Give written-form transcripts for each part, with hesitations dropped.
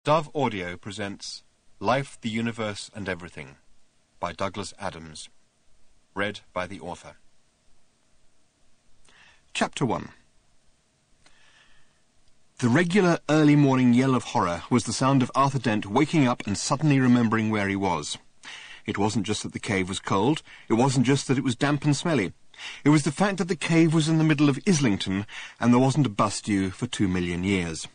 Dove Audio presents Life, the Universe and Everything by Douglas Adams. Read by the author. Chapter 1. The regular early morning yell of horror was the sound of Arthur Dent waking up and suddenly remembering where he was. It wasn't just that the cave was cold, it wasn't just that it was damp and smelly. It was the fact that the cave was in the middle of Islington and there wasn't a bus due for 2 million years.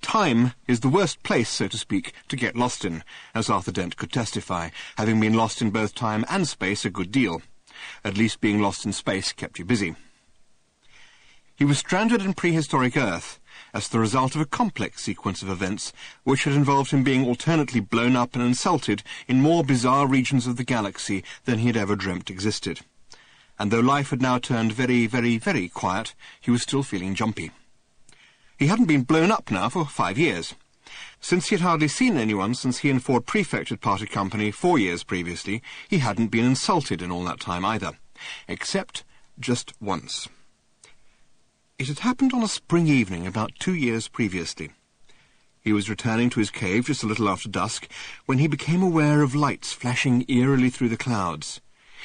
Time is the worst place, so to speak, to get lost in, as Arthur Dent could testify, having been lost in both time and space a good deal. At least being lost in space kept you busy. He was stranded in prehistoric Earth as the result of a complex sequence of events which had involved him being alternately blown up and insulted in more bizarre regions of the galaxy than he had ever dreamt existed. And though life had now turned very, very, very quiet, he was still feeling jumpy. He hadn't been blown up now for 5 years. Since he had hardly seen anyone since he and Ford Prefect had parted company 4 years previously, he hadn't been insulted in all that time either. Except just once. It had happened on a spring evening about 2 years previously. He was returning to his cave just a little after dusk when he became aware of lights flashing eerily through the clouds.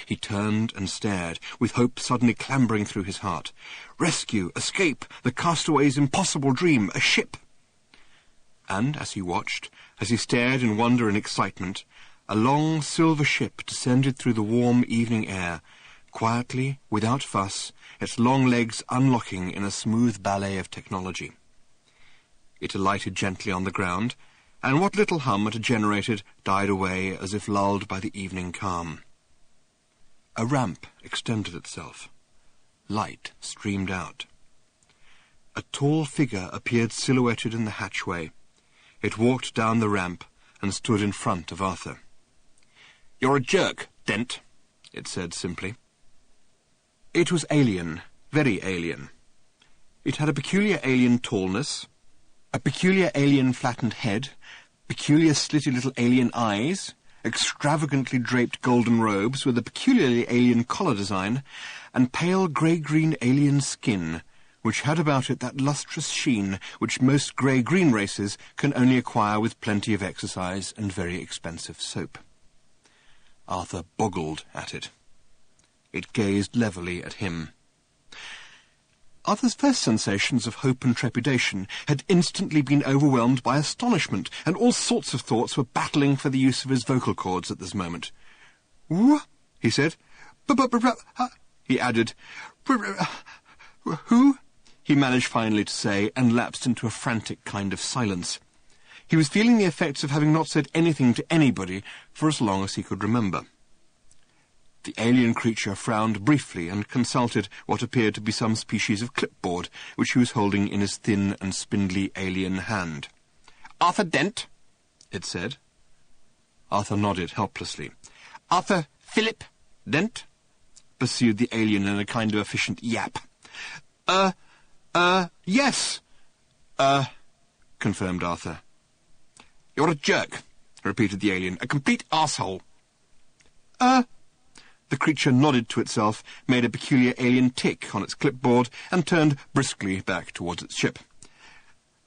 He turned and stared, with hope suddenly clambering through his heart. Rescue, escape, the castaway's impossible dream, a ship! And as he watched, as he stared in wonder and excitement, a long silver ship descended through the warm evening air, quietly, without fuss, its long legs unlocking in a smooth ballet of technology. It alighted gently on the ground, and what little hum it had generated died away as if lulled by the evening calm. A ramp extended itself. Light streamed out. A tall figure appeared silhouetted in the hatchway. It walked down the ramp and stood in front of Arthur. "You're a jerk, Dent," it said simply. It was alien, very alien. It had a peculiar alien tallness, a peculiar alien flattened head, peculiar slitty little alien eyes, extravagantly draped golden robes with a peculiarly alien collar design, and pale grey-green alien skin, which had about it that lustrous sheen which most grey-green races can only acquire with plenty of exercise and very expensive soap. Arthur boggled at it. It gazed levelly at him. Arthur's first sensations of hope and trepidation had instantly been overwhelmed by astonishment, and all sorts of thoughts were battling for the use of his vocal cords at this moment. "Wh?" he said. He added. "Who?" he managed finally to say, and lapsed into a frantic kind of silence. He was feeling the effects of having not said anything to anybody for as long as he could remember. The alien creature frowned briefly and consulted what appeared to be some species of clipboard, which he was holding in his thin and spindly alien hand. "Arthur Dent," it said. Arthur nodded helplessly. "Arthur Philip Dent," pursued the alien in a kind of efficient yap. Yes, confirmed Arthur. "You're a jerk," repeated the alien, "a complete arsehole." The creature nodded to itself, made a peculiar alien tick on its clipboard, and turned briskly back towards its ship.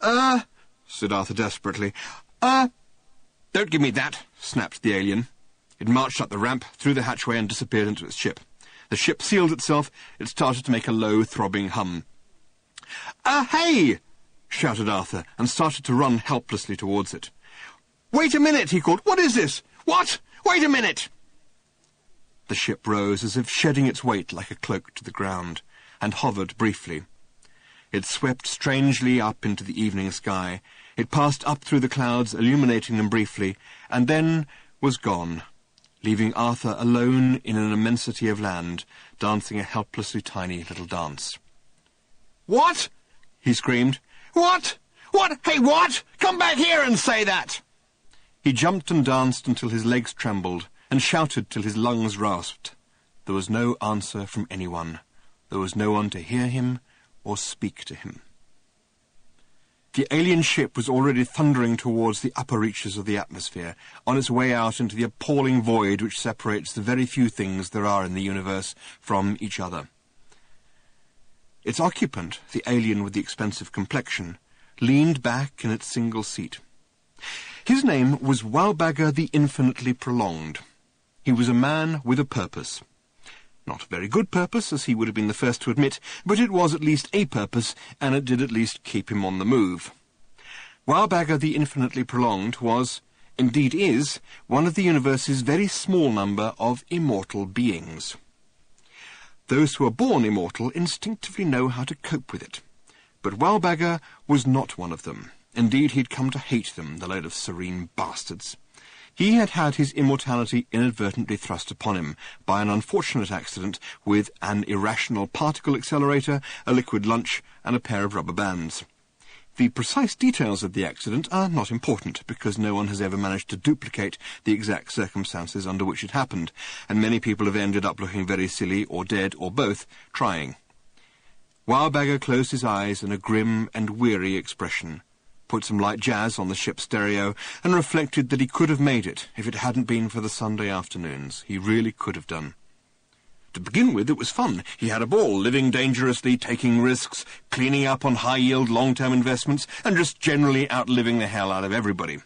Said Arthur desperately. Don't give me that," snapped the alien. It marched up the ramp, through the hatchway, and disappeared into its ship. The ship sealed itself. It started to make a low, throbbing hum. Hey!" shouted Arthur, and started to run helplessly towards it. "Wait a minute," he called. "What is this? What? Wait a minute!" The ship rose as if shedding its weight like a cloak to the ground, and hovered briefly. It swept strangely up into the evening sky. It passed up through the clouds, illuminating them briefly, and then was gone, leaving Arthur alone in an immensity of land, dancing a helplessly tiny little dance. "What?" he screamed. "What? What? Hey, what? Come back here and say that!" He jumped and danced until his legs trembled, and shouted till his lungs rasped. There was no answer from anyone. There was no one to hear him or speak to him. The alien ship was already thundering towards the upper reaches of the atmosphere, on its way out into the appalling void which separates the very few things there are in the universe from each other. Its occupant, the alien with the expensive complexion, leaned back in its single seat. His name was Wowbagger the Infinitely Prolonged. He was a man with a purpose. Not a very good purpose, as he would have been the first to admit, but it was at least a purpose, and it did at least keep him on the move. Wowbagger the Infinitely Prolonged was, indeed is, one of the universe's very small number of immortal beings. Those who are born immortal instinctively know how to cope with it. But Wowbagger was not one of them. Indeed, he'd come to hate them, the load of serene bastards. He had had his immortality inadvertently thrust upon him by an unfortunate accident with an irrational particle accelerator, a liquid lunch, and a pair of rubber bands. The precise details of the accident are not important, because no one has ever managed to duplicate the exact circumstances under which it happened, and many people have ended up looking very silly, or dead, or both, trying. Wowbagger closed his eyes in a grim and weary expression, put some light jazz on the ship's stereo, and reflected that he could have made it if it hadn't been for the Sunday afternoons. He really could have done. To begin with, it was fun. He had a ball, living dangerously, taking risks, cleaning up on high-yield long-term investments, and just generally outliving the hell out of everybody.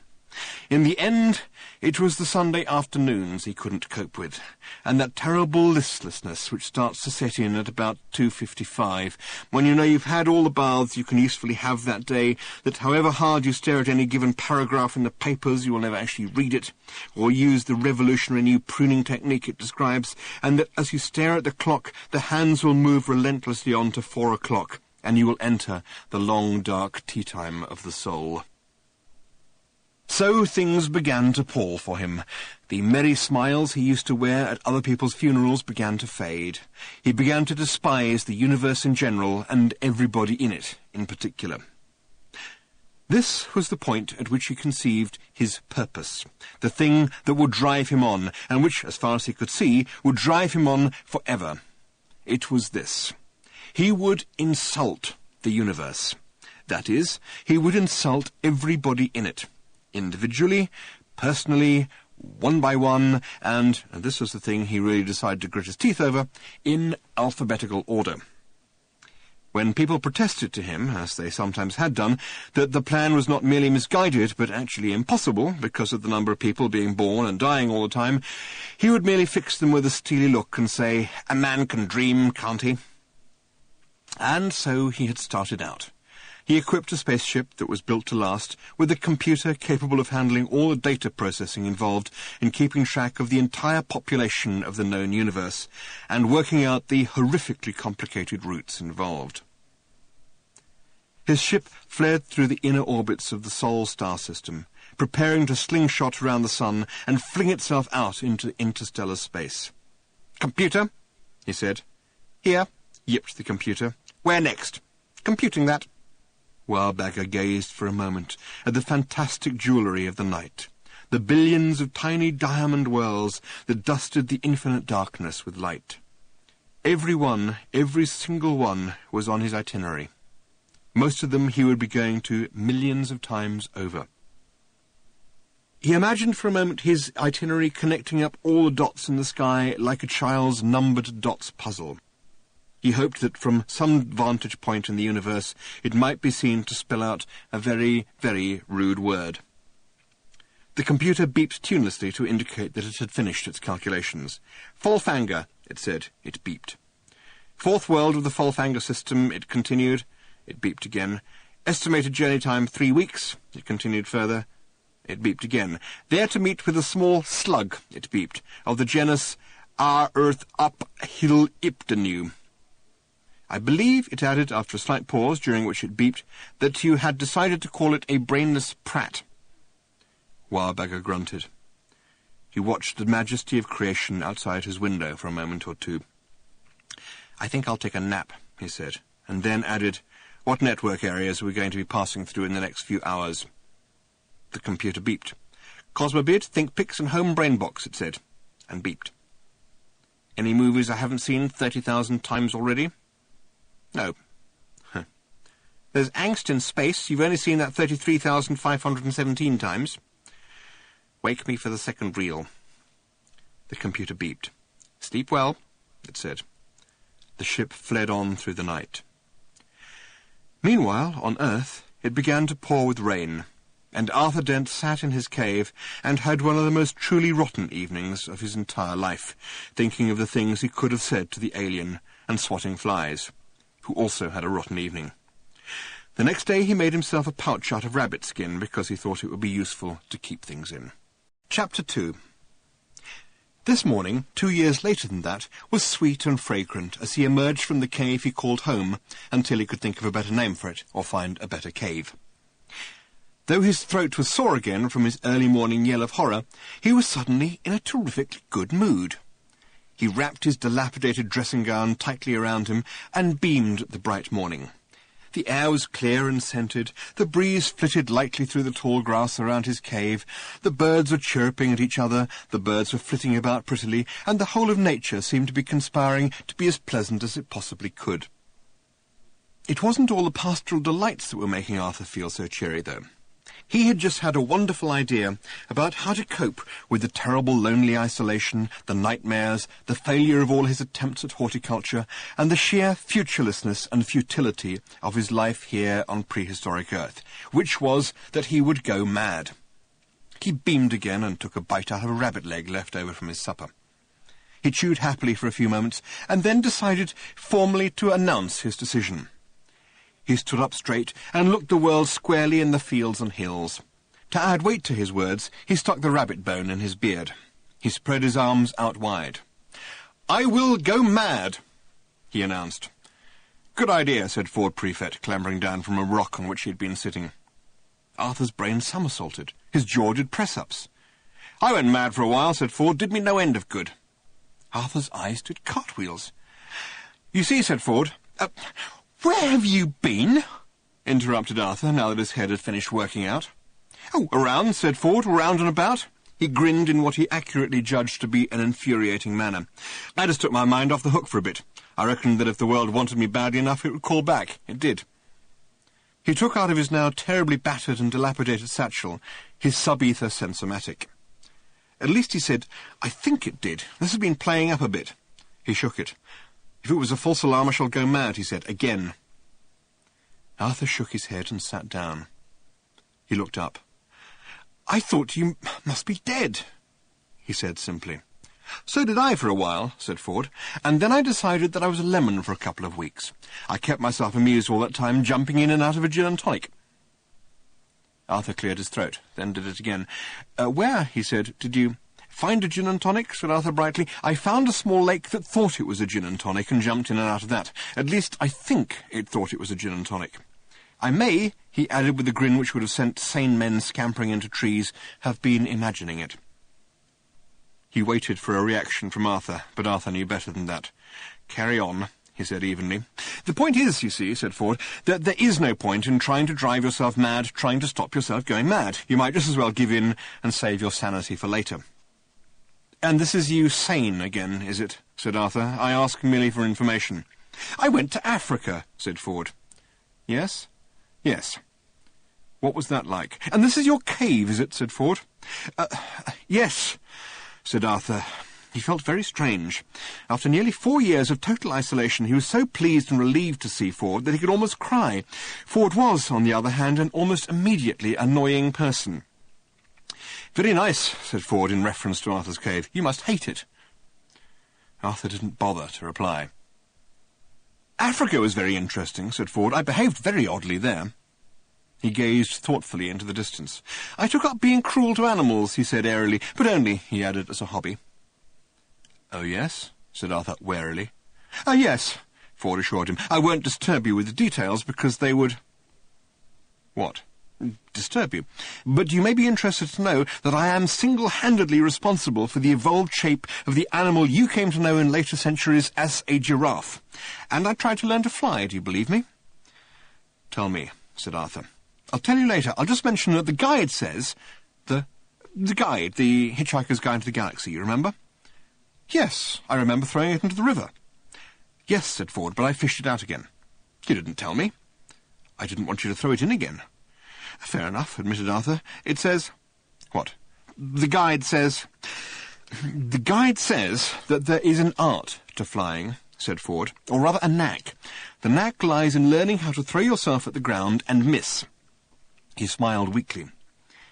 In the end, it was the Sunday afternoons he couldn't cope with, and that terrible listlessness which starts to set in at about 2:55, when you know you've had all the baths you can usefully have that day, that however hard you stare at any given paragraph in the papers, you will never actually read it, or use the revolutionary new pruning technique it describes, and that as you stare at the clock, the hands will move relentlessly on to 4 o'clock, and you will enter the long, dark tea time of the soul. So things began to pall for him. The merry smiles he used to wear at other people's funerals began to fade. He began to despise the universe in general, and everybody in it in particular. This was the point at which he conceived his purpose, the thing that would drive him on, and which, as far as he could see, would drive him on forever. It was this. He would insult the universe. That is, he would insult everybody in it. Individually, personally, one by one, and this was the thing he really decided to grit his teeth over, in alphabetical order. When people protested to him, as they sometimes had done, that the plan was not merely misguided, but actually impossible, because of the number of people being born and dying all the time, he would merely fix them with a steely look and say, "A man can dream, can't he?" And so he had started out. He equipped a spaceship that was built to last with a computer capable of handling all the data processing involved in keeping track of the entire population of the known universe and working out the horrifically complicated routes involved. His ship flared through the inner orbits of the Sol star system, preparing to slingshot around the sun and fling itself out into interstellar space. "Computer," he said. "Here," yipped the computer. "Where next?" "Computing that." Wowbagger gazed for a moment at the fantastic jewellery of the night, the billions of tiny diamond whirls that dusted the infinite darkness with light. Every single one, was on his itinerary. Most of them he would be going to millions of times over. He imagined for a moment his itinerary connecting up all the dots in the sky like a child's numbered dots puzzle. He hoped that from some vantage point in the universe it might be seen to spell out a very, very rude word. The computer beeped tunelessly to indicate that it had finished its calculations. "Folfanger," it said. It beeped. "Fourth world of the Folfanger system," it continued. It beeped again. "Estimated journey time 3 weeks," it continued further. It beeped again. "There to meet with a small slug," it beeped, "of the genus Our Earth Up Hill Iptenu. I believe," it added after a slight pause, during which it beeped, "that you had decided to call it a brainless prat." Wowbagger grunted. He watched the majesty of creation outside his window for a moment or two. "I think I'll take a nap," he said, and then added, "What network areas are we going to be passing through in the next few hours?" The computer beeped. "Cosmobid, ThinkPix, and Home Brainbox," it said, and beeped. "Any movies I haven't seen 30,000 times already?" "No." Huh. "There's Angst in Space. You've only seen that 33,517 times." "Wake me for the second reel." The computer beeped. "Sleep well," it said. The ship fled on through the night. Meanwhile, on Earth, it began to pour with rain. And Arthur Dent sat in his cave and had one of the most truly rotten evenings of his entire life, thinking of the things he could have said to the alien and swatting flies, who also had a rotten evening. The next day he made himself a pouch out of rabbit skin because he thought it would be useful to keep things in. Chapter 2. This morning, 2 years later than that, was sweet and fragrant as he emerged from the cave he called home until he could think of a better name for it or find a better cave. Though his throat was sore again from his early morning yell of horror, he was suddenly in a terrifically good mood. He wrapped his dilapidated dressing gown tightly around him and beamed at the bright morning. The air was clear and scented, the breeze flitted lightly through the tall grass around his cave, the birds were chirping at each other, the birds were flitting about prettily, and the whole of nature seemed to be conspiring to be as pleasant as it possibly could. It wasn't all the pastoral delights that were making Arthur feel so cheery, though. He had just had a wonderful idea about how to cope with the terrible lonely isolation, the nightmares, the failure of all his attempts at horticulture, and the sheer futurelessness and futility of his life here on prehistoric Earth, which was that he would go mad. He beamed again and took a bite out of a rabbit leg left over from his supper. He chewed happily for a few moments, and then decided formally to announce his decision. He stood up straight and looked the world squarely in the fields and hills. To add weight to his words, he stuck the rabbit bone in his beard. He spread his arms out wide. "I will go mad," he announced. "Good idea," said Ford Prefect, clambering down from a rock on which he had been sitting. Arthur's brain somersaulted. His jaw did press-ups. "I went mad for a while," said Ford. "Did me no end of good." Arthur's eyes did cartwheels. "You see," said Ford, "Where have you been?" interrupted Arthur, now that his head had finished working out. "Oh, around," said Ford, "around and about." He grinned in what he accurately judged to be an infuriating manner. "I just took my mind off the hook for a bit. I reckoned that if the world wanted me badly enough, it would call back. It did." He took out of his now terribly battered and dilapidated satchel his sub-ether sensomatic. "At least," he said, "I think it did. This has been playing up a bit." He shook it. "If it was a false alarm, I shall go mad," he said, "again." Arthur shook his head and sat down. He looked up. "I thought you must be dead," he said simply. "So did I for a while," said Ford, "and then I decided that I was a lemon for a couple of weeks. I kept myself amused all that time, jumping in and out of a gin and tonic." Arthur cleared his throat, then did it again. "Where," he said, "did you—" "Find a gin and tonic?" said Arthur brightly. "I found a small lake that thought it was a gin and tonic and jumped in and out of that. At least, I think it thought it was a gin and tonic. I may," he added with a grin which would have sent sane men scampering into trees, "have been imagining it." He waited for a reaction from Arthur, but Arthur knew better than that. "Carry on," he said evenly. "The point is, you see," said Ford, "that there is no point in trying to drive yourself mad, trying to stop yourself going mad. You might just as well give in and save your sanity for later." "And this is you sane again, is it?" said Arthur. "I ask merely for information." "I went to Africa," said Ford. "Yes?" "Yes." "What was that like?" "And this is your cave, is it?" said Ford. Yes," said Arthur. He felt very strange. After nearly 4 years of total isolation, he was so pleased and relieved to see Ford that he could almost cry. Ford was, on the other hand, an almost immediately annoying person. "Very nice," said Ford in reference to Arthur's cave. "You must hate it." Arthur didn't bother to reply. "Africa was very interesting," said Ford. "I behaved very oddly there." He gazed thoughtfully into the distance. "I took up being cruel to animals," he said airily, "but only," he added, "as a hobby." "Oh, yes?" said Arthur warily. Yes," Ford assured him. "I won't disturb you with the details, because they would—" "What?" "Disturb you. But you may be interested to know that I am single-handedly responsible for the evolved shape of the animal you came to know in later centuries as a giraffe. And I tried to learn to fly, do you believe me?" "Tell me," said Arthur. "I'll tell you later. I'll just mention that the guide says—" The guide, the Hitchhiker's Guide to the Galaxy, you remember?" "Yes, I remember throwing it into the river." "Yes," said Ford, "but I fished it out again." "You didn't tell me." "I didn't want you to throw it in again." "Fair enough," admitted Arthur. "It says—" "What?" "The guide says—" "The guide says that there is an art to flying," said Ford, "or rather a knack. The knack lies in learning how to throw yourself at the ground and miss." He smiled weakly.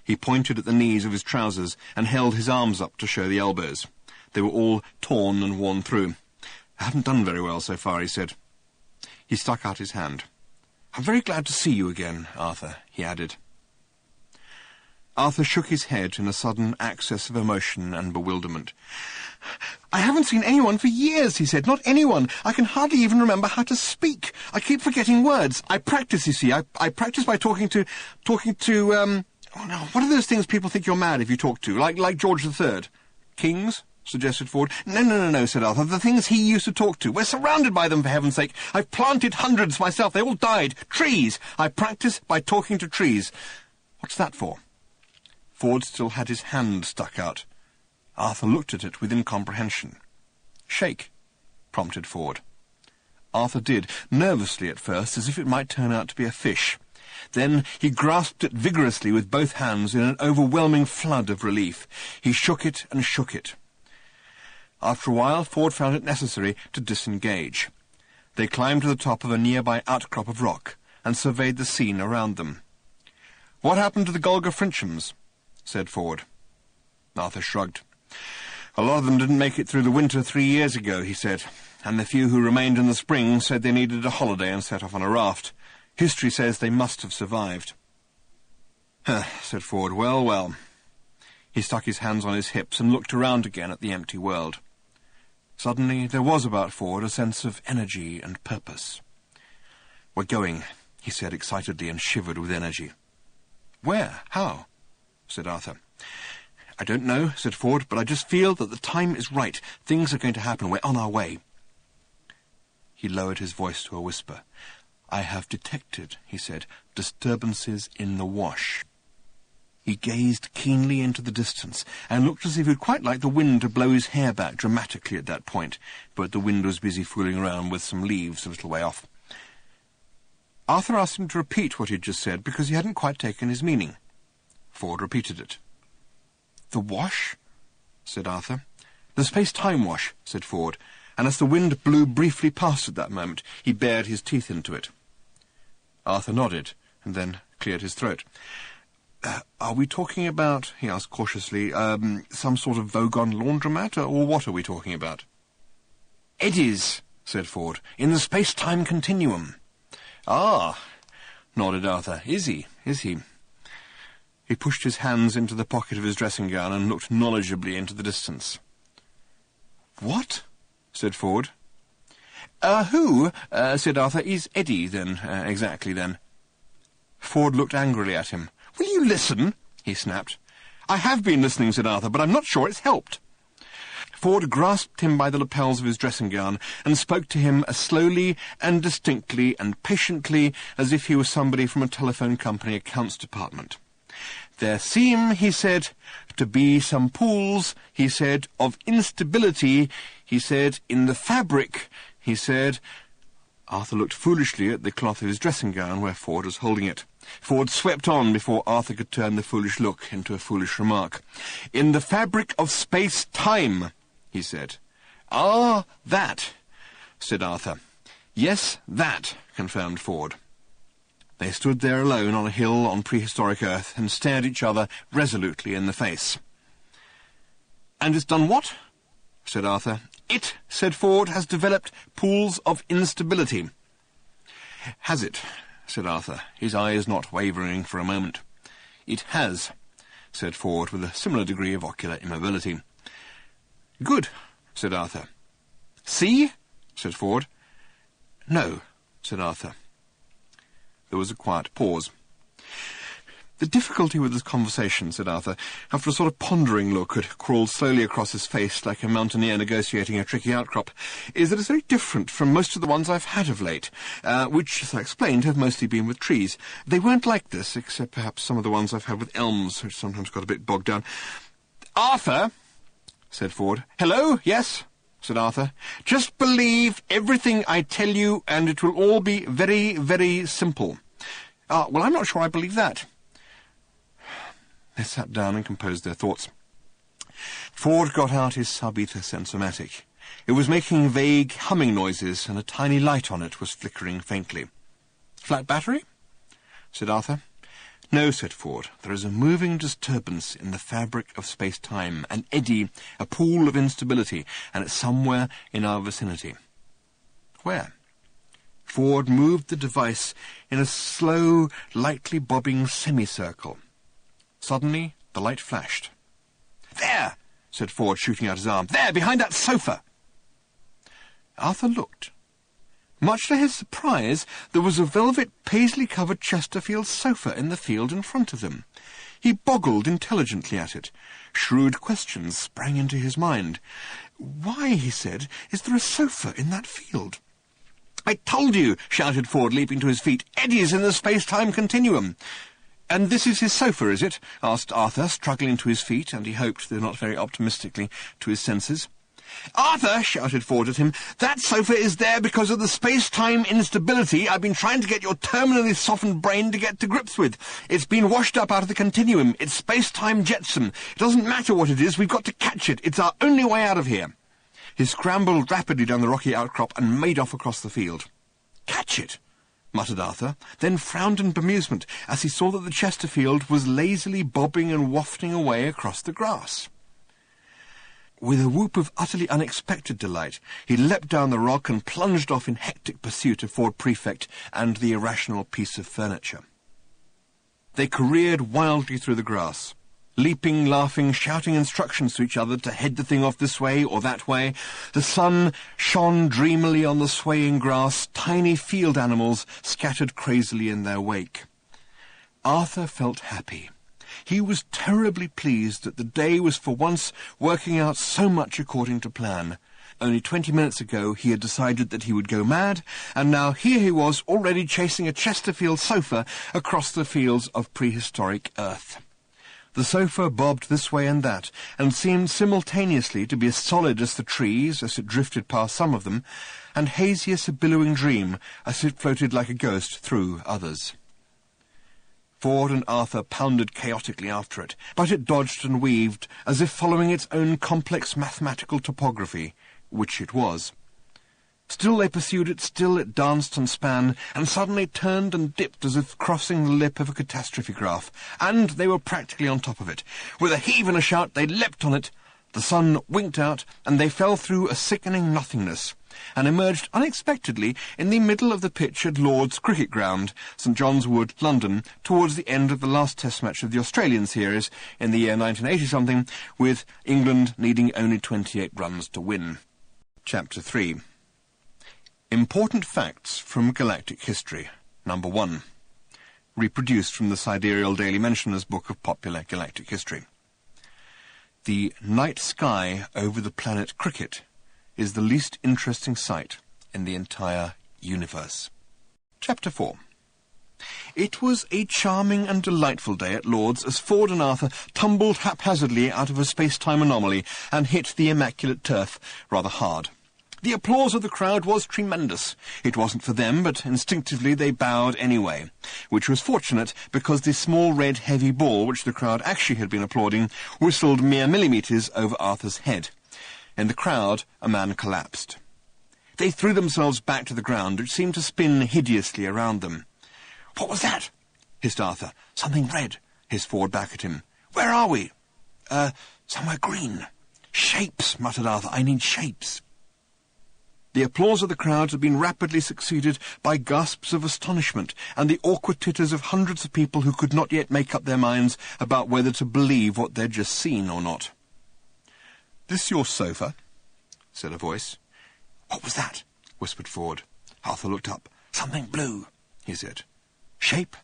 He pointed at the knees of his trousers and held his arms up to show the elbows. They were all torn and worn through. "I haven't done very well so far," he said. He stuck out his hand. "I'm very glad to see you again, Arthur," he added. Arthur shook his head in a sudden access of emotion and bewilderment. "I haven't seen anyone for years," he said. "Not anyone. I can hardly even remember how to speak. I keep forgetting words. I practice, you see. I practice by talking to, oh no, what are those things people think you're mad if you talk to? Like George III. Kings?" suggested Ford. No, said Arthur. "The things he used to talk to. We're surrounded by them, for heaven's sake. I've planted hundreds myself. They all died. Trees. I practice by talking to trees." "What's that for?" Ford still had his hand stuck out. Arthur looked at it with incomprehension. "Shake," prompted Ford. Arthur did, nervously at first, as if it might turn out to be a fish. Then he grasped it vigorously with both hands in an overwhelming flood of relief. He shook it and shook it. After a while, Ford found it necessary to disengage. They climbed to the top of a nearby outcrop of rock and surveyed the scene around them. "What happened to the Golga Frinchams?" said Ford. Arthur shrugged. "A lot of them didn't make it through the winter 3 years ago," he said, "and the few who remained in the spring said they needed a holiday and set off on a raft. History says they must have survived." Said Ford. Well. He stuck his hands on his hips and looked around again at the empty world. Suddenly there was about Ford a sense of energy and purpose. "We're going," he said excitedly, and shivered with energy. "Where? How?" said Arthur. "I don't know," said Ford, "but I just feel that the time is right. Things are going to happen. We're on our way." He lowered his voice to a whisper. "I have detected," he said, "disturbances in the wash." He gazed keenly into the distance, and looked as if he'd quite like the wind to blow his hair back dramatically at that point, but the wind was busy fooling around with some leaves a little way off. Arthur asked him to repeat what he'd just said, because he hadn't quite taken his meaning. Ford repeated it. "The wash?" said Arthur. "The space-time wash," said Ford, and as the wind blew briefly past at that moment, he bared his teeth into it. Arthur nodded, and then cleared his throat. "Are we talking about," he asked cautiously, "some sort of Vogon laundromat, or what are we talking about?" "Eddies," said Ford, "in the space-time continuum." "Ah," nodded Arthur. Is he? He pushed his hands into the pocket of his dressing gown and looked knowledgeably into the distance. "What?" said Ford. Who, said Arthur, "is Eddie, then, exactly, then?" Ford looked angrily at him. "Will you listen?" he snapped. "I have been listening," said Arthur, "but I'm not sure it's helped." Ford grasped him by the lapels of his dressing gown and spoke to him as slowly and distinctly and patiently as if he were somebody from a telephone company accounts department. "There seem," he said, "to be some pools," he said, "of instability," he said, "in the fabric," he said. Arthur looked foolishly at the cloth of his dressing gown where Ford was holding it. Ford swept on before Arthur could turn the foolish look into a foolish remark. "In the fabric of space-time," he said. "Ah, that," said Arthur. "Yes, that," confirmed Ford. They stood there alone on a hill on prehistoric Earth and stared each other resolutely in the face. "And it's done what?" said Arthur. "It," said Ford, "has developed pools of instability." "Has it?" said Arthur, his eyes not wavering for a moment. "It has," said Ford, with a similar degree of ocular immobility. "Good," said Arthur. "See?" said Ford. "No," said Arthur. There was a quiet pause. "The difficulty with this conversation," said Arthur, after a sort of pondering look had crawled slowly across his face like a mountaineer negotiating a tricky outcrop, "is that it's very different from most of the ones I've had of late, which, as I explained, have mostly been with trees. They weren't like this, except perhaps some of the ones I've had with elms, which sometimes got a bit bogged down." "Arthur," said Ford. "Hello, yes?" said Arthur. "Just believe everything I tell you, and it will all be very, very simple." Well, I'm not sure I believe that." They sat down and composed their thoughts. Ford got out his sub-ether sensomatic. It was making vague humming noises, and a tiny light on it was flickering faintly. "Flat battery?" said Arthur. "No," said Ford. "There is a moving disturbance in the fabric of space-time, an eddy, a pool of instability, and it's somewhere in our vicinity." "Where?" Ford moved the device in a slow, lightly bobbing semicircle. Suddenly, the light flashed. "There!" said Ford, shooting out his arm. "There, behind that sofa!" Arthur looked. Much to his surprise, there was a velvet, paisley-covered Chesterfield sofa in the field in front of them. He boggled intelligently at it. Shrewd questions sprang into his mind. "Why," he said, "is there a sofa in that field?" "I told you," shouted Ford, leaping to his feet. "Eddies in the space-time continuum." "And this is his sofa, is it?" asked Arthur, struggling to his feet, and he hoped, though not very optimistically, to his senses. "Arthur," shouted Ford at him, "that sofa is there because of the space-time instability I've been trying to get your terminally softened brain to get to grips with. It's been washed up out of the continuum. It's space-time jetsam. It doesn't matter what it is, we've got to catch it. It's our only way out of here." He scrambled rapidly down the rocky outcrop and made off across the field. "Catch it?" muttered Arthur, then frowned in bemusement as he saw that the Chesterfield was lazily bobbing and wafting away across the grass. With a whoop of utterly unexpected delight, he leapt down the rock and plunged off in hectic pursuit of Ford Prefect and the irrational piece of furniture. They careered wildly through the grass, leaping, laughing, shouting instructions to each other to head the thing off this way or that way. The sun shone dreamily on the swaying grass, tiny field animals scattered crazily in their wake. Arthur felt happy. He was terribly pleased that the day was for once working out so much according to plan. Only 20 minutes ago he had decided that he would go mad, and now here he was already chasing a Chesterfield sofa across the fields of prehistoric Earth. The sofa bobbed this way and that, and seemed simultaneously to be as solid as the trees as it drifted past some of them, and hazy as a billowing dream as it floated like a ghost through others. Ford and Arthur pounded chaotically after it, but it dodged and weaved, as if following its own complex mathematical topography, which it was. Still they pursued it, still it danced and span, and suddenly turned and dipped as if crossing the lip of a catastrophe graph, and they were practically on top of it. With a heave and a shout they leapt on it. The sun winked out, and they fell through a sickening nothingness, and emerged unexpectedly in the middle of the pitch at Lord's Cricket Ground, St. John's Wood, London, towards the end of the last Test match of the Australian series in the year 1980-something, with England needing only 28 runs to win. Chapter 3. Important Facts from Galactic History. Number 1. Reproduced from the Sidereal Daily Mentioner's Book of Popular Galactic History. The night sky over the planet Cricket is the least interesting sight in the entire universe. Chapter 4. It was a charming and delightful day at Lord's as Ford and Arthur tumbled haphazardly out of a space-time anomaly and hit the immaculate turf rather hard. The applause of the crowd was tremendous. It wasn't for them, but instinctively they bowed anyway, which was fortunate because the small red heavy ball which the crowd actually had been applauding whistled mere millimetres over Arthur's head. In the crowd, a man collapsed. They threw themselves back to the ground, which seemed to spin hideously around them. "What was that?" hissed Arthur. "Something red," hissed Ford back at him. "Where are we?" Somewhere green." "Shapes," muttered Arthur. "I need shapes." The applause of the crowd had been rapidly succeeded by gasps of astonishment and the awkward titters of hundreds of people who could not yet make up their minds about whether to believe what they'd just seen or not. "This your sofa?" said a voice. "What was that?" whispered Ford. Arthur looked up. "Something blue," he said. "Shape?"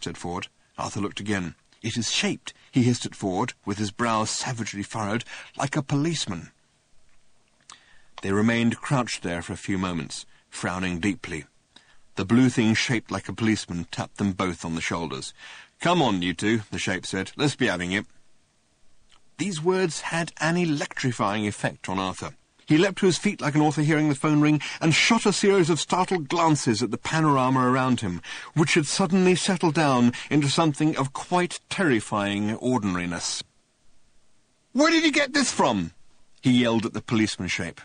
said Ford. Arthur looked again. "It is shaped," he hissed at Ford, with his brow savagely furrowed, "like a policeman." They remained crouched there for a few moments, frowning deeply. The blue thing shaped like a policeman tapped them both on the shoulders. "Come on, you two," the shape said. "Let's be having it." These words had an electrifying effect on Arthur. He leapt to his feet like an author hearing the phone ring and shot a series of startled glances at the panorama around him, which had suddenly settled down into something of quite terrifying ordinariness. "Where did you get this from?" he yelled at the policeman shape.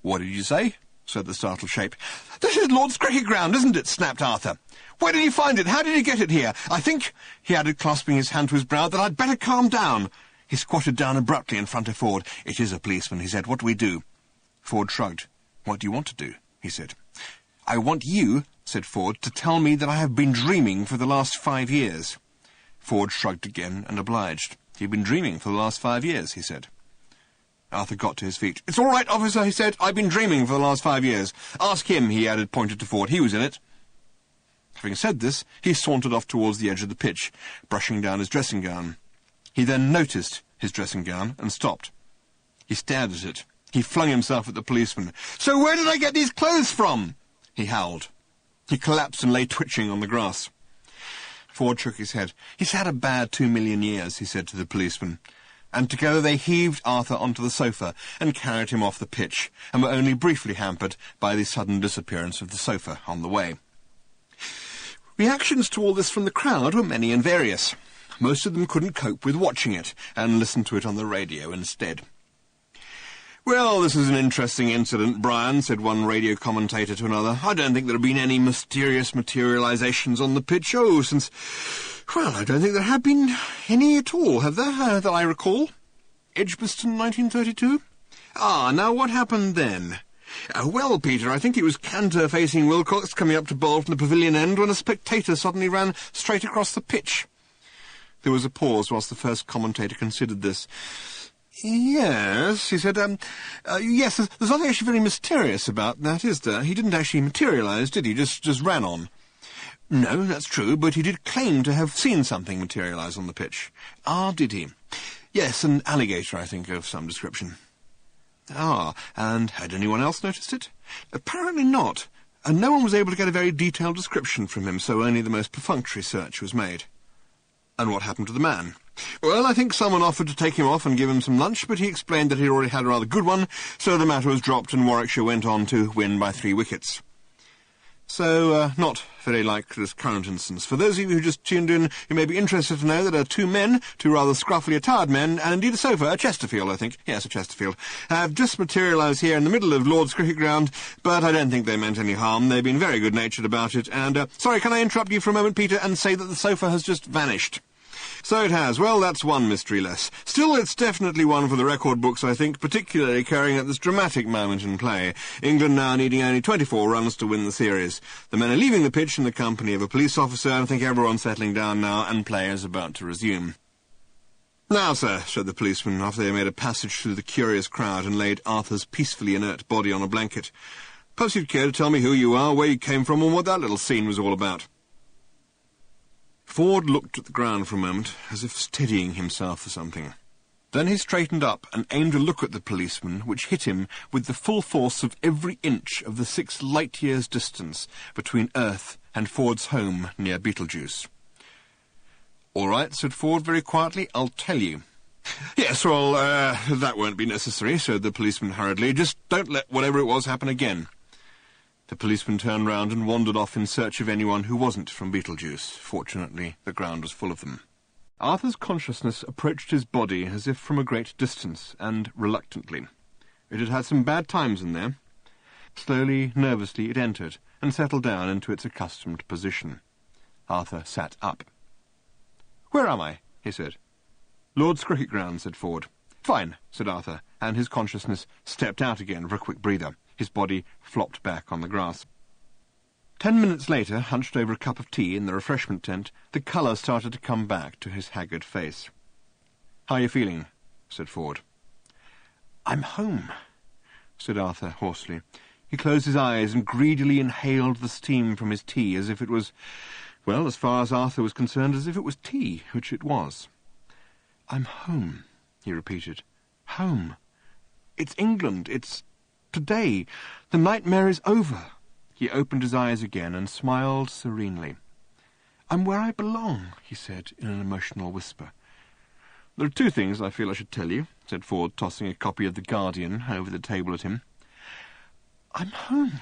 "What did you say?" said the startled shape. "This is Lord's cricket ground, isn't it?" snapped Arthur. "Where did you find it? How did you get it here? I think," he added, clasping his hand to his brow, "that I'd better calm down." He squatted down abruptly in front of Ford. "It is a policeman," he said. "What do we do?" Ford shrugged. "What do you want to do?" he said. "I want you," said Ford, "to tell me that I have been dreaming for the last 5 years." Ford shrugged again and obliged. "You've been dreaming for the last 5 years," he said. Arthur got to his feet. "It's all right, officer," he said. "I've been dreaming for the last 5 years. Ask him," he added, pointed to Ford. "He was in it." Having said this, he sauntered off towards the edge of the pitch, brushing down his dressing gown. He then noticed his dressing gown and stopped. He stared at it. He flung himself at the policeman. "So where did I get these clothes from?" he howled. He collapsed and lay twitching on the grass. Ford shook his head. "He's had a bad 2 million years," he said to the policeman. And together they heaved Arthur onto the sofa and carried him off the pitch, and were only briefly hampered by the sudden disappearance of the sofa on the way. Reactions to all this from the crowd were many and various. Most of them couldn't cope with watching it, and listened to it on the radio instead. "Well, this is an interesting incident, Brian," said one radio commentator to another. "I don't think there have been any mysterious materialisations on the pitch, well, I don't think there have been any at all, have there, that I recall? Edgbaston, 1932? Ah, now what happened then?" "Well, Peter, I think it was Cantor facing Wilcox coming up to bowl from the pavilion end when a spectator suddenly ran straight across the pitch." There was a pause whilst the first commentator considered this. "Yes," he said, yes, there's nothing actually very mysterious about that, is there? He didn't actually materialise, did he? Just ran on." "No, that's true, but he did claim to have seen something materialise on the pitch." "Ah, did he?" "Yes, an alligator, I think, of some description." "Ah, and had anyone else noticed it?" "Apparently not, and no one was able to get a very detailed description from him, so only the most perfunctory search was made." "And what happened to the man?" "Well, I think someone offered to take him off and give him some lunch, but he explained that he already had a rather good one, so the matter was dropped and Warwickshire went on to win by 3 wickets. So, not very like this current instance. For those of you who just tuned in, you may be interested to know that 2 men, 2 rather scruffily attired men, and indeed a sofa, a Chesterfield, I think, yes, a Chesterfield, have just materialised here in the middle of Lord's cricket ground, but I don't think they meant any harm. They've been very good-natured about it, and, sorry, can I interrupt you for a moment, Peter, and say that the sofa has just vanished? So it has. Well, that's one mystery less. Still, it's definitely one for the record books, I think, particularly carrying at this dramatic moment in play. England now needing only 24 runs to win the series. The men are leaving the pitch in the company of a police officer, and I think everyone's settling down now, and play is about to resume. "Now, sir," said the policeman, after they had made a passage through the curious crowd and laid Arthur's peacefully inert body on a blanket, "perhaps you'd care to tell me who you are, where you came from, and what that little scene was all about." Ford looked at the ground for a moment, as if steadying himself for something. Then he straightened up and aimed a look at the policeman, which hit him with the full force of every inch of the 6 light-years distance between Earth and Ford's home near Beetlejuice. "All right," said Ford very quietly, "I'll tell you." "Yes, well, that won't be necessary," said the policeman hurriedly. "Just don't let whatever it was happen again." The policeman turned round and wandered off in search of anyone who wasn't from Beetlejuice. Fortunately, the ground was full of them. Arthur's consciousness approached his body as if from a great distance, and reluctantly. It had had some bad times in there. Slowly, nervously, it entered, and settled down into its accustomed position. Arthur sat up. "Where am I?" he said. "Lord's cricket ground," said Ford. "Fine," said Arthur, and his consciousness stepped out again for a quick breather. His body flopped back on the grass. 10 minutes later, hunched over a cup of tea in the refreshment tent, the colour started to come back to his haggard face. "How are you feeling?" said Ford. "I'm home," said Arthur hoarsely. He closed his eyes and greedily inhaled the steam from his tea as if it was, well, as far as Arthur was concerned, as if it was tea, which it was. "I'm home," he repeated. "Home. It's England. It's today. The nightmare is over." He opened his eyes again and smiled serenely. "I'm where I belong," he said in an emotional whisper. "There are 2 things I feel I should tell you," said Ford, tossing a copy of The Guardian over the table at him. "I'm home,"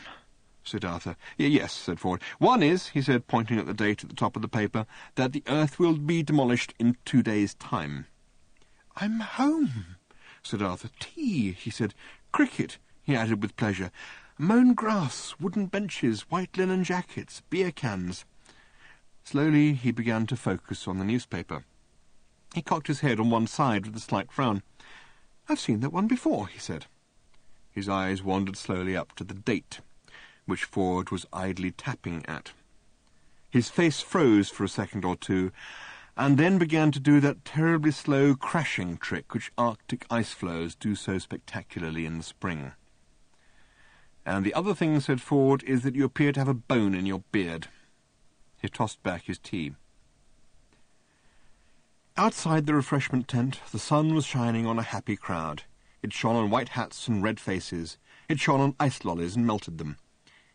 said Arthur. "Yes," said Ford. "One is," he said, pointing at the date at the top of the paper, "that the Earth will be demolished in 2 days' time." "I'm home," said Arthur. "Tea," he said. "Cricket," he added with pleasure. Mown grass, wooden benches, white linen jackets, beer cans. Slowly he began to focus on the newspaper. He cocked his head on one side with a slight frown. "I've seen that one before," he said. His eyes wandered slowly up to the date, which Ford was idly tapping at. His face froze for a second or two, and then began to do that terribly slow crashing trick which Arctic ice floes do so spectacularly in the spring. "And the other thing," said Ford, "is that you appear to have a bone in your beard." He tossed back his tea. Outside the refreshment tent, the sun was shining on a happy crowd. It shone on white hats and red faces. It shone on ice lollies and melted them.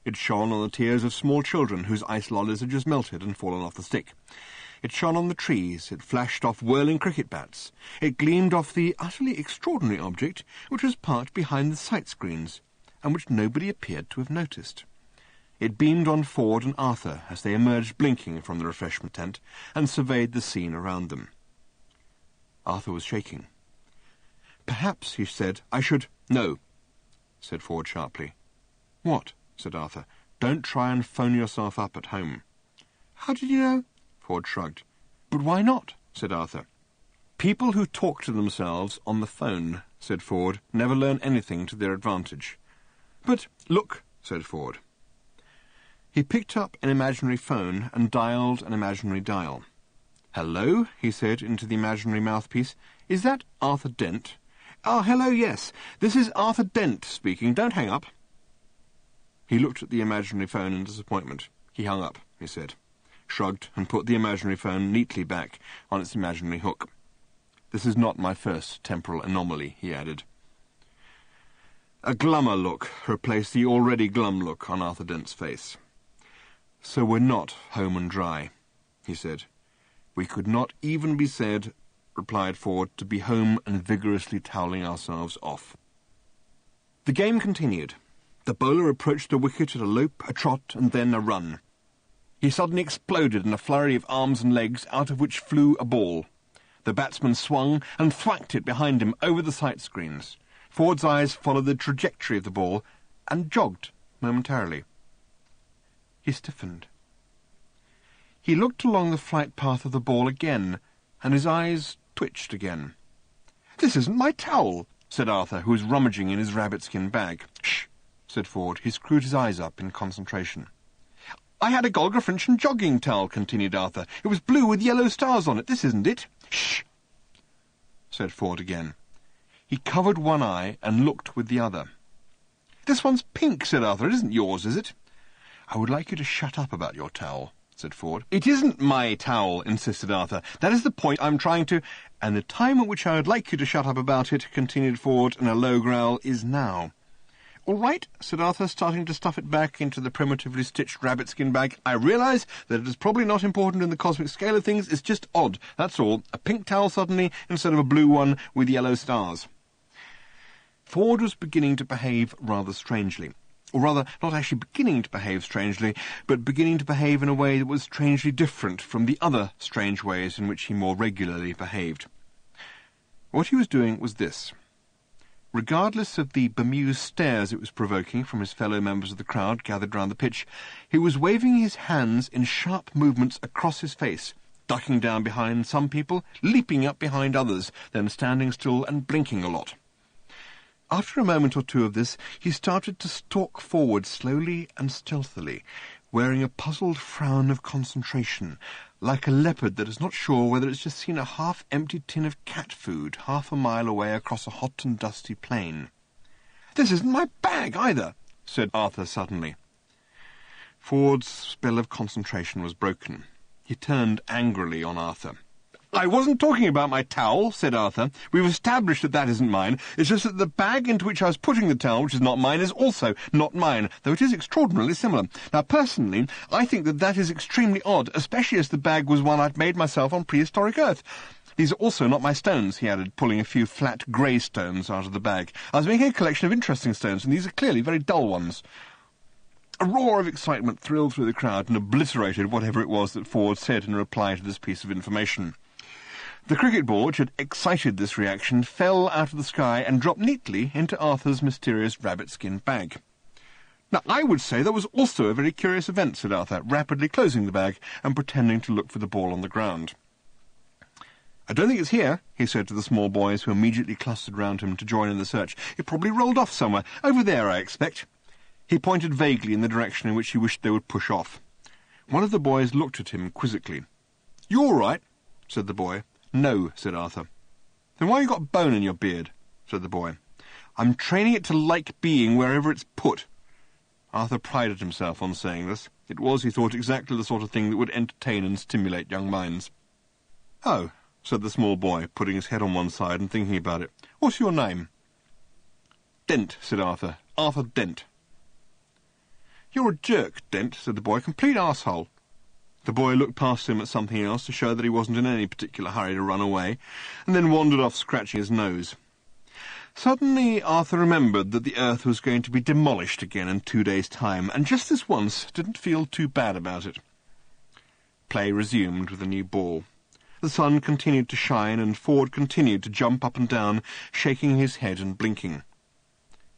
It shone on the tears of small children whose ice lollies had just melted and fallen off the stick. It shone on the trees. It flashed off whirling cricket bats. It gleamed off the utterly extraordinary object which was parked behind the sight screens, and which nobody appeared to have noticed. It beamed on Ford and Arthur as they emerged blinking from the refreshment tent and surveyed the scene around them. Arthur was shaking. "Perhaps," he said, "I should—" "No," said Ford sharply. "What?" said Arthur. "Don't try and phone yourself up at home." "How did you know?" Ford shrugged. "But why not?" said Arthur. "People who talk to themselves on the phone," said Ford, "never learn anything to their advantage." "But look," said Ford. He picked up an imaginary phone and dialed an imaginary dial. "Hello," he said into the imaginary mouthpiece. "Is that Arthur Dent?" "Ah, hello, yes. This is Arthur Dent speaking. Don't hang up." He looked at the imaginary phone in disappointment. He hung up, he said, shrugged, and put the imaginary phone neatly back on its imaginary hook. "This is not my first temporal anomaly," he added. A glummer look replaced the already glum look on Arthur Dent's face. "So we're not home and dry," he said. "We could not even be said," replied Ford, "to be home and vigorously toweling ourselves off." The game continued. The bowler approached the wicket at a lope, a trot, and then a run. He suddenly exploded in a flurry of arms and legs, out of which flew a ball. The batsman swung and thwacked it behind him over the sight screens. Ford's eyes followed the trajectory of the ball and jogged momentarily. He stiffened. He looked along the flight path of the ball again, and his eyes twitched again. "This isn't my towel," said Arthur, who was rummaging in his rabbit-skin bag. "Shh," said Ford. He screwed his eyes up in concentration. "I had a Golgafrinchen jogging towel," continued Arthur. "It was blue with yellow stars on it. This isn't it." "Shh," said Ford again. He covered one eye and looked with the other. "This one's pink," said Arthur. "It isn't yours, is it?" "I would like you to shut up about your towel," said Ford. "It isn't my towel," insisted Arthur. "That is the point I'm trying to—" "And the time at which I would like you to shut up about it," continued Ford in a low growl, "is now." "All right," said Arthur, starting to stuff it back into the primitively stitched rabbit-skin bag. "I realise that it is probably not important in the cosmic scale of things. It's just odd, that's all. A pink towel suddenly, instead of a blue one with yellow stars." Ford was beginning to behave rather strangely. Or rather, not actually beginning to behave strangely, but beginning to behave in a way that was strangely different from the other strange ways in which he more regularly behaved. What he was doing was this. Regardless of the bemused stares it was provoking from his fellow members of the crowd gathered round the pitch, he was waving his hands in sharp movements across his face, ducking down behind some people, leaping up behind others, then standing still and blinking a lot. After a moment or two of this, he started to stalk forward slowly and stealthily, wearing a puzzled frown of concentration, like a leopard that is not sure whether it's just seen a half-empty tin of cat food half a mile away across a hot and dusty plain. "This isn't my bag, either," said Arthur suddenly. Ford's spell of concentration was broken. He turned angrily on Arthur. "I wasn't talking about my towel," said Arthur. "We've established that that isn't mine. It's just that the bag into which I was putting the towel, which is not mine, is also not mine, though it is extraordinarily similar. Now, personally, I think that that is extremely odd, especially as the bag was one I'd made myself on prehistoric Earth. These are also not my stones," he added, pulling a few flat grey stones out of the bag. "I was making a collection of interesting stones, and these are clearly very dull ones." A roar of excitement thrilled through the crowd and obliterated whatever it was that Ford said in reply to this piece of information. The cricket ball, which had excited this reaction, fell out of the sky and dropped neatly into Arthur's mysterious rabbit-skin bag. Now, I would say that was also a very curious event, said Arthur, rapidly closing the bag and pretending to look for the ball on the ground. I don't think it's here, he said to the small boys who immediately clustered round him to join in the search. It probably rolled off somewhere. Over there, I expect. He pointed vaguely in the direction in which he wished they would push off. One of the boys looked at him quizzically. You all right? Said the boy. No, said Arthur. Then why have you got a bone in your beard? Said the boy. I'm training it to like being wherever it's put. Arthur prided himself on saying this. It was, he thought, exactly the sort of thing that would entertain and stimulate young minds. Oh, said the small boy, putting his head on one side and thinking about it. What's your name? Dent, said Arthur. Arthur Dent. You're a jerk, Dent, said the boy. Complete arsehole. The boy looked past him at something else to show that he wasn't in any particular hurry to run away, and then wandered off scratching his nose. Suddenly Arthur remembered that the earth was going to be demolished again in 2 days' time, and just this once didn't feel too bad about it. Play resumed with a new ball. The sun continued to shine, and Ford continued to jump up and down, shaking his head and blinking.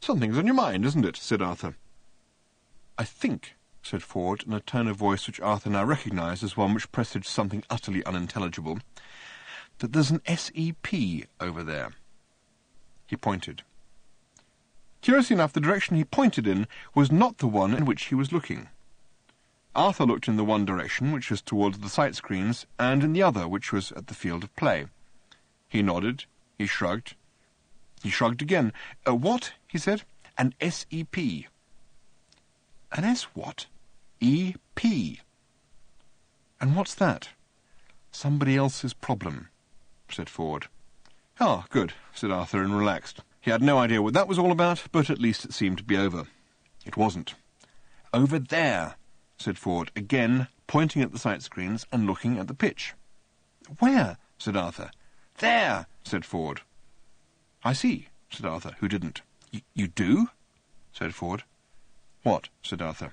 Something's on your mind, isn't it? Said Arthur. I think, said Ford, in a tone of voice which Arthur now recognised as one which presaged something utterly unintelligible, that there's an SEP over there. He pointed. Curiously enough, the direction he pointed in was not the one in which he was looking. Arthur looked in the one direction, which was towards the sight screens, and in the other, which was at the field of play. He nodded. He shrugged. He shrugged again. What? He said. An SEP. An S what? E-P. And what's that? Somebody else's problem, said Ford. Ah, good, said Arthur, and relaxed. He had no idea what that was all about, but at least it seemed to be over. It wasn't. Over there, said Ford, again pointing at the sight screens and looking at the pitch. Where? Said Arthur. There, said Ford. I see, said Arthur, who didn't. You do? Said Ford. What? Said Arthur.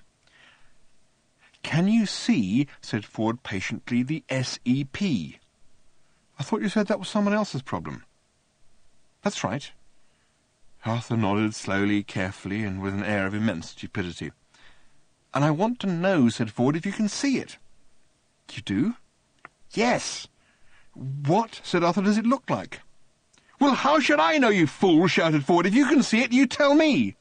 Can you see, said Ford patiently, the SEP? I thought you said that was someone else's problem. That's right. Arthur nodded slowly, carefully, and with an air of immense stupidity. And I want to know, said Ford, if you can see it. You do? Yes. What, said Arthur, does it look like? Well, how should I know, you fool, shouted Ford. If you can see it, you tell me.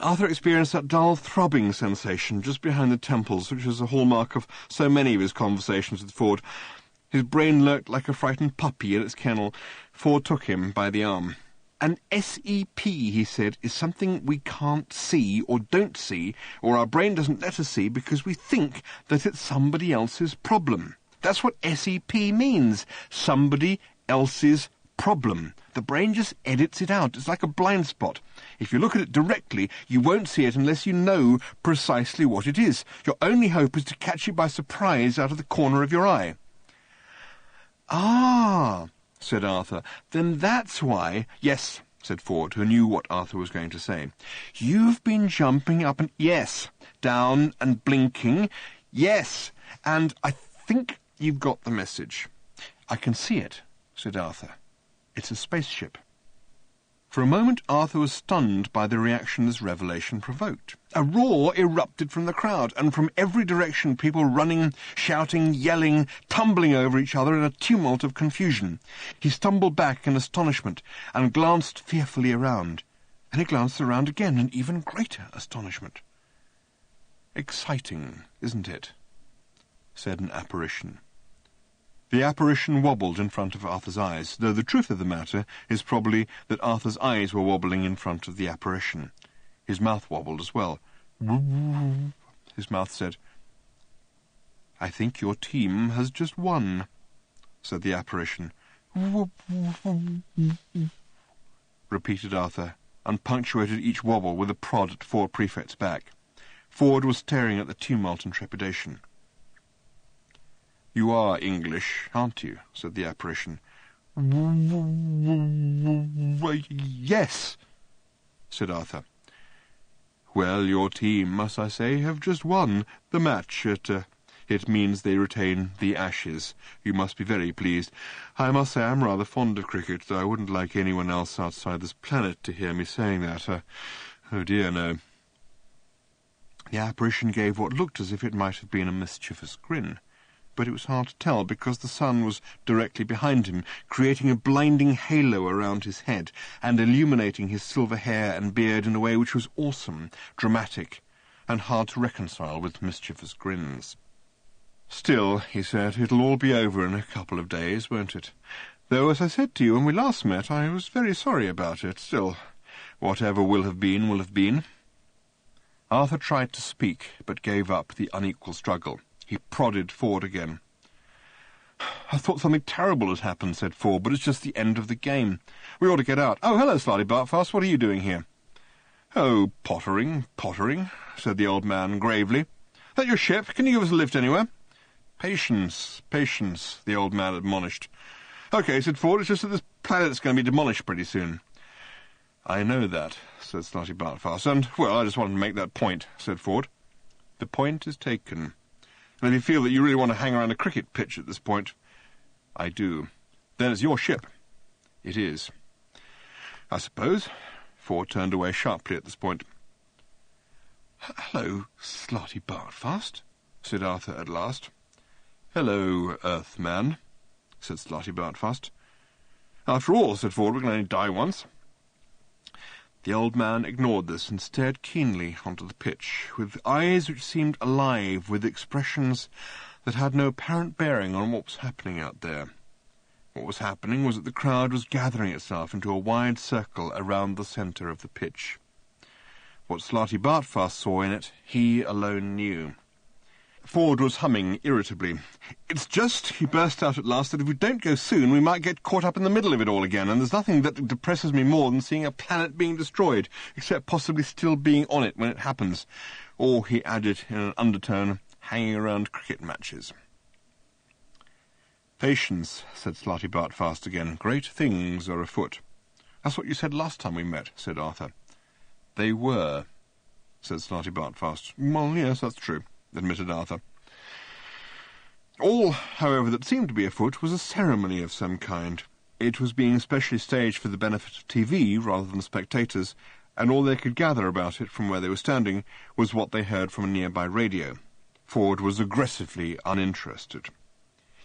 Arthur experienced that dull throbbing sensation just behind the temples, which was a hallmark of so many of his conversations with Ford. His brain lurked like a frightened puppy in its kennel. Ford took him by the arm. An SEP, he said, is something we can't see or don't see, or our brain doesn't let us see because we think that it's somebody else's problem. That's what SEP means. Somebody else's problem. The brain just edits it out. It's like a blind spot. If you look at it directly, you won't see it unless you know precisely what it is. Your only hope is to catch it by surprise out of the corner of your eye. Ah, said Arthur. Then that's why... Yes, said Ford, who knew what Arthur was going to say. You've been jumping up and... Yes, down and blinking. Yes, and I think you've got the message. I can see it, said Arthur. It's a spaceship. For a moment, Arthur was stunned by the reaction this revelation provoked. A roar erupted from the crowd, and from every direction people running, shouting, yelling, tumbling over each other in a tumult of confusion. He stumbled back in astonishment and glanced fearfully around. And he glanced around again in even greater astonishment. Exciting, isn't it? Said an apparition. The apparition wobbled in front of Arthur's eyes, though the truth of the matter is probably that Arthur's eyes were wobbling in front of the apparition. His mouth wobbled as well. His mouth said, I think your team has just won, said the apparition. Repeated Arthur, and punctuated each wobble with a prod at Ford Prefect's back. Ford was staring at the tumult and trepidation. You are English, aren't you? Said the apparition. Yes, said Arthur. Well, your team, must I say, have just won the match. It means they retain the Ashes. You must be very pleased. I must say I'm rather fond of cricket, though I wouldn't like anyone else outside this planet to hear me saying that. Oh dear, no. The apparition gave what looked as if it might have been a mischievous grin, but it was hard to tell because the sun was directly behind him, creating a blinding halo around his head and illuminating his silver hair and beard in a way which was awesome, dramatic, and hard to reconcile with mischievous grins. "Still," he said, "it'll all be over in a couple of days, won't it? Though, as I said to you when we last met, I was very sorry about it. Still, whatever will have been, will have been." Arthur tried to speak, but gave up the unequal struggle. He prodded Ford again. "I thought something terrible had happened," said Ford, "but it's just the end of the game. We ought to get out. Oh, hello, Slarty Bartfast. What are you doing here?" "Oh, pottering, said the old man gravely. "That your ship? Can you give us a lift anywhere?" Patience, the old man admonished. "OK," said Ford, "it's just that this planet's going to be demolished pretty soon." "I know that," said Slarty Bartfast, "and, well, I just wanted to make that point," said Ford. "The point is taken. And if you feel that you really want to hang around a cricket pitch at this point—" "I do." "Then it's your ship." "It is." "I suppose." Ford turned away sharply at this point. "Hello, Slarty Bartfast," said Arthur at last. "Hello, Earthman," said Slarty Bartfast. "After all," said Ford, "we can only die once." The old man ignored this and stared keenly onto the pitch, with eyes which seemed alive with expressions that had no apparent bearing on what was happening out there. What was happening was that the crowd was gathering itself into a wide circle around the centre of the pitch. What Slarty Bartfast saw in it, he alone knew. Ford was humming irritably. "It's just," he burst out at last, "that if we don't go soon, we might get caught up in the middle of it all again, and there's nothing that depresses me more than seeing a planet being destroyed, except possibly still being on it when it happens. Or," he added in an undertone, "hanging around cricket matches." "Patience," said Slarty Bartfast again. "Great things are afoot." "That's what you said last time we met," said Arthur. "They were," said Slarty Bartfast. "Well, yes, that's true," admitted Arthur. All, however, that seemed to be afoot was a ceremony of some kind. It was being specially staged for the benefit of TV rather than spectators, and all they could gather about it from where they were standing was what they heard from a nearby radio. Ford was aggressively uninterested.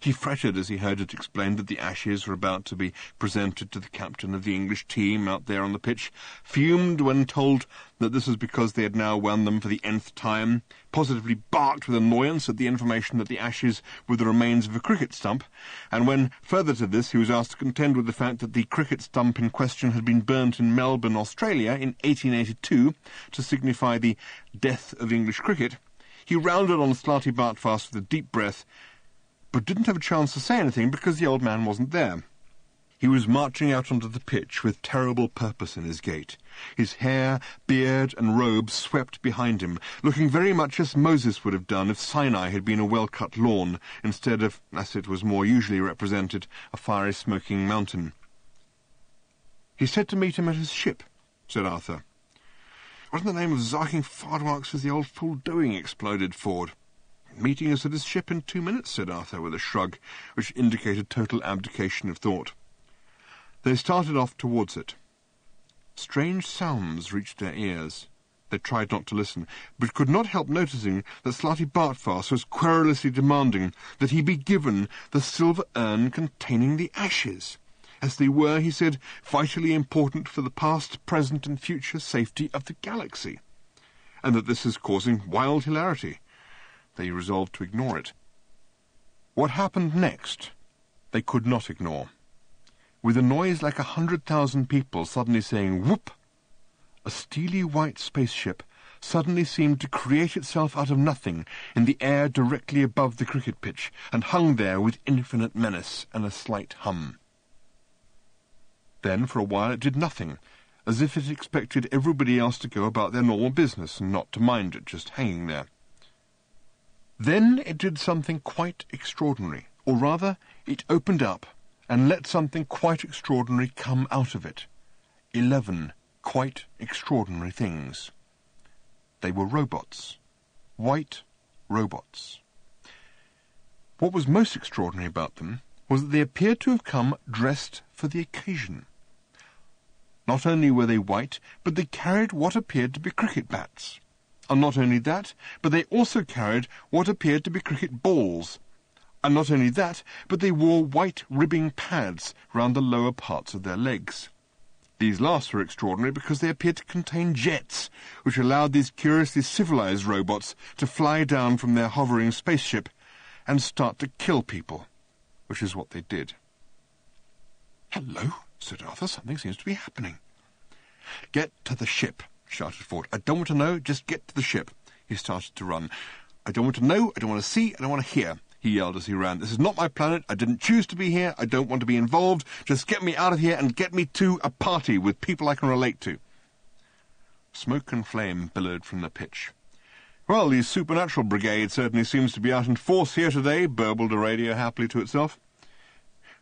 He fretted as he heard it explained that the ashes were about to be presented to the captain of the English team out there on the pitch, fumed when told that this was because they had now won them for the nth time, positively barked with annoyance at the information that the ashes were the remains of a cricket stump, and when, further to this, he was asked to contend with the fact that the cricket stump in question had been burnt in Melbourne, Australia, in 1882, to signify the death of English cricket, he rounded on Slarty Bartfast with a deep breath, but didn't have a chance to say anything because the old man wasn't there. He was marching out onto the pitch with terrible purpose in his gait. His hair, beard, and robe swept behind him, looking very much as Moses would have done if Sinai had been a well-cut lawn, instead of, as it was more usually represented, a fiery smoking mountain. "He said to meet him at his ship," said Arthur. "What in the name of zarking fardwarks is the old fool doing?" exploded Ford. "Meeting us at his ship in 2 minutes," said Arthur, with a shrug which indicated total abdication of thought. They started off towards it. Strange sounds reached their ears. They tried not to listen, but could not help noticing that Slarty Bartfast was querulously demanding that he be given the silver urn containing the ashes, as they were, he said, vitally important for the past, present, and future safety of the galaxy, and that this is causing wild hilarity. They resolved to ignore it. What happened next, they could not ignore. With a noise like 100,000 people suddenly saying whoop, a steely white spaceship suddenly seemed to create itself out of nothing in the air directly above the cricket pitch, and hung there with infinite menace and a slight hum. Then for a while it did nothing, as if it expected everybody else to go about their normal business and not to mind it just hanging there. Then it did something quite extraordinary, or rather, it opened up and let something quite extraordinary come out of it. 11 quite extraordinary things. They were robots. White robots. What was most extraordinary about them was that they appeared to have come dressed for the occasion. Not only were they white, but they carried what appeared to be cricket bats. And not only that, but they also carried what appeared to be cricket balls. And not only that, but they wore white ribbing pads round the lower parts of their legs. These last were extraordinary because they appeared to contain jets, which allowed these curiously civilized robots to fly down from their hovering spaceship and start to kill people, which is what they did. "Hello," said Arthur. "Something seems to be happening." "Get to the ship," shouted Ford. "I don't want to know, just get to the ship." He started to run. "I don't want to know, I don't want to see, I don't want to hear," he yelled as he ran. "This is not my planet, I didn't choose to be here, I don't want to be involved. Just get me out of here and get me to a party with people I can relate to." Smoke and flame billowed from the pitch. "Well, the supernatural brigade certainly seems to be out in force here today," burbled a radio happily to itself.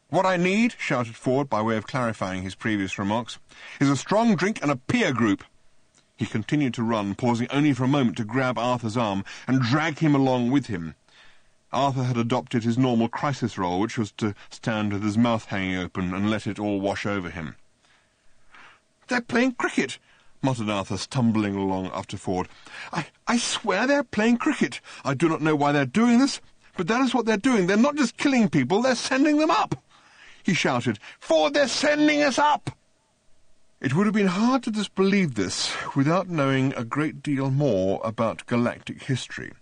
"What I need," shouted Ford, by way of clarifying his previous remarks, "is a strong drink and a peer group." He continued to run, pausing only for a moment to grab Arthur's arm and drag him along with him. Arthur had adopted his normal crisis role, which was to stand with his mouth hanging open and let it all wash over him. "They're playing cricket," muttered Arthur, stumbling along after Ford. I swear they're playing cricket. I do not know why they're doing this, but that is what they're doing. They're not just killing people, they're sending them up." He shouted, "Ford, they're sending us up!" It would have been hard to disbelieve this without knowing a great deal more about galactic history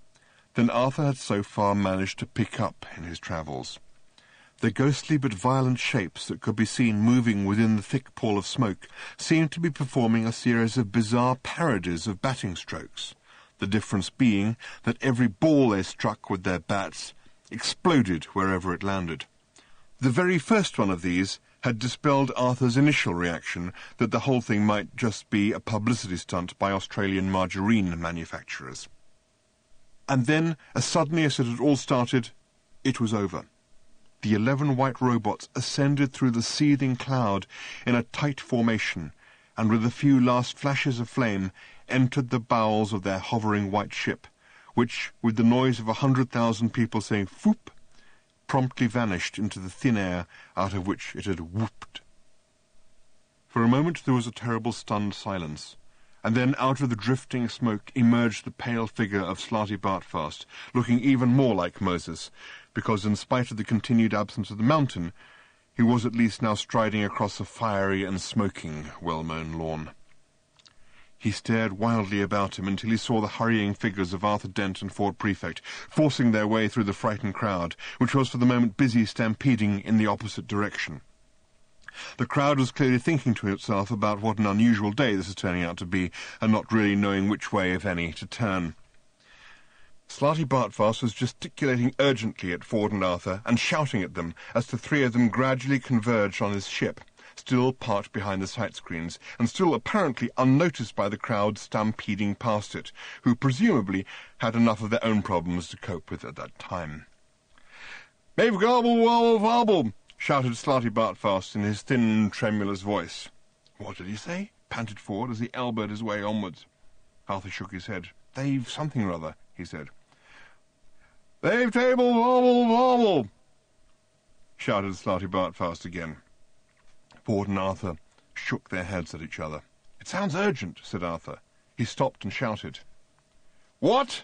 than Arthur had so far managed to pick up in his travels. The ghostly but violent shapes that could be seen moving within the thick pall of smoke seemed to be performing a series of bizarre parodies of batting strokes, the difference being that every ball they struck with their bats exploded wherever it landed. The very first one of these had dispelled Arthur's initial reaction that the whole thing might just be a publicity stunt by Australian margarine manufacturers. And then, as suddenly as it had all started, it was over. The 11 white robots ascended through the seething cloud in a tight formation, and with a few last flashes of flame entered the bowels of their hovering white ship, which, with the noise of 100,000 people saying "Foop," promptly vanished into the thin air out of which it had whooped. For a moment there was a terrible stunned silence, and then out of the drifting smoke emerged the pale figure of Slarty Bartfast, looking even more like Moses, because in spite of the continued absence of the mountain, he was at least now striding across a fiery and smoking, well-mown lawn. He stared wildly about him until he saw the hurrying figures of Arthur Dent and Ford Prefect forcing their way through the frightened crowd, which was for the moment busy stampeding in the opposite direction. The crowd was clearly thinking to itself about what an unusual day this is turning out to be, and not really knowing which way, if any, to turn. Slarty Bartfast was gesticulating urgently at Ford and Arthur and shouting at them as the three of them gradually converged on his ship, still parked behind the sight screens, and still apparently unnoticed by the crowd stampeding past it, who presumably had enough of their own problems to cope with at that time. "They've gobble, wobble, wobble," shouted Slarty Bartfast in his thin, tremulous voice. "What did he say?" panted Ford as he elbowed his way onwards. Arthur shook his head. "They've something or other," he said. "They've table, wobble, wobble," shouted Slarty Bartfast again. Ford and Arthur shook their heads at each other. "It sounds urgent," said Arthur. He stopped and shouted. "What?"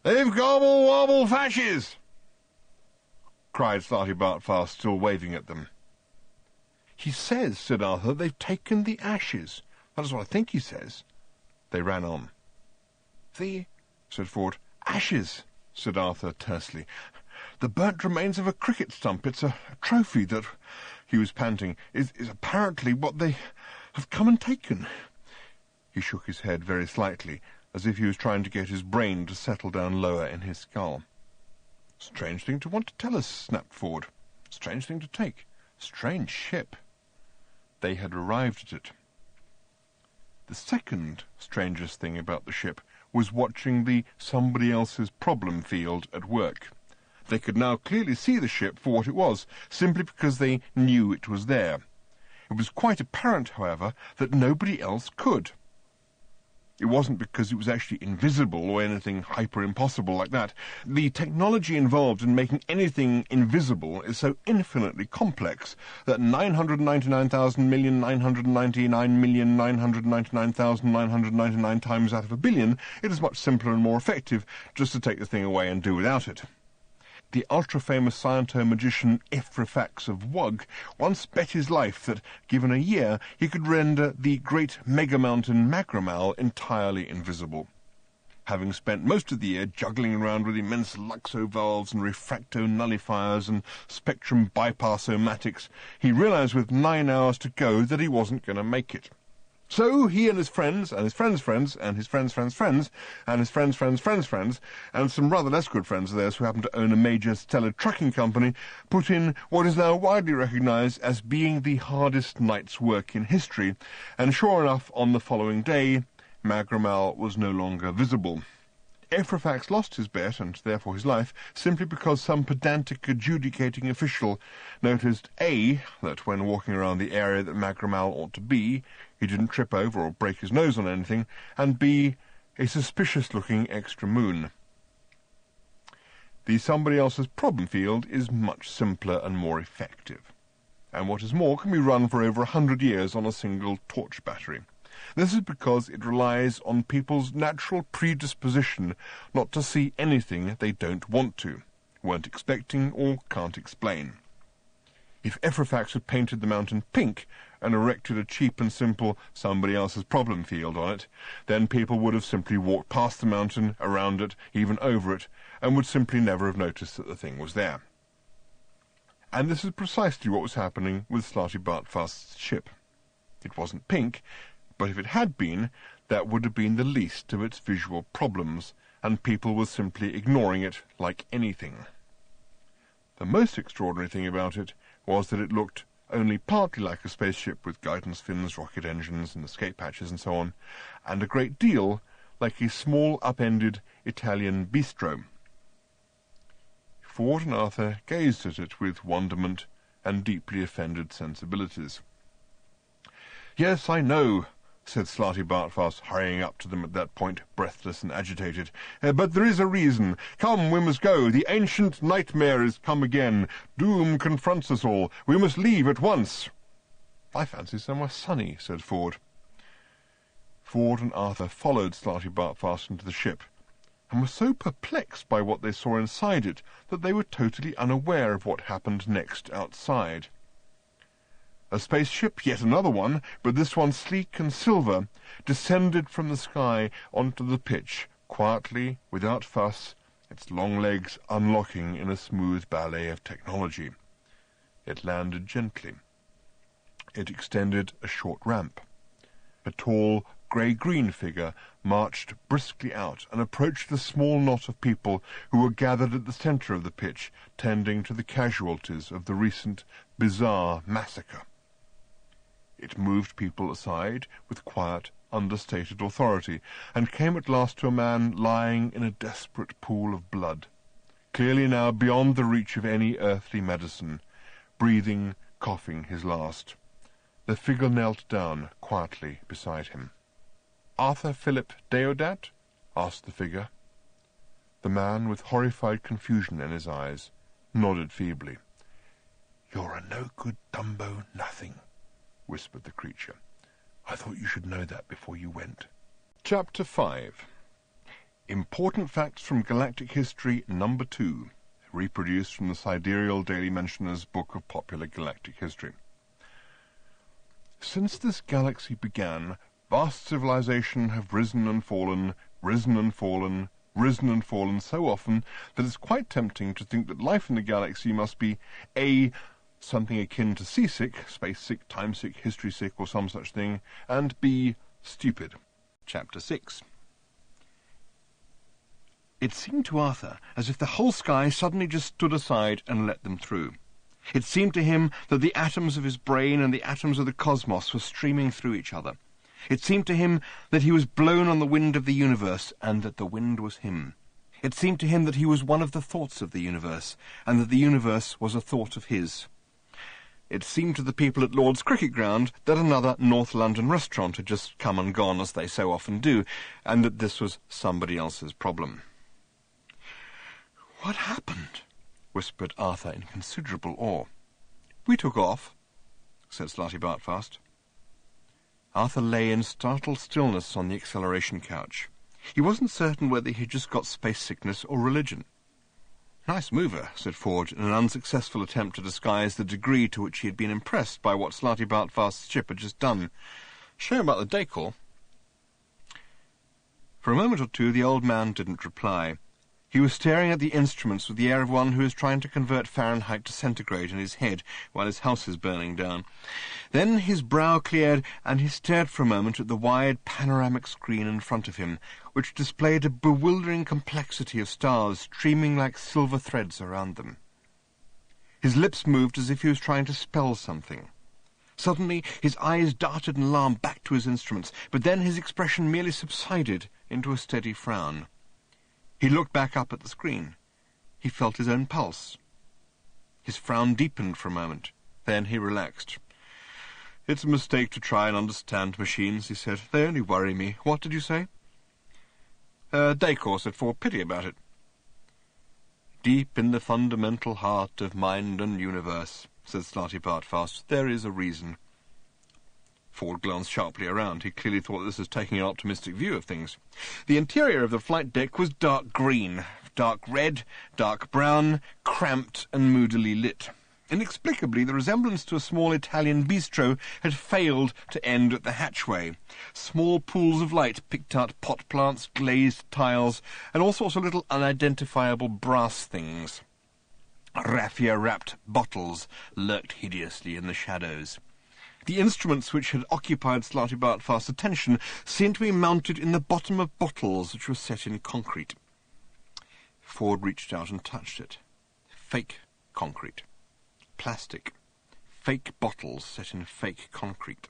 "They've gobble, wobble, fashes," cried Slarty Bartfast, still waving at them. "He says," said Arthur, "they've taken the ashes. That is what I think he says." They ran on. "The," said Ford. "Ashes," said Arthur tersely. "The burnt remains of a cricket stump. It's a trophy that," he was panting, is apparently what they have come and taken." He shook his head very slightly, as if he was trying to get his brain to settle down lower in his skull. "Strange thing to want to tell us," snapped Ford. "Strange thing to take. Strange ship." They had arrived at it. The second strangest thing about the ship was watching the somebody else's problem field at work. They could now clearly see the ship for what it was, simply because they knew it was there. It was quite apparent, however, that nobody else could. It wasn't because it was actually invisible or anything hyper-impossible like that. The technology involved in making anything invisible is so infinitely complex that 999,999,999,999 times out of a billion, it is much simpler and more effective just to take the thing away and do without it. The ultra-famous sciento-magician Ephrafax of Wug once bet his life that, given a year, he could render the great mega-mountain Magramal entirely invisible. Having spent most of the year juggling around with immense luxo valves and refracto nullifiers and spectrum bypass-o-matics, he realized with 9 hours to go that he wasn't going to make it. So he and his friends, and his friends' friends, and his friends' friends' friends, and his friends' friends' friends' friends, and some rather less good friends of theirs who happen to own a major stellar trucking company, put in what is now widely recognized as being the hardest night's work in history, and sure enough, on the following day, Magramal was no longer visible. Ephrafax lost his bet, and therefore his life, simply because some pedantic adjudicating official noticed A, that when walking around the area that Magramal ought to be, he didn't trip over or break his nose on anything, and B, a suspicious-looking extra moon. The somebody else's problem field is much simpler and more effective, and what is more, can be run for over 100 years on a single torch battery. This is because it relies on people's natural predisposition not to see anything they don't want to, weren't expecting, or can't explain. If Ephrafax had painted the mountain pink and erected a cheap and simple somebody else's problem field on it, then people would have simply walked past the mountain, around it, even over it, and would simply never have noticed that the thing was there. And this is precisely what was happening with Slartibartfast's ship. It wasn't pink, but if it had been, that would have been the least of its visual problems, and people were simply ignoring it like anything. The most extraordinary thing about it was that it looked only partly like a spaceship with guidance fins, rocket engines, and escape hatches and so on, and a great deal like a small upended Italian bistro. Ford and Arthur gazed at it with wonderment and deeply offended sensibilities. "Yes, I know," said Slartibartfast, hurrying up to them at that point, breathless and agitated. "But there is a reason. Come, we must go. The ancient nightmare is come again. Doom confronts us all. We must leave at once." "I fancy somewhere sunny," said Ford. Ford and Arthur followed Slartibartfast into the ship, and were so perplexed by what they saw inside it that they were totally unaware of what happened next outside. A spaceship, yet another one, but this one sleek and silver, descended from the sky onto the pitch, quietly, without fuss, its long legs unlocking in a smooth ballet of technology. It landed gently. It extended a short ramp. A tall, grey-green figure marched briskly out and approached the small knot of people who were gathered at the centre of the pitch, tending to the casualties of the recent bizarre massacre. It moved people aside with quiet, understated authority, and came at last to a man lying in a desperate pool of blood, clearly now beyond the reach of any earthly medicine, breathing, coughing his last. The figure knelt down quietly beside him. "Arthur Philip Deodat?" asked the figure. The man, with horrified confusion in his eyes, nodded feebly. "You're a no-good Dumbo nothing," whispered the creature. "I thought you should know that before you went." Chapter 5. Important Facts from Galactic History No. 2, reproduced from the Sidereal Daily Mentioner's Book of Popular Galactic History. Since this galaxy began, vast civilization have risen and fallen, risen and fallen, risen and fallen so often that it's quite tempting to think that life in the galaxy must be A, something akin to seasick, space-sick, time-sick, history-sick, or some such thing, and B, stupid. Chapter 6. It seemed to Arthur as if the whole sky suddenly just stood aside and let them through. It seemed to him that the atoms of his brain and the atoms of the cosmos were streaming through each other. It seemed to him that he was blown on the wind of the universe, and that the wind was him. It seemed to him that he was one of the thoughts of the universe, and that the universe was a thought of his. It seemed to the people at Lord's Cricket Ground that another North London restaurant had just come and gone, as they so often do, and that this was somebody else's problem. "What happened?" whispered Arthur in considerable awe. "We took off," said Slarty Bartfast. Arthur lay in startled stillness on the acceleration couch. He wasn't certain whether he had just got space sickness or religion. "Nice mover," said Ford, in an unsuccessful attempt to disguise the degree to which he had been impressed by what Slarty Bartfast's ship had just done. "Shame about the decor." For a moment or two the old man didn't reply. He was staring at the instruments with the air of one who is trying to convert Fahrenheit to centigrade in his head while his house is burning down. Then his brow cleared, and he stared for a moment at the wide panoramic screen in front of him, which displayed a bewildering complexity of stars streaming like silver threads around them. His lips moved as if he was trying to spell something. Suddenly his eyes darted in alarm back to his instruments, but then his expression merely subsided into a steady frown. He looked back up at the screen. He felt his own pulse. His frown deepened for a moment. Then he relaxed. "It's a mistake to try and understand machines," he said. "They only worry me. What did you say?" Decor, said Ford. "Pity about it." "Deep in the fundamental heart of mind and universe," said Slarty Bartfast, "there is a reason." Ford glanced sharply around. He clearly thought this was taking an optimistic view of things. The interior of the flight deck was dark green, dark red, dark brown, cramped and moodily lit. Inexplicably, the resemblance to a small Italian bistro had failed to end at the hatchway. Small pools of light picked out pot plants, glazed tiles, and all sorts of little unidentifiable brass things. Raffia-wrapped bottles lurked hideously in the shadows. The instruments which had occupied Slarty Bartfast's attention seemed to be mounted in the bottom of bottles which were set in concrete. Ford reached out and touched it. Fake concrete. Plastic. Fake bottles set in fake concrete.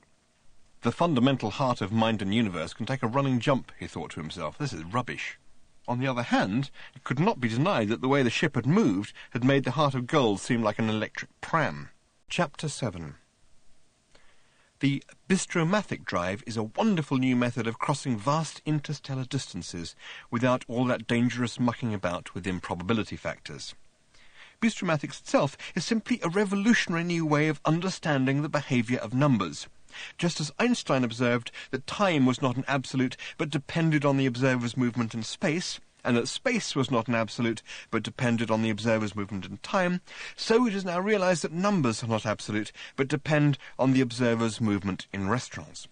The fundamental heart of mind and universe can take a running jump, he thought to himself. This is rubbish. On the other hand, it could not be denied that the way the ship had moved had made the heart of gold seem like an electric pram. Chapter 7. The bistromathic drive is a wonderful new method of crossing vast interstellar distances without all that dangerous mucking about with improbability factors. Bistromatics itself is simply a revolutionary new way of understanding the behaviour of numbers. Just as Einstein observed that time was not an absolute but depended on the observer's movement in space, and that space was not an absolute but depended on the observer's movement in time, so it is now realized that numbers are not absolute but depend on the observer's movement in restaurants.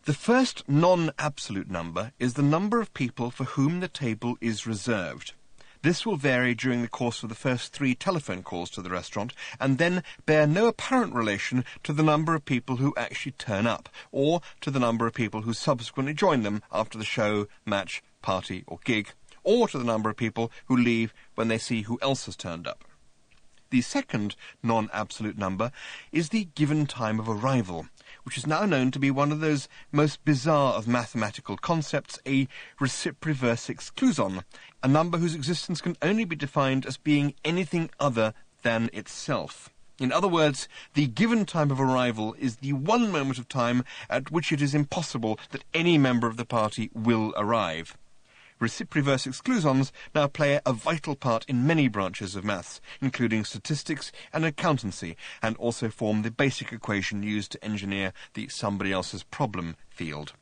The first non-absolute number is the number of people for whom the table is reserved. This will vary during the course of the first 3 telephone calls to the restaurant, and then bear no apparent relation to the number of people who actually turn up, or to the number of people who subsequently join them after the show, match, party or gig, or to the number of people who leave when they see who else has turned up. The second non-absolute number is the given time of arrival, which is now known to be one of those most bizarre of mathematical concepts, a reciproreverse exclusion, a number whose existence can only be defined as being anything other than itself. In other words, the given time of arrival is the one moment of time at which it is impossible that any member of the party will arrive. Reciproreverse exclusions now play a vital part in many branches of maths, including statistics and accountancy, and also form the basic equation used to engineer the somebody else's problem field.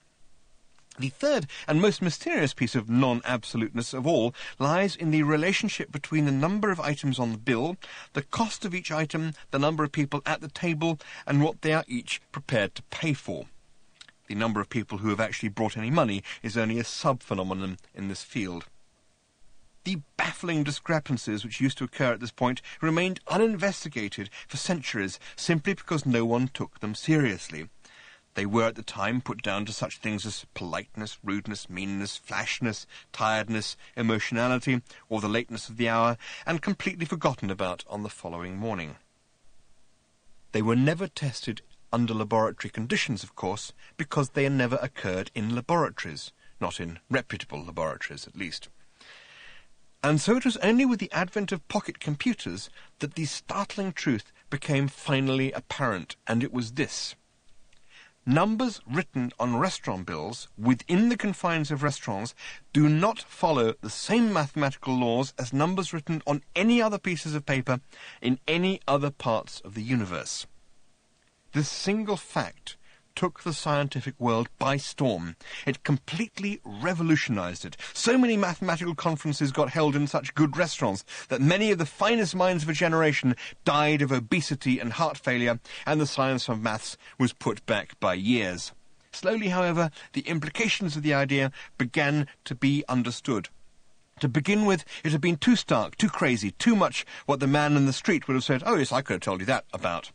The third and most mysterious piece of non-absoluteness of all lies in the relationship between the number of items on the bill, the cost of each item, the number of people at the table, and what they are each prepared to pay for. The number of people who have actually brought any money is only a sub-phenomenon in this field. The baffling discrepancies which used to occur at this point remained uninvestigated for centuries simply because no one took them seriously. They were at the time put down to such things as politeness, rudeness, meanness, flashness, tiredness, emotionality, or the lateness of the hour, and completely forgotten about on the following morning. They were never tested under laboratory conditions, of course, because they never occurred in laboratories, not in reputable laboratories at least. And so it was only with the advent of pocket computers that the startling truth became finally apparent, and it was this. Numbers written on restaurant bills within the confines of restaurants do not follow the same mathematical laws as numbers written on any other pieces of paper in any other parts of the universe. This single fact took the scientific world by storm. It completely revolutionized it. So many mathematical conferences got held in such good restaurants that many of the finest minds of a generation died of obesity and heart failure, and the science of maths was put back by years. Slowly, however, the implications of the idea began to be understood. To begin with, it had been too stark, too crazy, too much what the man in the street would have said, "Oh yes, I could have told you that about."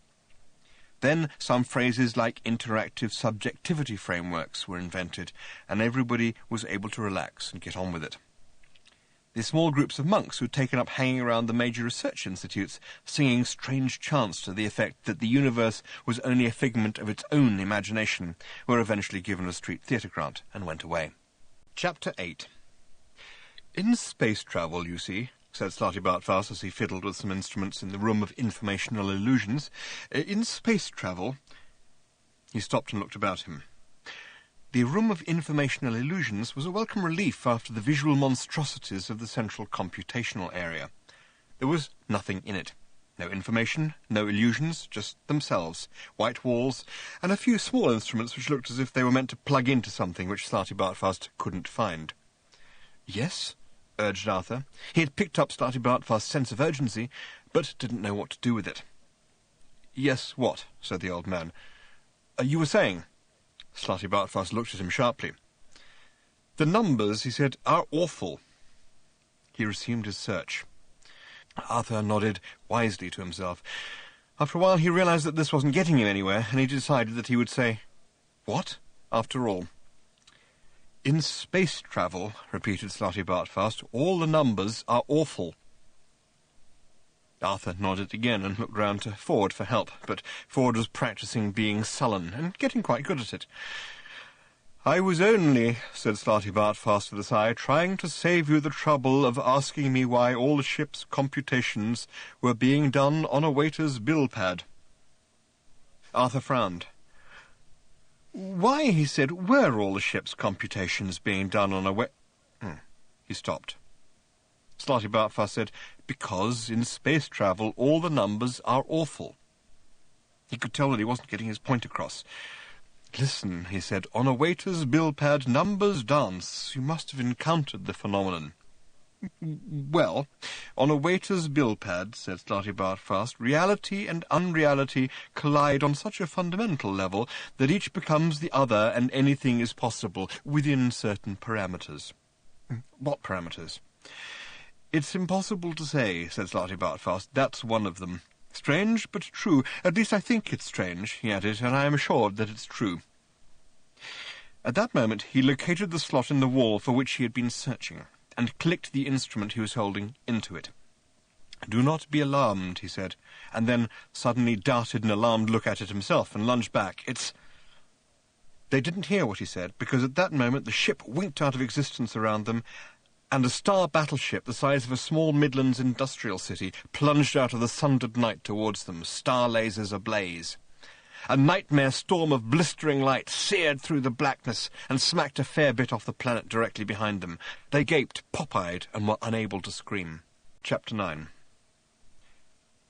Then some phrases like interactive subjectivity frameworks were invented, and everybody was able to relax and get on with it. The small groups of monks who had taken up hanging around the major research institutes, singing strange chants to the effect that the universe was only a figment of its own imagination, were eventually given a street theatre grant and went away. Chapter 8. In space travel, you see, said Slarty Bartfast as he fiddled with some instruments in the room of informational illusions. In space travel... He stopped and looked about him. The room of informational illusions was a welcome relief after the visual monstrosities of the central computational area. There was nothing in it. No information, no illusions, just themselves, white walls, and a few small instruments which looked as if they were meant to plug into something which Slarty Bartfast couldn't find. "Yes?" urged Arthur. He had picked up Slarty Bartfast's sense of urgency, but didn't know what to do with it. "Yes, what?" said the old man. "You were saying?" Slarty Bartfast looked at him sharply. "The numbers," he said, "are awful." He resumed his search. Arthur nodded wisely to himself. After a while he realized that this wasn't getting him anywhere, and he decided that he would say, "What?" after all. "In space travel," repeated Slarty Bartfast, "all the numbers are awful." Arthur nodded again and looked round to Ford for help, but Ford was practising being sullen and getting quite good at it. "I was only," said Slarty Bartfast with a sigh, "trying to save you the trouble of asking me why all the ship's computations were being done on a waiter's bill pad." Arthur frowned. "Why," he said, "were all the ship's computations being done on a He stopped. Slarty Bartfast said, "Because in space travel all the numbers are awful." He could tell that he wasn't getting his point across. "Listen," he said, "on a waiter's bill pad numbers dance. You must have encountered the phenomenon." "Well, on a waiter's bill pad," said Slarty Bartfast, "reality and unreality collide on such a fundamental level that each becomes the other and anything is possible within certain parameters." "What parameters?" "It's impossible to say," said Slarty Bartfast. "That's one of them. Strange, but true. At least I think it's strange," he added, "and I am assured that it's true." At that moment he located the slot in the wall for which he had been searching, and clicked the instrument he was holding into it. "Do not be alarmed," he said, and then suddenly darted an alarmed look at it himself and lunged back. "It's—" They didn't hear what he said, because at that moment the ship winked out of existence around them, and a star battleship the size of a small Midlands industrial city plunged out of the sundered night towards them, star lasers ablaze. A nightmare storm of blistering light seared through the blackness and smacked a fair bit off the planet directly behind them. They gaped, pop-eyed, and were unable to scream. Chapter 9.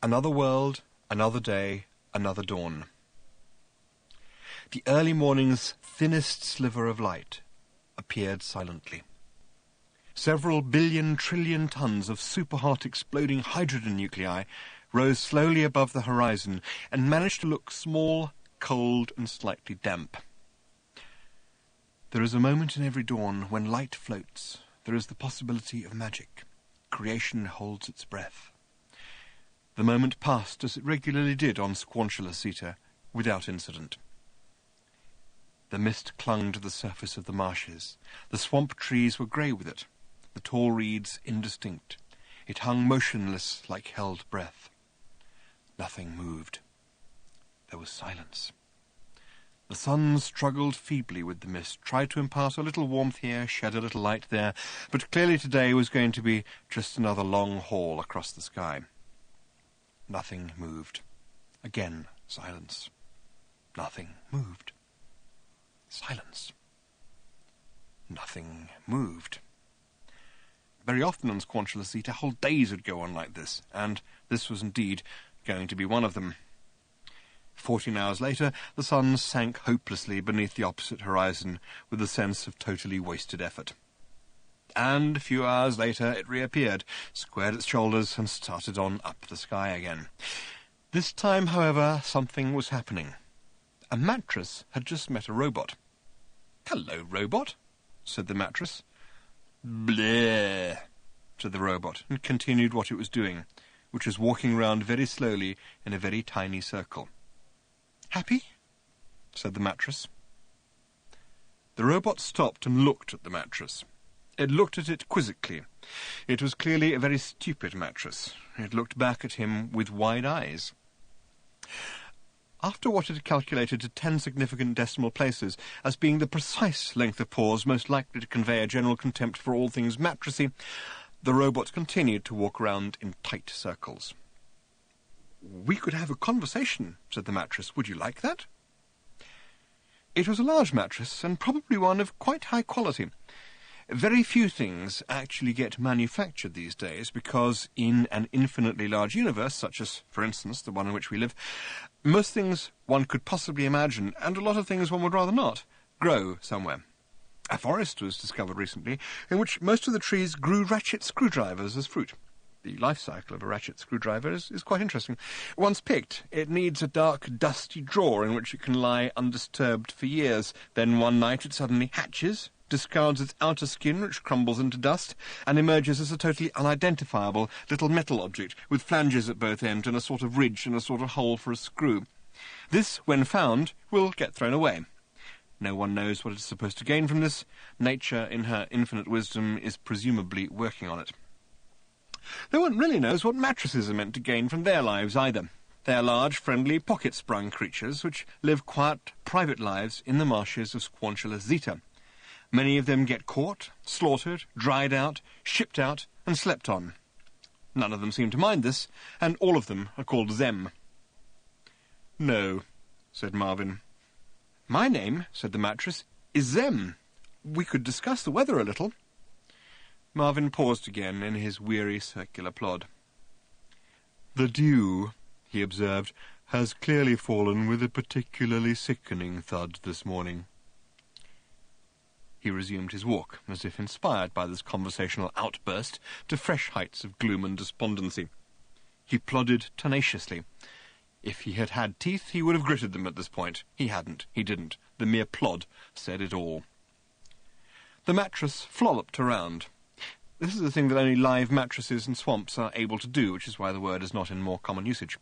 Another world, another day, another dawn. The early morning's thinnest sliver of light appeared silently. Several billion trillion tons of super-hot exploding hydrogen nuclei rose slowly above the horizon and managed to look small, cold, and slightly damp. There is a moment in every dawn when light floats. There is the possibility of magic. Creation holds its breath. The moment passed, as it regularly did on Squanchula Seta, without incident. The mist clung to the surface of the marshes. The swamp trees were grey with it, the tall reeds indistinct. It hung motionless like held breath. Nothing moved. There was silence. The sun struggled feebly with the mist, tried to impart a little warmth here, shed a little light there, but clearly today was going to be just another long haul across the sky. Nothing moved. Again, silence. Nothing moved. Silence. Nothing moved. Very often on Squanchula Zeta, whole days would go on like this, and this was indeed going to be one of them. 14 hours later, the sun sank hopelessly beneath the opposite horizon with a sense of totally wasted effort. And a few hours later it reappeared, squared its shoulders, and started on up the sky again. This time, however, something was happening. A mattress had just met a robot. "Hello, robot," said the mattress. "Bleh," said the robot, and continued what it was doing, which was walking round very slowly in a very tiny circle. "Happy?" said the mattress. The robot stopped and looked at the mattress. It looked at it quizzically. It was clearly a very stupid mattress. It looked back at him with wide eyes. After what it had calculated to 10 significant decimal places as being the precise length of pause most likely to convey a general contempt for all things mattressy, the robot continued to walk round in tight circles. "We could have a conversation," said the mattress. "Would you like that?" It was a large mattress, and probably one of quite high quality. Very few things actually get manufactured these days, because in an infinitely large universe, such as, for instance, the one in which we live, most things one could possibly imagine, and a lot of things one would rather not, grow somewhere. A forest was discovered recently in which most of the trees grew ratchet screwdrivers as fruit. The life cycle of a ratchet screwdriver is quite interesting. Once picked, it needs a dark, dusty drawer in which it can lie undisturbed for years. Then one night it suddenly hatches, discards its outer skin, which crumbles into dust, and emerges as a totally unidentifiable little metal object with flanges at both ends and a sort of ridge and a sort of hole for a screw. This, when found, will get thrown away. No one knows what it is supposed to gain from this. Nature, in her infinite wisdom, is presumably working on it. No one really knows what mattresses are meant to gain from their lives either. They are large, friendly, pocket-sprung creatures which live quiet, private lives in the marshes of Squanchula Zeta. Many of them get caught, slaughtered, dried out, shipped out, and slept on. None of them seem to mind this, and all of them are called Zem. "No," said Marvin. "My name," said the mattress, "is Zem. We could discuss the weather a little." Marvin paused again in his weary circular plod. "The dew," he observed, "has clearly fallen with a particularly sickening thud this morning." He resumed his walk, as if inspired by this conversational outburst to fresh heights of gloom and despondency. He plodded tenaciously. If he had had teeth, he would have gritted them at this point. He hadn't. He didn't. The mere plod said it all. The mattress flopped around. This is a thing that only live mattresses in swamps are able to do, which is why the word is not in more common usage.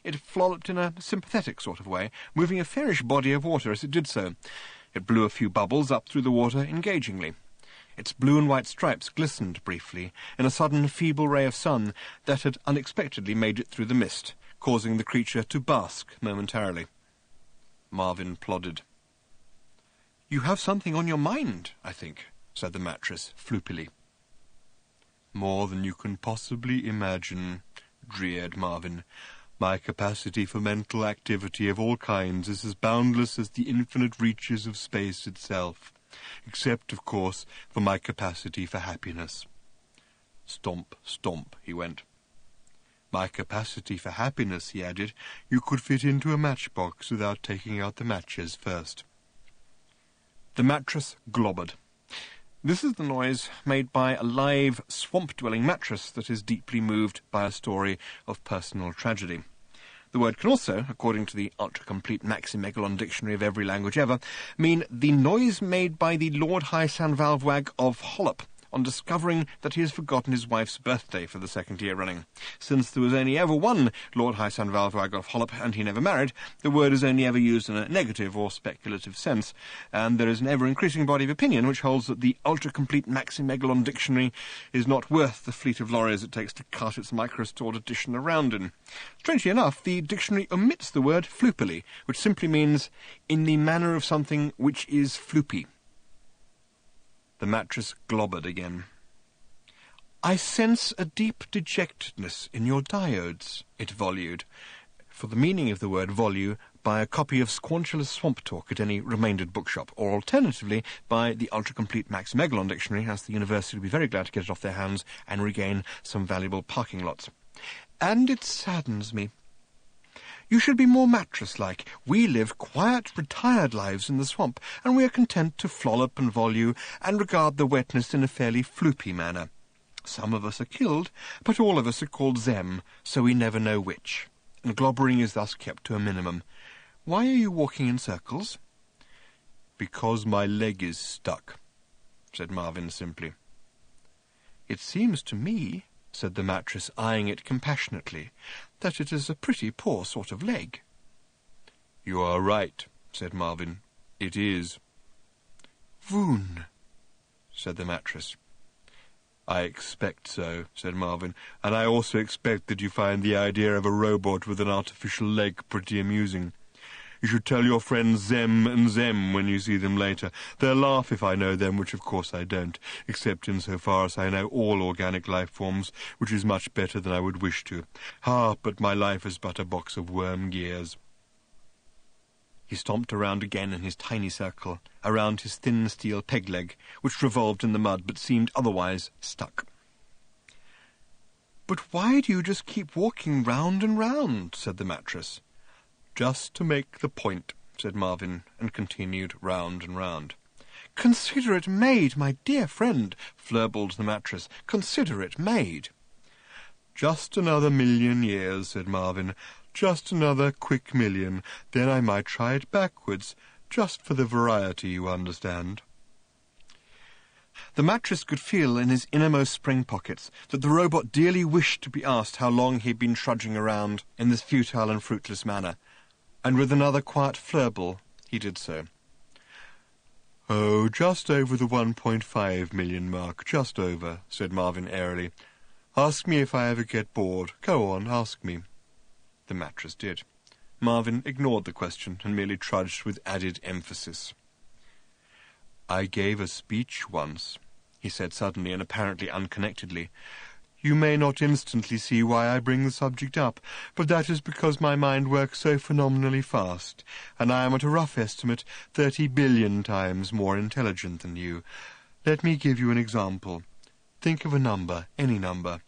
It flopped in a sympathetic sort of way, moving a fairish body of water as it did so. It blew a few bubbles up through the water engagingly. Its blue and white stripes glistened briefly in a sudden feeble ray of sun that had unexpectedly made it through the mist, causing the creature to bask momentarily. Marvin plodded. "You have something on your mind, I think," said the mattress floopily. "More than you can possibly imagine," dreared Marvin. "My capacity for mental activity of all kinds is as boundless as the infinite reaches of space itself, except, of course, for my capacity for happiness." Stomp, stomp, he went. "My capacity for happiness," he added, "you could fit into a matchbox without taking out the matches first." The mattress globbered. This is the noise made by a live, swamp-dwelling mattress that is deeply moved by a story of personal tragedy. The word can also, according to the ultra-complete Maximegalon dictionary of every language ever, mean the noise made by the Lord High Sanvalvwag of Hollop on discovering that he has forgotten his wife's birthday for the second year running. Since there was only ever one Lord High Sanvalvwag of Hollop and he never married, the word is only ever used in a negative or speculative sense, and there is an ever-increasing body of opinion which holds that the ultra-complete Maximegalon dictionary is not worth the fleet of lorries it takes to cart its micro-stored edition around in. Strangely enough, the dictionary omits the word floopily, which simply means in the manner of something which is floopy. The mattress globbered again. "I sense a deep dejectedness in your diodes," it volubed. for the meaning of the word volue, buy a copy of Squanchula's Swamp Talk at any remaindered bookshop, or alternatively, buy the ultra-complete Max Megalon dictionary, as the university will be very glad to get it off their hands and regain some valuable parking lots. And it saddens me. You should be more mattress-like. We live quiet, retired lives in the swamp, and we are content to flollop and volue and regard the wetness in a fairly floopy manner. Some of us are killed, but all of us are called Zem, so we never know which. And globbering is thus kept to a minimum. Why are you walking in circles? Because my leg is stuck, said Marvin simply. It seems to me, said the mattress, eyeing it compassionately, that it is a pretty poor sort of leg. You are right, said Marvin. It is. Voon, said the mattress. I expect so, said Marvin, and I also expect that you find the idea of a robot with an artificial leg pretty amusing. You should tell your friends Zem and Zem when you see them later. They'll laugh if I know them, which of course I don't, except insofar as I know all organic life forms, which is much better than I would wish to. But my life is but a box of worm gears. He stomped around again in his tiny circle, around his thin steel peg-leg, which revolved in the mud but seemed otherwise stuck. But why do you just keep walking round and round? Said the mattress. Just to make the point, said Marvin, and continued round and round. Consider it made, my dear friend, flurbled the mattress. Consider it made. Just another 1,000,000 years, said Marvin. Just another quick 1,000,000. Then I might try it backwards, just for the variety, you understand. The mattress could feel in his innermost spring pockets that the robot dearly wished to be asked how long he had been trudging around in this futile and fruitless manner, and with another quiet flurble he did so. Oh, just over the 1.5 million mark, just over, said Marvin airily. Ask me if I ever get bored. Go on, ask me. The mattress did. Marvin ignored the question and merely trudged with added emphasis. I gave a speech once, he said suddenly and apparently unconnectedly. You may not instantly see why I bring the subject up, but that is because my mind works so phenomenally fast, and I am at a rough estimate 30 billion times more intelligent than you. Let me give you an example. Think of a number, any number.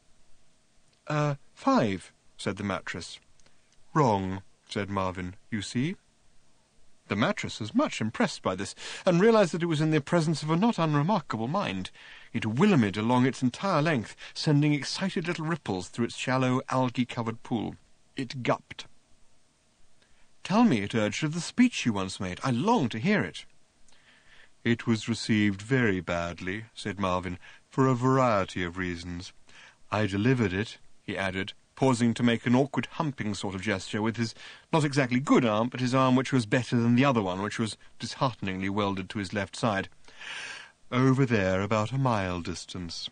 5, said the mattress. Wrong, said Marvin. You see? The mattress was much impressed by this, and realized that it was in the presence of a not unremarkable mind. It willemed along its entire length, sending excited little ripples through its shallow, algae-covered pool. It gupped. Tell me, it urged, of the speech you once made. I long to hear it. It was received very badly, said Marvin, for a variety of reasons. I delivered it, he added, pausing to make an awkward humping sort of gesture with his not exactly good arm, but his arm which was better than the other one, which was dishearteningly welded to his left side. Over there, about a mile distance.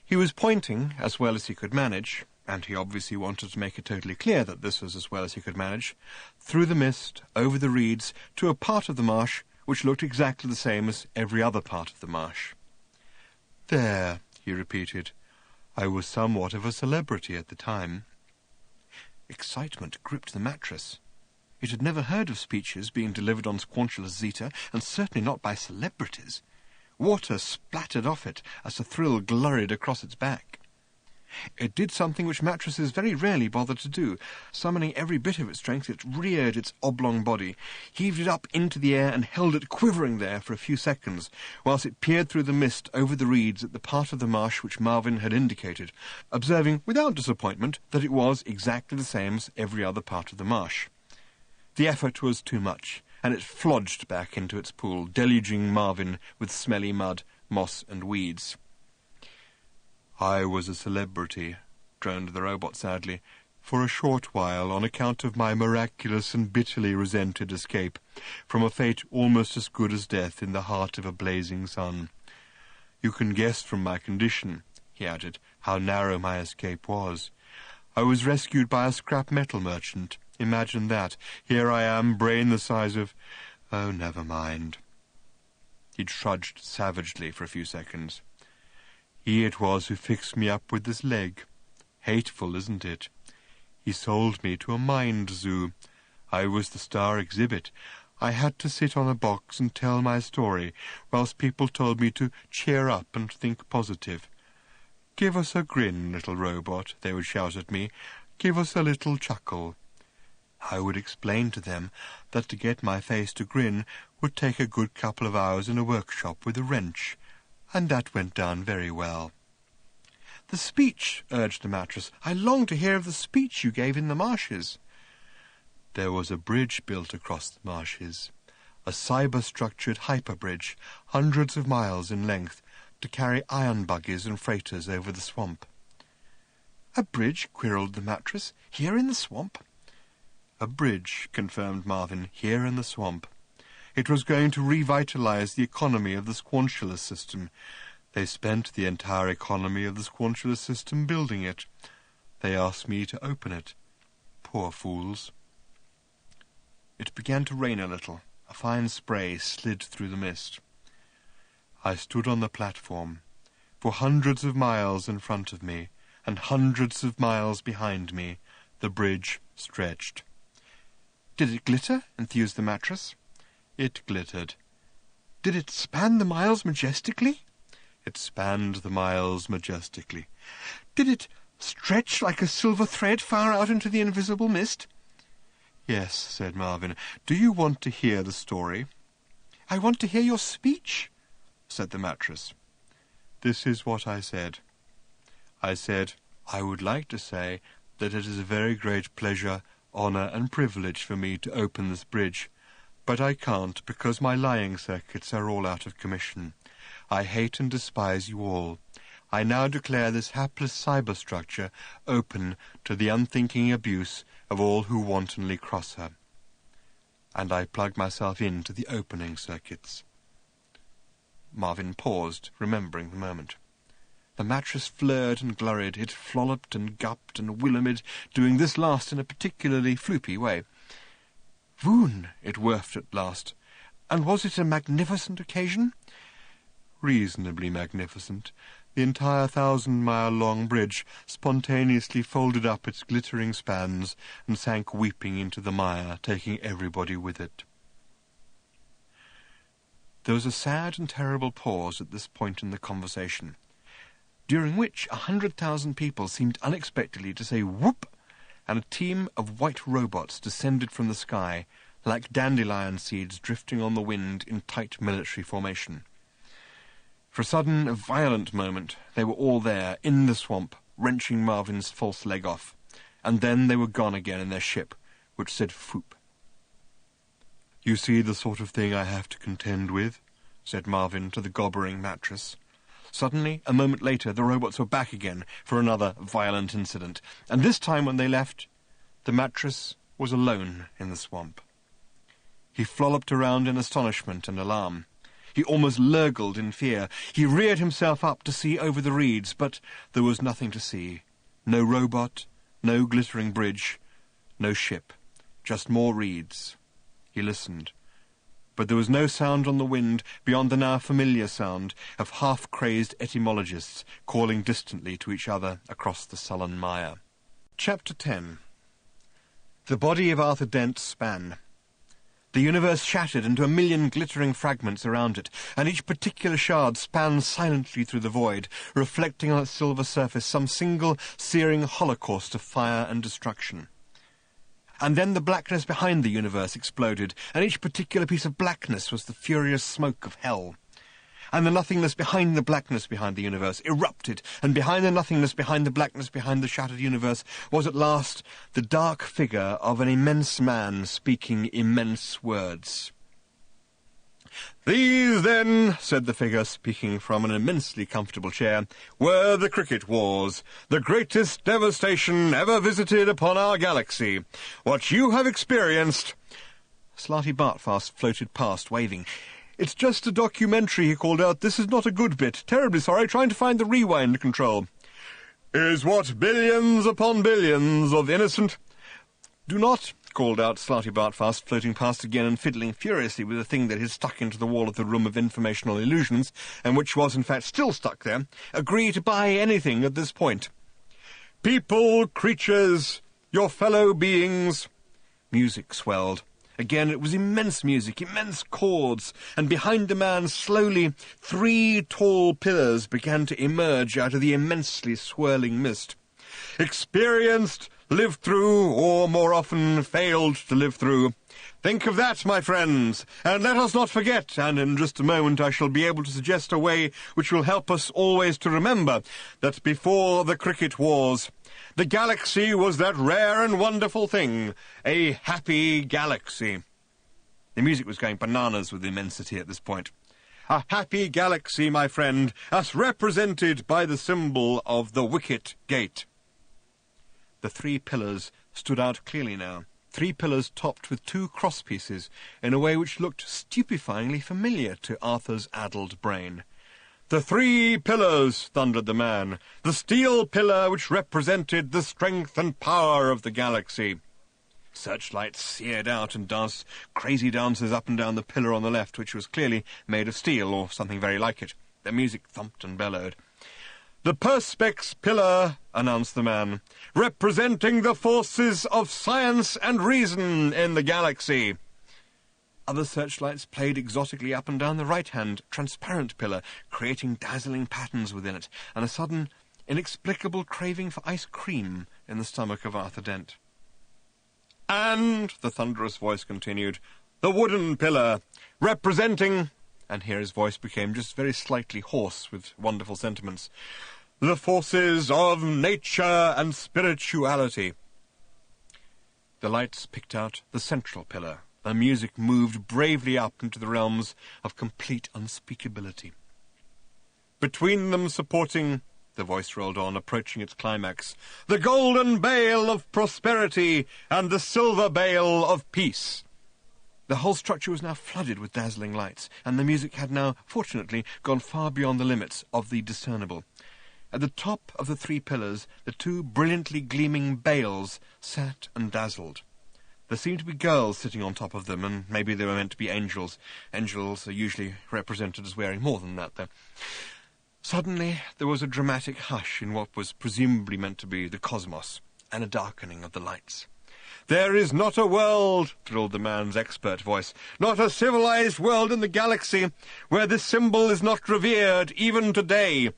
He was pointing, as well as he could manage, and he obviously wanted to make it totally clear that this was as well as he could manage, through the mist, over the reeds, to a part of the marsh which looked exactly the same as every other part of the marsh. There, he repeated. I was somewhat of a celebrity at the time. Excitement gripped the mattress. It had never heard of speeches being delivered on Squanchula's Zeta, and certainly not by celebrities. Water splattered off it as a thrill glurried across its back. It did something which mattresses very rarely bother to do. Summoning every bit of its strength, it reared its oblong body, heaved it up into the air, and held it quivering there for a few seconds, whilst it peered through the mist over the reeds at the part of the marsh which Marvin had indicated, observing without disappointment that it was exactly the same as every other part of the marsh. The effort was too much, and it flodged back into its pool, deluging Marvin with smelly mud, moss, and weeds. I was a celebrity, droned the robot sadly, for a short while on account of my miraculous and bitterly resented escape from a fate almost as good as death in the heart of a blazing sun. You can guess from my condition, he added, how narrow my escape was. I was rescued by a scrap metal merchant. Imagine that. Here I am, brain the size of... Oh, never mind. He trudged savagely for a few seconds. He it was who fixed me up with this leg. Hateful, isn't it? He sold me to a mind zoo. I was the star exhibit. I had to sit on a box and tell my story, whilst people told me to cheer up and think positive. "Give us a grin, little robot," they would shout at me. "Give us a little chuckle." I would explain to them that to get my face to grin would take a good couple of hours in a workshop with a wrench, and that went down very well. "The speech," urged the mattress. "I long to hear of the speech you gave in the marshes." There was a bridge built across the marshes, a cyber-structured hyper-bridge, hundreds of miles in length, to carry iron buggies and freighters over the swamp. "A bridge?" quirrelled the mattress. "Here in the swamp?" "A bridge," confirmed Marvin, "here in the swamp. It was going to revitalize the economy of the Squanchula system. They spent the entire economy of the Squanchula system building it. They asked me to open it. Poor fools." It began to rain a little. A fine spray slid through the mist. I stood on the platform. For hundreds of miles in front of me, and hundreds of miles behind me, the bridge stretched. "Did it glitter?" enthused the mattress. It glittered. "Did it span the miles majestically?" It spanned the miles majestically. "Did it stretch like a silver thread far out into the invisible mist?" "Yes," said Marvin. "Do you want to hear the story?" "I want to hear your speech," said the mattress. This is what I said. I said, "I would like to say that it is a very great pleasure, honour and privilege for me to open this bridge, but I can't because my lying circuits are all out of commission. I hate and despise you all. I now declare this hapless cyberstructure open to the unthinking abuse of all who wantonly cross her." And I plugged myself into the opening circuits. Marvin paused, remembering the moment. The mattress flirred and glurried. It flolloped and gupped and willomed, doing this last in a particularly floopy way. "Voon!" it wherfed at last. "And was it a magnificent occasion?" "Reasonably magnificent. The entire 1,000-mile-long bridge spontaneously folded up its glittering spans and sank weeping into the mire, taking everybody with it." There was a sad and terrible pause at this point in the conversation, during which 100,000 people seemed unexpectedly to say whoop, and a team of white robots descended from the sky, like dandelion seeds drifting on the wind in tight military formation. For a sudden, violent moment, they were all there, in the swamp, wrenching Marvin's false leg off, and then they were gone again in their ship, which said foop. "You see the sort of thing I have to contend with," said Marvin to the gobbering mattress. Suddenly, a moment later, the robots were back again for another violent incident, and this time when they left, the mattress was alone in the swamp. He flopped around in astonishment and alarm. He almost lurgled in fear. He reared himself up to see over the reeds, but there was nothing to see. No robot, no glittering bridge, no ship, just more reeds. He listened, but there was no sound on the wind beyond the now familiar sound of half-crazed etymologists calling distantly to each other across the sullen mire. Chapter 10. The body of Arthur Dent span. The universe shattered into a million glittering fragments around it, and each particular shard span silently through the void, reflecting on its silver surface some single searing holocaust of fire and destruction. And then the blackness behind the universe exploded, and each particular piece of blackness was the furious smoke of hell. And the nothingness behind the blackness behind the universe erupted, and behind the nothingness behind the blackness behind the shattered universe was at last the dark figure of an immense man speaking immense words. "These, then," said the figure, speaking from an immensely comfortable chair, "were the cricket wars, the greatest devastation ever visited upon our galaxy. What you have experienced—" Slarty Bartfast floated past, waving. "It's just a documentary," he called out. "This is not a good bit. Terribly sorry, trying to find the rewind control." "Is what billions upon billions of innocent—" "Do not," called out Slarty Bartfast, floating past again and fiddling furiously with a thing that had stuck into the wall of the room of informational illusions, and which was in fact still stuck there, "agree to buy anything at this point. People, creatures, your fellow beings. Music swelled. Again, it was immense music, immense chords, and behind the man, slowly, 3 tall pillars began to emerge out of the immensely swirling mist. Experienced, lived through, or more often failed to live through. Think of that, my friends, and let us not forget, and in just a moment I shall be able to suggest a way which will help us always to remember, that before the cricket wars, the galaxy was that rare and wonderful thing, a happy galaxy. The music was going bananas with immensity at this point. A happy galaxy, my friend, as represented by the symbol of the wicket gate. The 3 pillars stood out clearly now. 3 pillars topped with 2 crosspieces in a way which looked stupefyingly familiar to Arthur's addled brain. The 3 pillars, thundered the man. The steel pillar which represented the strength and power of the galaxy. Searchlights seared out and danced crazy dances up and down the pillar on the left, which was clearly made of steel or something very like it. The music thumped and bellowed. The Perspex pillar, announced the man, representing the forces of science and reason in the galaxy. Other searchlights played exotically up and down the right-hand, transparent pillar, creating dazzling patterns within it, and a sudden, inexplicable craving for ice cream in the stomach of Arthur Dent. And, the thunderous voice continued, the wooden pillar, representing, and here his voice became just very slightly hoarse with wonderful sentiments, the forces of nature and spirituality. The lights picked out the central pillar. The music moved bravely up into the realms of complete unspeakability. Between them supporting, the voice rolled on, approaching its climax, the golden bale of prosperity and the silver bale of peace. The whole structure was now flooded with dazzling lights, and the music had now, fortunately, gone far beyond the limits of the discernible. At the top of the 3 pillars, the 2 brilliantly gleaming bales sat and dazzled. There seemed to be girls sitting on top of them, and maybe they were meant to be angels. Angels are usually represented as wearing more than that, though. Suddenly, there was a dramatic hush in what was presumably meant to be the cosmos, and a darkening of the lights. There is not a world, thrilled the man's expert voice, not a civilized world in the galaxy where this symbol is not revered even today.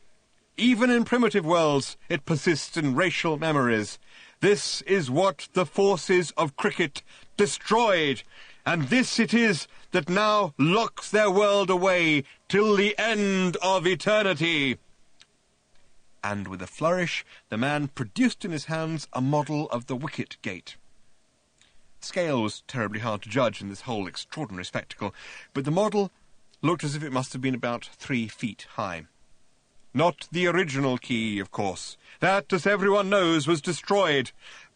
Even in primitive worlds, it persists in racial memories. This is what the forces of cricket destroyed, and this it is that now locks their world away till the end of eternity. And with a flourish, the man produced in his hands a model of the wicket gate. Scale was terribly hard to judge in this whole extraordinary spectacle, but the model looked as if it must have been about 3 feet high. Not the original key, of course. That, as everyone knows, was destroyed,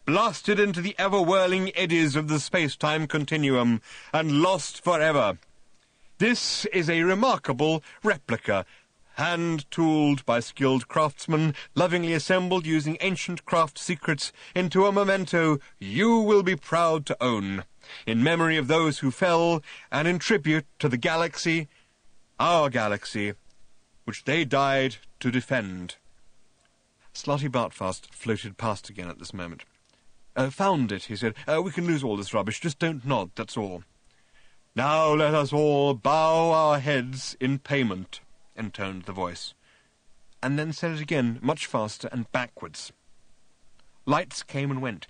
blasted into the ever-whirling eddies of the space-time continuum, and lost forever. This is a remarkable replica, hand-tooled by skilled craftsmen, lovingly assembled using ancient craft secrets into a memento you will be proud to own, in memory of those who fell, and in tribute to the galaxy, our galaxy, which they died to defend. Slotty Bartfast floated past again at this moment. Found it, he said. We can lose all this rubbish, just don't nod, that's all. Now let us all bow our heads in payment, intoned the voice, and then said it again, much faster and backwards. Lights came and went.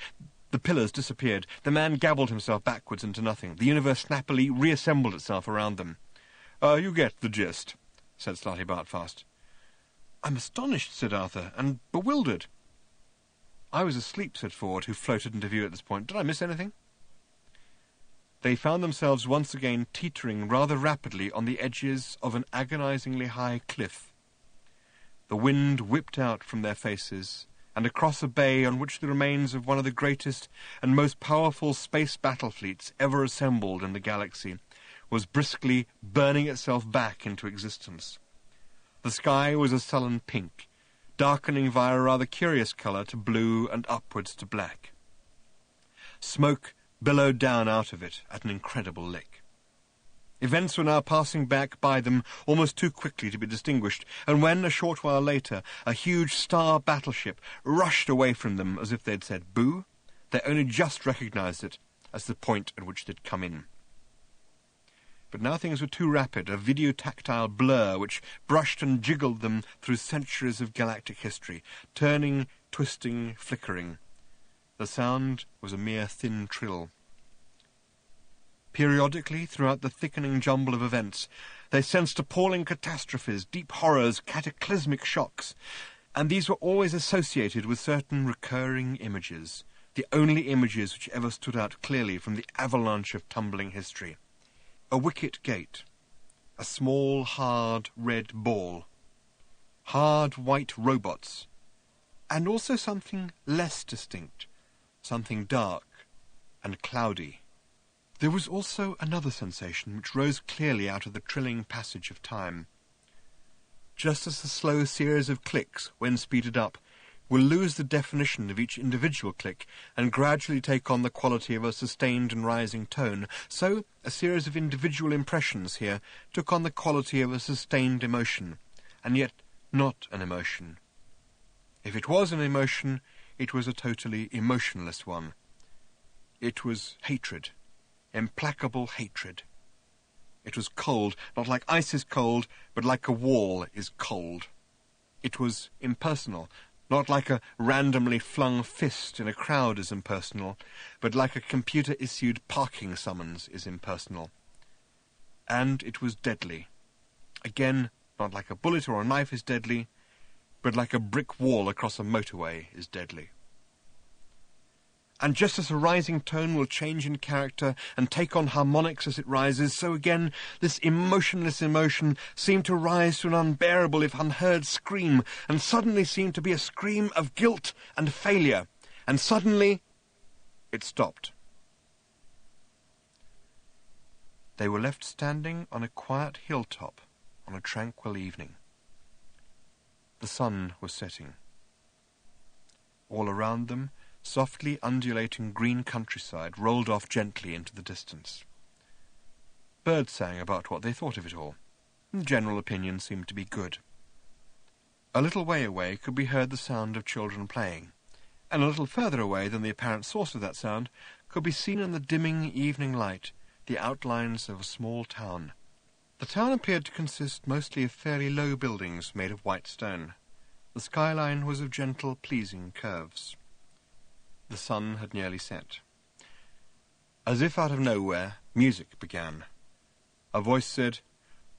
The pillars disappeared. The man gabbled himself backwards into nothing. The universe snappily reassembled itself around them. You get the gist, said Slotty Bartfast. I'm astonished, said Arthur, and bewildered. I was asleep, said Ford, who floated into view at this point. Did I miss anything? They found themselves once again teetering rather rapidly on the edges of an agonizingly high cliff. The wind whipped out from their faces, and across a bay on which the remains of one of the greatest and most powerful space battle fleets ever assembled in the galaxy was briskly burning itself back into existence. The sky was a sullen pink, darkening via a rather curious colour to blue and upwards to black. Smoke billowed down out of it at an incredible lick. Events were now passing back by them almost too quickly to be distinguished, and when, a short while later, a huge star battleship rushed away from them as if they'd said boo, They only just recognised it as the point at which they'd come in. But now things were too rapid, a video-tactile blur which brushed and jiggled them through centuries of galactic history, turning, twisting, flickering. The sound was a mere thin trill. Periodically, throughout the thickening jumble of events, they sensed appalling catastrophes, deep horrors, cataclysmic shocks, and these were always associated with certain recurring images, the only images which ever stood out clearly from the avalanche of tumbling history. A wicket gate, a small, hard, red ball, hard, white robots, and also something less distinct, something dark and cloudy. There was also another sensation which rose clearly out of the trilling passage of time. Just as the slow series of clicks, when speeded up, will lose the definition of each individual click and gradually take on the quality of a sustained and rising tone, so a series of individual impressions here took on the quality of a sustained emotion, and yet not an emotion. If it was an emotion, it was a totally emotionless one. It was hatred, implacable hatred. It was cold, not like ice is cold, but like a wall is cold. It was impersonal, not like a randomly flung fist in a crowd is impersonal, but like a computer-issued parking summons is impersonal. And it was deadly. Again, not like a bullet or a knife is deadly, but like a brick wall across a motorway is deadly. And just as a rising tone will change in character and take on harmonics as it rises, so again this emotionless emotion seemed to rise to an unbearable if unheard scream, and suddenly seemed to be a scream of guilt and failure, and suddenly it stopped. They were left standing on a quiet hilltop on a tranquil evening. The sun was setting. All around them, softly undulating green countryside rolled off gently into the distance. Birds sang about what they thought of it all. The general opinion seemed to be good. A little way away could be heard the sound of children playing, and a little further away than the apparent source of that sound could be seen in the dimming evening light the outlines of a small town. The town appeared to consist mostly of fairly low buildings made of white stone. The skyline was of gentle, pleasing curves. The sun had nearly set. As if out of nowhere, music began. A voice said,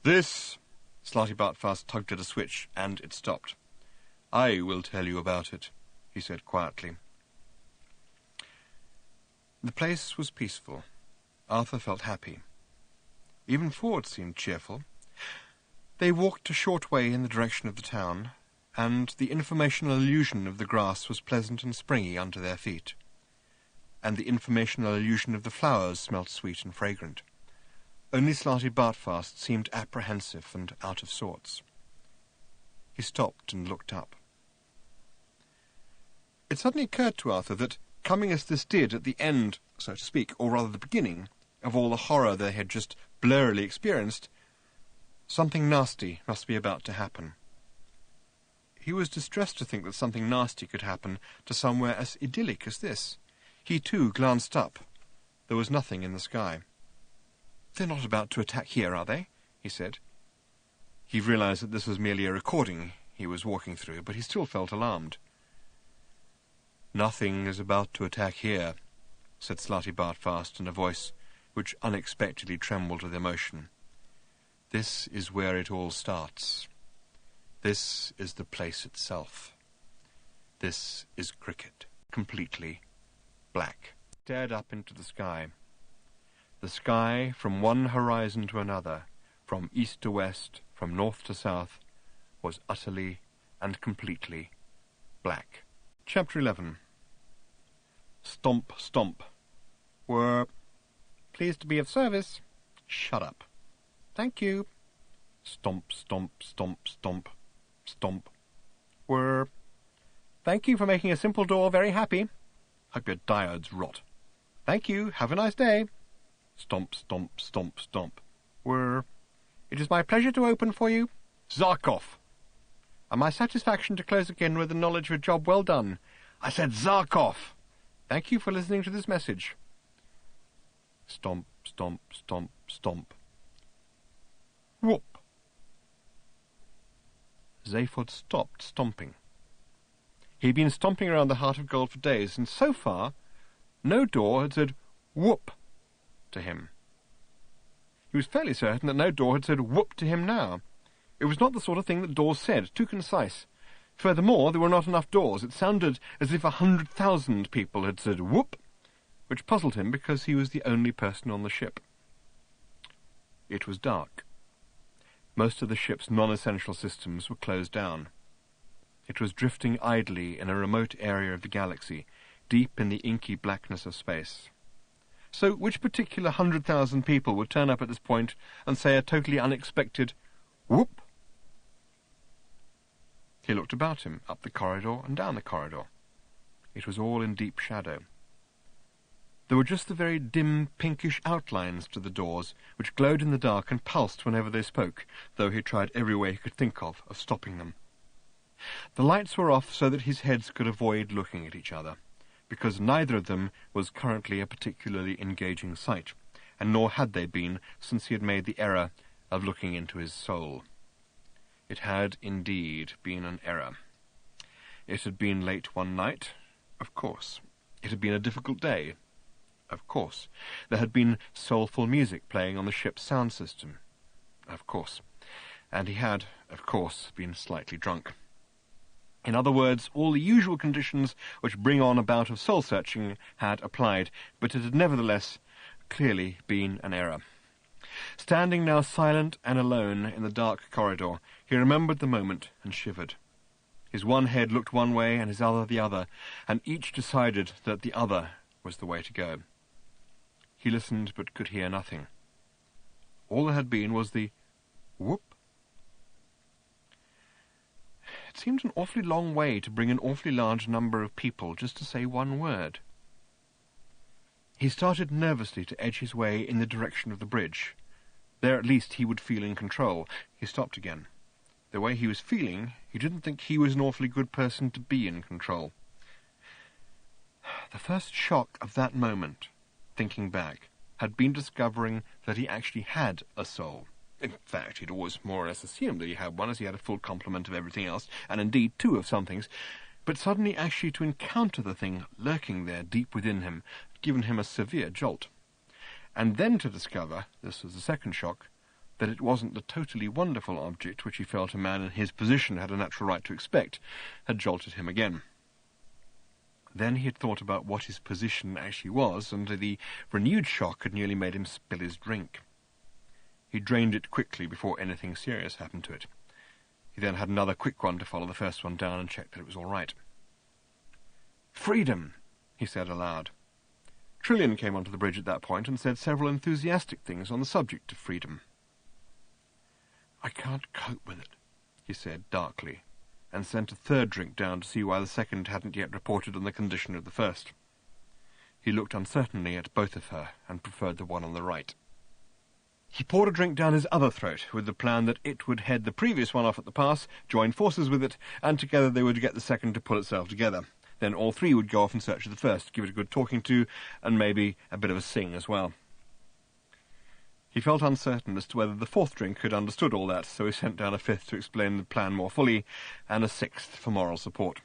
"This!" Slarty Bartfast tugged at a switch, and it stopped. "I will tell you about it," he said quietly. The place was peaceful. Arthur felt happy. Even Ford seemed cheerful. They walked a short way in the direction of the town, and the informational illusion of the grass was pleasant and springy under their feet, and the informational illusion of the flowers smelt sweet and fragrant. Only Slarty Bartfast seemed apprehensive and out of sorts. He stopped and looked up. It suddenly occurred to Arthur that, coming as this did at the end, so to speak, or rather the beginning, of all the horror they had just blurrily experienced, something nasty must be about to happen. He was distressed to think that something nasty could happen to somewhere as idyllic as this. He, too, glanced up. There was nothing in the sky. "They're not about to attack here, are they?" he said. He realized that this was merely a recording he was walking through, but he still felt alarmed. "Nothing is about to attack here," said Slarty Bartfast in a voice which unexpectedly trembled with emotion. "This is where it all starts. This is the place itself. This is cricket, completely black." Stared up into the sky. The sky, from one horizon to another, from east to west, from north to south, was utterly and completely black. Chapter 11. Stomp, stomp. We're pleased to be of service. Shut up. Thank you. Stomp, stomp, stomp, stomp, stomp. We're thank you for making a simple door very happy. Hope your diodes rot. Thank you. Have a nice day. Stomp, stomp, stomp, stomp. It is my pleasure to open for you. Zarkov. And my satisfaction to close again with the knowledge of a job well done. I said Zarkov. Thank you for listening to this message. Stomp, stomp, stomp, stomp. Whoop. Zaphod stopped stomping. He'd been stomping around the Heart of Gold for days, and so far no door had said whoop to him. He was fairly certain that no door had said whoop to him now. It was not the sort of thing that doors said, too concise. Furthermore, there were not enough doors. It sounded as if 100,000 people had said whoop, which puzzled him because he was the only person on the ship. It was dark. Most of the ship's non-essential systems were closed down. It was drifting idly in a remote area of the galaxy, deep in the inky blackness of space. So which particular 100,000 people would turn up at this point and say a totally unexpected whoop? He looked about him, up the corridor and down the corridor. It was all in deep shadow. There were just the very dim, pinkish outlines to the doors, which glowed in the dark and pulsed whenever they spoke, though he tried every way he could think of stopping them. The lights were off so that his heads could avoid looking at each other, because neither of them was currently a particularly engaging sight, and nor had they been since he had made the error of looking into his soul. It had indeed been an error. It had been late one night, of course. It had been a difficult day, of course. There had been soulful music playing on the ship's sound system, of course. And he had, of course, been slightly drunk. In other words, all the usual conditions which bring on a bout of soul-searching had applied, but it had nevertheless clearly been an error. Standing now silent and alone in the dark corridor, he remembered the moment and shivered. His one head looked one way and his other the other, and each decided that the other was the way to go. He listened but could hear nothing. All there had been was the whoop. It seemed an awfully long way to bring an awfully large number of people just to say one word. He started nervously to edge his way in the direction of the bridge. There at least he would feel in control. He stopped again. The way he was feeling, he didn't think he was an awfully good person to be in control. The first shock of that moment, thinking back, had been discovering that he actually had a soul. In fact, he'd always more or less assumed that he had one, as he had a full complement of everything else, and indeed two of some things. But suddenly actually to encounter the thing lurking there deep within him had given him a severe jolt. And then to discover, this was the second shock, that it wasn't the totally wonderful object which he felt a man in his position had a natural right to expect, had jolted him again. Then he had thought about what his position actually was, and the renewed shock had nearly made him spill his drink. He drained it quickly before anything serious happened to it. He then had another quick one to follow the first one down and check that it was all right. "Freedom," he said aloud. Trillian came onto the bridge at that point and said several enthusiastic things on the subject of freedom. "I can't cope with it," he said darkly, and sent a third drink down to see why the second hadn't yet reported on the condition of the first. He looked uncertainly at both of her and preferred the one on the right. He poured a drink down his other throat with the plan that it would head the previous one off at the pass, join forces with it, and together they would get the second to pull itself together. Then all three would go off in search of the first, give it a good talking to, and maybe a bit of a sing as well. He felt uncertain as to whether the fourth drink had understood all that, so he sent down a fifth to explain the plan more fully, and a sixth for moral support.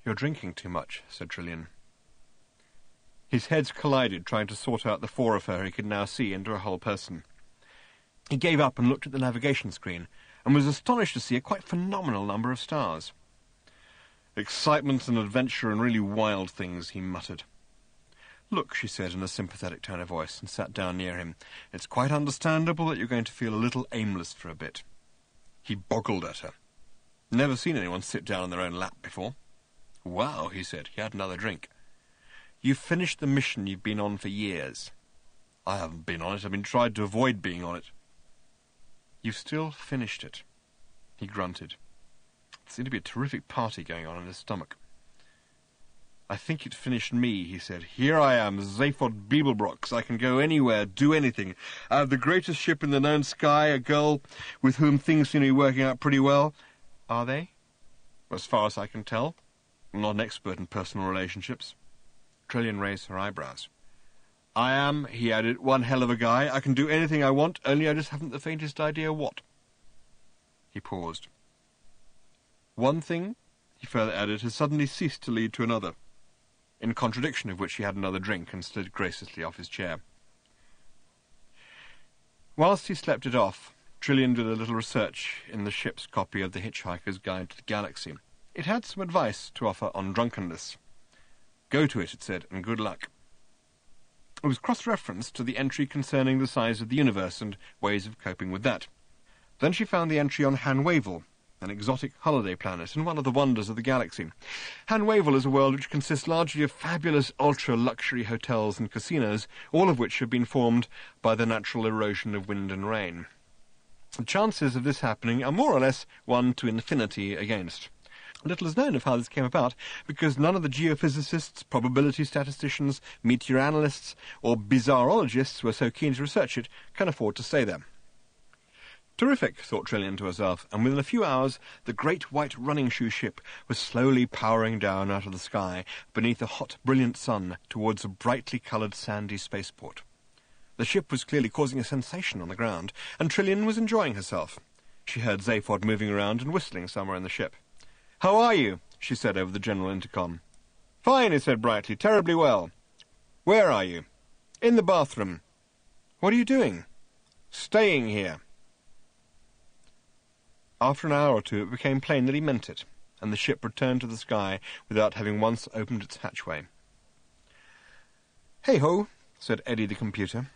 "You're drinking too much," said Trillian. His heads collided, trying to sort out the four of her he could now see into a whole person. He gave up and looked at the navigation screen, and was astonished to see a quite phenomenal number of stars. "Excitement and adventure and really wild things," he muttered. "Look," she said in a sympathetic tone of voice, and sat down near him. "It's quite understandable that you're going to feel a little aimless for a bit." He boggled at her. Never seen anyone sit down on their own lap before. "Wow," he said. He had another drink. "You've finished the mission you've been on for years." "I haven't been on it. I've been trying to avoid being on it." "You've still finished it," he grunted. There seemed to be a terrific party going on in his stomach. "I think it finished me," he said. "Here I am, Zaphod Beeblebrox. I can go anywhere, do anything. I have the greatest ship in the known sky, a girl with whom things seem to be working out pretty well." "Are they?" "As far as I can tell. I'm not an expert in personal relationships." Trillian raised her eyebrows. "I am," he added, "one hell of a guy. I can do anything I want, only I just haven't the faintest idea what." He paused. "One thing," he further added, "has suddenly ceased to lead to another," in contradiction of which he had another drink and slid graciously off his chair. Whilst he slept it off, Trillian did a little research in the ship's copy of the Hitchhiker's Guide to the Galaxy. It had some advice to offer on drunkenness. "Go to it," said, "and good luck." It was cross-referenced to the entry concerning the size of the universe and ways of coping with that. Then she found the entry on Han-Wavell, an exotic holiday planet and one of the wonders of the galaxy. Han-Wavell is a world which consists largely of fabulous ultra-luxury hotels and casinos, all of which have been formed by the natural erosion of wind and rain. The chances of this happening are more or less 1 to infinity against. Little is known of how this came about, because none of the geophysicists, probability statisticians, meteoranalysts, or bizarrologists who are so keen to research it can afford to stay there. Terrific, thought Trillian to herself, and within a few hours the great white running-shoe ship was slowly powering down out of the sky beneath a hot, brilliant sun towards a brightly coloured sandy spaceport. The ship was clearly causing a sensation on the ground, and Trillian was enjoying herself. She heard Zaphod moving around and whistling somewhere in the ship. "How are you?" she said over the general intercom. "Fine," he said brightly, "terribly well." "Where are you?" "In the bathroom." "What are you doing?" "Staying here." After an hour or two it became plain that he meant it, and the ship returned to the sky without having once opened its hatchway. "Hey-ho," said Eddie the computer.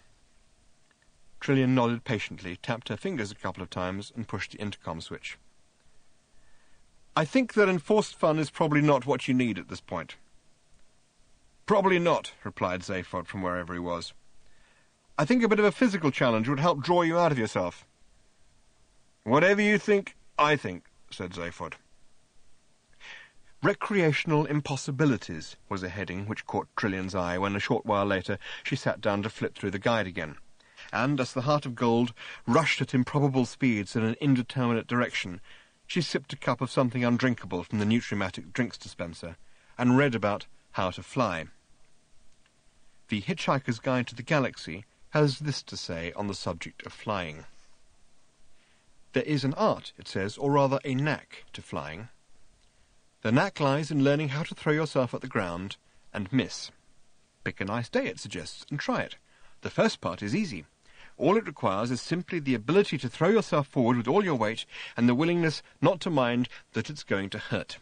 Trillian nodded patiently, tapped her fingers a couple of times, and pushed the intercom switch. "I think that enforced fun is probably not what you need at this point." "Probably not," replied Zaphod from wherever he was. "I think a bit of a physical challenge would help draw you out of yourself." "Whatever you think, I think," said Zaphod. Recreational Impossibilities was a heading which caught Trillian's eye when a short while later she sat down to flip through the guide again. And as the Heart of Gold rushed at improbable speeds in an indeterminate direction, she sipped a cup of something undrinkable from the Nutrimatic drinks dispenser and read about how to fly. The Hitchhiker's Guide to the Galaxy has this to say on the subject of flying. There is an art, it says, or rather a knack to flying. The knack lies in learning how to throw yourself at the ground and miss. Pick a nice day, it suggests, and try it. The first part is easy. All it requires is simply the ability to throw yourself forward with all your weight and the willingness not to mind that it's going to hurt.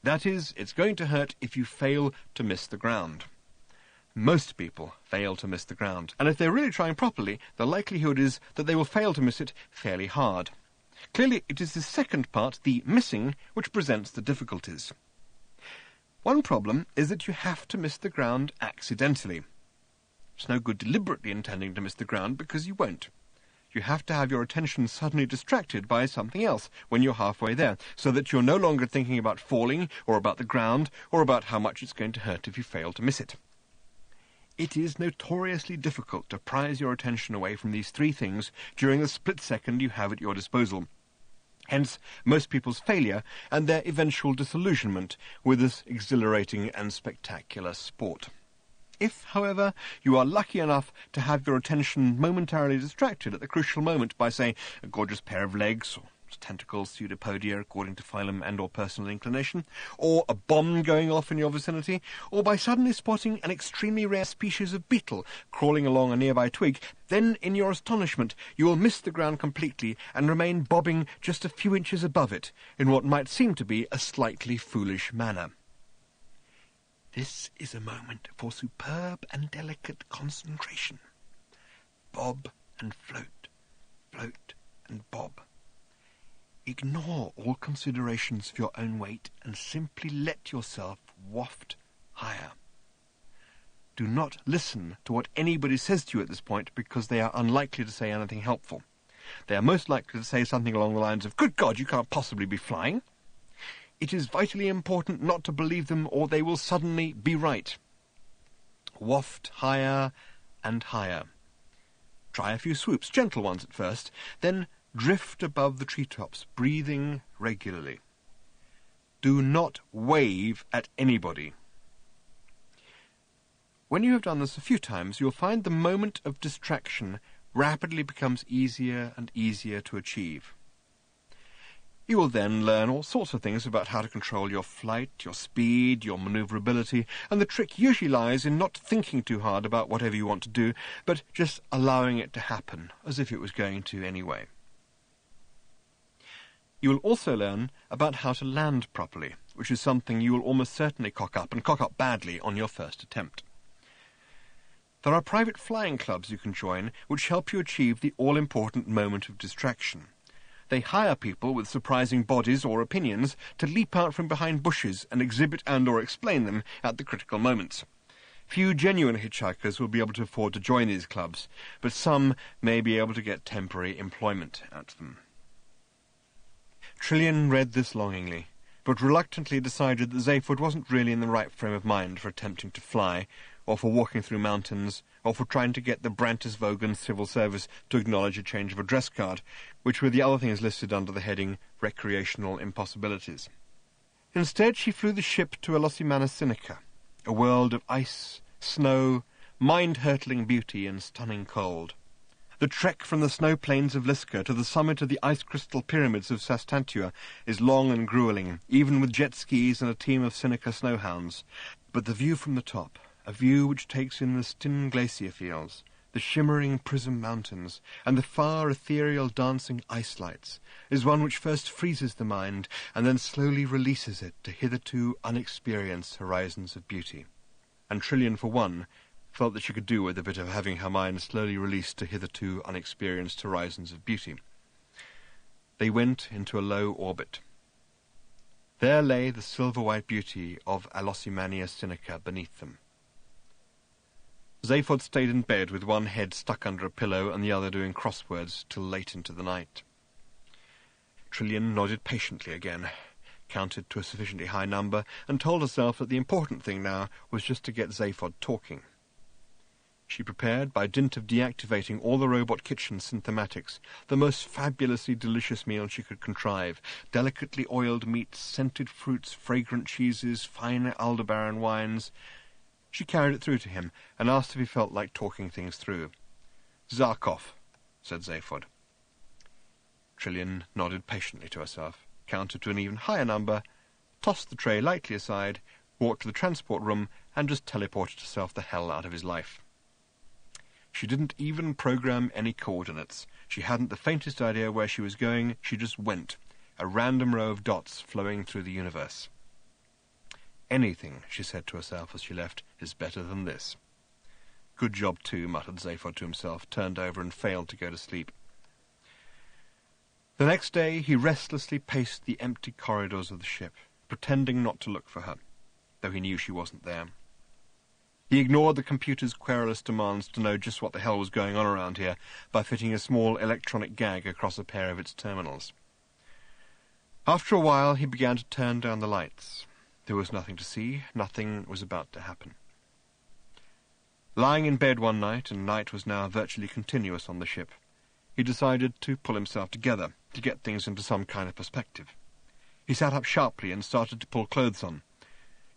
That is, it's going to hurt if you fail to miss the ground. Most people fail to miss the ground, and if they're really trying properly, the likelihood is that they will fail to miss it fairly hard. Clearly, it is the second part, the missing, which presents the difficulties. One problem is that you have to miss the ground accidentally. It's no good deliberately intending to miss the ground, because you won't. You have to have your attention suddenly distracted by something else when you're halfway there, so that you're no longer thinking about falling, or about the ground, or about how much it's going to hurt if you fail to miss it. It is notoriously difficult to prise your attention away from these three things during the split second you have at your disposal. Hence, most people's failure and their eventual disillusionment with this exhilarating and spectacular sport. If, however, you are lucky enough to have your attention momentarily distracted at the crucial moment by, say, a gorgeous pair of legs, or tentacles, pseudopodia, according to phylum and or personal inclination, or a bomb going off in your vicinity, or by suddenly spotting an extremely rare species of beetle crawling along a nearby twig, then, in your astonishment, you will miss the ground completely and remain bobbing just a few inches above it, in what might seem to be a slightly foolish manner. This is a moment for superb and delicate concentration. Bob and float, float and bob. Ignore all considerations of your own weight and simply let yourself waft higher. Do not listen to what anybody says to you at this point, because they are unlikely to say anything helpful. They are most likely to say something along the lines of, "Good God, you can't possibly be flying." It is vitally important not to believe them, or they will suddenly be right. Waft higher and higher. Try a few swoops, gentle ones at first, then drift above the treetops, breathing regularly. Do not wave at anybody. When you have done this a few times, you'll find the moment of distraction rapidly becomes easier and easier to achieve. You will then learn all sorts of things about how to control your flight, your speed, your manoeuvrability, and the trick usually lies in not thinking too hard about whatever you want to do, but just allowing it to happen, as if it was going to anyway. You will also learn about how to land properly, which is something you will almost certainly cock up, and cock up badly, on your first attempt. There are private flying clubs you can join which help you achieve the all-important moment of distraction. They hire people with surprising bodies or opinions to leap out from behind bushes and exhibit and/or explain them at the critical moments. Few genuine hitchhikers will be able to afford to join these clubs, but some may be able to get temporary employment at them. Trillian read this longingly, but reluctantly decided that Zaphod wasn't really in the right frame of mind for attempting to fly, or for walking through mountains, or for trying to get the Brantisvogen Civil Service to acknowledge a change of address card, which were the other things listed under the heading Recreational Impossibilities. Instead, she flew the ship to Elossimana Sinica, a world of ice, snow, mind-hurtling beauty and stunning cold. The trek from the snow plains of Liska to the summit of the ice crystal pyramids of Sastantua is long and gruelling, even with jet skis and a team of Sinica snowhounds. But the view from the top, a view which takes in the Stinn glacier fields, the shimmering prism mountains, and the far ethereal dancing ice lights, is one which first freezes the mind and then slowly releases it to hitherto unexperienced horizons of beauty. And Trillian, for one, felt that she could do with a bit of having her mind slowly released to hitherto unexperienced horizons of beauty. They went into a low orbit. There lay the silver-white beauty of Elossimania Sinica beneath them. Zaphod stayed in bed with one head stuck under a pillow and the other doing crosswords till late into the night. Trillian nodded patiently again, counted to a sufficiently high number, and told herself that the important thing now was just to get Zaphod talking. She prepared, by dint of deactivating all the robot kitchen synthematics, the most fabulously delicious meal she could contrive: delicately oiled meats, scented fruits, fragrant cheeses, fine Aldebaran wines. She carried it through to him, and asked if he felt like talking things through. "Zarkov," said Zaphod. Trillian nodded patiently to herself, counted to an even higher number, tossed the tray lightly aside, walked to the transport room, and just teleported herself the hell out of his life. She didn't even program any coordinates. She hadn't the faintest idea where she was going. She just went, a random row of dots flowing through the universe. "Anything," she said to herself as she left, "is better than this." "Good job, too," muttered Zaphod to himself, turned over and failed to go to sleep. The next day he restlessly paced the empty corridors of the ship, pretending not to look for her, though he knew she wasn't there. He ignored the computer's querulous demands to know just what the hell was going on around here by fitting a small electronic gag across a pair of its terminals. After a while he began to turn down the lights. There was nothing to see, nothing was about to happen. Lying in bed one night, and night was now virtually continuous on the ship, he decided to pull himself together, to get things into some kind of perspective. He sat up sharply and started to pull clothes on.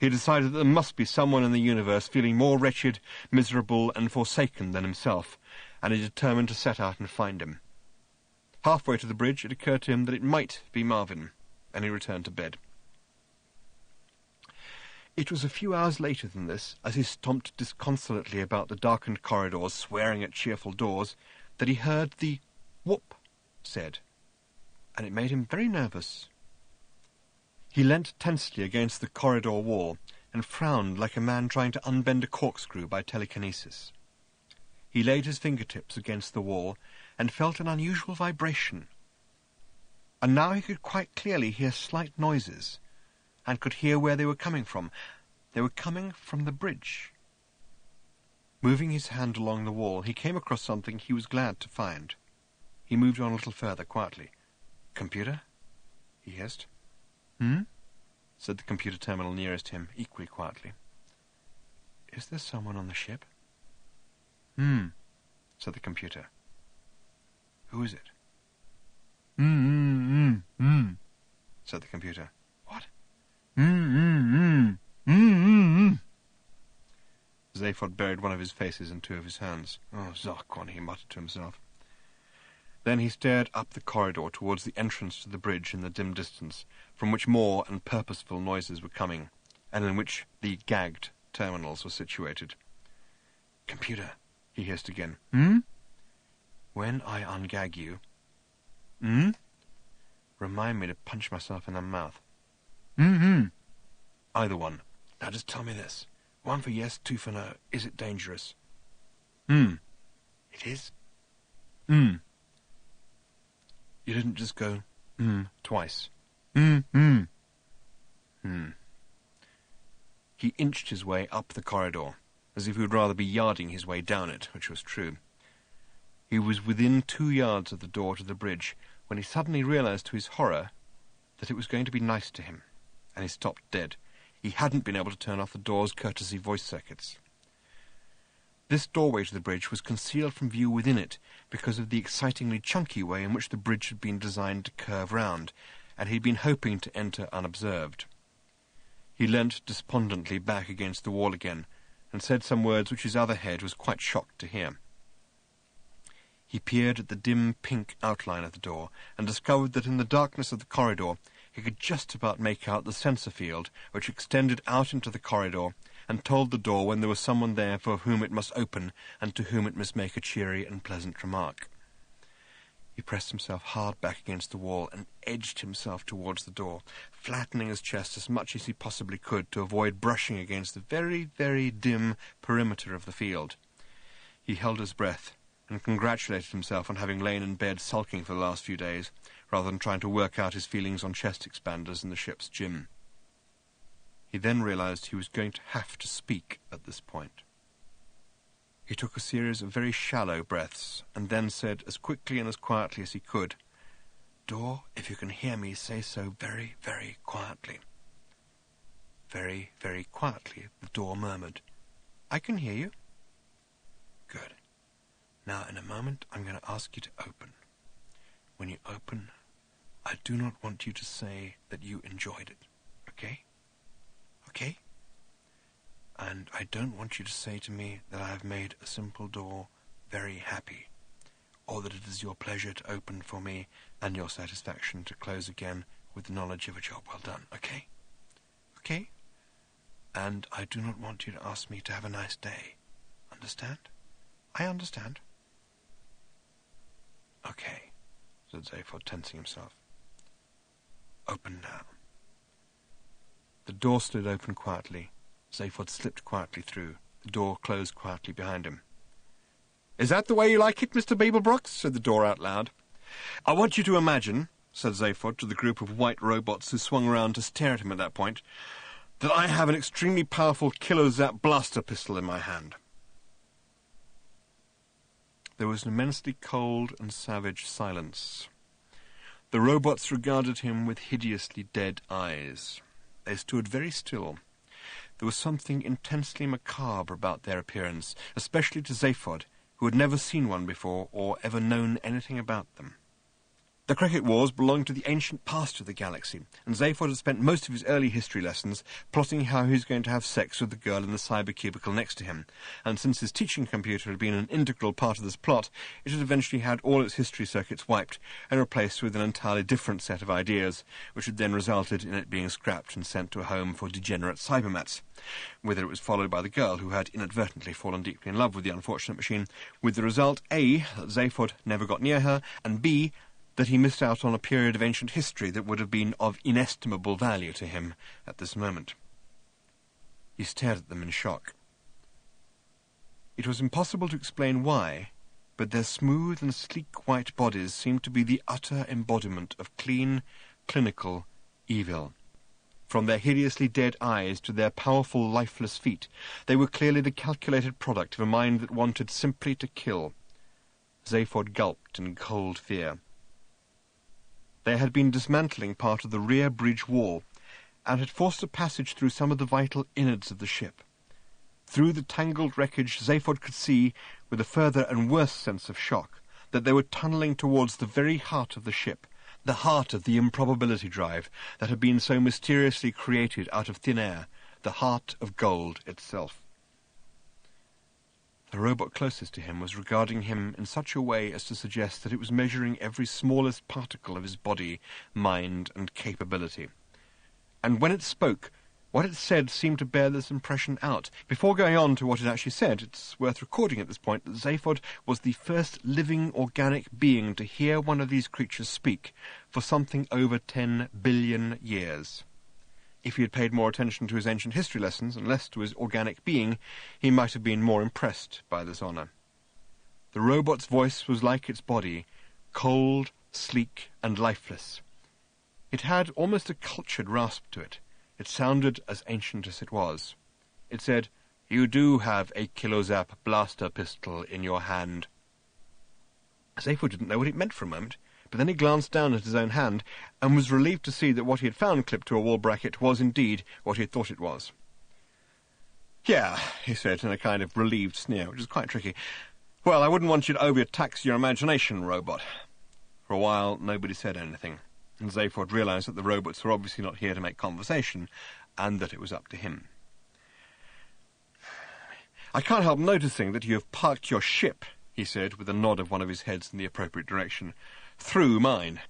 He decided that there must be someone in the universe feeling more wretched, miserable, and forsaken than himself, and he determined to set out and find him. Halfway to the bridge it occurred to him that it might be Marvin, and he returned to bed. It was a few hours later than this, as he stomped disconsolately about the darkened corridors, swearing at cheerful doors, that he heard the "whoop" said, and it made him very nervous. He leant tensely against the corridor wall and frowned like a man trying to unbend a corkscrew by telekinesis. He laid his fingertips against the wall and felt an unusual vibration. And now he could quite clearly hear slight noises, and could hear where they were coming from. They were coming from the bridge. Moving his hand along the wall, he came across something he was glad to find. He moved on a little further quietly. "Computer?" he hissed. "Hmm?" said the computer terminal nearest him, equally quietly. "Is there someone on the ship?" "Hmm," said the computer. "Who is it?" Said the computer. "What?" Zaphod buried one of his faces in two of his hands. "Oh, Zarquon," he muttered to himself. Then he stared up the corridor towards the entrance to the bridge in the dim distance, from which more and purposeful noises were coming, and in which the gagged terminals were situated. "Computer," he hissed again. "Hmm? When I ungag you, remind me to punch myself in the mouth." "Mm-hmm. Either one. Now just tell me this. 1 for yes, 2 for no. Is it dangerous?" "It is?" "You didn't just go, twice." He inched his way up the corridor, as if he would rather be yarding his way down it, which was true. He was within 2 yards of the door to the bridge, when he suddenly realized to his horror that it was going to be nice to him, and he stopped dead. He hadn't been able to turn off the door's courtesy voice circuits. This doorway to the bridge was concealed from view within it because of the excitingly chunky way in which the bridge had been designed to curve round, and he'd been hoping to enter unobserved. He leant despondently back against the wall again, and said some words which his other head was quite shocked to hear. He peered at the dim pink outline of the door, and discovered that in the darkness of the corridor he could just about make out the sensor field, which extended out into the corridor, and told the door when there was someone there for whom it must open, and to whom it must make a cheery and pleasant remark. He pressed himself hard back against the wall, and edged himself towards the door, flattening his chest as much as he possibly could to avoid brushing against the very, very dim perimeter of the field. He held his breath, and congratulated himself on having lain in bed sulking for the last few days, rather than trying to work out his feelings on chest expanders in the ship's gym. He then realized he was going to have to speak at this point. He took a series of very shallow breaths, and then said as quickly and as quietly as he could, "Door, if you can hear me, say so very, very quietly." Very, very quietly, the door murmured, "I can hear you." "Good. Now, in a moment, I'm going to ask you to open. When you open, I do not want you to say that you enjoyed it, okay? Okay? And I don't want you to say to me that I have made a simple door very happy, or that it is your pleasure to open for me and your satisfaction to close again with the knowledge of a job well done, okay? Okay? And I do not want you to ask me to have a nice day. Understand? I understand." "Okay," said Zaphod, tensing himself. "Open now." The door slid open quietly. Zaphod slipped quietly through. The door closed quietly behind him. "Is that the way you like it, Mr. Beeblebrox?" said the door out loud. "I want you to imagine," said Zaphod to the group of white robots who swung around to stare at him at that point, "that I have an extremely powerful kilo-zap blaster pistol in my hand." There was an immensely cold and savage silence. The robots regarded him with hideously dead eyes. They stood very still. There was something intensely macabre about their appearance, especially to Zaphod, who had never seen one before or ever known anything about them. The cricket wars belonged to the ancient past of the galaxy, and Zaphod had spent most of his early history lessons plotting how he was going to have sex with the girl in the cyber cubicle next to him, and since his teaching computer had been an integral part of this plot, it had eventually had all its history circuits wiped and replaced with an entirely different set of ideas, which had then resulted in it being scrapped and sent to a home for degenerate cybermats, whither it was followed by the girl who had inadvertently fallen deeply in love with the unfortunate machine, with the result, A, that Zaphod never got near her, and B, that he missed out on a period of ancient history that would have been of inestimable value to him at this moment. He stared at them in shock. It was impossible to explain why, but their smooth and sleek white bodies seemed to be the utter embodiment of clean, clinical evil. From their hideously dead eyes to their powerful, lifeless feet, they were clearly the calculated product of a mind that wanted simply to kill. Zaphod gulped in cold fear. They had been dismantling part of the rear bridge wall, and had forced a passage through some of the vital innards of the ship. Through the tangled wreckage, Zaphod could see, with a further and worse sense of shock, that they were tunnelling towards the very heart of the ship, the heart of the improbability drive that had been so mysteriously created out of thin air, the heart of gold itself. The robot closest to him was regarding him in such a way as to suggest that it was measuring every smallest particle of his body, mind, and capability. And when it spoke, what it said seemed to bear this impression out. Before going on to what it actually said, it's worth recording at this point that Zaphod was the first living organic being to hear one of these creatures speak for something over 10 billion years. If he had paid more attention to his ancient history lessons and less to his organic being, he might have been more impressed by this honour. The robot's voice was like its body, cold, sleek, and lifeless. It had almost a cultured rasp to it. It sounded as ancient as it was. It said, "You do have a kilozap blaster pistol in your hand." Zaphod didn't know what it meant for a moment, but then he glanced down at his own hand and was relieved to see that what he had found clipped to a wall bracket was indeed what he had thought it was. "Yeah," he said in a kind of relieved sneer, which is quite tricky. "Well, I wouldn't want you to overtax your imagination, robot." For a while, nobody said anything, and Zaphod realized that the robots were obviously not here to make conversation, and that it was up to him. "I can't help noticing that you have parked your ship," he said, with a nod of one of his heads in the appropriate direction, "through mine."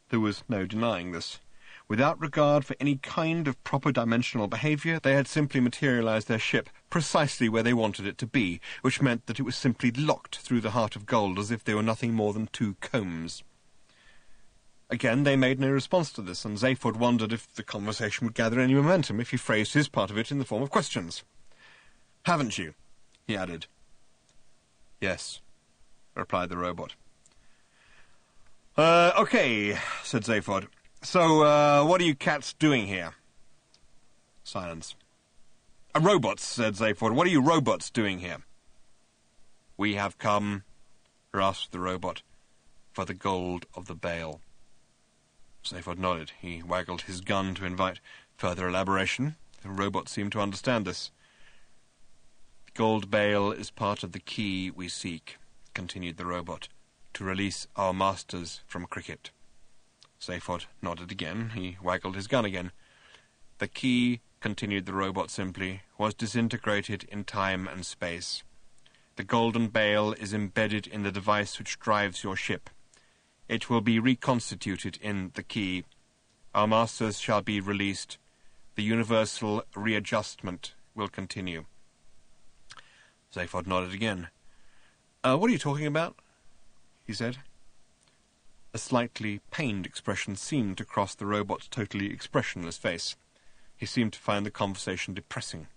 There was no denying this. Without regard for any kind of proper dimensional behaviour, they had simply materialised their ship precisely where they wanted it to be, which meant that it was simply locked through the heart of gold as if they were nothing more than two combs. Again, they made no response to this, and Zaphod wondered if the conversation would gather any momentum if he phrased his part of it in the form of questions. "Haven't you?" he added. "Yes," replied the robot. Okay," said Zaphod. "So, what are you cats doing here?" Silence. "Robots," said Zaphod. "What are you robots doing here?" "We have come," rasped the robot, "for the gold of the bale." Zaphod nodded. He waggled his gun to invite further elaboration. The robot seemed to understand this. "The gold bale is part of the key we seek," continued the robot, "to release our masters from cricket." Zaphod nodded again. He waggled his gun again. "The key," continued the robot simply, "was disintegrated in time and space. The golden bale is embedded in the device which drives your ship. It will be reconstituted in the key. Our masters shall be released. The universal readjustment will continue." Zaphod nodded again. "What are you talking about?" he said. A slightly pained expression seemed to cross the robot's totally expressionless face. He seemed to find the conversation depressing.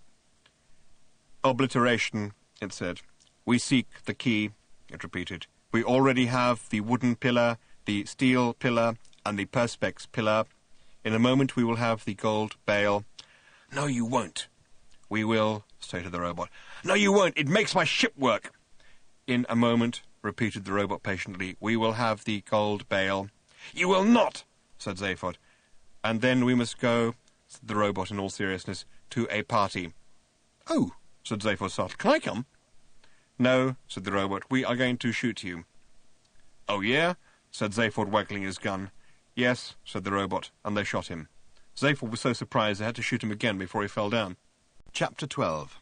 "Obliteration," it said. "We seek the key," it repeated. "We already have the wooden pillar, the steel pillar, and the perspex pillar. In a moment we will have the gold bale." "No, you won't." "We will," stated the robot. "No, you won't. It makes my ship work." "In a moment," repeated the robot patiently, "we will have the gold bale." "You will not," said Zaphod. "And then we must go," said the robot in all seriousness, "to a party." "Oh," said Zaphod startled. "Can I come?" "No," said the robot. "We are going to shoot you." "Oh, yeah?" said Zaphod, waggling his gun. "Yes," said the robot, and they shot him. Zaphod was so surprised they had to shoot him again before he fell down. Chapter 12.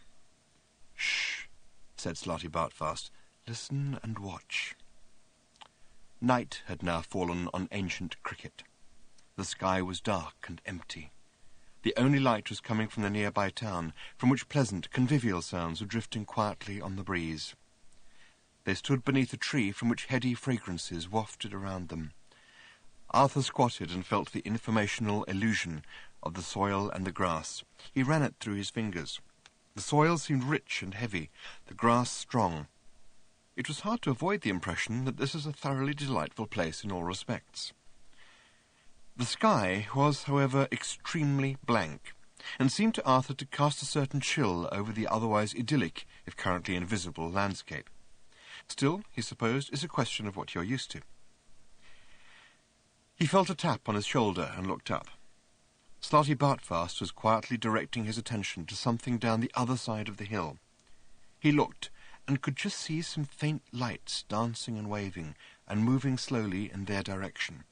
"Shh," said Slotty Bartfast. "Listen and watch." Night had now fallen on ancient cricket. The sky was dark and empty. The only light was coming from the nearby town, from which pleasant, convivial sounds were drifting quietly on the breeze. They stood beneath a tree from which heady fragrances wafted around them. Arthur squatted and felt the informational illusion of the soil and the grass. He ran it through his fingers. The soil seemed rich and heavy, the grass strong. It was hard to avoid the impression that this was a thoroughly delightful place in all respects. The sky was, however, extremely blank, and seemed to Arthur to cast a certain chill over the otherwise idyllic, if currently invisible, landscape. Still, he supposed, it's a question of what you're used to. He felt a tap on his shoulder and looked up. Slotty Bartfast was quietly directing his attention to something down the other side of the hill. He looked, and could just see some faint lights dancing and waving, and moving slowly in their direction.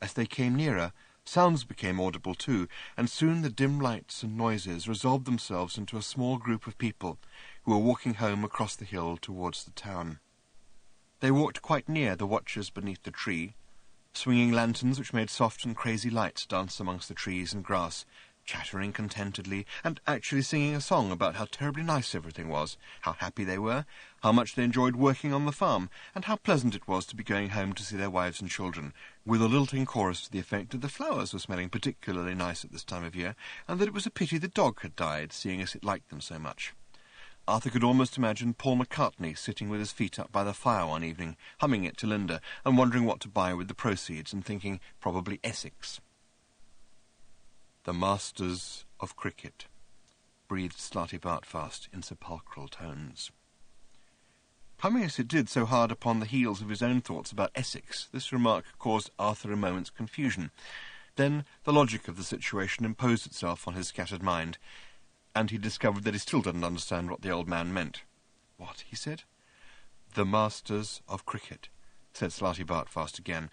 As they came nearer, Sounds became audible too, and soon the dim lights and noises resolved themselves into a small group of people who were walking home across the hill towards the town. They walked quite near the watchers beneath the tree, swinging lanterns which made soft and crazy lights dance amongst the trees and grass, chattering contentedly, and actually singing a song about how terribly nice everything was, how happy they were, how much they enjoyed working on the farm, and how pleasant it was to be going home to see their wives and children, with a lilting chorus to the effect that the flowers were smelling particularly nice at this time of year, and that it was a pity the dog had died, seeing as it liked them so much. Arthur could almost imagine Paul McCartney sitting with his feet up by the fire one evening, humming it to Linda, and wondering what to buy with the proceeds, and thinking probably Essex. "The masters of cricket," breathed Slarty Bartfast in sepulchral tones. Coming as it did so hard upon the heels of his own thoughts about Essex, this remark caused Arthur a moment's confusion. Then the logic of the situation imposed itself on his scattered mind, and he discovered that he still didn't understand what the old man meant. "What?" he said. "The masters of cricket," said Slarty Bartfast again,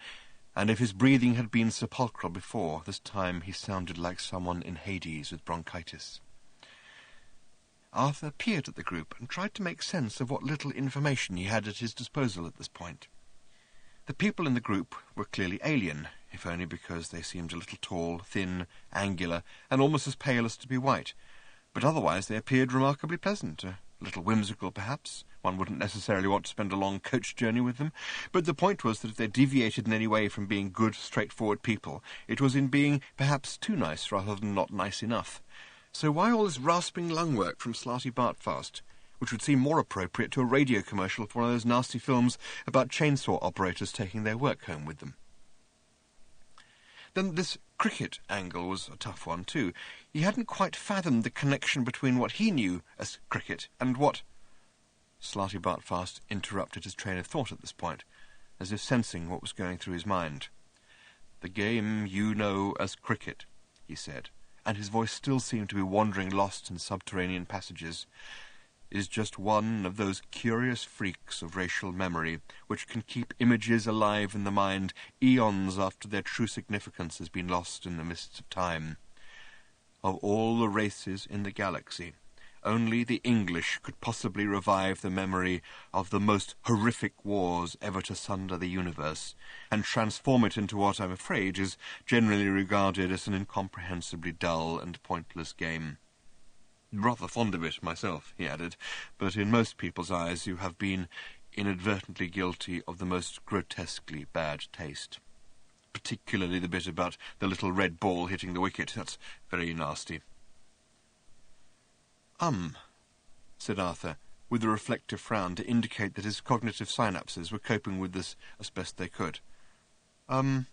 and if his breathing had been sepulchral before, this time he sounded like someone in Hades with bronchitis. Arthur peered at the group and tried to make sense of what little information he had at his disposal at this point. The people in the group were clearly alien, if only because they seemed a little tall, thin, angular, and almost as pale as to be white, but otherwise they appeared remarkably pleasant, a little whimsical perhaps. One wouldn't necessarily want to spend a long coach journey with them, but the point was that if they deviated in any way from being good, straightforward people, it was in being perhaps too nice rather than not nice enough. So why all this rasping lung work from Slarty Bartfast, which would seem more appropriate to a radio commercial for one of those nasty films about chainsaw operators taking their work home with them? Then this cricket angle was a tough one too. He hadn't quite fathomed the connection between what he knew as cricket and what... Slarty Bartfast interrupted his train of thought at this point, as if sensing what was going through his mind. "The game you know as cricket," he said, and his voice still seemed to be wandering lost in subterranean passages, "is just one of those curious freaks of racial memory which can keep images alive in the mind eons after their true significance has been lost in the mists of time. Of all the races in the galaxy, only the English could possibly revive the memory of the most horrific wars ever to sunder the universe, and transform it into what, I'm afraid, is generally regarded as an incomprehensibly dull and pointless game. Rather fond of it myself," he added, "but in most people's eyes you have been inadvertently guilty of the most grotesquely bad taste. Particularly the bit about the little red ball hitting the wicket. That's very nasty." Said Arthur, with a reflective frown to indicate that his cognitive synapses were coping with this as best they could. And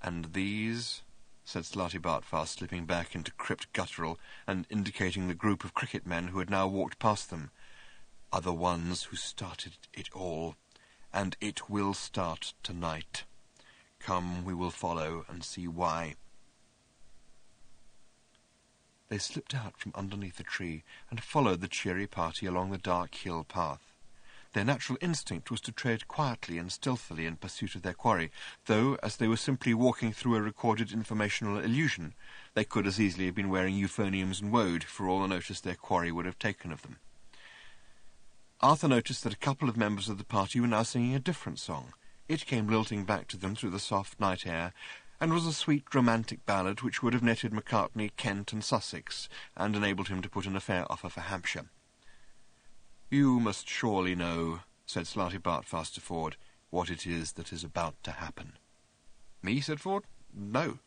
these," said Slarty Bartfast, slipping back into crypt guttural and indicating the group of cricket men who had now walked past them, "are the ones who started it all, and it will start tonight. Come, we will follow and see why." They slipped out from underneath the tree and followed the cheery party along the dark hill path. Their natural instinct was to tread quietly and stealthily in pursuit of their quarry, though, as they were simply walking through a recorded informational illusion, they could as easily have been wearing euphoniums and woad for all the notice their quarry would have taken of them. Arthur noticed that a couple of members of the party were now singing a different song. It came lilting back to them through the soft night air, and was a sweet romantic ballad which would have netted McCartney, Kent and Sussex, and enabled him to put in a fair offer for Hampshire. "You must surely know," said Slarty Bartfast to Ford, "what it is that is about to happen." "Me?" said Ford. "No."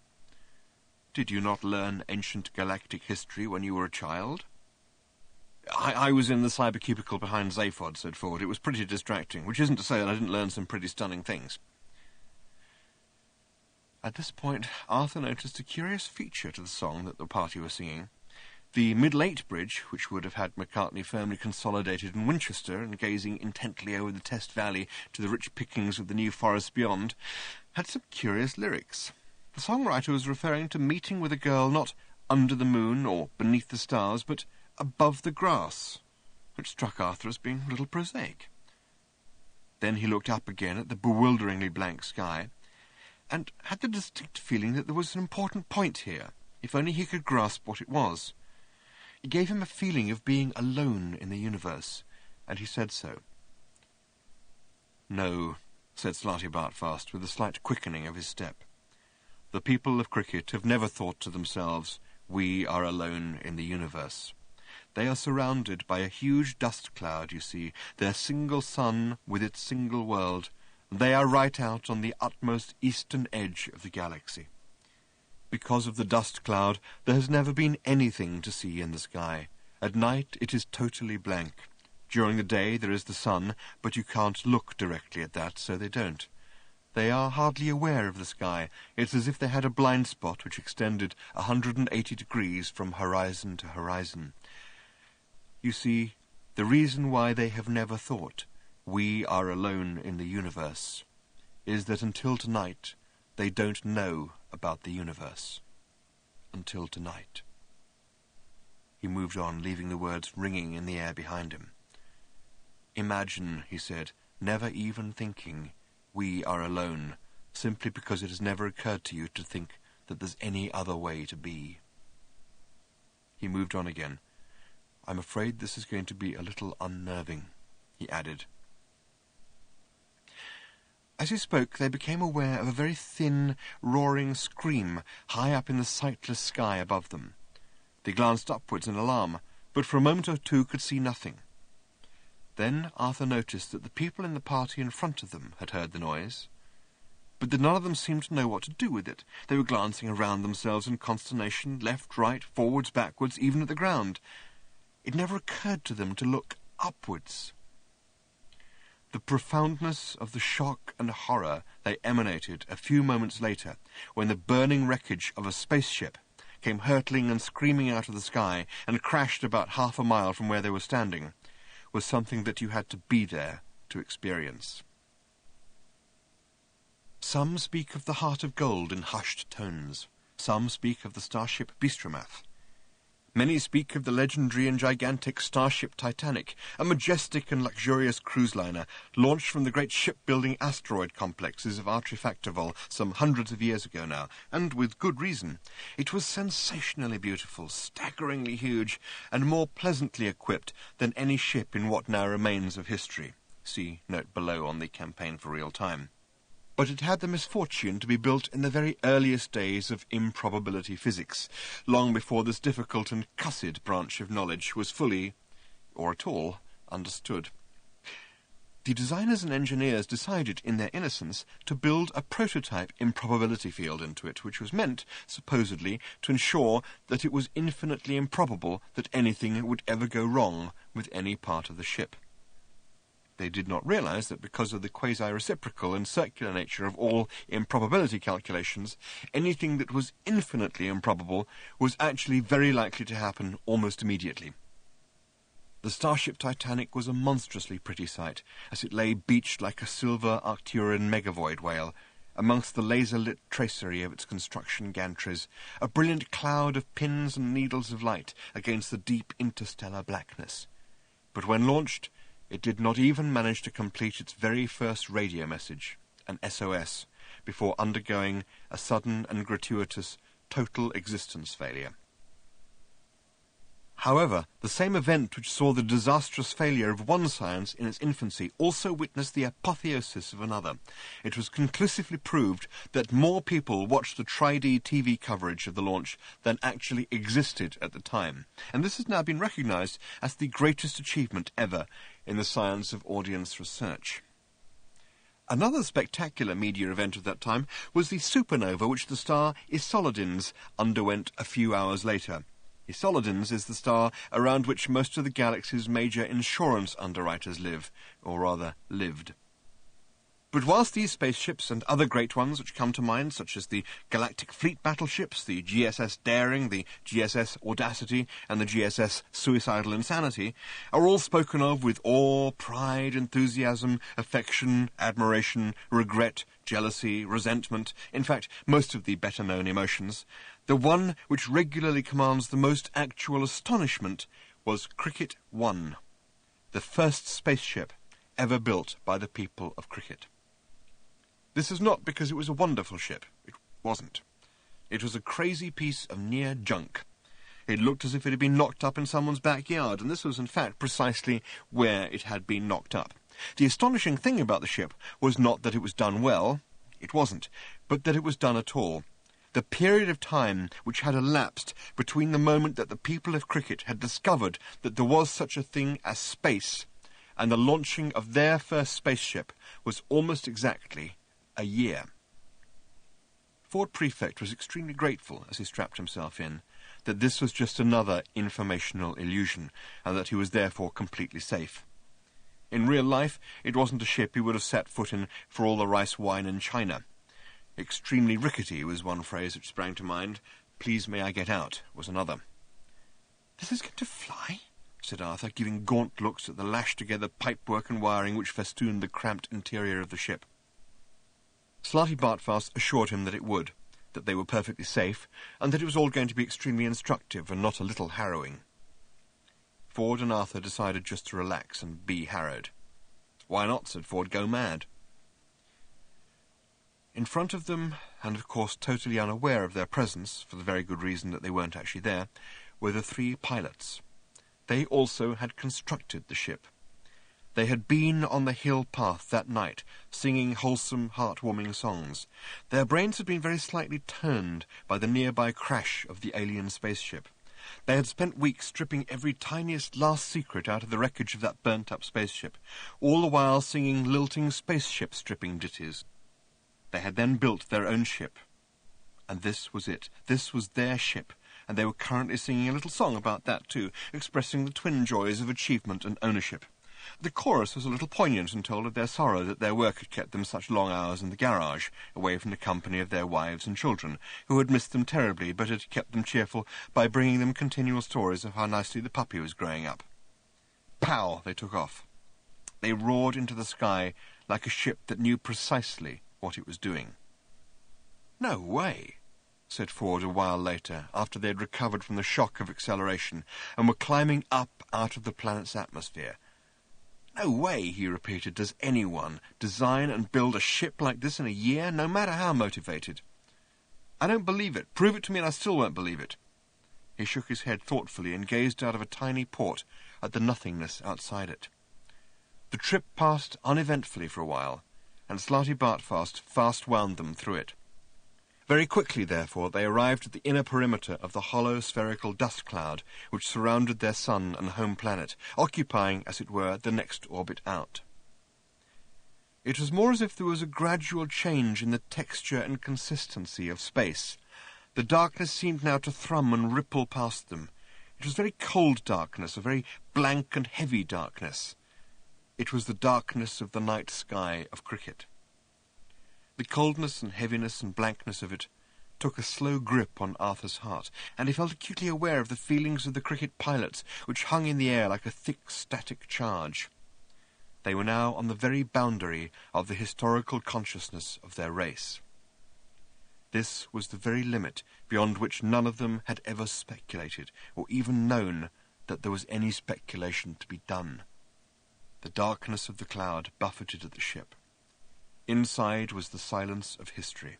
"Did you not learn ancient galactic history when you were a child?" I was in the cybercubicle behind Zaphod," said Ford. "It was pretty distracting, which isn't to say that I didn't learn some pretty stunning things." At this point, Arthur noticed a curious feature to the song that the party were singing. The Middle-Eight Bridge, which would have had McCartney firmly consolidated in Winchester and gazing intently over the Test Valley to the rich pickings of the New Forest beyond, had some curious lyrics. The songwriter was referring to meeting with a girl not under the moon or beneath the stars, but above the grass, which struck Arthur as being a little prosaic. Then he looked up again at the bewilderingly blank sky, and had the distinct feeling that there was an important point here, if only he could grasp what it was. It gave him a feeling of being alone in the universe, and he said so. "No," said Slarty Bartfast, with a slight quickening of his step. "The people of cricket have never thought to themselves, 'We are alone in the universe.' They are surrounded by a huge dust cloud, you see, their single sun with its single world. They are right out on the utmost eastern edge of the galaxy. Because of the dust cloud, there has never been anything to see in the sky. At night it is totally blank. During the day there is the sun, but you can't look directly at that, so they don't. They are hardly aware of the sky. It's as if they had a blind spot which extended 180 degrees from horizon to horizon. You see, the reason why they have never thought, 'We are alone in the universe,' is that until tonight they don't know about the universe. Until tonight." He moved on, leaving the words ringing in the air behind him. "Imagine," he said, "never even thinking, 'We are alone,' simply because it has never occurred to you to think that there's any other way to be." He moved on again. "I'm afraid this is going to be a little unnerving," he added. As he spoke, they became aware of a very thin, roaring scream high up in the sightless sky above them. They glanced upwards in alarm, but for a moment or two could see nothing. Then Arthur noticed that the people in the party in front of them had heard the noise, but that none of them seemed to know what to do with it. They were glancing around themselves in consternation, left, right, forwards, backwards, even at the ground. It never occurred to them to look upwards. The profoundness of the shock and horror they emanated a few moments later, when the burning wreckage of a spaceship came hurtling and screaming out of the sky and crashed about 1/2 mile from where they were standing, was something that you had to be there to experience. Some speak of the Heart of Gold in hushed tones. Some speak of the starship Bistromath. Many speak of the legendary and gigantic starship Titanic, a majestic and luxurious cruise liner launched from the great shipbuilding asteroid complexes of Artrifactivol some hundreds of years ago now, and with good reason. It was sensationally beautiful, staggeringly huge, and more pleasantly equipped than any ship in what now remains of history. See note below on the Campaign for Real Time. But it had the misfortune to be built in the very earliest days of improbability physics, long before this difficult and cussed branch of knowledge was fully, or at all, understood. The designers and engineers decided, in their innocence, to build a prototype improbability field into it, which was meant, supposedly, to ensure that it was infinitely improbable that anything would ever go wrong with any part of the ship. They did not realize that because of the quasi-reciprocal and circular nature of all improbability calculations, anything that was infinitely improbable was actually very likely to happen almost immediately. The starship Titanic was a monstrously pretty sight, as it lay beached like a silver Arcturian megavoid whale, amongst the laser-lit tracery of its construction gantries, a brilliant cloud of pins and needles of light against the deep interstellar blackness. But when launched, it did not even manage to complete its very first radio message, an SOS, before undergoing a sudden and gratuitous total existence failure. However, the same event which saw the disastrous failure of one science in its infancy also witnessed the apotheosis of another. It was conclusively proved that more people watched the Tri-D TV coverage of the launch than actually existed at the time, and this has now been recognized as the greatest achievement ever in the science of audience research. Another spectacular media event of that time was the supernova which the star Isolodens underwent a few hours later. Isolodens is the star around which most of the galaxy's major insurance underwriters live, or rather lived. But whilst these spaceships and other great ones which come to mind, such as the Galactic Fleet battleships, the GSS Daring, the GSS Audacity, and the GSS Suicidal Insanity, are all spoken of with awe, pride, enthusiasm, affection, admiration, regret, jealousy, resentment, in fact, most of the better-known emotions, the one which regularly commands the most actual astonishment was Cricket 1, the first spaceship ever built by the people of Cricket. This is not because it was a wonderful ship. It wasn't. It was a crazy piece of near junk. It looked as if it had been knocked up in someone's backyard, and this was in fact precisely where it had been knocked up. The astonishing thing about the ship was not that it was done well, it wasn't, but that it was done at all. The period of time which had elapsed between the moment that the people of Cricket had discovered that there was such a thing as space and the launching of their first spaceship was almost exactly a year. Ford Prefect was extremely grateful, as he strapped himself in, that this was just another informational illusion, and that he was therefore completely safe. In real life, it wasn't a ship he would have set foot in for all the rice wine in China. Extremely rickety was one phrase which sprang to mind. Please may I get out was another. This is going to fly? Said Arthur, giving gaunt looks at the lashed-together pipework and wiring which festooned the cramped interior of the ship. Slarty Bartfast assured him that it would, that they were perfectly safe, and that it was all going to be extremely instructive and not a little harrowing. Ford and Arthur decided just to relax and be harrowed. Why not, said Ford, go mad. In front of them, and of course totally unaware of their presence, for the very good reason that they weren't actually there, were the three pilots. They also had constructed the ship. They had been on the hill path that night, singing wholesome, heart-warming songs. Their brains had been very slightly turned by the nearby crash of the alien spaceship. They had spent weeks stripping every tiniest last secret out of the wreckage of that burnt-up spaceship, all the while singing lilting spaceship-stripping ditties. They had then built their own ship. And this was it. This was their ship, and they were currently singing a little song about that too, expressing the twin joys of achievement and ownership. The chorus was a little poignant and told of their sorrow that their work had kept them such long hours in the garage, away from the company of their wives and children, who had missed them terribly but had kept them cheerful by bringing them continual stories of how nicely the puppy was growing up. Pow! They took off. They roared into the sky like a ship that knew precisely what it was doing. "No way," said Ford a while later, after they had recovered from the shock of acceleration and were climbing up out of the planet's atmosphere. "No way," he repeated, "does anyone design and build a ship like this in a year, no matter how motivated. I don't believe it. Prove it to me and I still won't believe it." He shook his head thoughtfully and gazed out of a tiny port at the nothingness outside it. The trip passed uneventfully for a while, and Slarty Bartfast fast wound them through it. Very quickly, therefore, they arrived at the inner perimeter of the hollow spherical dust cloud which surrounded their sun and home planet, occupying, as it were, the next orbit out. It was more as if there was a gradual change in the texture and consistency of space. The darkness seemed now to thrum and ripple past them. It was very cold darkness, a very blank and heavy darkness. It was the darkness of the night sky of Cricket. The coldness and heaviness and blankness of it took a slow grip on Arthur's heart, and he felt acutely aware of the feelings of the Cricket pilots, which hung in the air like a thick static charge. They were now on the very boundary of the historical consciousness of their race. This was the very limit beyond which none of them had ever speculated, or even known that there was any speculation to be done. The darkness of the cloud buffeted at the ship. Inside was the silence of history.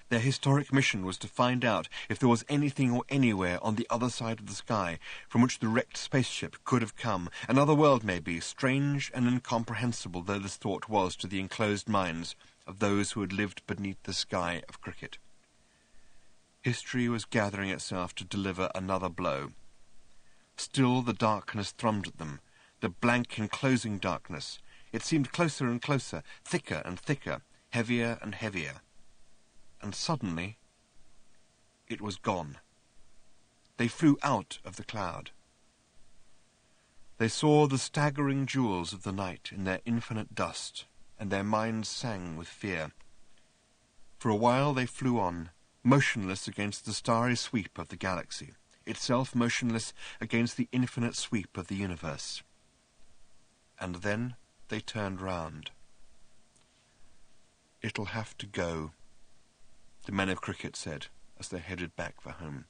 Their historic mission was to find out if there was anything or anywhere on the other side of the sky from which the wrecked spaceship could have come, another world maybe, strange and incomprehensible though this thought was to the enclosed minds of those who had lived beneath the sky of Cricket. History was gathering itself to deliver another blow. Still the darkness thrummed at them, the blank enclosing darkness. It seemed closer and closer, thicker and thicker, heavier and heavier. And suddenly, it was gone. They flew out of the cloud. They saw the staggering jewels of the night in their infinite dust, and their minds sang with fear. For a while they flew on, motionless against the starry sweep of the galaxy, itself motionless against the infinite sweep of the universe. And then they turned round. "It'll have to go," the men of Cricket said, as they headed back for home.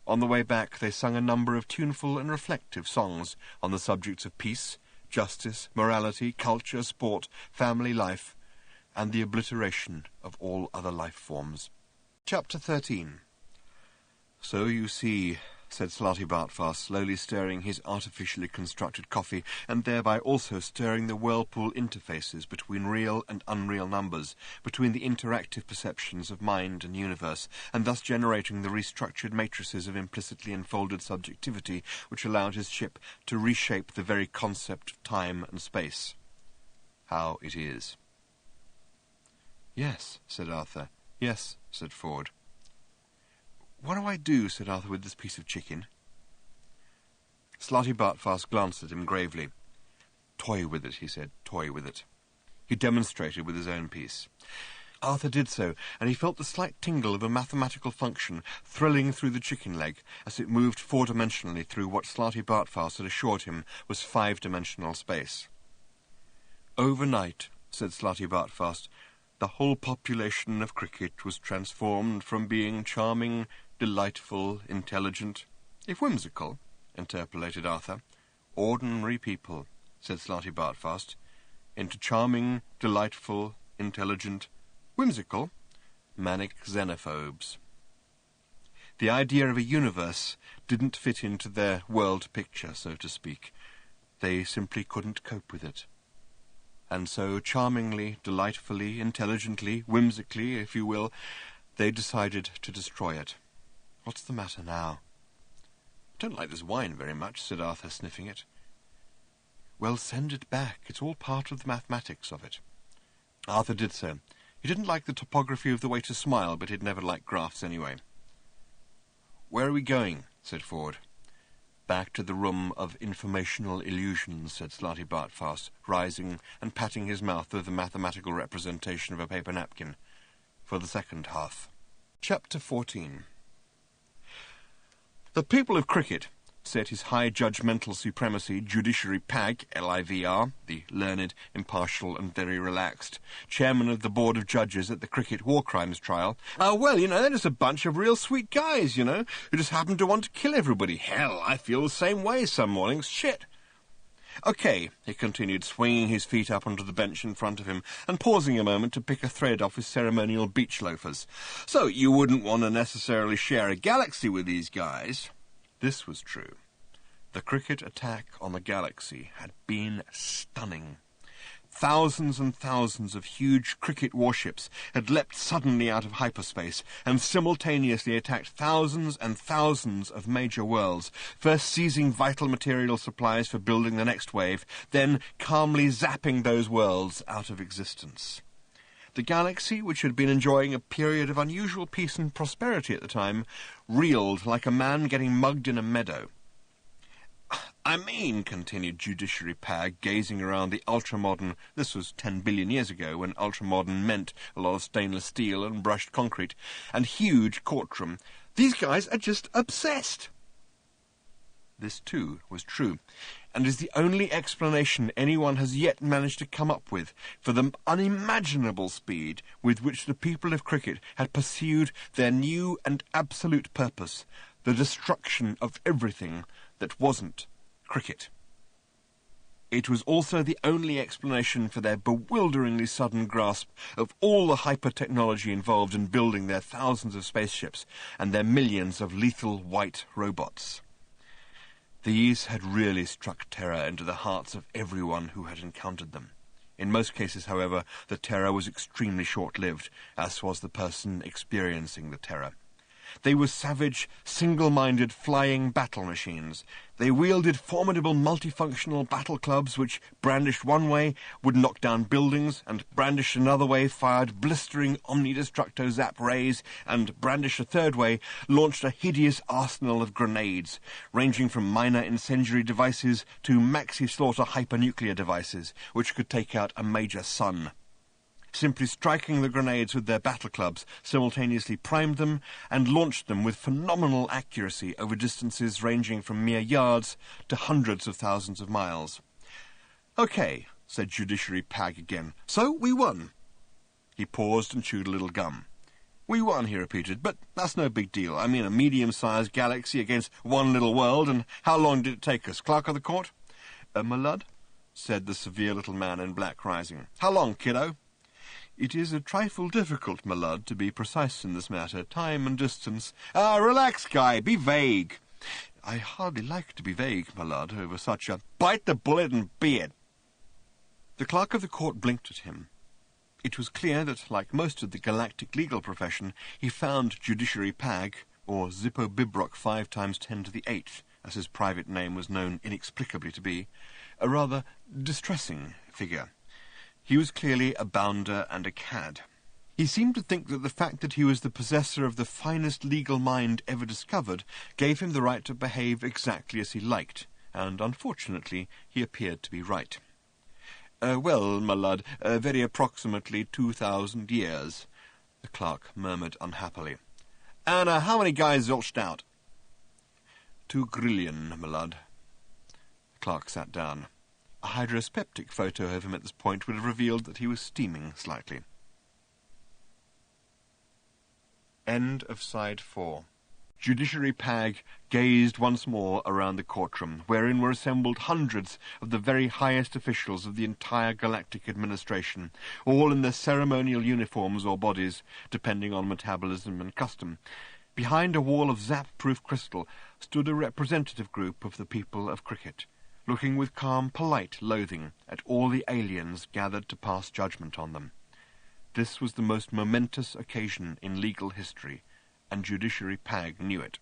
On the way back they sung a number of tuneful and reflective songs on the subjects of peace, justice, morality, culture, sport, family life, and the obliteration of all other life forms. Chapter 13. So you see, said Slarty Bartfast, slowly stirring his artificially constructed coffee, and thereby also stirring the whirlpool interfaces between real and unreal numbers, between the interactive perceptions of mind and universe, and thus generating the restructured matrices of implicitly enfolded subjectivity which allowed his ship to reshape the very concept of time and space. How it is. Yes, said Arthur. Yes, said Ford. What do I do, said Arthur, with this piece of chicken? Slarty Bartfast glanced at him gravely. Toy with it, he said, toy with it. He demonstrated with his own piece. Arthur did so, and he felt the slight tingle of a mathematical function thrilling through the chicken leg as it moved four-dimensionally through what Slarty Bartfast had assured him was five-dimensional space. Overnight, said Slarty Bartfast, the whole population of cricket was transformed from being charming, delightful, intelligent, if whimsical, interpolated Arthur. Ordinary people, said Slarty Bartfast, into charming, delightful, intelligent, whimsical, manic xenophobes. The idea of a universe didn't fit into their world picture, so to speak. They simply couldn't cope with it. And so, charmingly, delightfully, intelligently, whimsically, if you will, they decided to destroy it. What's the matter now? I don't like this wine very much, said Arthur, sniffing it. Well, send it back. It's all part of the mathematics of it. Arthur did so. He didn't like the topography of the way to smile, but he'd never liked graphs anyway. Where are we going? Said Ford. Back to the room of informational illusions, said Slarty Bartfast, rising and patting his mouth with the mathematical representation of a paper napkin, for the second half. Chapter 14. The people of cricket, said His High Judgmental Supremacy Judiciary Pag, LIVR, the learned, impartial and very relaxed, chairman of the Board of Judges at the Cricket War Crimes Trial. Well, they're just a bunch of real sweet guys, who just happen to want to kill everybody. Hell, I feel the same way some mornings. Shit. Okay, he continued, swinging his feet up onto the bench in front of him and pausing a moment to pick a thread off his ceremonial beach loafers. So you wouldn't want to necessarily share a galaxy with these guys. This was true. The cricket attack on the galaxy had been stunning. Thousands and thousands of huge cricket warships had leapt suddenly out of hyperspace and simultaneously attacked thousands and thousands of major worlds, first seizing vital material supplies for building the next wave, then calmly zapping those worlds out of existence. The galaxy, which had been enjoying a period of unusual peace and prosperity at the time, reeled like a man getting mugged in a meadow. I mean, continued Judiciary Pag, gazing around the ultra-modern, this was 10 billion years ago, when ultra-modern meant a lot of stainless steel and brushed concrete, and huge courtroom, these guys are just obsessed. This, too, was true, and is the only explanation anyone has yet managed to come up with for the unimaginable speed with which the people of cricket had pursued their new and absolute purpose, the destruction of everything that wasn't cricket. It was also the only explanation for their bewilderingly sudden grasp of all the hyper-technology involved in building their thousands of spaceships and their millions of lethal white robots. These had really struck terror into the hearts of everyone who had encountered them. In most cases, however, the terror was extremely short-lived, as was the person experiencing the terror. They were savage, single-minded flying battle machines. They wielded formidable multifunctional battle clubs which, brandished one way, would knock down buildings, and brandished another way, fired blistering omnidestructo zap rays, and brandished a third way, launched a hideous arsenal of grenades, ranging from minor incendiary devices to maxi-slaughter hypernuclear devices, which could take out a major sun. Simply striking the grenades with their battle clubs simultaneously primed them and launched them with phenomenal accuracy over distances ranging from mere yards to hundreds of thousands of miles. "Okay," said Judiciary Pag again. "So we won." He paused and chewed a little gum. "We won," he repeated, "but that's no big deal. I mean, a medium-sized galaxy against one little world, and how long did it take us? Clerk of the court?" "My lud," said the severe little man in black, rising. "How long, kiddo?" It is a trifle difficult, my lud, to be precise in this matter. Time and distance... Ah, relax, Guy. Be vague. I hardly like to be vague, my lud, over such a... Bite the bullet and be it. The clerk of the court blinked at him. It was clear that, like most of the galactic legal profession, he found Judiciary Pag, or Zippo Bibrock 5 times 10 to the 8th, as his private name was known inexplicably to be, a rather distressing figure. He was clearly a bounder and a cad. He seemed to think that the fact that he was the possessor of the finest legal mind ever discovered gave him the right to behave exactly as he liked, and unfortunately he appeared to be right. Well, my lud, very approximately 2,000 years, the clerk murmured unhappily. And how many guys zilched out? 2 grillion, my lud. The clerk sat down. A hydrospeptic photo of him at this point would have revealed that he was steaming slightly. End of side 4. Judiciary Pag gazed once more around the courtroom, wherein were assembled hundreds of the very highest officials of the entire galactic administration, all in their ceremonial uniforms or bodies, depending on metabolism and custom. Behind a wall of zap-proof crystal stood a representative group of the people of Cricket, looking with calm, polite loathing at all the aliens gathered to pass judgment on them. This was the most momentous occasion in legal history, and Judiciary Pag knew it.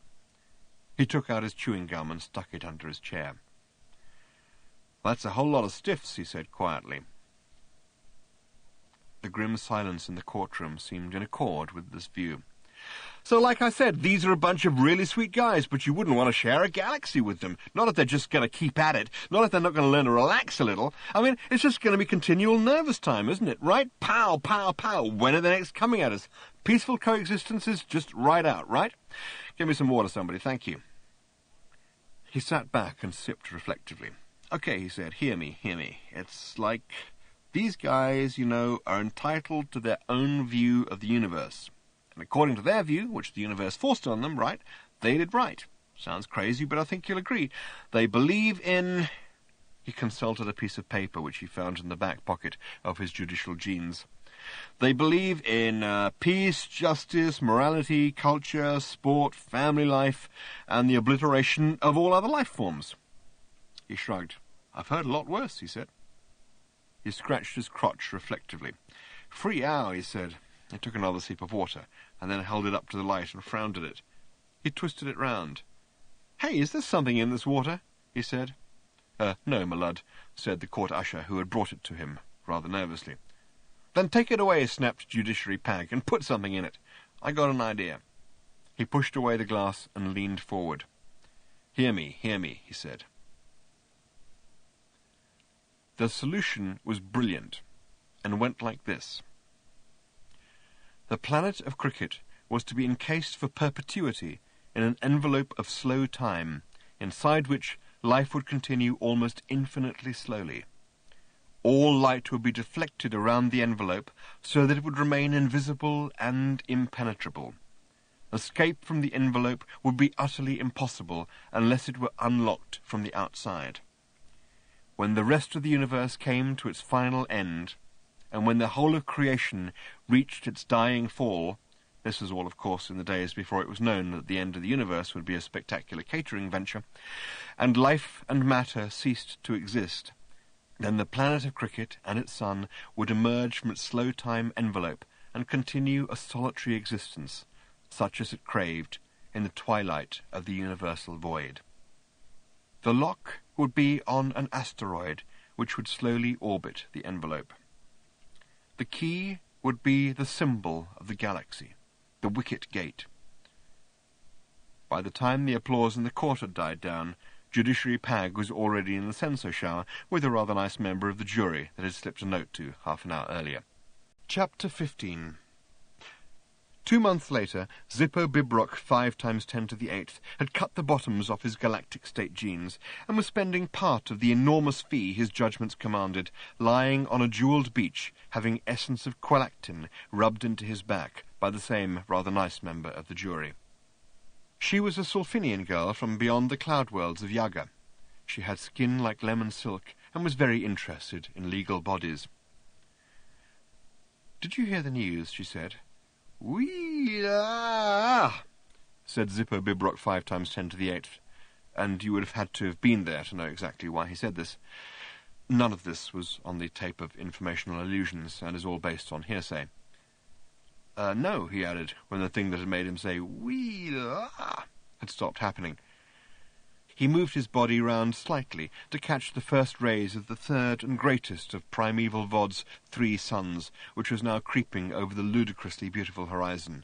He took out his chewing gum and stuck it under his chair. "That's a whole lot of stiffs," he said quietly. The grim silence in the courtroom seemed in accord with this view. "So, like I said, these are a bunch of really sweet guys, but you wouldn't want to share a galaxy with them. Not if they're just going to keep at it. Not if they're not going to learn to relax a little. I mean, it's just going to be continual nervous time, isn't it? Right? Pow, pow, pow. When are they next coming at us? Peaceful coexistence is just right out, right? Give me some water, somebody. Thank you." He sat back and sipped reflectively. "Okay," he said, hear me. It's like these guys, you know, are entitled to their own view of the universe. And according to their view, which the universe forced on them, right, they did right. Sounds crazy, but I think you'll agree. They believe in... He consulted a piece of paper which he found in the back pocket of his judicial jeans. They believe in peace, justice, morality, culture, sport, family life, and the obliteration of all other life forms. He shrugged. "I've heard a lot worse," he said. He scratched his crotch reflectively. "Free hour," he said. He took another sip of water, and then held it up to the light and frowned at it. He twisted it round. "Hey, is there something in this water?" he said. No, my lud," said the court usher, who had brought it to him, rather nervously. "Then take it away," snapped Judiciary Pag, "and put something in it. I got an idea." He pushed away the glass and leaned forward. Hear me, he said. The solution was brilliant, and went like this. The planet of Cricket was to be encased for perpetuity in an envelope of slow time, inside which life would continue almost infinitely slowly. All light would be deflected around the envelope so that it would remain invisible and impenetrable. Escape from the envelope would be utterly impossible unless it were unlocked from the outside. When the rest of the universe came to its final end, and when the whole of creation reached its dying fall, this was all, of course, in the days before it was known that the end of the universe would be a spectacular catering venture, and life and matter ceased to exist, then the planet of Cricket and its sun would emerge from its slow-time envelope and continue a solitary existence, such as it craved in the twilight of the universal void. The lock would be on an asteroid which would slowly orbit the envelope. The key would be the symbol of the galaxy, the Wicket Gate. By the time the applause in the court had died down, Judiciary Pag was already in the censor shower with a rather nice member of the jury that had slipped a note to half an hour earlier. Chapter 15. 2 months later, Zippo Bibrock 5 times 10 to the 8th had cut the bottoms off his galactic state jeans and was spending part of the enormous fee his judgments commanded lying on a jewelled beach, having essence of qualactin rubbed into his back by the same rather nice member of the jury. She was a Sulfinian girl from beyond the cloud worlds of Yaga. She had skin like lemon silk and was very interested in legal bodies. "Did you hear the news?" she said. "Wee-ah!" said Zippo Bibrock 5 times 10 to the 8th, and you would have had to have been there to know exactly why he said this. None of this was on the tape of informational illusions, and is all based on hearsay. No, he added, when the thing that had made him say, "Wee-ah!" had stopped happening. He moved his body round slightly to catch the first rays of the third and greatest of primeval Vod's 3 suns, which was now creeping over the ludicrously beautiful horizon,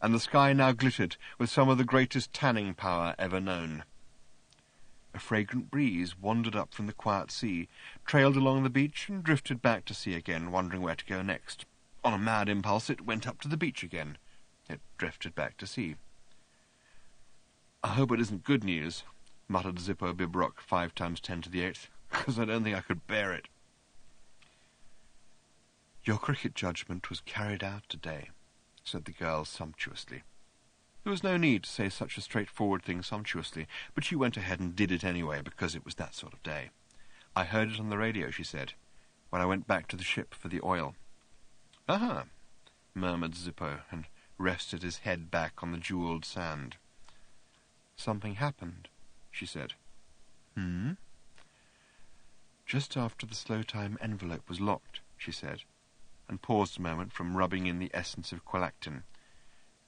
and the sky now glittered with some of the greatest tanning power ever known. A fragrant breeze wandered up from the quiet sea, trailed along the beach, and drifted back to sea again, wondering where to go next. On a mad impulse, it went up to the beach again. It drifted back to sea. "I hope it isn't good news," muttered Zippo Bibrock 5 times 10 to the 8th, "because I don't think I could bear it." "Your cricket judgment was carried out today," said the girl sumptuously. There was no need to say such a straightforward thing sumptuously, but she went ahead and did it anyway, because it was that sort of day. "I heard it on the radio," she said, "when I went back to the ship for the oil." "Aha!" murmured Zippo, and rested his head back on the jewelled sand. "Something happened," she said. "Hmm?" "Just after the slow time envelope was locked," she said, and paused a moment from rubbing in the essence of qualactin.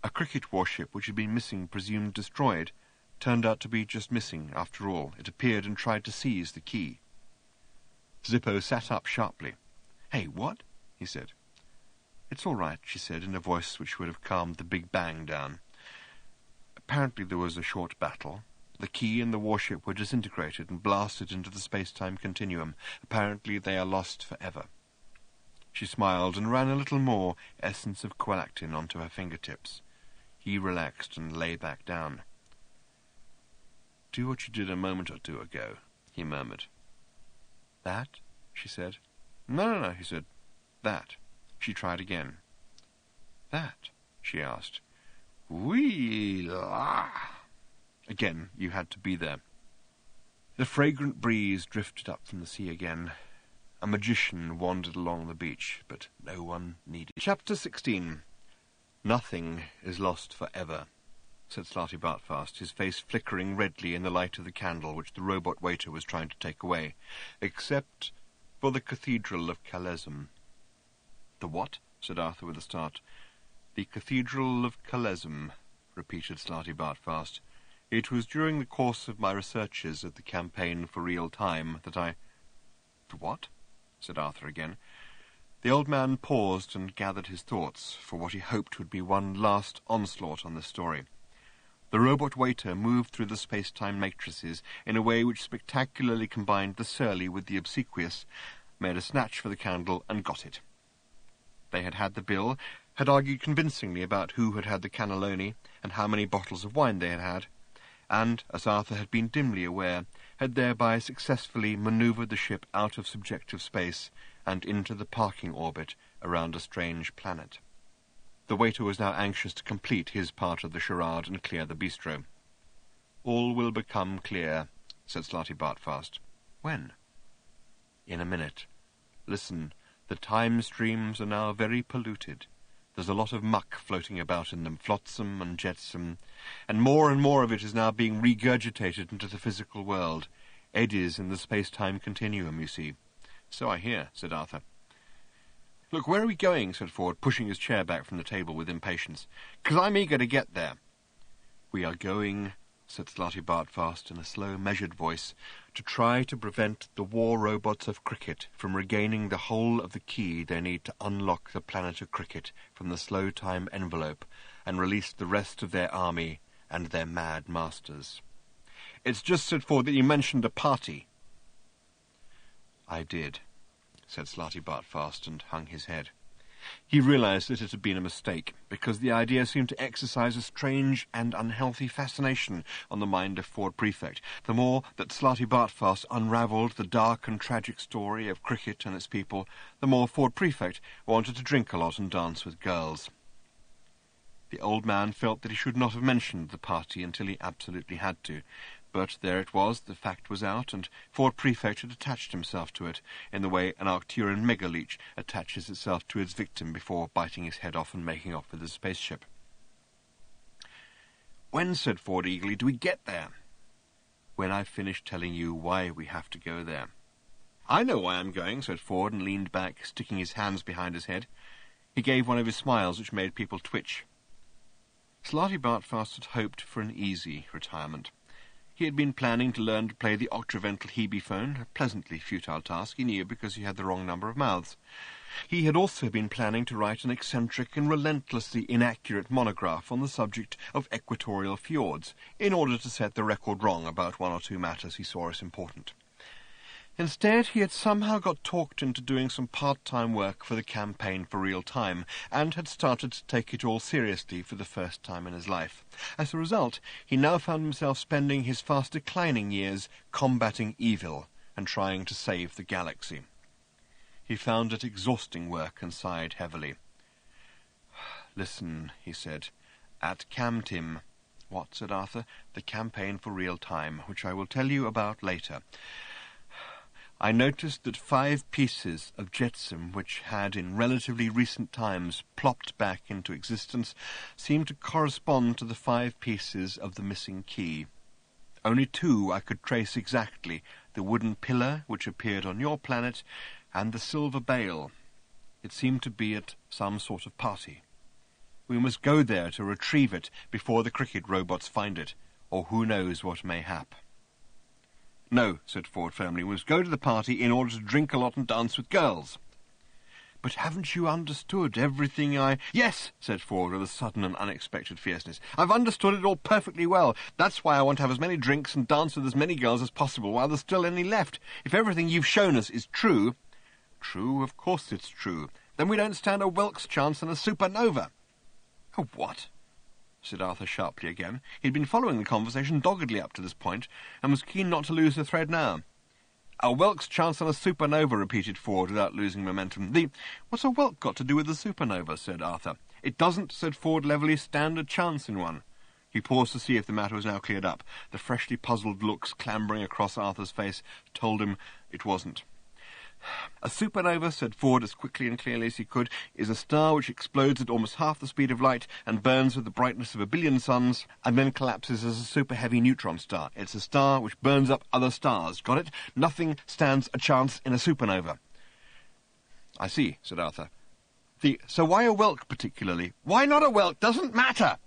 "A cricket warship which had been missing, presumed destroyed, turned out to be just missing after all. It appeared and tried to seize the key." Zippo sat up sharply. "Hey, what?" he said. "It's all right," she said, in a voice which would have calmed the Big Bang down. "Apparently there was a short battle. The key and the warship were disintegrated and blasted into the space-time continuum. Apparently they are lost forever." She smiled and ran a little more essence of qualactin onto her fingertips. He relaxed and lay back down. "Do what you did a moment or two ago," he murmured. "That?" she said. No, he said. "That." She tried again. "That?" she asked. "Wee-ah!" Again, you had to be there. The fragrant breeze drifted up from the sea again. A magician wandered along the beach, but no one needed. Chapter 16. "Nothing is lost forever," said Slarty Bartfast, his face flickering redly in the light of the candle which the robot waiter was trying to take away, "except for the Cathedral of Kalesm." "The what?" said Arthur with a start. "The Cathedral of Kalesm," repeated Slarty Bartfast. "It was during the course of my researches at the Campaign for Real Time that I—" "The what?" said Arthur again. The old man paused and gathered his thoughts for what he hoped would be one last onslaught on the story. The robot waiter moved through the space-time matrices in a way which spectacularly combined the surly with the obsequious, made a snatch for the candle, and got it. They had had the bill, had argued convincingly about who had had the cannelloni and how many bottles of wine they had had, and, as Arthur had been dimly aware, had thereby successfully manoeuvred the ship out of subjective space and into the parking orbit around a strange planet. The waiter was now anxious to complete his part of the charade and clear the bistro. "All will become clear," said Slarty Bartfast. "When?" "In a minute. Listen, the time streams are now very polluted. There's a lot of muck floating about in them, flotsam and jetsam, and more of it is now being regurgitated into the physical world. Eddies in the space-time continuum, you see." "So I hear," said Arthur. "Look, where are we going?" said Ford, pushing his chair back from the table with impatience. "'Cause I'm eager to get there." "We are going," said Slarty Bartfast in a slow, measured voice, "to try to prevent the war robots of cricket from regaining the whole of the key they need to unlock the planet of cricket from the slow time envelope and release the rest of their army and their mad masters." "It's just," said Ford, "that you mentioned a party." "I did," said Slarty Bartfast, and hung his head. He realized that it had been a mistake, because the idea seemed to exercise a strange and unhealthy fascination on the mind of Ford Prefect. The more that Slarty Bartfast unravelled the dark and tragic story of cricket and its people, the more Ford Prefect wanted to drink a lot and dance with girls. The old man felt that he should not have mentioned the party until he absolutely had to, But there it was, the fact was out, and Ford Prefect had attached himself to it, in the way an Arcturian megaleech attaches itself to its victim before biting his head off and making off with his spaceship. "When," said Ford eagerly, "do we get there?" "When I've finished telling you why we have to go there." "I know why I'm going," said Ford, and leaned back, sticking his hands behind his head. He gave one of his smiles which made people twitch. Slarty Bartfast had hoped for an easy retirement. He had been planning to learn to play the octavental Hebe-phone, a pleasantly futile task, he knew, because he had the wrong number of mouths. He had also been planning to write an eccentric and relentlessly inaccurate monograph on the subject of equatorial fjords, in order to set the record wrong about one or two matters he saw as important. Instead, he had somehow got talked into doing some part-time work for the Campaign for Real Time, and had started to take it all seriously for the first time in his life. As a result, he now found himself spending his fast-declining years combating evil and trying to save the galaxy. He found it exhausting work and sighed heavily. "Listen," he said, "at CamTim." "What?" said Arthur. "The Campaign for Real Time, which I will tell you about later. I noticed that 5 pieces of jetsam which had in relatively recent times plopped back into existence seemed to correspond to the 5 pieces of the missing key. Only 2 I could trace exactly, the wooden pillar which appeared on your planet and the silver bale. It seemed to be at some sort of party. We must go there to retrieve it before the cricket robots find it, or who knows what may hap." "No," said Ford firmly, "we must go to the party in order to drink a lot and dance with girls." "But haven't you understood everything I—" "Yes," said Ford with a sudden and unexpected fierceness. "I've understood it all perfectly well. That's why I want to have as many drinks and dance with as many girls as possible while there's still any left. If everything you've shown us is true—" "True? Of course it's true." "Then we don't stand a Wilkes chance in a supernova." "A what?" said Arthur sharply again. He had been following the conversation doggedly up to this point, and was keen not to lose the thread now. "A Wilkes chance on a supernova," repeated Ford, without losing momentum. "What's a Wilk got to do with the supernova?" said Arthur. "It doesn't," said Ford levelly, "stand a chance in one." He paused to see if the matter was now cleared up. The freshly puzzled looks clambering across Arthur's face told him it wasn't. "A supernova," said Ford as quickly and clearly as he could, "is a star which explodes at almost half the speed of light and burns with the brightness of a billion suns and then collapses as a super-heavy neutron star. It's a star which burns up other stars. Got it? Nothing stands a chance in a supernova." "I see," said Arthur. "So why a Welk particularly?" "Why not a Welk? Doesn't matter."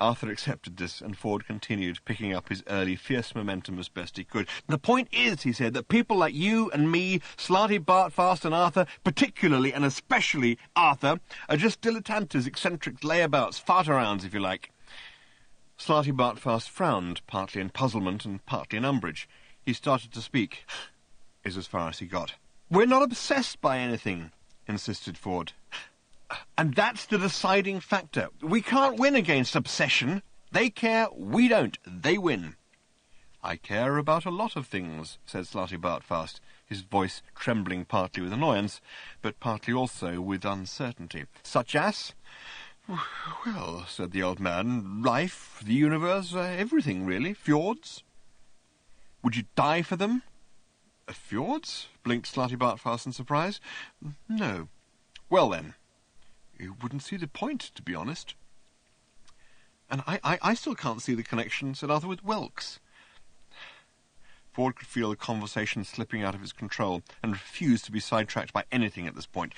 Arthur accepted this, and Ford continued, picking up his early fierce momentum as best he could. "The point is," he said, "that people like you and me, Slarty Bartfast and Arthur, particularly and especially Arthur, are just dilettantes, eccentrics, layabouts, fart-arounds, if you like." Slarty Bartfast frowned, partly in puzzlement and partly in umbrage. He started to speak, is as far as he got. "We're not obsessed by anything," insisted Ford. "And that's the deciding factor. We can't win against obsession. They care, we don't. They win." "I care about a lot of things," said Slarty Bartfast, his voice trembling partly with annoyance, but partly also with uncertainty. "Such as?" "Well," said the old man, "life, the universe, everything, really. Fjords." "Would you die for them?" "Fjords?" blinked Slarty Bartfast in surprise. "No." "Well, then, you wouldn't see the point, to be honest." "And I still can't see the connection," said Arthur, "with Welks." Ford could feel the conversation slipping out of his control, and refused to be sidetracked by anything at this point.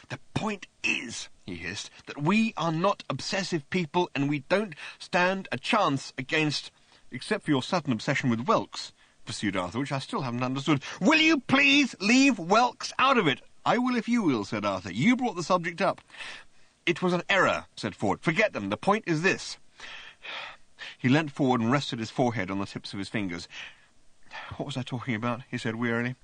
"The point is," he hissed, "that we are not obsessive people, and we don't stand a chance against—" "Except for your sudden obsession with Welks," pursued Arthur, "which I still haven't understood." "Will you please leave Welks out of it?" "I will if you will," said Arthur. "You brought the subject up." "It was an error," said Ford. "Forget them. The point is this." He leant forward and rested his forehead on the tips of his fingers. "What was I talking about?" he said wearily.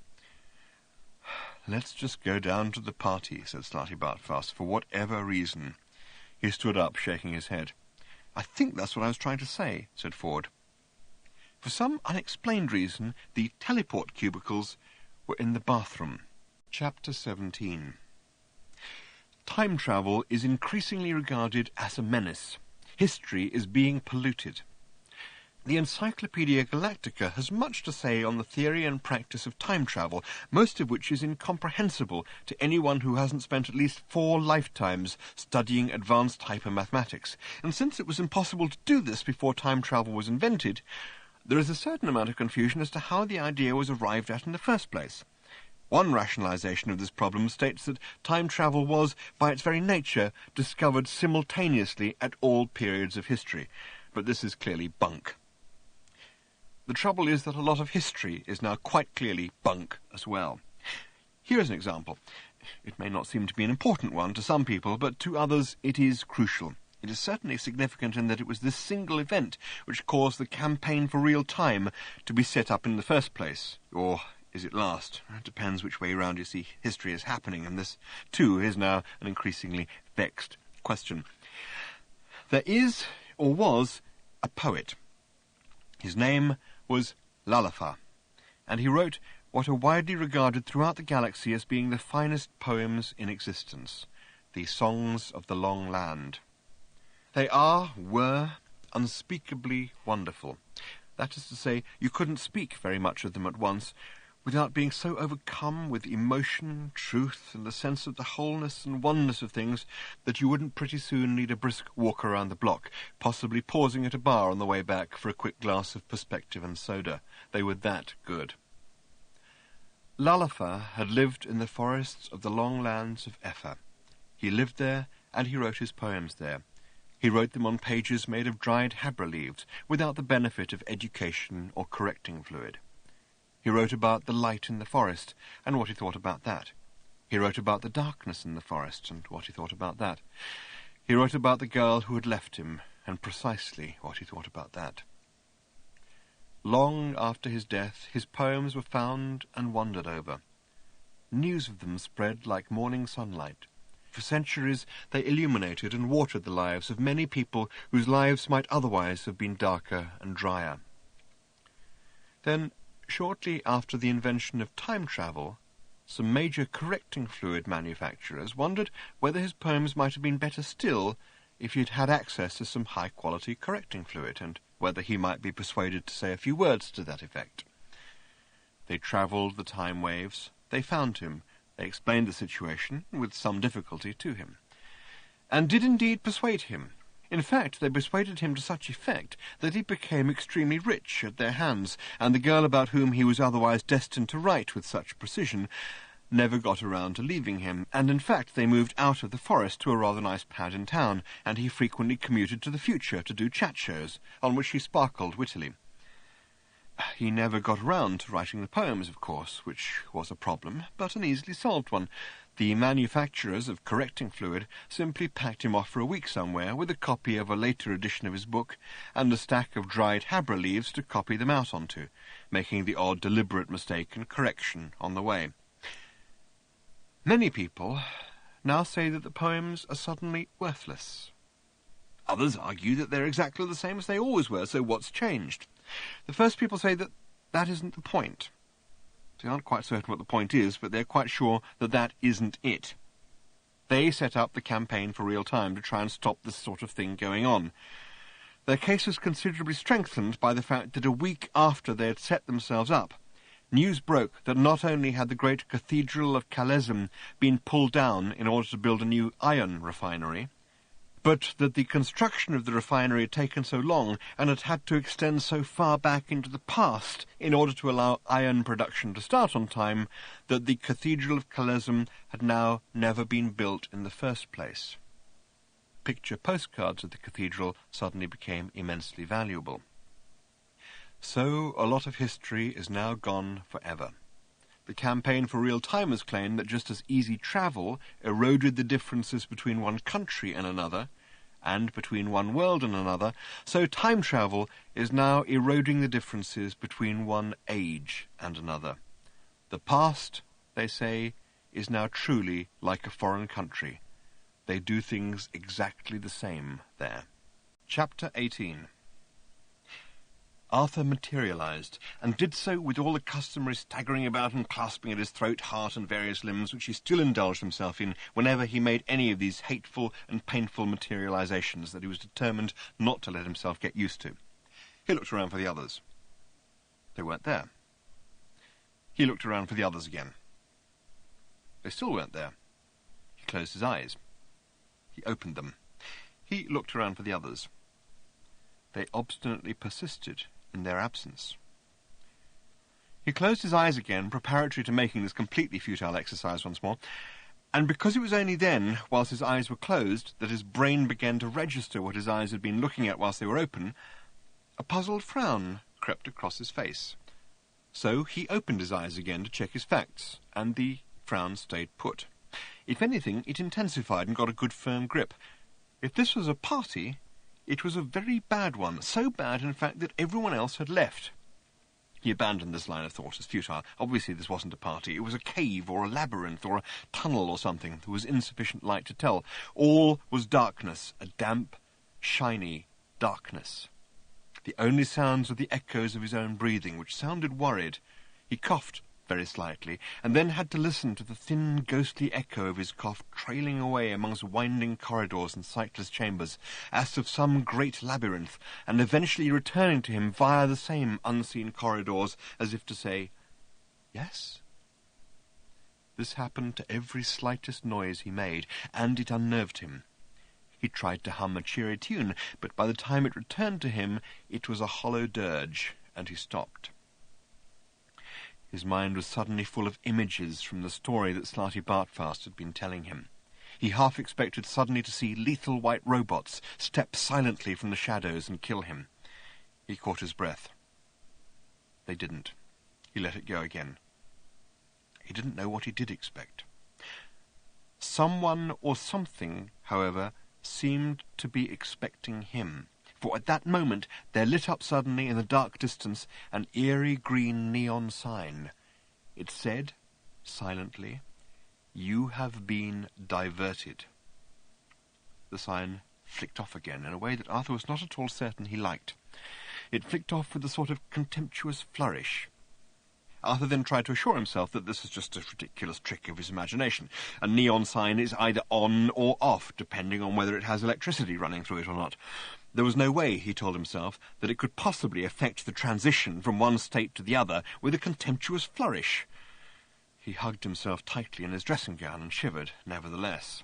"Let's just go down to the party," said Slarty Bartfast, "for whatever reason." He stood up, shaking his head. "I think that's what I was trying to say," said Ford. For some unexplained reason, the teleport cubicles were in the bathroom. Chapter 17. Time travel is increasingly regarded as a menace. History is being polluted. The Encyclopaedia Galactica has much to say on the theory and practice of time travel, most of which is incomprehensible to anyone who hasn't spent at least 4 lifetimes studying advanced hypermathematics. And since it was impossible to do this before time travel was invented, there is a certain amount of confusion as to how the idea was arrived at in the first place. One rationalization of this problem states that time travel was, by its very nature, discovered simultaneously at all periods of history. But this is clearly bunk. The trouble is that a lot of history is now quite clearly bunk as well. Here is an example. It may not seem to be an important one to some people, but to others it is crucial. It is certainly significant in that it was this single event which caused the campaign for real time to be set up in the first place. Or is it last? It depends which way round you see history as happening, and this, too, is now an increasingly vexed question. There is, or was, a poet. His name was Lalafar, and he wrote what are widely regarded throughout the galaxy as being the finest poems in existence, the Songs of the Long Land. They were unspeakably wonderful. That is to say, you couldn't speak very much of them at once without being so overcome with emotion, truth, and the sense of the wholeness and oneness of things that you wouldn't pretty soon need a brisk walk around the block, possibly pausing at a bar on the way back for a quick glass of perspective and soda. They were that good. Lalafar had lived in the forests of the long lands of Efa. He lived there, and he wrote his poems there. He wrote them on pages made of dried habra leaves, without the benefit of education or correcting fluid. He wrote about the light in the forest, and what he thought about that. He wrote about the darkness in the forest, and what he thought about that. He wrote about the girl who had left him, and precisely what he thought about that. Long after his death, his poems were found and wondered over. News of them spread like morning sunlight. For centuries they illuminated and watered the lives of many people whose lives might otherwise have been darker and drier. Then, shortly after the invention of time travel, some major correcting fluid manufacturers wondered whether his poems might have been better still if he had had access to some high-quality correcting fluid, and whether he might be persuaded to say a few words to that effect. They travelled the time waves, they found him, they explained the situation, with some difficulty, to him, and did indeed persuade him. In fact, they persuaded him to such effect that he became extremely rich at their hands, and the girl about whom he was otherwise destined to write with such precision never got around to leaving him, and in fact they moved out of the forest to a rather nice pad in town, and he frequently commuted to the future to do chat shows, on which he sparkled wittily. He never got around to writing the poems, of course, which was a problem, but an easily solved one. The manufacturers of correcting fluid simply packed him off for a week somewhere with a copy of a later edition of his book and a stack of dried habra leaves to copy them out onto, making the odd deliberate mistake and correction on the way. Many people now say that the poems are suddenly worthless. Others argue that they're exactly the same as they always were, so what's changed? The first people say that that isn't the point. They aren't quite certain what the point is, but they're quite sure that that isn't it. They set up the campaign for real time to try and stop this sort of thing going on. Their case was considerably strengthened by the fact that a week after they had set themselves up, news broke that not only had the great cathedral of Kalezm been pulled down in order to build a new iron refinery, but that the construction of the refinery had taken so long and had had to extend so far back into the past in order to allow iron production to start on time, that the Cathedral of Kalezm had now never been built in the first place. Picture postcards of the cathedral suddenly became immensely valuable. So a lot of history is now gone forever. The campaign for real time has claimed that just as easy travel eroded the differences between one country and another, and between one world and another, so time travel is now eroding the differences between one age and another. The past, they say, is now truly like a foreign country. They do things exactly the same there. Chapter 18. Arthur materialized, and did so with all the customary staggering about and clasping at his throat, heart, and various limbs, which he still indulged himself in whenever he made any of these hateful and painful materializations that he was determined not to let himself get used to. He looked around for the others. They weren't there. He looked around for the others again. They still weren't there. He closed his eyes. He opened them. He looked around for the others. They obstinately persisted in their absence. He closed his eyes again, preparatory to making this completely futile exercise once more, and because it was only then, whilst his eyes were closed, that his brain began to register what his eyes had been looking at whilst they were open, a puzzled frown crept across his face. So he opened his eyes again to check his facts, and the frown stayed put. If anything, it intensified and got a good firm grip. If this was a party, it was a very bad one, so bad, in fact, that everyone else had left. He abandoned this line of thought as futile. Obviously this wasn't a party. It was a cave or a labyrinth or a tunnel or something. There was insufficient light to tell. All was darkness, a damp, shiny darkness. The only sounds were the echoes of his own breathing, which sounded worried. He coughed very slightly, and then had to listen to the thin, ghostly echo of his cough trailing away amongst winding corridors and sightless chambers, as of some great labyrinth, and eventually returning to him via the same unseen corridors, as if to say, "Yes?" This happened to every slightest noise he made, and it unnerved him. He tried to hum a cheery tune, but by the time it returned to him, it was a hollow dirge, and he stopped. His mind was suddenly full of images from the story that Slarty Bartfast had been telling him. He half expected suddenly to see lethal white robots step silently from the shadows and kill him. He caught his breath. They didn't. He let it go again. He didn't know what he did expect. Someone or something, however, seemed to be expecting him. For at that moment there lit up suddenly in the dark distance an eerie green neon sign. It said, silently, "You have been diverted." The sign flicked off again in a way that Arthur was not at all certain he liked. It flicked off with a sort of contemptuous flourish. Arthur then tried to assure himself that this was just a ridiculous trick of his imagination. A neon sign is either on or off, depending on whether it has electricity running through it or not. There was no way, he told himself, that it could possibly affect the transition from one state to the other with a contemptuous flourish. He hugged himself tightly in his dressing gown and shivered, nevertheless.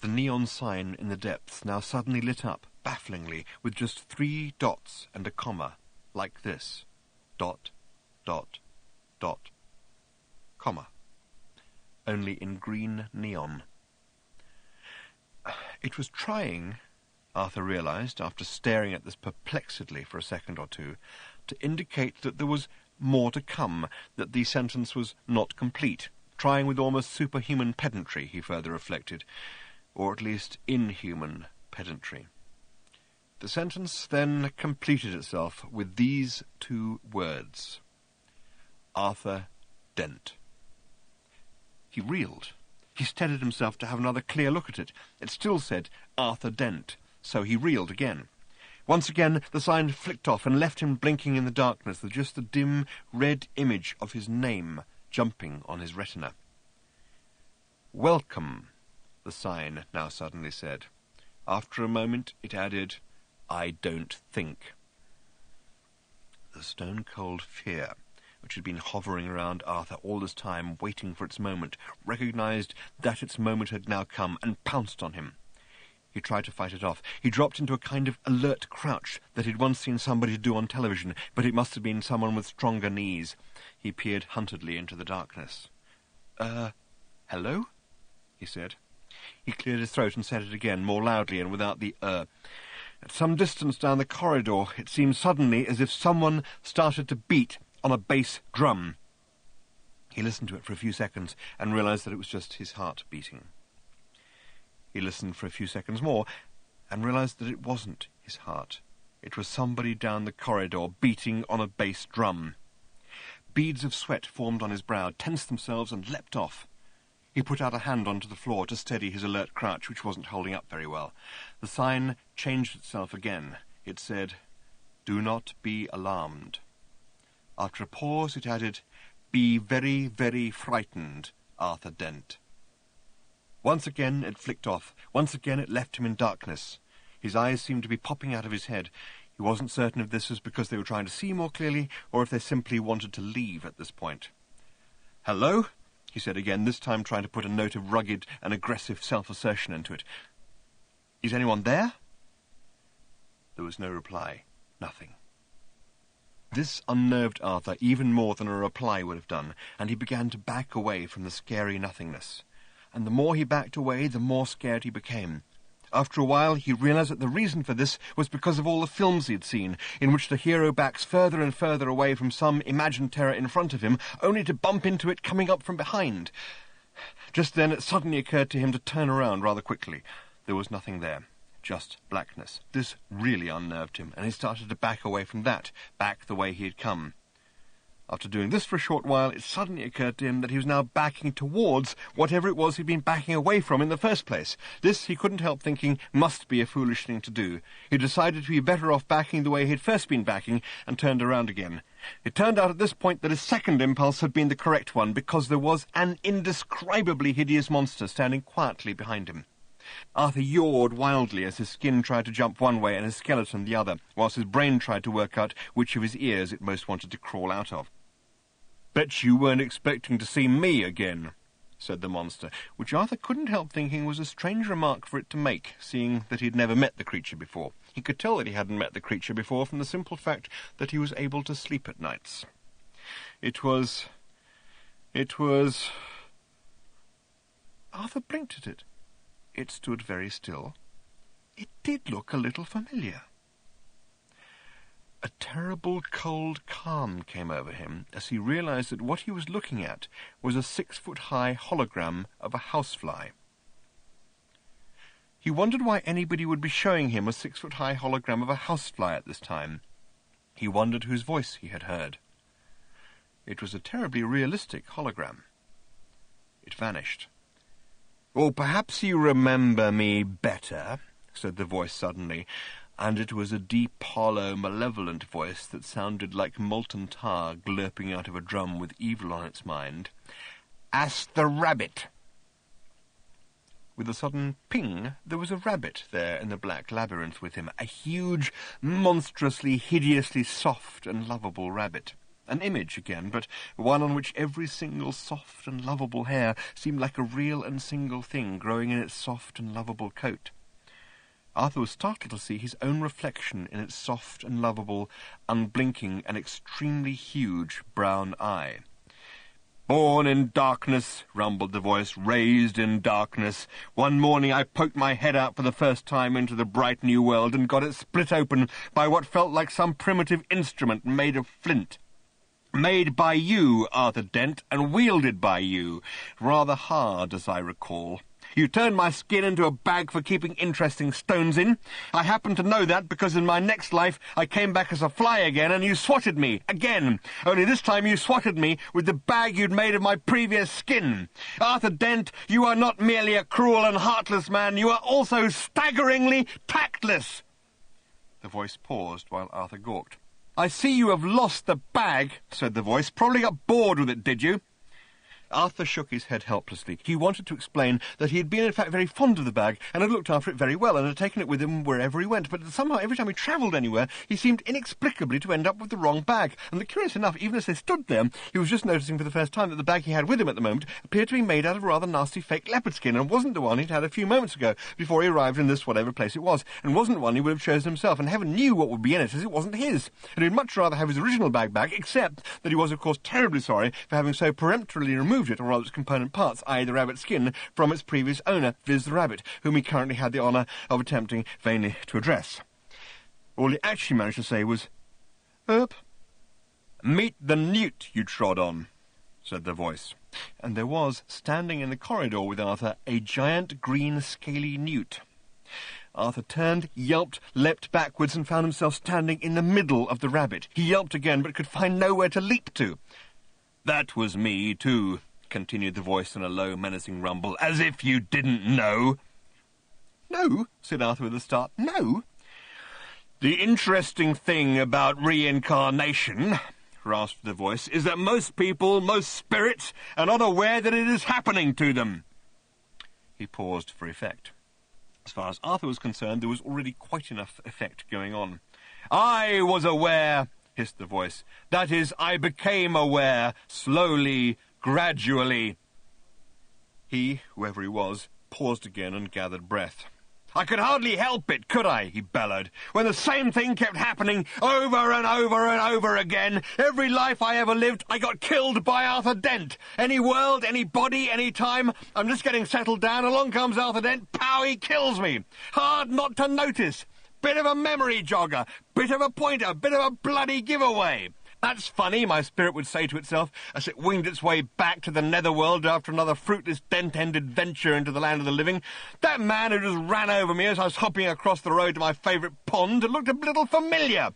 The neon sign in the depths now suddenly lit up, bafflingly, with just 3 dots and a comma, like this. Dot, dot, dot, comma. Only in green neon. It was trying, Arthur realized, after staring at this perplexedly for a second or two, to indicate that there was more to come, that the sentence was not complete, trying with almost superhuman pedantry, he further reflected, or at least inhuman pedantry. The sentence then completed itself with these 2 words. Arthur Dent. He reeled. He steadied himself to have another clear look at it. It still said Arthur Dent, so he reeled again. Once again the sign flicked off and left him blinking in the darkness with just the dim red image of his name jumping on his retina. "Welcome," the sign now suddenly said. After a moment it added, "I don't think." The stone-cold fear, which had been hovering around Arthur all this time, waiting for its moment, recognized that its moment had now come, and pounced on him. He tried to fight it off. He dropped into a kind of alert crouch that he'd once seen somebody do on television, but it must have been someone with stronger knees. He peered huntedly into the darkness. Hello?" he said. He cleared his throat and said it again, more loudly and without the At some distance down the corridor, it seemed suddenly as if someone started to beat on a bass drum. He listened to it for a few seconds and realized that it was just his heart beating. He listened for a few seconds more and realized that it wasn't his heart. It was somebody down the corridor beating on a bass drum. Beads of sweat formed on his brow, tensed themselves and leapt off. He put out a hand onto the floor to steady his alert crouch, which wasn't holding up very well. The sign changed itself again. It said, "Do not be alarmed." After a pause it added, "Be very, very frightened, Arthur Dent." Once again it flicked off. Once again it left him in darkness. His eyes seemed to be popping out of his head. He wasn't certain if this was because they were trying to see more clearly, or if they simply wanted to leave at this point. "Hello?" he said again, this time trying to put a note of rugged and aggressive self-assertion into it. "Is anyone there?" There was no reply. Nothing. This unnerved Arthur even more than a reply would have done, and he began to back away from the scary nothingness. And the more he backed away, the more scared he became. After a while, he realized that the reason for this was because of all the films he had seen, in which the hero backs further and further away from some imagined terror in front of him, only to bump into it coming up from behind. Just then it suddenly occurred to him to turn around rather quickly. There was nothing there, just blackness. This really unnerved him, and he started to back away from that, back the way he had come. After doing this for a short while, it suddenly occurred to him that he was now backing towards whatever it was he'd been backing away from in the first place. This, he couldn't help thinking, must be a foolish thing to do. He decided to be better off backing the way he'd first been backing, and turned around again. It turned out at this point that his second impulse had been the correct one, because there was an indescribably hideous monster standing quietly behind him. Arthur yawed wildly as his skin tried to jump one way and his skeleton the other, whilst his brain tried to work out which of his ears it most wanted to crawl out of. "Bet you weren't expecting to see me again," said the monster, which Arthur couldn't help thinking was a strange remark for it to make, seeing that he had never met the creature before. He could tell that he hadn't met the creature before from the simple fact that he was able to sleep at nights. It was... Arthur blinked at it. It stood very still. It did look a little familiar. A terrible cold calm came over him as he realized that what he was looking at was a 6-foot-high hologram of a housefly. He wondered why anybody would be showing him a 6-foot-high hologram of a housefly at this time. He wondered whose voice he had heard. It was a terribly realistic hologram. It vanished. "Or perhaps you remember me better," said the voice suddenly, and it was a deep, hollow, malevolent voice that sounded like molten tar glurping out of a drum with evil on its mind. "Ask the rabbit." With a sudden ping, there was a rabbit there in the black labyrinth with him, a huge, monstrously, hideously soft and lovable rabbit. An image again, but one on which every single soft and lovable hair seemed like a real and single thing growing in its soft and lovable coat. Arthur was startled to see his own reflection in its soft and lovable, unblinking and extremely huge brown eye. "Born in darkness," rumbled the voice, "raised in darkness. One morning I poked my head out for the first time into the bright new world and got it split open by what felt like some primitive instrument made of flint. Made by you, Arthur Dent, and wielded by you. Rather hard, as I recall. You turned my skin into a bag for keeping interesting stones in. I happen to know that because in my next life I came back as a fly again and you swatted me, again. Only this time you swatted me with the bag you'd made of my previous skin. Arthur Dent, you are not merely a cruel and heartless man, you are also staggeringly tactless." The voice paused while Arthur gawked. "I see you have lost the bag," said the voice. "Probably got bored with it, did you?" Arthur shook his head helplessly. He wanted to explain that he had been in fact very fond of the bag and had looked after it very well and had taken it with him wherever he went, but somehow every time he travelled anywhere he seemed inexplicably to end up with the wrong bag, and curious enough, even as they stood there, he was just noticing for the first time that the bag he had with him at the moment appeared to be made out of a rather nasty fake leopard skin and wasn't the one he'd had a few moments ago before he arrived in this whatever place it was, and wasn't one he would have chosen himself, and heaven knew what would be in it, as it wasn't his, and he'd much rather have his original bag back, except that he was of course terribly sorry for having so peremptorily removed it, or rather its component parts, i.e. the rabbit's skin, from its previous owner, viz. The rabbit, whom he currently had the honour of attempting vainly to address. All he actually managed to say was, "Meet the newt you trod on," said the voice. And there was, standing in the corridor with Arthur, a giant green scaly newt. Arthur turned, yelped, leapt backwards, and found himself standing in the middle of the rabbit. He yelped again, but could find nowhere to leap to. "That was me, too," continued the voice in a low, menacing rumble, "as if you didn't know." "No?" said Arthur with a start. "No?" "The interesting thing about reincarnation," rasped the voice, "is that most people, most spirits, are not aware that it is happening to them." He paused for effect. As far as Arthur was concerned, there was already quite enough effect going on. I was aware, hissed the voice. That is, I became aware, slowly, gradually. He, whoever he was, paused again and gathered breath. I could hardly help it, could I, he bellowed, when the same thing kept happening over and over and over again. Every life I ever lived, I got killed by Arthur Dent. Any world, any body, any time, I'm just getting settled down, along comes Arthur Dent, pow, he kills me. Hard not to notice. Bit of a memory jogger, bit of a pointer, bit of a bloody giveaway. That's funny, my spirit would say to itself, as it winged its way back to the netherworld after another fruitless dent-ended venture into the land of the living. That man who just ran over me as I was hopping across the road to my favourite pond looked a little familiar.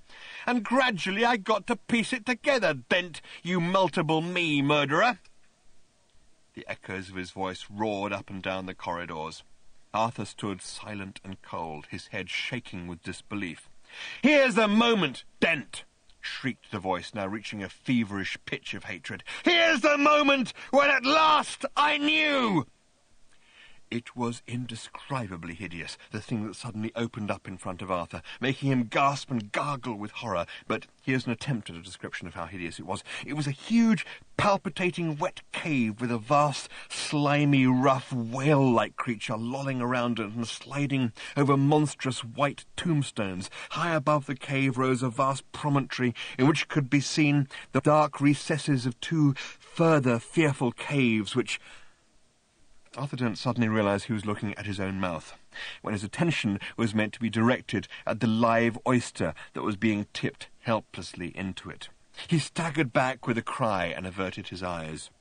And gradually I got to piece it together, Dent, you multiple me murderer. The echoes of his voice roared up and down the corridors. Arthur stood silent and cold, his head shaking with disbelief. Here's the moment, Dent! Shrieked the voice, now reaching a feverish pitch of hatred. Here's the moment when at last I knew! It was indescribably hideous, the thing that suddenly opened up in front of Arthur, making him gasp and gargle with horror. But here's an attempt at a description of how hideous it was. It was a huge, palpitating, wet cave with a vast, slimy, rough, whale-like creature lolling around it and sliding over monstrous white tombstones. High above the cave rose a vast promontory in which could be seen the dark recesses of two further fearful caves which... Arthur Dent suddenly realised he was looking at his own mouth, when his attention was meant to be directed at the live oyster that was being tipped helplessly into it. He staggered back with a cry and averted his eyes.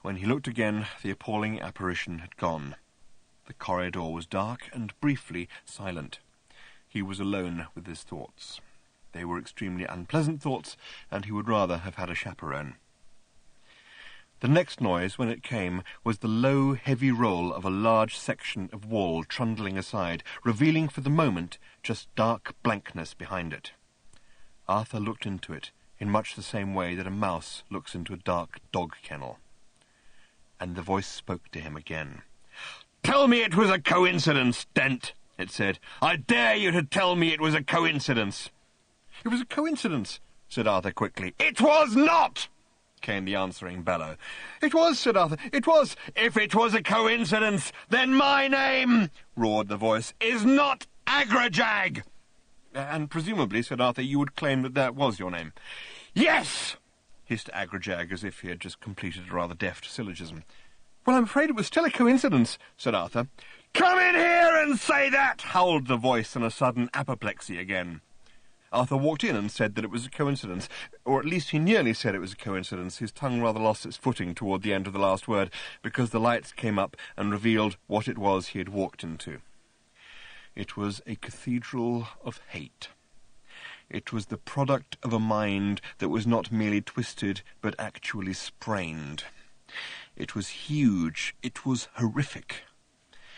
When he looked again, the appalling apparition had gone. The corridor was dark and briefly silent. He was alone with his thoughts. They were extremely unpleasant thoughts, and he would rather have had a chaperone. The next noise, when it came, was the low, heavy roll of a large section of wall trundling aside, revealing for the moment just dark blankness behind it. Arthur looked into it in much the same way that a mouse looks into a dark dog kennel. And the voice spoke to him again. "Tell me it was a coincidence, Dent," it said. "I dare you to tell me it was a coincidence." "It was a coincidence," said Arthur quickly. "It was not!" came the answering bellow. "It was," said Arthur. "It was." "If it was a coincidence, then my name," roared the voice, "is not Agrajag." "And presumably," said Arthur, "you would claim that that was your name." "Yes," hissed Agrajag, as if he had just completed a rather deft syllogism. "Well, I'm afraid it was still a coincidence," said Arthur. "Come in here and say that," howled the voice in a sudden apoplexy again. Arthur walked in and said that it was a coincidence, or at least he nearly said it was a coincidence. His tongue rather lost its footing toward the end of the last word, because the lights came up and revealed what it was he had walked into. It was a cathedral of hate. It was the product of a mind that was not merely twisted, but actually sprained. It was huge. It was horrific.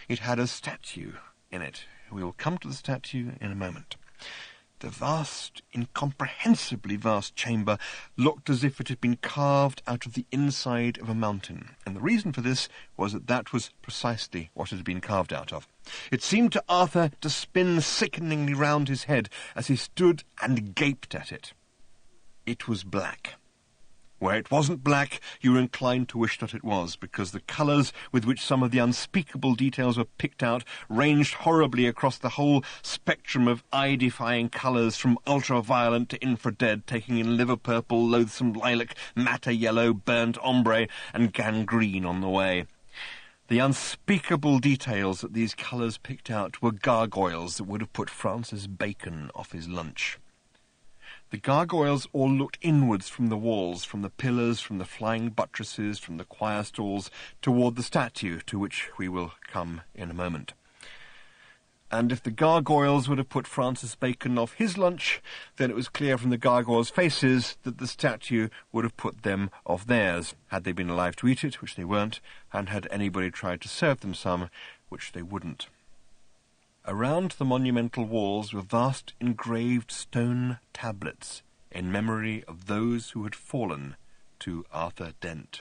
It had a statue in it. We will come to the statue in a moment. The vast, incomprehensibly vast chamber looked as if it had been carved out of the inside of a mountain, and the reason for this was that that was precisely what it had been carved out of. It seemed to Arthur to spin sickeningly round his head as he stood and gaped at it. It was black. Where it wasn't black, you were inclined to wish that it was, because the colours with which some of the unspeakable details were picked out ranged horribly across the whole spectrum of eye-defying colours, from ultra-violet to infrared, taking in liver-purple, loathsome lilac, matter yellow, burnt ombre, and gangrene on the way. The unspeakable details that these colours picked out were gargoyles that would have put Francis Bacon off his lunch. The gargoyles all looked inwards from the walls, from the pillars, from the flying buttresses, from the choir stalls, toward the statue, to which we will come in a moment. And if the gargoyles would have put Francis Bacon off his lunch, then it was clear from the gargoyles' faces that the statue would have put them off theirs, had they been alive to eat it, which they weren't, and had anybody tried to serve them some, which they wouldn't. Around the monumental walls were vast engraved stone tablets in memory of those who had fallen to Arthur Dent.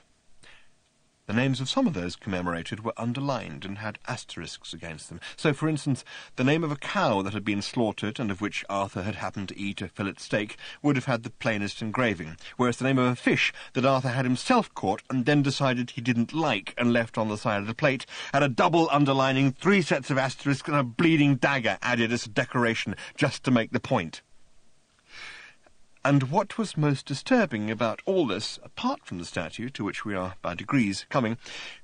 The names of some of those commemorated were underlined and had asterisks against them. So, for instance, the name of a cow that had been slaughtered and of which Arthur had happened to eat a fillet steak would have had the plainest engraving, whereas the name of a fish that Arthur had himself caught and then decided he didn't like and left on the side of the plate had a double underlining, 3 sets of asterisks and a bleeding dagger added as a decoration just to make the point. And what was most disturbing about all this, apart from the statue, to which we are by degrees coming,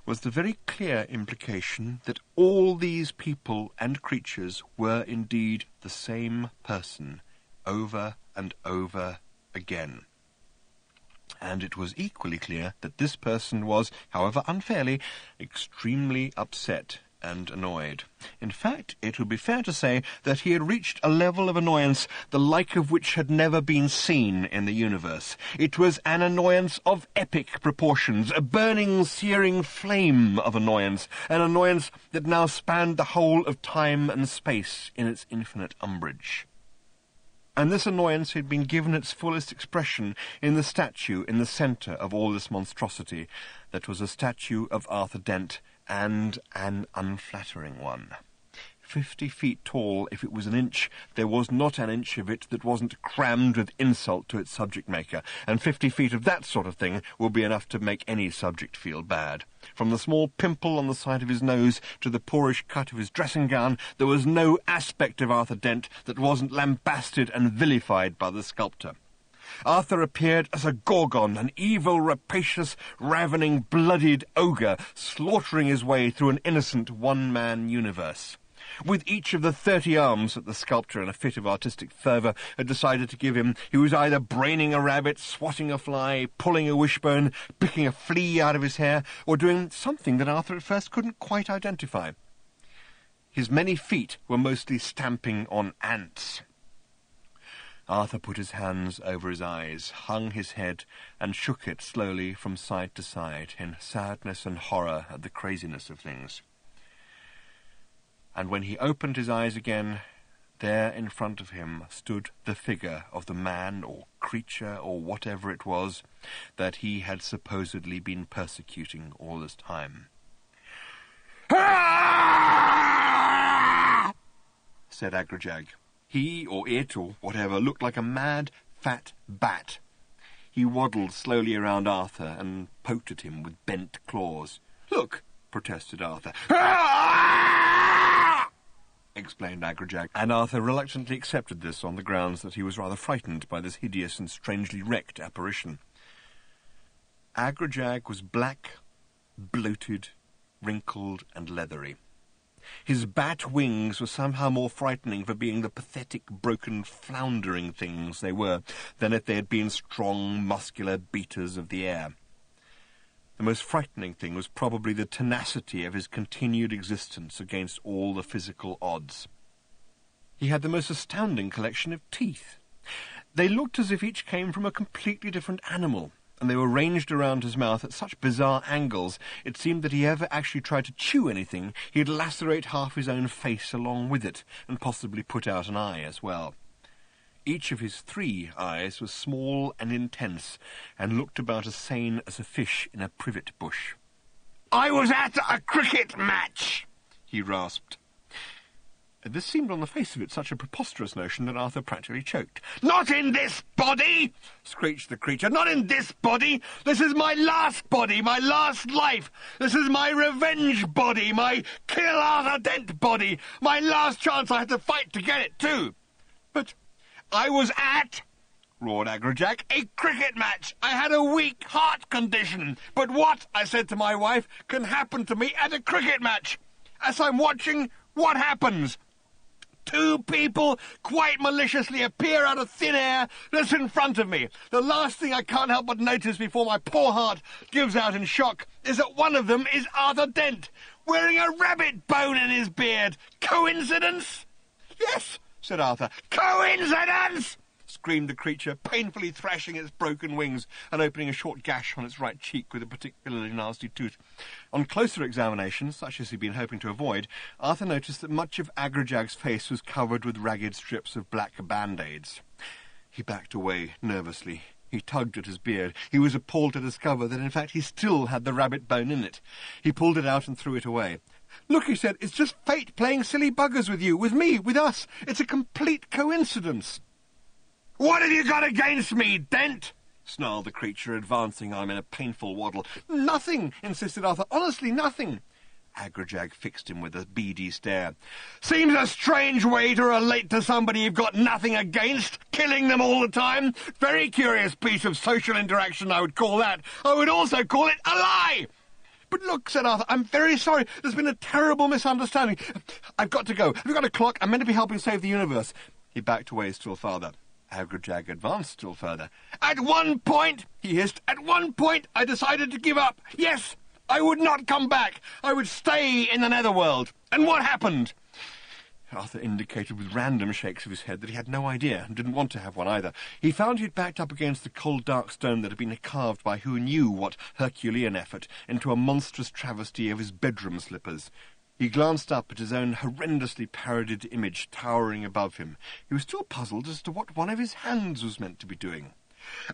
was the very clear implication that all these people and creatures were indeed the same person, over and over again. And it was equally clear that this person was, however unfairly, extremely upset and annoyed. In fact, it would be fair to say that he had reached a level of annoyance the like of which had never been seen in the universe. It was an annoyance of epic proportions, a burning, searing flame of annoyance, an annoyance that now spanned the whole of time and space in its infinite umbrage. And this annoyance had been given its fullest expression in the statue in the centre of all this monstrosity, that was a statue of Arthur Dent, and an unflattering one. 50 feet tall, if it was an inch, there was not an inch of it that wasn't crammed with insult to its subject maker, and 50 feet of that sort of thing will be enough to make any subject feel bad. From the small pimple on the side of his nose to the poorish cut of his dressing gown, there was no aspect of Arthur Dent that wasn't lambasted and vilified by the sculptor. Arthur appeared as a Gorgon, an evil, rapacious, ravening, blooded ogre, slaughtering his way through an innocent one-man universe. With each of the 30 arms that the sculptor, in a fit of artistic fervour, had decided to give him, he was either braining a rabbit, swatting a fly, pulling a wishbone, picking a flea out of his hair, or doing something that Arthur at first couldn't quite identify. His many feet were mostly stamping on ants. Arthur put his hands over his eyes, hung his head, and shook it slowly from side to side, in sadness and horror at the craziness of things. And when he opened his eyes again, there in front of him stood the figure of the man or creature or whatever it was that he had supposedly been persecuting all this time. "Ah!" said Agrajag. He, or it, or whatever, looked like a mad, fat bat. He waddled slowly around Arthur and poked at him with bent claws. "Look," protested Arthur. "Ah!" explained Agrajag, and Arthur reluctantly accepted this on the grounds that he was rather frightened by this hideous and strangely wrecked apparition. Agrajag was black, bloated, wrinkled, and leathery. His bat wings were somehow more frightening for being the pathetic, broken, floundering things they were than if they had been strong, muscular beaters of the air. The most frightening thing was probably the tenacity of his continued existence against all the physical odds. He had the most astounding collection of teeth. They looked as if each came from a completely different animal, and they were ranged around his mouth at such bizarre angles it seemed that he ever actually tried to chew anything, he'd lacerate half his own face along with it, and possibly put out an eye as well. Each of his 3 eyes was small and intense, and looked about as sane as a fish in a privet bush. "I was at a cricket match," he rasped. This seemed on the face of it such a preposterous notion that Arthur practically choked. "Not in this body!" screeched the creature. "Not in this body! This is my last body, my last life! This is my revenge body, my kill Arthur Dent body! My last chance I had to fight to get it, too!" "But I was at," roared Agrajag, "a cricket match. I had a weak heart condition. But what," I said to my wife, "can happen to me at a cricket match? As I'm watching, what happens? 2 people quite maliciously appear out of thin air just in front of me. The last thing I can't help but notice before my poor heart gives out in shock is that one of them is Arthur Dent, wearing a rabbit bone in his beard. Coincidence?" "Yes," said Arthur. "Coincidence!" screamed the creature, painfully thrashing its broken wings and opening a short gash on its right cheek with a particularly nasty tooth. On closer examination, such as he'd been hoping to avoid, Arthur noticed that much of Agrajag's face was covered with ragged strips of black band-aids. He backed away nervously. He tugged at his beard. He was appalled to discover that, in fact, he still had the rabbit bone in it. He pulled it out and threw it away. "Look," he said, "it's just fate playing silly buggers with you, with me, with us. It's a complete coincidence." "What have you got against me, Dent?" snarled the creature, advancing on him in a painful waddle. "Nothing," insisted Arthur. "Honestly, nothing." Agrajag fixed him with a beady stare. "Seems a strange way to relate to somebody you've got nothing against, killing them all the time. Very curious piece of social interaction, I would call that. I would also call it a lie." "But look," said Arthur, "I'm very sorry. There's been a terrible misunderstanding. I've got to go. Have you got a clock? I'm meant to be helping save the universe." He backed away still farther. Agrajag advanced still further. "At one point," he hissed, "at one point I decided to give up. Yes, I would not come back. I would stay in the netherworld. And what happened?" Arthur indicated with random shakes of his head that he had no idea, and didn't want to have one either. He found he had backed up against the cold dark stone that had been carved by who knew what Herculean effort into a monstrous travesty of his bedroom slippers. He glanced up at his own horrendously parodied image towering above him. He was still puzzled as to what one of his hands was meant to be doing.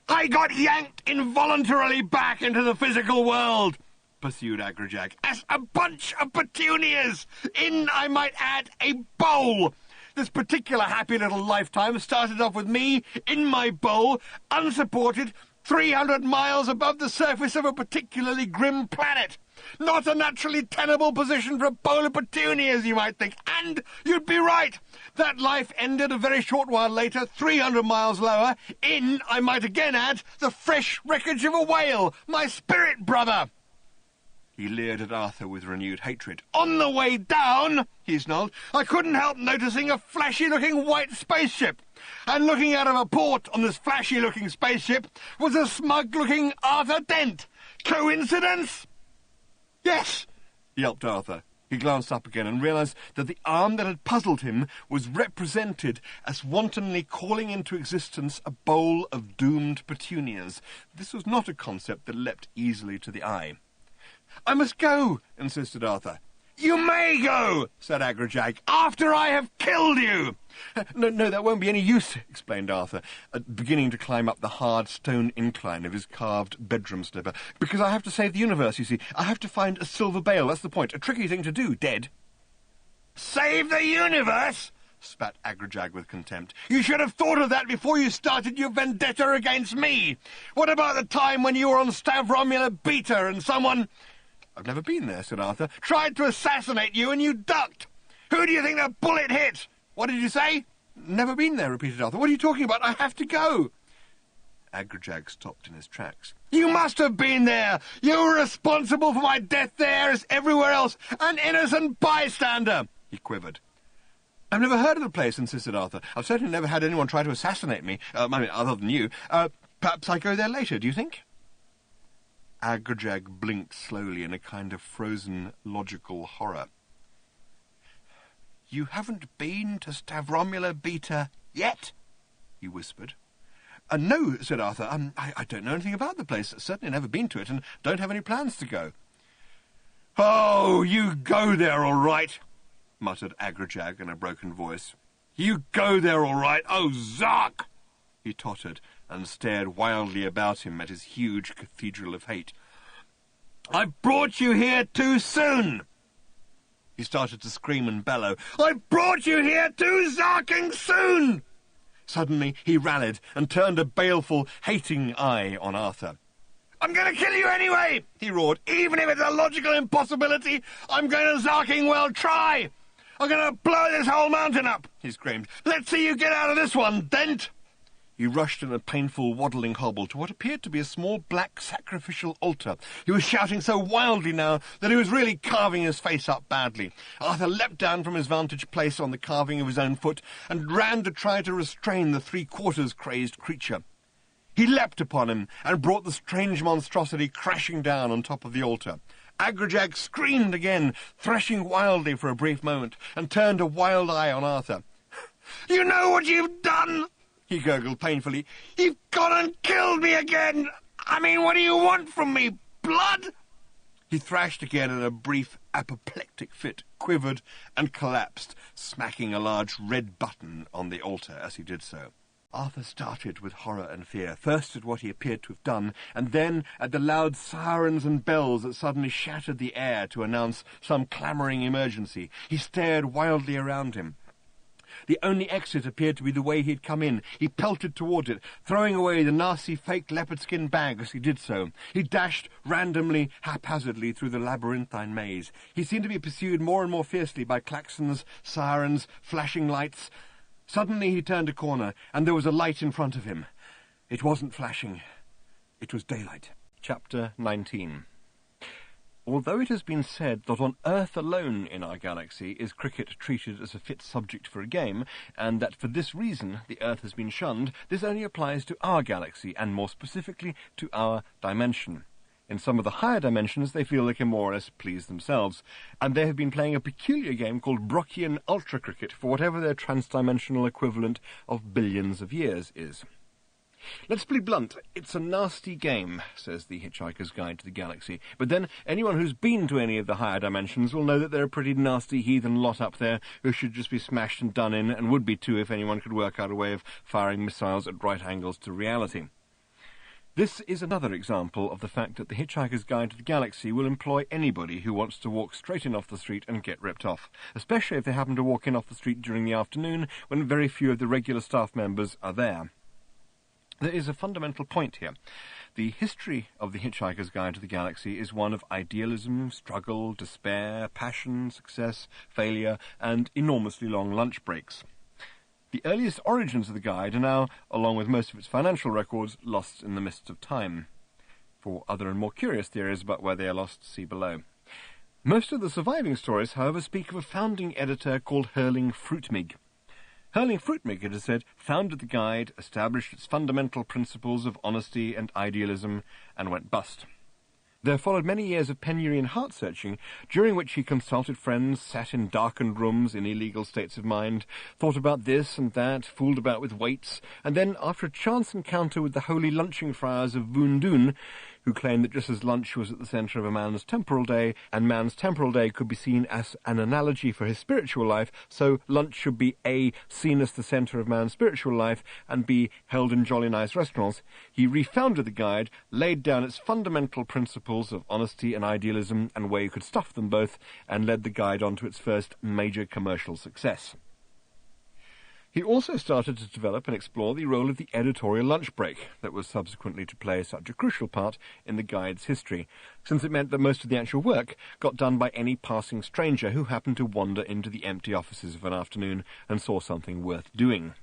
"I got yanked involuntarily back into the physical world," pursued Agrajag, "as a bunch of petunias, in, I might add, a bowl. This particular happy little lifetime started off with me, in my bowl, unsupported, 300 miles above the surface of a particularly grim planet. Not a naturally tenable position for a bowl of petunias, you might think, and you'd be right. That life ended a very short while later, 300 miles lower, in, I might again add, the fresh wreckage of a whale, my spirit brother." He leered at Arthur with renewed hatred. "On the way down," he snarled, "I couldn't help noticing a flashy-looking white spaceship. And looking out of a port on this flashy-looking spaceship was a smug-looking Arthur Dent. Coincidence?" "Yes," yelped Arthur. He glanced up again and realized that the arm that had puzzled him was represented as wantonly calling into existence a bowl of doomed petunias. This was not a concept that leapt easily to the eye. "I must go," insisted Arthur. "You may go," said Agrajag, "after I have killed you." No, that won't be any use," explained Arthur, beginning to climb up the hard stone incline of his carved bedroom slipper. "Because I have to save the universe, you see. I have to find a silver bale, that's the point. A tricky thing to do, dead." "Save the universe?" spat Agrajag with contempt. "You should have thought of that before you started your vendetta against me. What about the time when you were on Stavromula Beta and someone—" "I've never been there," said Arthur. "Tried to assassinate you and you ducked. Who do you think the bullet hit? What did you say?" "Never been there," repeated Arthur. "What are you talking about? I have to go." Agrajag stopped in his tracks. "You must have been there. You were responsible for my death there as everywhere else. An innocent bystander." He quivered. "I've never heard of the place," insisted Arthur. "I've certainly never had anyone try to assassinate me. Other than you. Perhaps I go there later, do you think?" Agrajag blinked slowly in a kind of frozen, logical horror. "You haven't been to Stavromula Beta yet?" he whispered. No," said Arthur. I don't know anything about the place. Certainly never been to it, and don't have any plans to go." "Oh, you go there all right," muttered Agrajag in a broken voice. "You go there all right. Oh, Zark!" He tottered and stared wildly about him at his huge cathedral of hate. "I've brought you here too soon." He started to scream and bellow. "I've brought you here too zarking soon!" Suddenly he rallied and turned a baleful, hating eye on Arthur. "I'm going to kill you anyway," he roared. "Even if it's a logical impossibility, I'm going to zarking well try. I'm going to blow this whole mountain up," he screamed. "Let's see you get out of this one, Dent." He rushed in a painful, waddling hobble to what appeared to be a small black sacrificial altar. He was shouting so wildly now that he was really carving his face up badly. Arthur leapt down from his vantage place on the carving of his own foot and ran to try to restrain the three-quarters crazed creature. He leapt upon him and brought the strange monstrosity crashing down on top of the altar. Agrajag screamed again, threshing wildly for a brief moment, and turned a wild eye on Arthur. "You know what you've done?" he gurgled painfully. "You've gone and killed me again! I mean, what do you want from me? Blood?" He thrashed again in a brief apoplectic fit, quivered and collapsed, smacking a large red button on the altar as he did so. Arthur started with horror and fear, first at what he appeared to have done, and then at the loud sirens and bells that suddenly shattered the air to announce some clamouring emergency. He stared wildly around him. The only exit appeared to be the way he had come in. He pelted towards it, throwing away the nasty fake leopard skin bag as he did so. He dashed randomly, haphazardly through the labyrinthine maze. He seemed to be pursued more and more fiercely by klaxons, sirens, flashing lights. Suddenly he turned a corner, and there was a light in front of him. It wasn't flashing. It was daylight. Chapter 19. Although it has been said that on Earth alone in our galaxy is cricket treated as a fit subject for a game, and that for this reason the Earth has been shunned, this only applies to our galaxy, and more specifically to our dimension. In some of the higher dimensions they feel they can more or less please themselves, and they have been playing a peculiar game called Brocchian Ultra Cricket for whatever their transdimensional equivalent of billions of years is. Let's be blunt, it's a nasty game, says the Hitchhiker's Guide to the Galaxy. But then, anyone who's been to any of the higher dimensions will know that they're a pretty nasty heathen lot up there who should just be smashed and done in, and would be too if anyone could work out a way of firing missiles at right angles to reality. This is another example of the fact that the Hitchhiker's Guide to the Galaxy will employ anybody who wants to walk straight in off the street and get ripped off, especially if they happen to walk in off the street during the afternoon when very few of the regular staff members are there. There is a fundamental point here. The history of the Hitchhiker's Guide to the Galaxy is one of idealism, struggle, despair, passion, success, failure, and enormously long lunch breaks. The earliest origins of the guide are now, along with most of its financial records, lost in the mists of time. For other and more curious theories about where they are lost, see below. Most of the surviving stories, however, speak of a founding editor called Hurling Fruitmig. Hurling Fruitmig, it is said, founded the guide, established its fundamental principles of honesty and idealism, and went bust. There followed many years of penury and heart-searching, during which he consulted friends, sat in darkened rooms in illegal states of mind, thought about this and that, fooled about with weights, and then, after a chance encounter with the holy lunching friars of Voondoon, who claimed that just as lunch was at the centre of a man's temporal day, and man's temporal day could be seen as an analogy for his spiritual life, so lunch should be A, seen as the centre of man's spiritual life, and B, held in jolly nice restaurants, he refounded the guide, laid down its fundamental principles of honesty and idealism and where you could stuff them both, and led the guide on to its first major commercial success. He also started to develop and explore the role of the editorial lunch break that was subsequently to play such a crucial part in the guide's history, since it meant that most of the actual work got done by any passing stranger who happened to wander into the empty offices of an afternoon and saw something worth doing.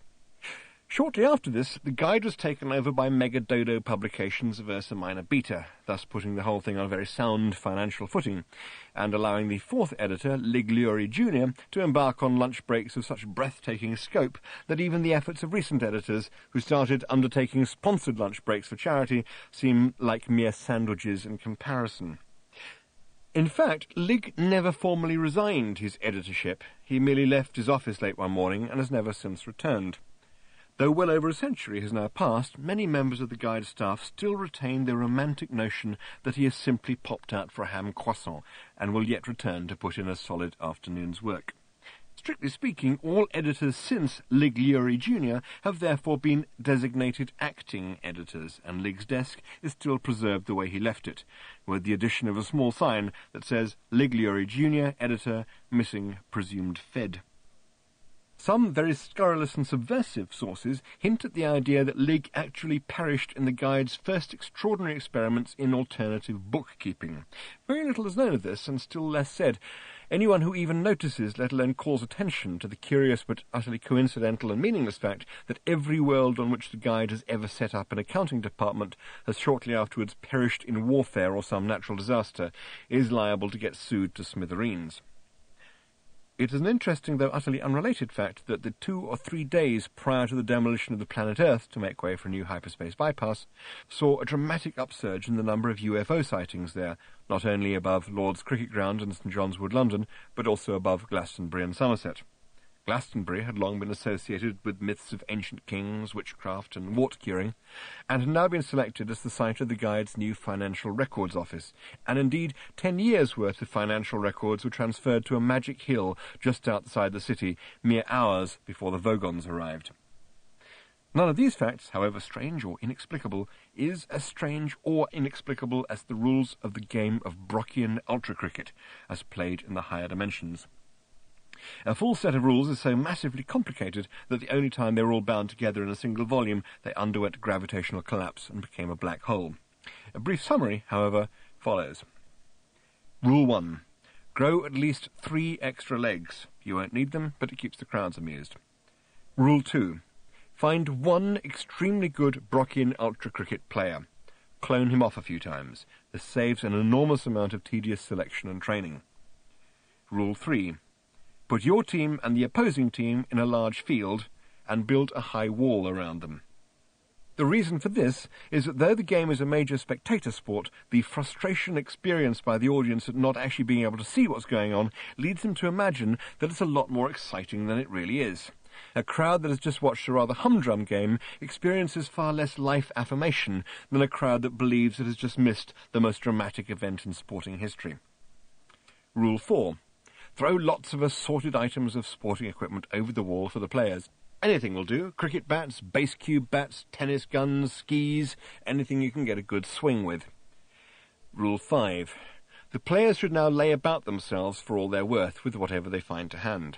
Shortly after this, the guide was taken over by Mega Dodo Publications of Ursa Minor Beta, thus putting the whole thing on a very sound financial footing, and allowing the fourth editor, Ligliori Jr., to embark on lunch breaks of such breathtaking scope that even the efforts of recent editors, who started undertaking sponsored lunch breaks for charity, seem like mere sandwiches in comparison. In fact, Lig never formally resigned his editorship. He merely left his office late one morning and has never since returned. Though well over a century has now passed, many members of the guide staff still retain their romantic notion that he has simply popped out for a ham croissant and will yet return to put in a solid afternoon's work. Strictly speaking, all editors since Ligliori Jr. have therefore been designated acting editors, and Lig's desk is still preserved the way he left it, with the addition of a small sign that says Ligliori Jr., editor, missing, presumed fed. Some very scurrilous and subversive sources hint at the idea that Lig actually perished in the guide's first extraordinary experiments in alternative bookkeeping. Very little is known of this, and still less said. Anyone who even notices, let alone calls attention to the curious but utterly coincidental and meaningless fact that every world on which the guide has ever set up an accounting department has shortly afterwards perished in warfare or some natural disaster, is liable to get sued to smithereens. It is an interesting, though utterly unrelated fact that the 2 or 3 days prior to the demolition of the planet Earth to make way for a new hyperspace bypass saw a dramatic upsurge in the number of UFO sightings there, not only above Lord's Cricket Ground in St John's Wood, London, but also above Glastonbury and Somerset. Glastonbury had long been associated with myths of ancient kings, witchcraft, and wart-curing, and had now been selected as the site of the guide's new financial records office, and indeed 10 years' worth of financial records were transferred to a magic hill just outside the city, mere hours before the Vogons arrived. None of these facts, however strange or inexplicable, is as strange or inexplicable as the rules of the game of Brockian ultra cricket, as played in the higher dimensions. A full set of rules is so massively complicated that the only time they were all bound together in a single volume, they underwent gravitational collapse and became a black hole. A brief summary, however, follows. Rule 1. Grow at least 3 extra legs. You won't need them, but it keeps the crowds amused. Rule 2. Find one extremely good Brockian ultra cricket player. Clone him off a few times. This saves an enormous amount of tedious selection and training. Rule 3. Put your team and the opposing team in a large field and build a high wall around them. The reason for this is that though the game is a major spectator sport, the frustration experienced by the audience at not actually being able to see what's going on leads them to imagine that it's a lot more exciting than it really is. A crowd that has just watched a rather humdrum game experiences far less life affirmation than a crowd that believes it has just missed the most dramatic event in sporting history. Rule 4. Throw lots of assorted items of sporting equipment over the wall for the players. Anything will do. Cricket bats, base cube bats, tennis guns, skis, anything you can get a good swing with. Rule 5. The players should now lay about themselves for all they're worth with whatever they find to hand.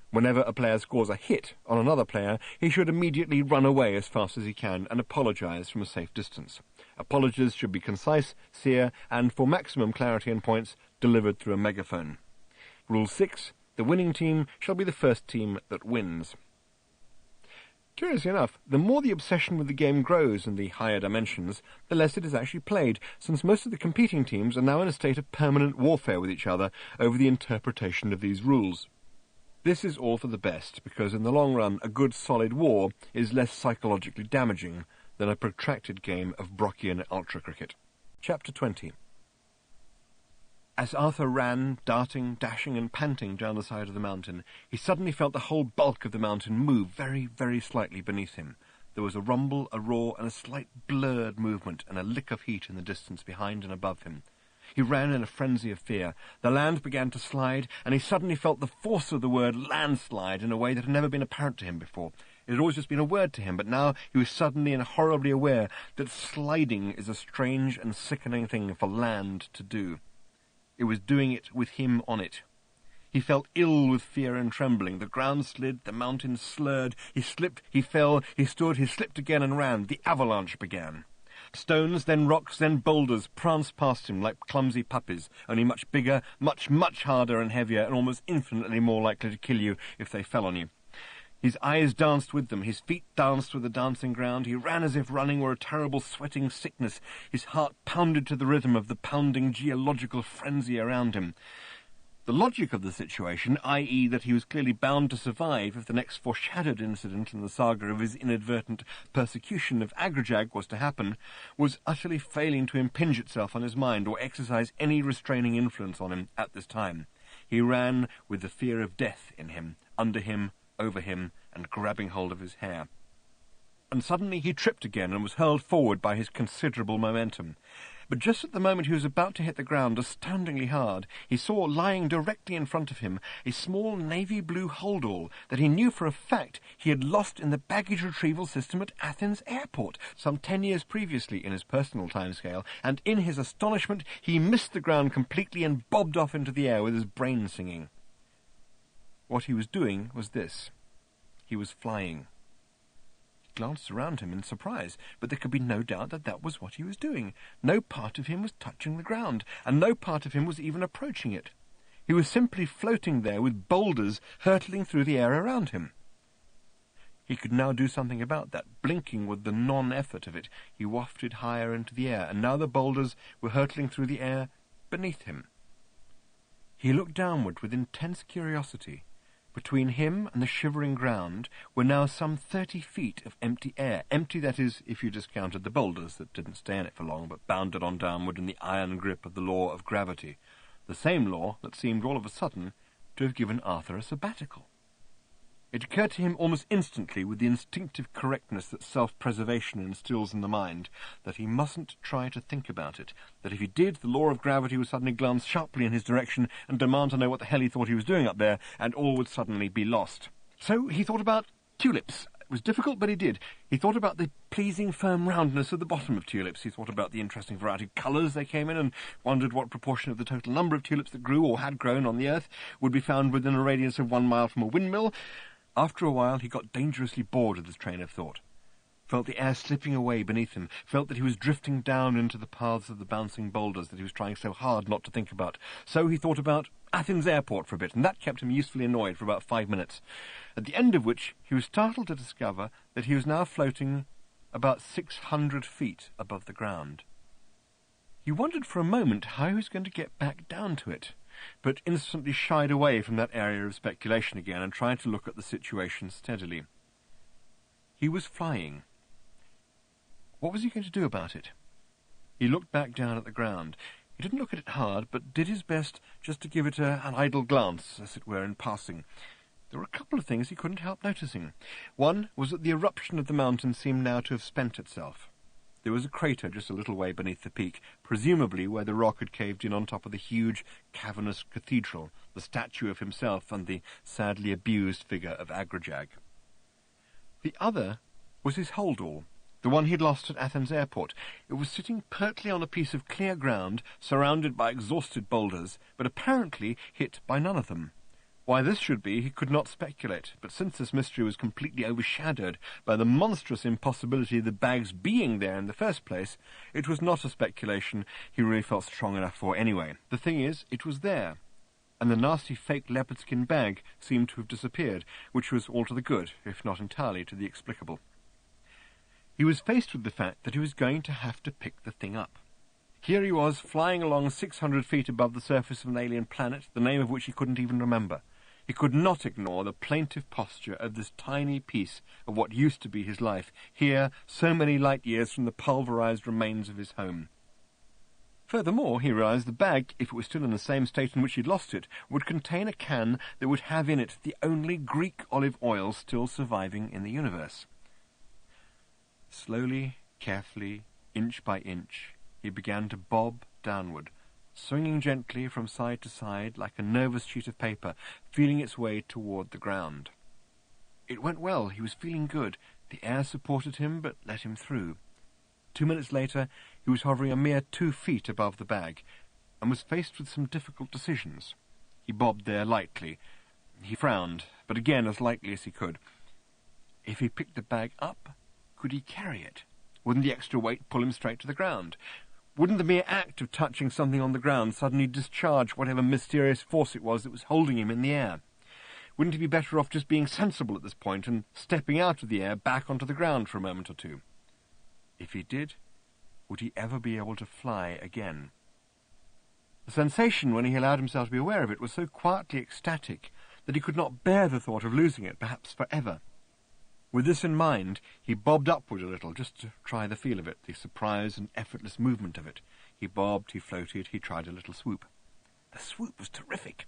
Whenever a player scores a hit on another player, he should immediately run away as fast as he can and apologise from a safe distance. Apologies should be concise, sincere, and for maximum clarity and points, delivered through a megaphone. Rule 6. The winning team shall be the first team that wins. Curiously enough, the more the obsession with the game grows in the higher dimensions, the less it is actually played, since most of the competing teams are now in a state of permanent warfare with each other over the interpretation of these rules. This is all for the best, because in the long run a good solid war is less psychologically damaging than a protracted game of Brockian ultra cricket. Chapter 20. As Arthur ran, darting, dashing and panting down the side of the mountain, he suddenly felt the whole bulk of the mountain move very, very slightly beneath him. There was a rumble, a roar, and a slight blurred movement, and a lick of heat in the distance behind and above him. He ran in a frenzy of fear. The land began to slide, and he suddenly felt the force of the word landslide in a way that had never been apparent to him before. It had always just been a word to him, but now he was suddenly and horribly aware that sliding is a strange and sickening thing for land to do. It was doing it with him on it. He felt ill with fear and trembling. The ground slid, the mountain slurred, he slipped, he fell, he stood, he slipped again and ran. The avalanche began. Stones, then rocks, then boulders pranced past him like clumsy puppies, only much bigger, much, much harder and heavier, and almost infinitely more likely to kill you if they fell on you. His eyes danced with them, his feet danced with the dancing ground. He ran as if running were a terrible sweating sickness. His heart pounded to the rhythm of the pounding geological frenzy around him. The logic of the situation, i.e. that he was clearly bound to survive if the next foreshadowed incident in the saga of his inadvertent persecution of Agrajag was to happen, was utterly failing to impinge itself on his mind or exercise any restraining influence on him at this time. He ran with the fear of death in him, under him, over him, and grabbing hold of his hair. And suddenly he tripped again and was hurled forward by his considerable momentum. But just at the moment he was about to hit the ground astoundingly hard, he saw lying directly in front of him a small navy blue holdall that he knew for a fact he had lost in the baggage retrieval system at Athens airport some 10 years previously in his personal timescale, and in his astonishment he missed the ground completely and bobbed off into the air with his brain singing. What he was doing was this. He was flying. He glanced around him in surprise, but there could be no doubt that that was what he was doing. No part of him was touching the ground, and no part of him was even approaching it. He was simply floating there with boulders hurtling through the air around him. He could now do something about that. Blinking with the non-effort of it, he wafted higher into the air, and now the boulders were hurtling through the air beneath him. He looked downward with intense curiosity. Between him and the shivering ground were now some 30 feet of empty air. Empty, that is, if you discounted the boulders that didn't stay in it for long, but bounded on downward in the iron grip of the law of gravity. The same law that seemed all of a sudden to have given Arthur a sabbatical. It occurred to him almost instantly, with the instinctive correctness that self-preservation instills in the mind, that he mustn't try to think about it, that if he did, the law of gravity would suddenly glance sharply in his direction and demand to know what the hell he thought he was doing up there, and all would suddenly be lost. So he thought about tulips. was difficult, but he did. He thought about the pleasing firm roundness of the bottom of tulips. He thought about the interesting variety of colours they came in, and wondered what proportion of the total number of tulips that grew or had grown on the earth would be found within a radius of 1 mile from a windmill. After a while, he got dangerously bored of this train of thought. Felt the air slipping away beneath him, felt that he was drifting down into the paths of the bouncing boulders that he was trying so hard not to think about. So he thought about Athens airport for a bit, and that kept him usefully annoyed for about 5 minutes, at the end of which he was startled to discover that he was now floating about 600 feet above the ground. He wondered for a moment how he was going to get back down to it, but instantly shied away from that area of speculation again and tried to look at the situation steadily. He was flying. What was he going to do about it? He looked back down at the ground. He didn't look at it hard, but did his best just to give it an idle glance, as it were, in passing. There were a couple of things he couldn't help noticing. One was that the eruption of the mountain seemed now to have spent itself. There was a crater just a little way beneath the peak, presumably where the rock had caved in on top of the huge, cavernous cathedral, the statue of himself and the sadly abused figure of Agrajag. The other was his hold-all, the one he'd lost at Athens airport. It was sitting pertly on a piece of clear ground, surrounded by exhausted boulders, but apparently hit by none of them. Why this should be, he could not speculate, but since this mystery was completely overshadowed by the monstrous impossibility of the bag's being there in the first place, it was not a speculation he really felt strong enough for anyway. The thing is, it was there, and the nasty fake leopard-skin bag seemed to have disappeared, which was all to the good, if not entirely to the explicable. He was faced with the fact that he was going to have to pick the thing up. Here he was, flying along 600 feet above the surface of an alien planet, the name of which he couldn't even remember. He could not ignore the plaintive posture of this tiny piece of what used to be his life, here, so many light years from the pulverized remains of his home. Furthermore, he realized the bag, if it was still in the same state in which he'd lost it, would contain a can that would have in it the only Greek olive oil still surviving in the universe. Slowly, carefully, inch by inch, he began to bob downward, swinging gently from side to side like a nervous sheet of paper, feeling its way toward the ground. It went well. He was feeling good. The air supported him, but let him through. 2 minutes later, he was hovering a mere 2 feet above the bag, and was faced with some difficult decisions. He bobbed there lightly. He frowned, but again as lightly as he could. If he picked the bag up, could he carry it? Wouldn't the extra weight pull him straight to the ground? Wouldn't the mere act of touching something on the ground suddenly discharge whatever mysterious force it was that was holding him in the air? Wouldn't he be better off just being sensible at this point and stepping out of the air back onto the ground for a moment or two? If he did, would he ever be able to fly again? The sensation, when he allowed himself to be aware of it, was so quietly ecstatic that he could not bear the thought of losing it, perhaps forever. With this in mind, he bobbed upward a little, just to try the feel of it, the surprise and effortless movement of it. He bobbed, he floated, he tried a little swoop. The swoop was terrific.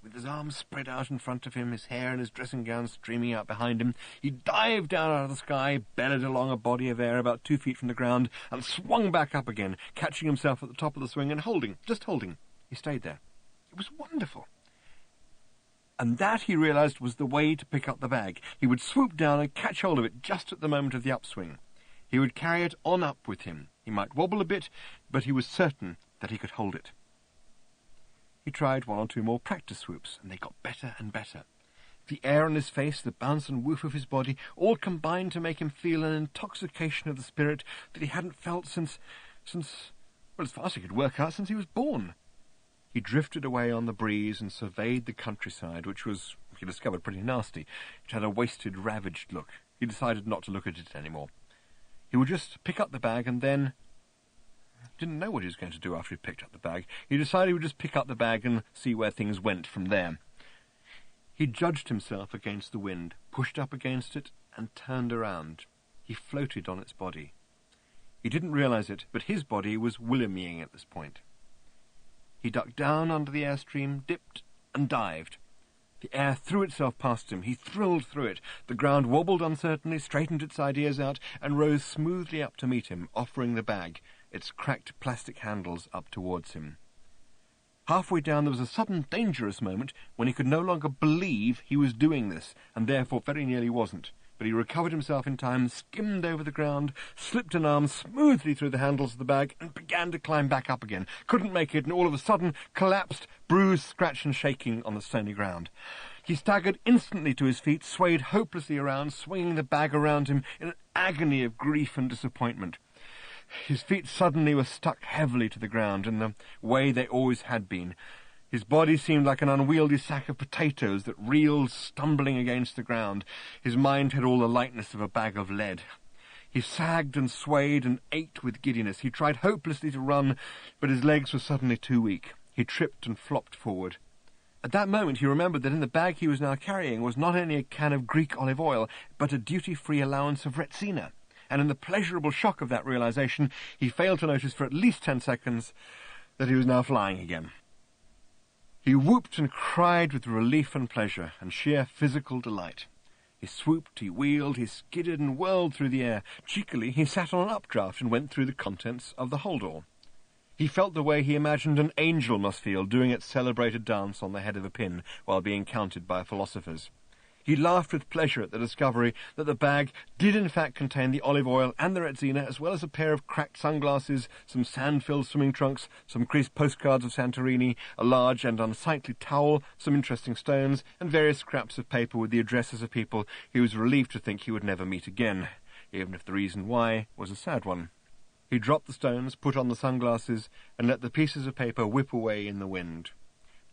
With his arms spread out in front of him, his hair and his dressing gown streaming out behind him, he dived down out of the sky, bellied along a body of air about 2 feet from the ground, and swung back up again, catching himself at the top of the swing and holding, just holding. He stayed there. It was wonderful. And that, he realized, was the way to pick up the bag. He would swoop down and catch hold of it just at the moment of the upswing. He would carry it on up with him. He might wobble a bit, but he was certain that he could hold it. He tried 1 or 2 more practice swoops, and they got better and better. The air on his face, the bounce and woof of his body, all combined to make him feel an intoxication of the spirit that he hadn't felt since, well, as far as he could work out, since he was born. He drifted away on the breeze and surveyed the countryside, which was, he discovered, pretty nasty. It had a wasted, ravaged look. He decided not to look at it any more. He would just pick up the bag and then... He didn't know what he was going to do after he picked up the bag. He decided he would just pick up the bag and see where things went from there. He judged himself against the wind, pushed up against it, and turned around. He floated on its body. He didn't realize it, but his body was Williaming at this point. He ducked down under the airstream, dipped, and dived. The air threw itself past him. He thrilled through it. The ground wobbled uncertainly, straightened its ideas out, and rose smoothly up to meet him, offering the bag, its cracked plastic handles up towards him. Halfway down there was a sudden dangerous moment when he could no longer believe he was doing this, and therefore very nearly wasn't. but he recovered himself in time, skimmed over the ground, slipped an arm smoothly through the handles of the bag, and began to climb back up again. Couldn't make it, and all of a sudden collapsed, bruised, scratched, and shaking on the stony ground. He staggered instantly to his feet, swayed hopelessly around, swinging the bag around him in an agony of grief and disappointment. His feet suddenly were stuck heavily to the ground, in the way they always had been. His body seemed like an unwieldy sack of potatoes that reeled, stumbling against the ground. His mind had all the lightness of a bag of lead. He sagged and swayed and ached with giddiness. He tried hopelessly to run, but his legs were suddenly too weak. He tripped and flopped forward. At that moment he remembered that in the bag he was now carrying was not only a can of Greek olive oil, but a duty-free allowance of Retsina. And in the pleasurable shock of that realization, he failed to notice for at least 10 seconds that he was now flying again. He whooped and cried with relief and pleasure and sheer physical delight. He swooped, he wheeled, he skidded and whirled through the air. Cheekily, he sat on an updraft and went through the contents of the hold-all. He felt the way he imagined an angel must feel doing its celebrated dance on the head of a pin while being counted by philosophers. He laughed with pleasure at the discovery that the bag did in fact contain the olive oil and the Retsina, as well as a pair of cracked sunglasses, some sand-filled swimming trunks, some creased postcards of Santorini, a large and unsightly towel, some interesting stones, and various scraps of paper with the addresses of people he was relieved to think he would never meet again, even if the reason why was a sad one. He dropped the stones, put on the sunglasses, and let the pieces of paper whip away in the wind.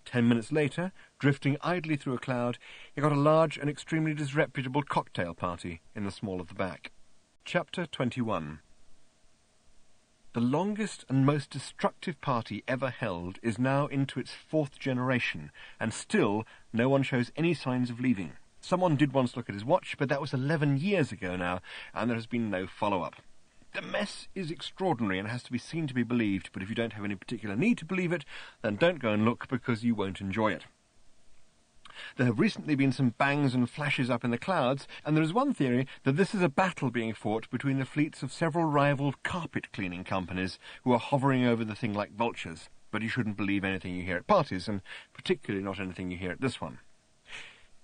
10 minutes later, drifting idly through a cloud, he got a large and extremely disreputable cocktail party in the small of the back. Chapter 21. The longest and most destructive party ever held is now into its 4th generation, and still no one shows any signs of leaving. Someone did once look at his watch, but that was 11 years ago now, and there has been no follow-up. The mess is extraordinary and has to be seen to be believed, but if you don't have any particular need to believe it, then don't go and look because you won't enjoy it. There have recently been some bangs and flashes up in the clouds, and there is one theory that this is a battle being fought between the fleets of several rival carpet-cleaning companies who are hovering over the thing like vultures. But you shouldn't believe anything you hear at parties, and particularly not anything you hear at this one.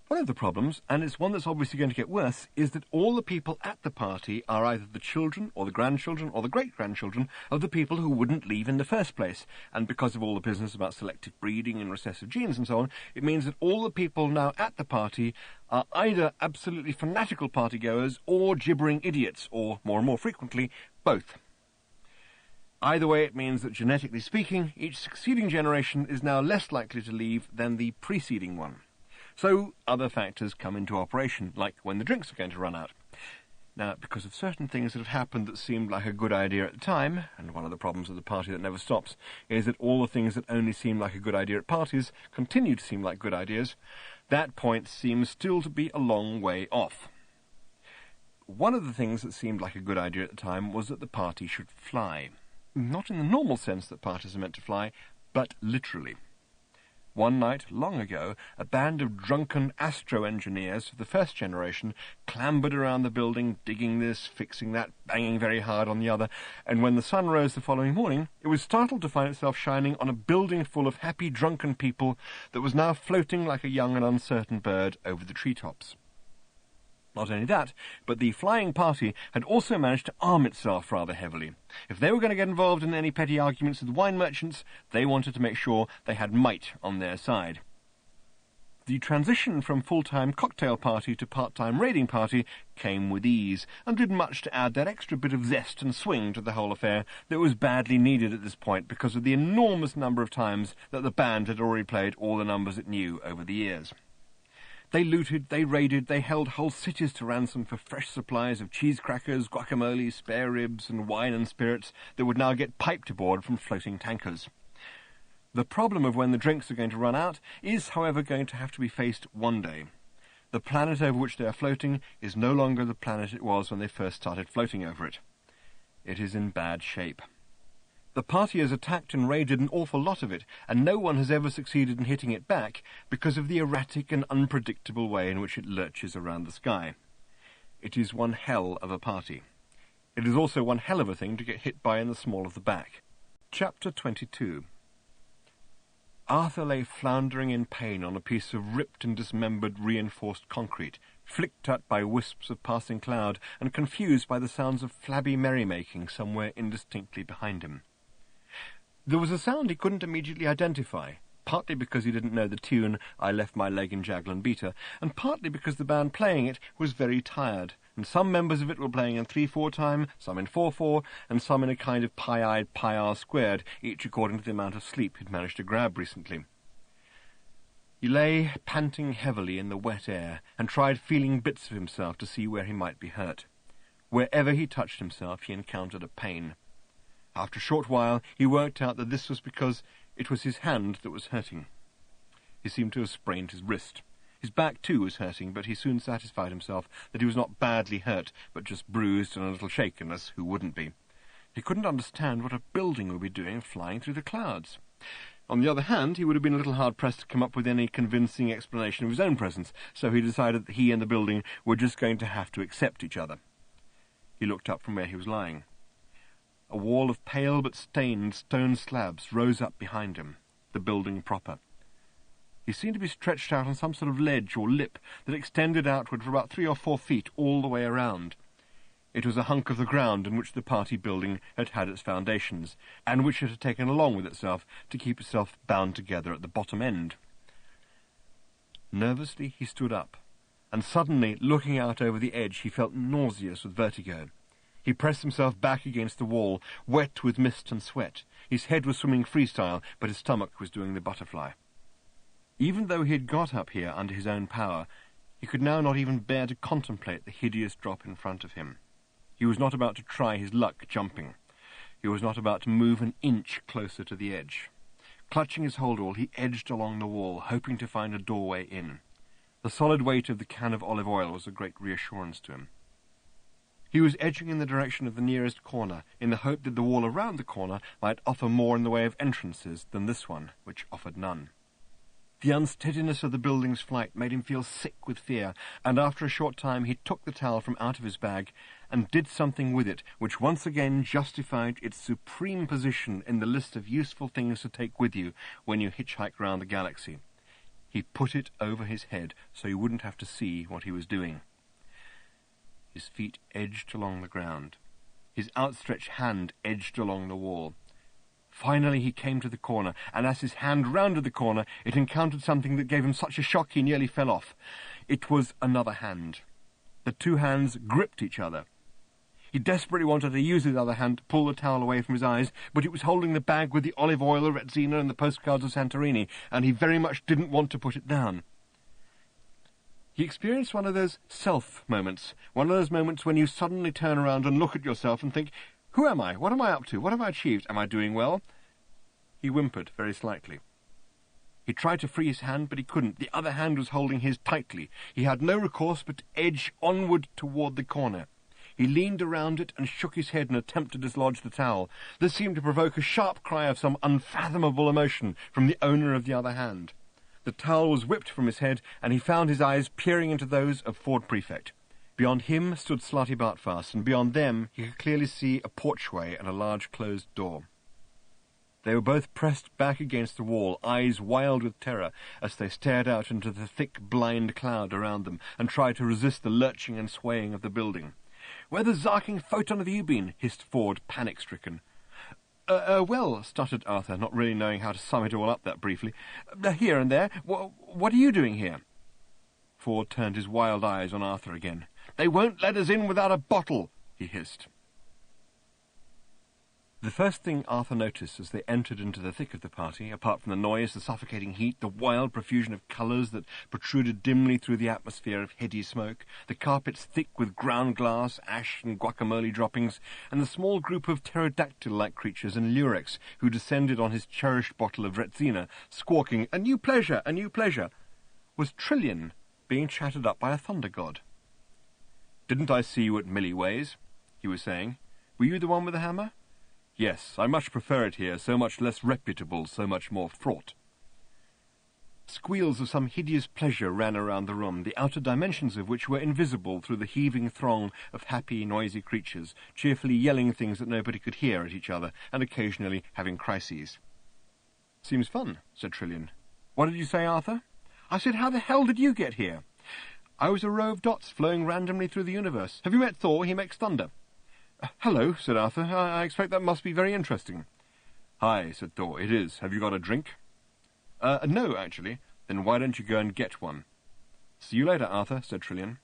One of the problems, and it's one that's obviously going to get worse, is that all the people at the party are either the children or the grandchildren or the great-grandchildren of the people who wouldn't leave in the first place. And because of all the business about selective breeding and recessive genes and so on, it means that all the people now at the party are either absolutely fanatical partygoers or gibbering idiots, or, more and more frequently, both. Either way, it means that, genetically speaking, each succeeding generation is now less likely to leave than the preceding one. So other factors come into operation, like when the drinks are going to run out. Now, because of certain things that have happened that seemed like a good idea at the time, and one of the problems of the party that never stops is that all the things that only seem like a good idea at parties continue to seem like good ideas, that point seems still to be a long way off. One of the things that seemed like a good idea at the time was that the party should fly. Not in the normal sense that parties are meant to fly, but literally. One night, long ago, a band of drunken astro-engineers of the first generation clambered around the building, digging this, fixing that, banging very hard on the other, and when the sun rose the following morning, it was startled to find itself shining on a building full of happy drunken people that was now floating like a young and uncertain bird over the treetops. Not only that, but the flying party had also managed to arm itself rather heavily. If they were going to get involved in any petty arguments with wine merchants, they wanted to make sure they had might on their side. The transition from full-time cocktail party to part-time raiding party came with ease, and did much to add that extra bit of zest and swing to the whole affair that was badly needed at this point because of the enormous number of times that the band had already played all the numbers it knew over the years. They looted, they raided, they held whole cities to ransom for fresh supplies of cheese crackers, guacamole, spare ribs, and wine and spirits that would now get piped aboard from floating tankers. The problem of when the drinks are going to run out is, however, going to have to be faced one day. The planet over which they are floating is no longer the planet it was when they first started floating over it. It is in bad shape. The party has attacked and raided an awful lot of it, and no one has ever succeeded in hitting it back because of the erratic and unpredictable way in which it lurches around the sky. It is one hell of a party. It is also one hell of a thing to get hit by in the small of the back. Chapter 22. Arthur lay floundering in pain on a piece of ripped and dismembered reinforced concrete, flicked at by wisps of passing cloud, and confused by the sounds of flabby merrymaking somewhere indistinctly behind him. There was a sound he couldn't immediately identify, partly because he didn't know the tune "I Left My Leg in Jaglin Beater," and partly because the band playing it was very tired, and some members of it were playing in 3/4 time, some in 4/4, and some in a kind of pi-eyed pi-r squared, each according to the amount of sleep he'd managed to grab recently. He lay panting heavily in the wet air, and tried feeling bits of himself to see where he might be hurt. Wherever he touched himself, he encountered a pain. After a short while, he worked out that this was because it was his hand that was hurting. He seemed to have sprained his wrist. His back, too, was hurting, but he soon satisfied himself that he was not badly hurt, but just bruised and a little shaken, as who wouldn't be. He couldn't understand what a building would be doing flying through the clouds. On the other hand, he would have been a little hard-pressed to come up with any convincing explanation of his own presence, so he decided that he and the building were just going to have to accept each other. He looked up from where he was lying. A wall of pale but stained stone slabs rose up behind him, the building proper. He seemed to be stretched out on some sort of ledge or lip that extended outward for about 3 or 4 feet all the way around. It was a hunk of the ground in which the party building had had its foundations, and which it had taken along with itself to keep itself bound together at the bottom end. Nervously he stood up, and suddenly, looking out over the edge, he felt nauseous with vertigo. He pressed himself back against the wall, wet with mist and sweat. His head was swimming freestyle, but his stomach was doing the butterfly. Even though he had got up here under his own power, he could now not even bear to contemplate the hideous drop in front of him. He was not about to try his luck jumping. He was not about to move an inch closer to the edge. Clutching his hold-all, he edged along the wall, hoping to find a doorway in. The solid weight of the can of olive oil was a great reassurance to him. He was edging in the direction of the nearest corner, in the hope that the wall around the corner might offer more in the way of entrances than this one, which offered none. The unsteadiness of the building's flight made him feel sick with fear, and after a short time he took the towel from out of his bag and did something with it which once again justified its supreme position in the list of useful things to take with you when you hitchhike round the galaxy. He put it over his head so he wouldn't have to see what he was doing. His feet edged along the ground. His outstretched hand edged along the wall. Finally he came to the corner, and as his hand rounded the corner, it encountered something that gave him such a shock he nearly fell off. It was another hand. The two hands gripped each other. He desperately wanted to use his other hand to pull the towel away from his eyes, but it was holding the bag with the olive oil, the Retsina, and the postcards of Santorini, and he very much didn't want to put it down. He experienced one of those self moments, one of those moments when you suddenly turn around and look at yourself and think, "Who am I? What am I up to? What have I achieved? Am I doing well?" He whimpered very slightly. He tried to free his hand, but he couldn't. The other hand was holding his tightly. He had no recourse but to edge onward toward the corner. He leaned around it and shook his head in an attempt to dislodge the towel. This seemed to provoke a sharp cry of some unfathomable emotion from the owner of the other hand. The towel was whipped from his head, and he found his eyes peering into those of Ford Prefect. Beyond him stood Slarty Bartfast, and beyond them he could clearly see a porchway and a large closed door. They were both pressed back against the wall, eyes wild with terror, as they stared out into the thick, blind cloud around them, and tried to resist the lurching and swaying of the building. "Where the zarking photon have you been?" hissed Ford, panic-stricken. Well," stuttered Arthur, not really knowing how to sum it all up that briefly. "Here and there. What are you doing here?" Ford turned his wild eyes on Arthur again. "They won't let us in without a bottle," he hissed. The first thing Arthur noticed as they entered into the thick of the party, apart from the noise, the suffocating heat, the wild profusion of colours that protruded dimly through the atmosphere of heady smoke, the carpets thick with ground glass, ash and guacamole droppings, and the small group of pterodactyl-like creatures and lurex who descended on his cherished bottle of Retsina, squawking, "A new pleasure, a new pleasure," was Trillian being chattered up by a thunder god. "Didn't I see you at Millyway's?" he was saying. "Were you the one with the hammer?" "Yes, I much prefer it here, so much less reputable, so much more fraught." Squeals of some hideous pleasure ran around the room, the outer dimensions of which were invisible through the heaving throng of happy, noisy creatures, cheerfully yelling things that nobody could hear at each other, and occasionally having crises. "Seems fun," said Trillian. "What did you say, Arthur?" "I said, how the hell did you get here?" I was a row of dots flowing randomly through the universe. Have you met Thor? He makes thunder. Hello, said Arthur. I expect that must be very interesting. Hi, said Thor. It is. Have you got a drink? No, actually. Then why don't you go and get one? See you later, Arthur, said Trillian.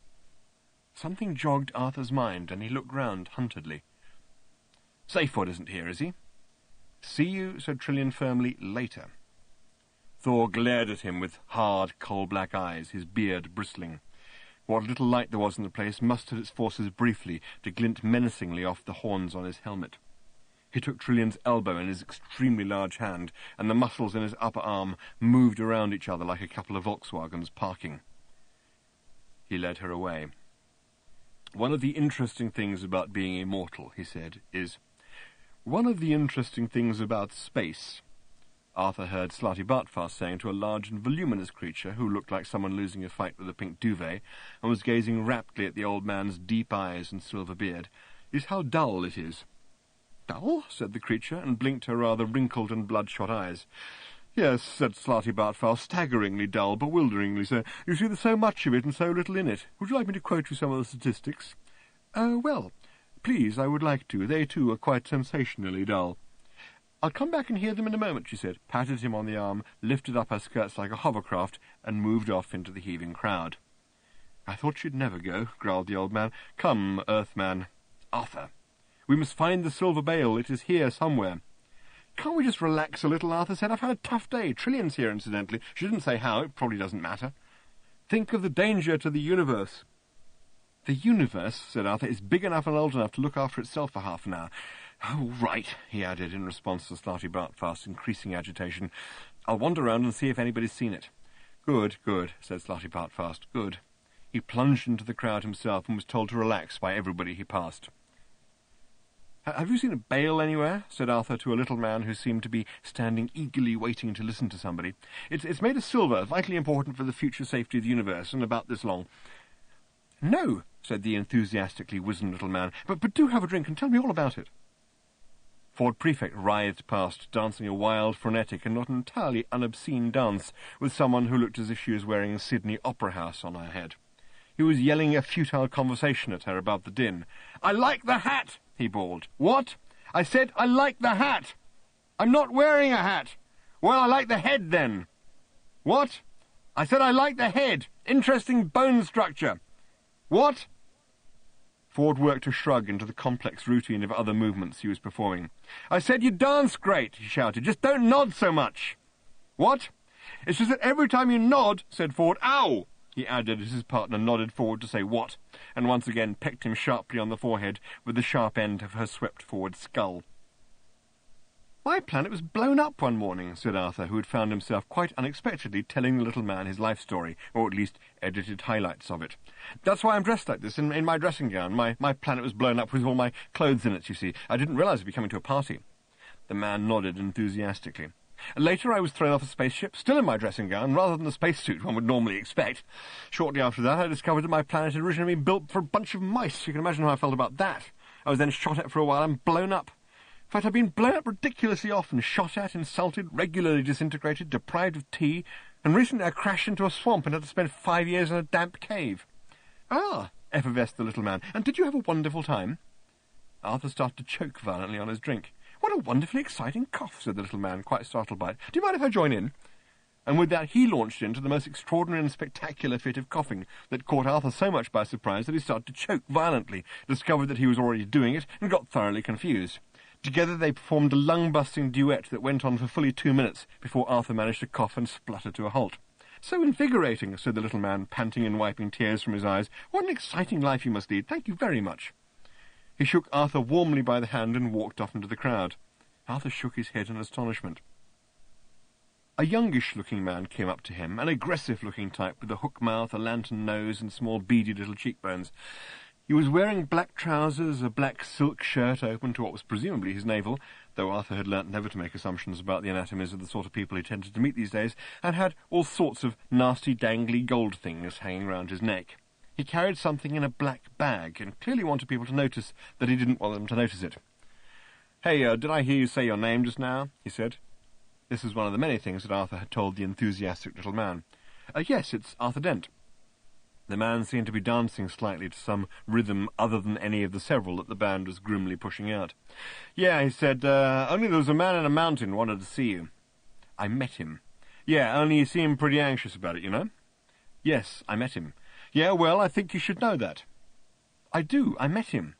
Something jogged Arthur's mind, and he looked round huntedly. Safeward isn't here, is he? See you, said Trillian firmly, later. Thor glared at him with hard, coal-black eyes, his beard bristling. What little light there was in the place mustered its forces briefly to glint menacingly off the horns on his helmet. He took Trillian's elbow in his extremely large hand, and the muscles in his upper arm moved around each other like a couple of Volkswagens parking. He led her away. One of the interesting things about being immortal, he said, is... One of the interesting things about space... Arthur heard Slarty Bartfast saying to a large and voluminous creature who looked like someone losing a fight with a pink duvet, and was gazing raptly at the old man's deep eyes and silver beard, is how dull it is. Dull? Said the creature, and blinked her rather wrinkled and bloodshot eyes. Yes, said Slarty Bartfast, staggeringly dull, bewilderingly so. You see there's so much of it and so little in it. Would you like me to quote you some of the statistics? Well, please, I would like to. They, too, are quite sensationally dull. I'll come back and hear them in a moment, she said, patted him on the arm, lifted up her skirts like a hovercraft, and moved off into the heaving crowd. I thought you'd never go, growled the old man. Come, Earthman. Arthur. We must find the silver bale. It is here somewhere. Can't we just relax a little, Arthur said. I've had a tough day. Trillian's here, incidentally. She didn't say how. It probably doesn't matter. Think of the danger to the universe. The universe, said Arthur, is big enough and old enough to look after itself for half an hour. Oh, right, he added in response to Slarty Bartfast's increasing agitation. I'll wander round and see if anybody's seen it. Good, good, said Slarty Bartfast. Good. He plunged into the crowd himself and was told to relax by everybody he passed. Have you seen a bale anywhere? Said Arthur to a little man who seemed to be standing eagerly waiting to listen to somebody. It's made of silver, vitally important for the future safety of the universe, and about this long. No, said the enthusiastically wizened little man, but do have a drink and tell me all about it. Ford Prefect writhed past, dancing a wild, frenetic, and not entirely unobscene dance with someone who looked as if she was wearing a Sydney Opera House on her head. He was yelling a futile conversation at her above the din. I like the hat, he bawled. What? I said I like the hat. I'm not wearing a hat. Well, I like the head, then. What? I said I like the head. Interesting bone structure. What? Ford worked a shrug into the complex routine of other movements he was performing. I said you dance great, he shouted. Just don't nod so much. What? It's just that every time you nod, said Ford. Ow! He added as his partner nodded forward to say what, and once again pecked him sharply on the forehead with the sharp end of her swept-forward skull. My planet was blown up one morning, said Arthur, who had found himself quite unexpectedly telling the little man his life story, or at least edited highlights of it. That's why I'm dressed like this, in my dressing gown. My planet was blown up with all my clothes in it, you see. I didn't realize I'd be coming to a party. The man nodded enthusiastically. Later I was thrown off a spaceship, still in my dressing gown, rather than the spacesuit one would normally expect. Shortly after that I discovered that my planet had originally been built for a bunch of mice. You can imagine how I felt about that. I was then shot at for a while and blown up. In fact, I've been blown up ridiculously often, shot at, insulted, regularly disintegrated, deprived of tea, and recently I crashed into a swamp and had to spend 5 years in a damp cave. Ah, effervesced the little man, and did you have a wonderful time? Arthur started to choke violently on his drink. What a wonderfully exciting cough, said the little man, quite startled by it. Do you mind if I join in? And with that he launched into the most extraordinary and spectacular fit of coughing that caught Arthur so much by surprise that he started to choke violently, discovered that he was already doing it, and got thoroughly confused. Together they performed a lung-busting duet that went on for fully 2 minutes before Arthur managed to cough and splutter to a halt. So invigorating, said the little man, panting and wiping tears from his eyes. What an exciting life you must lead. Thank you very much. He shook Arthur warmly by the hand and walked off into the crowd. Arthur shook his head in astonishment. A youngish-looking man came up to him, an aggressive-looking type with a hook mouth, a lantern nose, and small beady little cheekbones. He was wearing black trousers, a black silk shirt open to what was presumably his navel, though Arthur had learnt never to make assumptions about the anatomies of the sort of people he tended to meet these days, and had all sorts of nasty, dangly gold things hanging round his neck. He carried something in a black bag, and clearly wanted people to notice that he didn't want them to notice it. "Hey, did I hear you say your name just now?" he said. This was one of the many things that Arthur had told the enthusiastic little man. "Yes, it's Arthur Dent." The man seemed to be dancing slightly to some rhythm other than any of the several that the band was grimly pushing out. "Yeah," he said, "only there was a man in a mountain wanted to see you." "I met him." "Yeah, only he seemed pretty anxious about it, you know." "Yes, I met him." "Yeah, well, I think you should know that." "I do, I met him."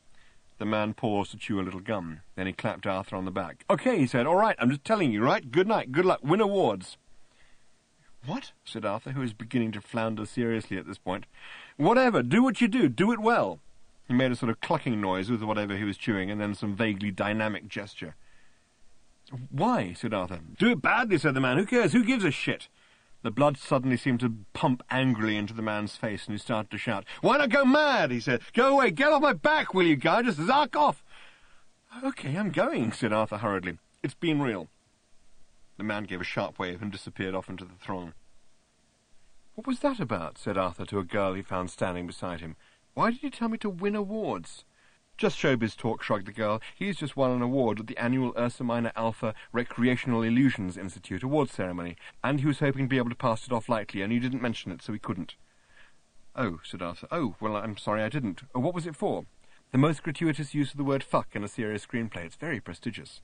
The man paused to chew a little gum. Then he clapped Arthur on the back. "Okay," he said, "all right, I'm just telling you, right? Good night, good luck, win awards." "What?" said Arthur, who was beginning to flounder seriously at this point. "Whatever, do what you do it well." He made a sort of clucking noise with whatever he was chewing, and then some vaguely dynamic gesture. "Why?" said Arthur. "Do it badly," said the man. "Who cares? Who gives a shit?" The blood suddenly seemed to pump angrily into the man's face, and he started to shout. "Why not go mad?" he said. "Go away, get off my back, will you, guy? Just zark off." "Okay, I'm going," said Arthur hurriedly. "It's been real." The man gave a sharp wave and disappeared off into the throng. "What was that about?" said Arthur to a girl he found standing beside him. "Why did you tell me to win awards?" "Just showbiz talk," shrugged the girl. "He's just won an award at the annual Ursa Minor Alpha Recreational Illusions Institute awards ceremony, and he was hoping to be able to pass it off lightly, and you didn't mention it, so he couldn't." "Oh," said Arthur. "Oh, well, I'm sorry I didn't. What was it for?" "The most gratuitous use of the word fuck in a serious screenplay. It's very prestigious."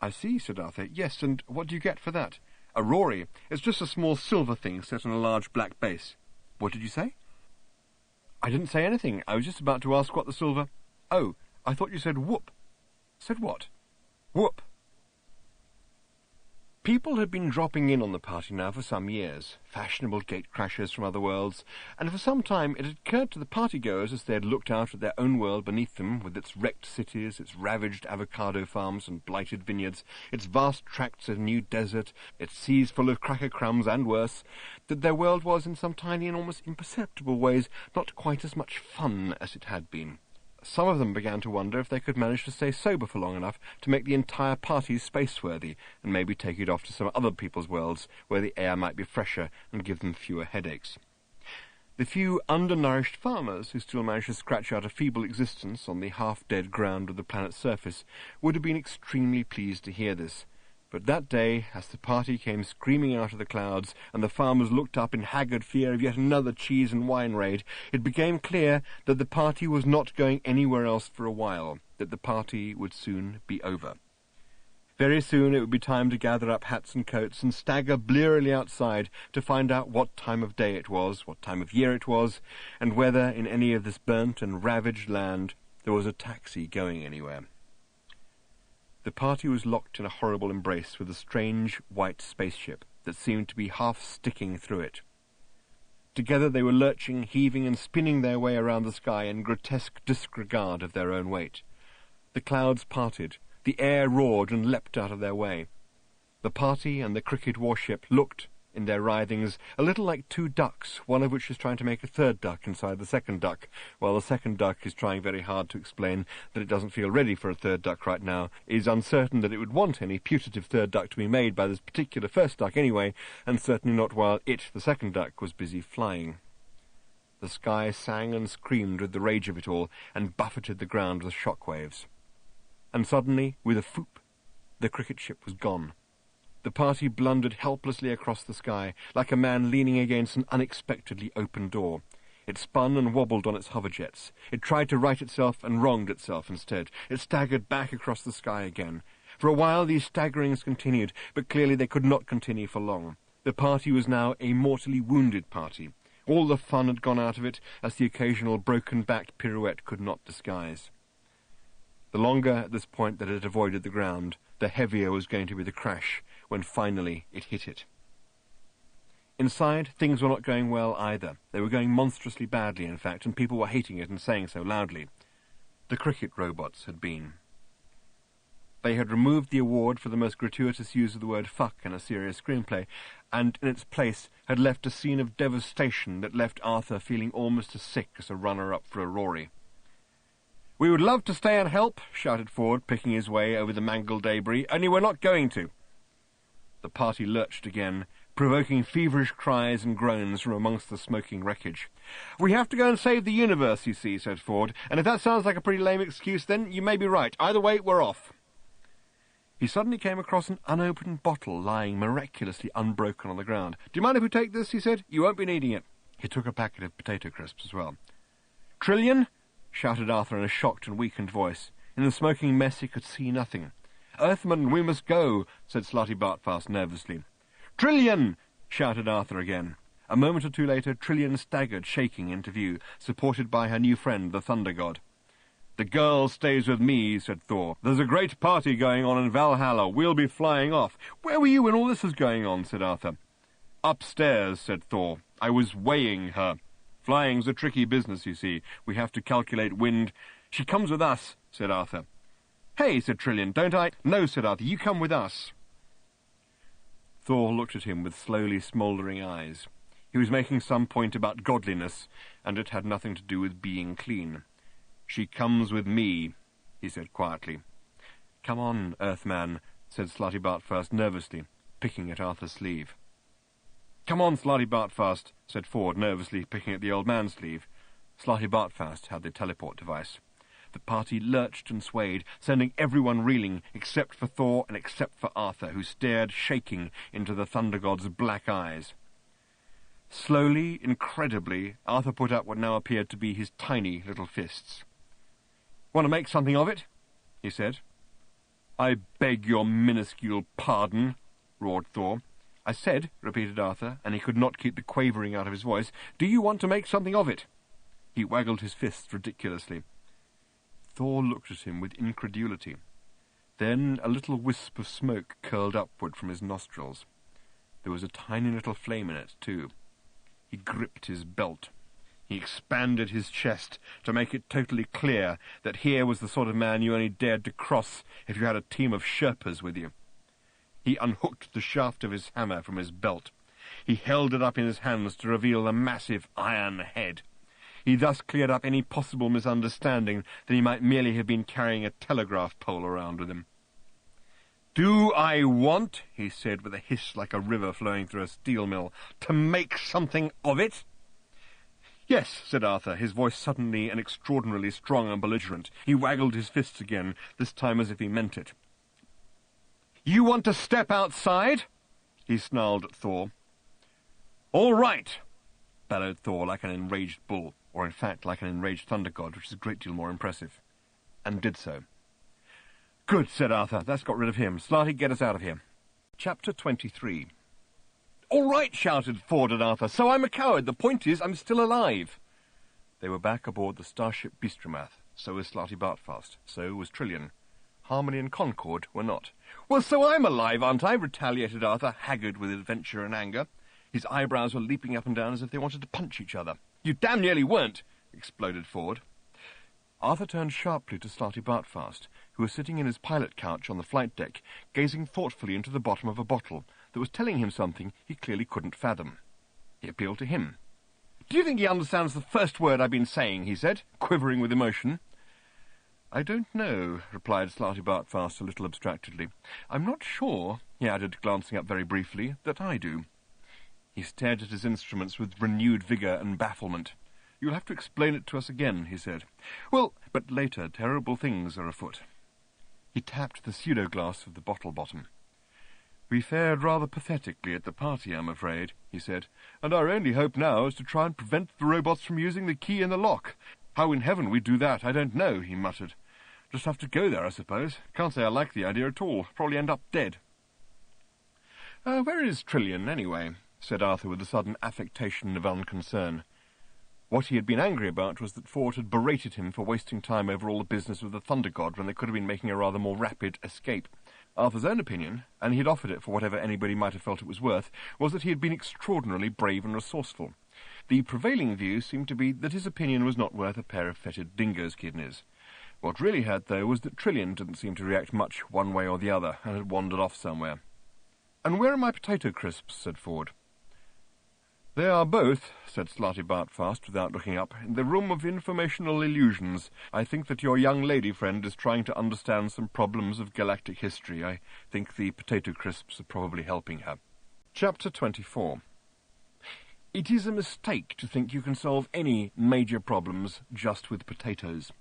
"I see," said Arthur. "Yes, and what do you get for that?" "A Rory. It's just a small silver thing set on a large black base." "What did you say?" "I didn't say anything. I was just about to ask what the silver—" "Oh, I thought you said whoop." "Said what?" "Whoop." People had been dropping in on the party now for some years, fashionable gate-crashers from other worlds, and for some time it had occurred to the party-goers as they had looked out at their own world beneath them, with its wrecked cities, its ravaged avocado farms and blighted vineyards, its vast tracts of new desert, its seas full of cracker crumbs and worse, that their world was in some tiny and almost imperceptible ways not quite as much fun as it had been. Some of them began to wonder if they could manage to stay sober for long enough to make the entire party space-worthy, and maybe take it off to some other people's worlds where the air might be fresher and give them fewer headaches. The few undernourished farmers who still managed to scratch out a feeble existence on the half-dead ground of the planet's surface would have been extremely pleased to hear this. But that day, as the party came screaming out of the clouds, and the farmers looked up in haggard fear of yet another cheese and wine raid, it became clear that the party was not going anywhere else for a while, that the party would soon be over. Very soon it would be time to gather up hats and coats and stagger blearily outside to find out what time of day it was, what time of year it was, and whether in any of this burnt and ravaged land there was a taxi going anywhere. The party was locked in a horrible embrace with a strange white spaceship that seemed to be half sticking through it. Together they were lurching, heaving and spinning their way around the sky in grotesque disregard of their own weight. The clouds parted, the air roared and leapt out of their way. The party and the cricket warship looked, in their writhings, a little like two ducks, one of which is trying to make a third duck inside the second duck, while the second duck is trying very hard to explain that it doesn't feel ready for a third duck right now, is uncertain that it would want any putative third duck to be made by this particular first duck anyway, and certainly not while it, the second duck, was busy flying. The sky sang and screamed with the rage of it all, and buffeted the ground with shock waves. And suddenly, with a whoop, the cricket ship was gone. The party blundered helplessly across the sky, like a man leaning against an unexpectedly open door. It spun and wobbled on its hoverjets. It tried to right itself and wronged itself instead. It staggered back across the sky again. For a while these staggerings continued, but clearly they could not continue for long. The party was now a mortally wounded party. All the fun had gone out of it, as the occasional broken-backed pirouette could not disguise. The longer at this point that it had avoided the ground, the heavier was going to be the crash when finally it hit it. Inside, things were not going well either. They were going monstrously badly, in fact, and people were hating it and saying so loudly. The cricket robots had been. They had removed the award for the most gratuitous use of the word fuck in a serious screenplay, and in its place had left a scene of devastation that left Arthur feeling almost as sick as a runner-up for a Rory. "We would love to stay and help," shouted Ford, picking his way over the mangled debris, "only we're not going to." The party lurched again, provoking feverish cries and groans from amongst the smoking wreckage. "We have to go and save the universe, you see," said Ford, "and if that sounds like a pretty lame excuse, then you may be right. Either way, we're off." He suddenly came across an unopened bottle lying miraculously unbroken on the ground. "Do you mind if we take this?" he said. "You won't be needing it." He took a packet of potato crisps as well. "Trillion!" shouted Arthur in a shocked and weakened voice. In the smoking mess he could see nothing. "Earthman, we must go," said Slotty Bartfast nervously. "Trillion!" shouted Arthur again. A moment or two later, Trillion staggered, shaking, into view, supported by her new friend, the Thunder God. "The girl stays with me," said Thor. "There's a great party going on in Valhalla. We'll be flying off." "Where were you when all this was going on?" said Arthur. "Upstairs," said Thor. "I was weighing her. Flying's a tricky business, you see. We have to calculate wind." "She comes with us," said Arthur. "Hey," said Trillion, "don't I—" "No," said Arthur, "you come with us." Thor looked at him with slowly smouldering eyes. He was making some point about godliness, and it had nothing to do with being clean. "She comes with me," he said quietly. "Come on, Earthman," said Slotty Bartfast nervously, picking at Arthur's sleeve. "Come on, Slotty Bartfast," said Ford nervously, picking at the old man's sleeve. Slotty Bartfast had the teleport device. The party lurched and swayed, sending everyone reeling, except for Thor and except for Arthur, who stared, shaking, into the Thunder God's black eyes. Slowly, incredibly, Arthur put up what now appeared to be his tiny little fists. "Want to make something of it?" he said. "I beg your minuscule pardon," roared Thor. "I said," repeated Arthur, and he could not keep the quavering out of his voice, "do you want to make something of it?" He waggled his fists ridiculously. Thor looked at him with incredulity. Then a little wisp of smoke curled upward from his nostrils. There was a tiny little flame in it, too. He gripped his belt. He expanded his chest to make it totally clear that here was the sort of man you only dared to cross if you had a team of Sherpas with you. He unhooked the shaft of his hammer from his belt. He held it up in his hands to reveal the massive iron head. He thus cleared up any possible misunderstanding that he might merely have been carrying a telegraph pole around with him. "Do I want," he said with a hiss like a river flowing through a steel mill, "to make something of it?" "Yes," said Arthur, his voice suddenly and extraordinarily strong and belligerent. He waggled his fists again, this time as if he meant it. "You want to step outside?" he snarled at Thor. "All right," bellowed Thor like an enraged bull, or in fact like an enraged thunder god, which is a great deal more impressive, and did so. "Good," said Arthur. "That's got rid of him. Slarty, get us out of here." Chapter 23. "All right," shouted Ford at Arthur. "So I'm a coward. The point is, I'm still alive." They were back aboard the starship Beastramath. So was Slotty Bartfast. So was Trillion. Harmony and Concord were not. "Well, so I'm alive, aren't I?" retaliated Arthur, haggard with adventure and anger. His eyebrows were leaping up and down as if they wanted to punch each other. "You damn nearly weren't," exploded Ford. Arthur turned sharply to Slotty Bartfast, who was sitting in his pilot couch on the flight deck, gazing thoughtfully into the bottom of a bottle that was telling him something he clearly couldn't fathom. He appealed to him. "Do you think he understands the first word I've been saying?" he said, quivering with emotion. "I don't know," replied Slotty Bartfast a little abstractedly. "I'm not sure," he added, glancing up very briefly, "that I do." He stared at his instruments with renewed vigour and bafflement. "You'll have to explain it to us again," he said. "Well, but later terrible things are afoot." He tapped the pseudo-glass of the bottle bottom. "We fared rather pathetically at the party, I'm afraid," he said, "and our only hope now is to try and prevent the robots from using the key in the lock. How in heaven we do that, I don't know," he muttered. "Just have to go there, I suppose. Can't say I like the idea at all. Probably end up dead." "Where is Trillion, anyway?" said Arthur with a sudden affectation of unconcern. What he had been angry about was that Ford had berated him for wasting time over all the business with the Thunder God when they could have been making a rather more rapid escape. Arthur's own opinion, and he had offered it for whatever anybody might have felt it was worth, was that he had been extraordinarily brave and resourceful. The prevailing view seemed to be that his opinion was not worth a pair of fetid dingo's kidneys. What really hurt, though, was that Trillion didn't seem to react much one way or the other, and had wandered off somewhere. "And where are my potato crisps?" said Ford. "They are both," said Slotty Bartfast, without looking up, "in the room of informational illusions. I think that your young lady friend is trying to understand some problems of galactic history. I think the potato crisps are probably helping her." Chapter 24. It is a mistake to think you can solve any major problems just with potatoes.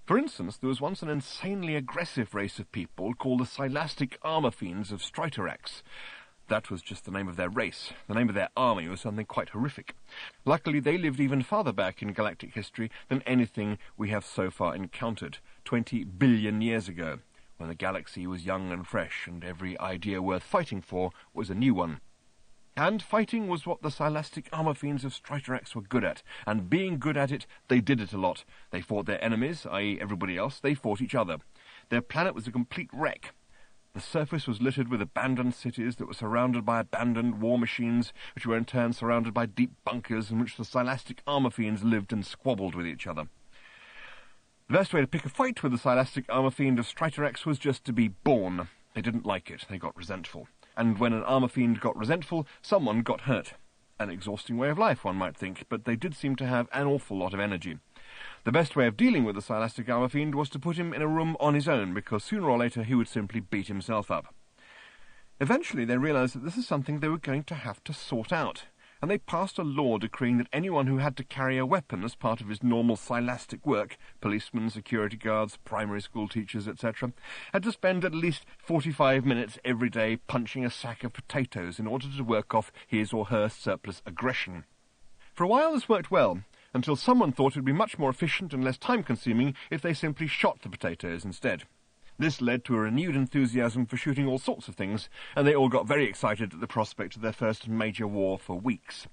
For instance, there was once an insanely aggressive race of people called the Silastic Armor Fiends of Striterax. That was just the name of their race. The name of their army was something quite horrific. Luckily, they lived even farther back in galactic history than anything we have so far encountered, 20 billion years ago, when the galaxy was young and fresh, and every idea worth fighting for was a new one. And fighting was what the Silastic armor fiends of Strider X were good at, and being good at it, they did it a lot. They fought their enemies, i.e. everybody else, they fought each other. Their planet was a complete wreck. The surface was littered with abandoned cities that were surrounded by abandoned war machines, which were in turn surrounded by deep bunkers in which the Silastic armor fiends lived and squabbled with each other. The best way to pick a fight with the Silastic armor fiend of Strider X was just to be born. They didn't like it. They got resentful. And when an armor fiend got resentful, someone got hurt. An exhausting way of life, one might think, but they did seem to have an awful lot of energy. The best way of dealing with the Silastic armor fiend was to put him in a room on his own, because sooner or later he would simply beat himself up. Eventually they realized that this is something they were going to have to sort out, and they passed a law decreeing that anyone who had to carry a weapon as part of his normal Silastic work, policemen, security guards, primary school teachers, etc., had to spend at least 45 minutes every day punching a sack of potatoes in order to work off his or her surplus aggression. For a while this worked well, until someone thought it would be much more efficient and less time-consuming if they simply shot the potatoes instead. This led to a renewed enthusiasm for shooting all sorts of things, and they all got very excited at the prospect of their first major war for weeks.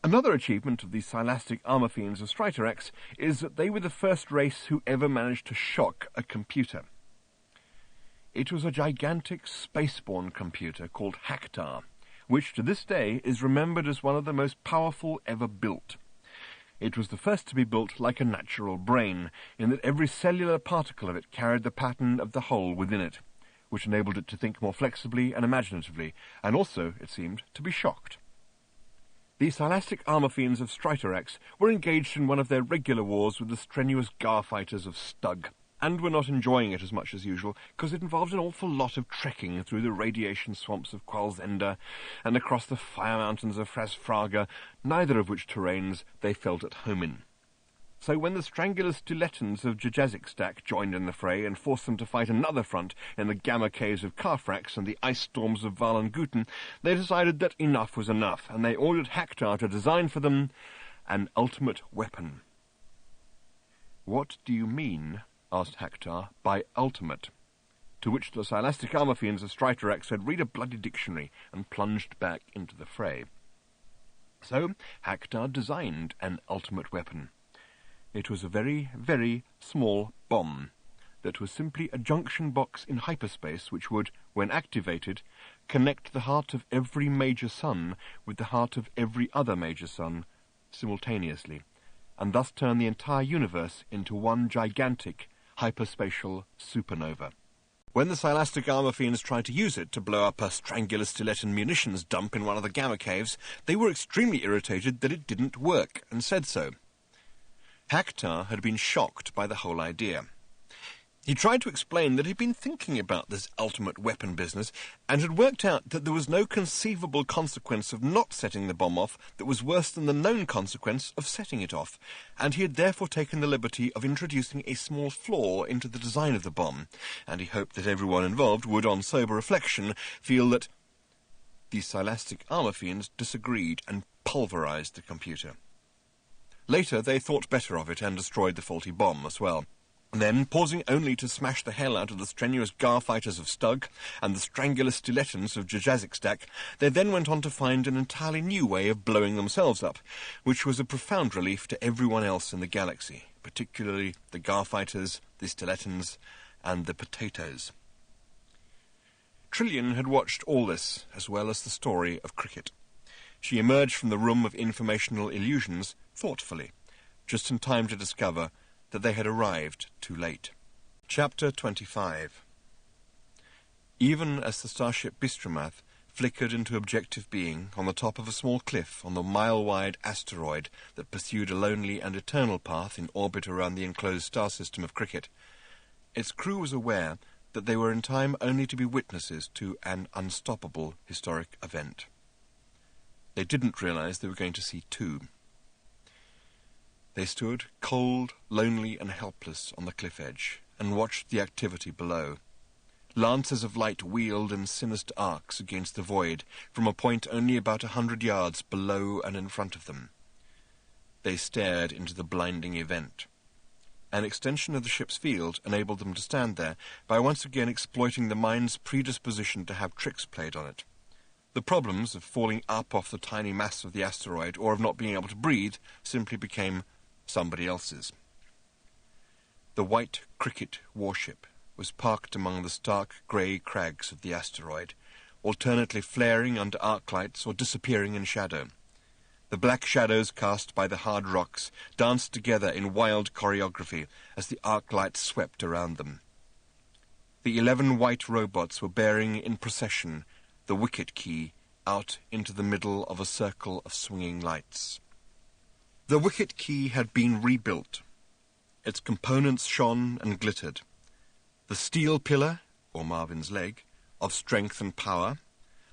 Another achievement of the Silastic armor fiends of Strider X is that they were the first race who ever managed to shock a computer. It was a gigantic spaceborne computer called Hactar, which to this day is remembered as one of the most powerful ever built. It was the first to be built like a natural brain, in that every cellular particle of it carried the pattern of the whole within it, which enabled it to think more flexibly and imaginatively, and also, it seemed, to be shocked. The Silastic armor fiends of Strider X were engaged in one of their regular wars with the strenuous Gar-fighters of Stug, and were not enjoying it as much as usual, because it involved an awful lot of trekking through the radiation swamps of Qualzenda and across the fire mountains of Frasfraga, neither of which terrains they felt at home in. So when the Strangular Stiletans of Jajazixstak joined in the fray and forced them to fight another front in the Gamma Caves of Carfrax and the Ice Storms of Valanguten, they decided that enough was enough, and they ordered Hactar to design for them an ultimate weapon. "What do you mean," asked Hactar, "by ultimate?" To which the Silastic armor fiends of Strider X said, "Read a bloody dictionary," and plunged back into the fray. So Hactar designed an ultimate weapon. It was a very, very small bomb that was simply a junction box in hyperspace which would, when activated, connect the heart of every major sun with the heart of every other major sun simultaneously, and thus turn the entire universe into one gigantic hyperspatial supernova. When the Silastic armor fiends tried to use it to blow up a Strangular Stiletan munitions dump in one of the Gamma Caves, they were extremely irritated that it didn't work, and said so. Hactar had been shocked by the whole idea. He tried to explain that he'd been thinking about this ultimate weapon business and had worked out that there was no conceivable consequence of not setting the bomb off that was worse than the known consequence of setting it off, and he had therefore taken the liberty of introducing a small flaw into the design of the bomb, and he hoped that everyone involved would, on sober reflection, feel that the Silastic armor fiends disagreed and pulverized the computer. Later they thought better of it and destroyed the faulty bomb as well. Then, pausing only to smash the hell out of the strenuous Gar-fighters of Stug and the Strangular Stiletans of Jajazixstak, they then went on to find an entirely new way of blowing themselves up, which was a profound relief to everyone else in the galaxy, particularly the Gar-fighters, the Stiletans, and the potatoes. Trillian had watched all this, as well as the story of cricket. She emerged from the room of informational illusions thoughtfully, just in time to discover that they had arrived too late. Chapter 25. Even as the starship Bistromath flickered into objective being on the top of a small cliff on the mile-wide asteroid that pursued a lonely and eternal path in orbit around the enclosed star system of Cricket, its crew was aware that they were in time only to be witnesses to an unstoppable historic event. They didn't realize they were going to see two. They stood, cold, lonely and helpless on the cliff edge, and watched the activity below. Lances of light wheeled in sinister arcs against the void, from a point only about 100 yards below and in front of them. They stared into the blinding event. An extension of the ship's field enabled them to stand there, by once again exploiting the mind's predisposition to have tricks played on it. The problems of falling up off the tiny mass of the asteroid, or of not being able to breathe, simply became somebody else's. The white cricket warship was parked among the stark grey crags of the asteroid, alternately flaring under arc lights or disappearing in shadow. The black shadows cast by the hard rocks danced together in wild choreography as the arc lights swept around them. The 11 white robots were bearing in procession the wicket key out into the middle of a circle of swinging lights. The wicket key had been rebuilt. Its components shone and glittered. The steel pillar, or Marvin's leg, of strength and power,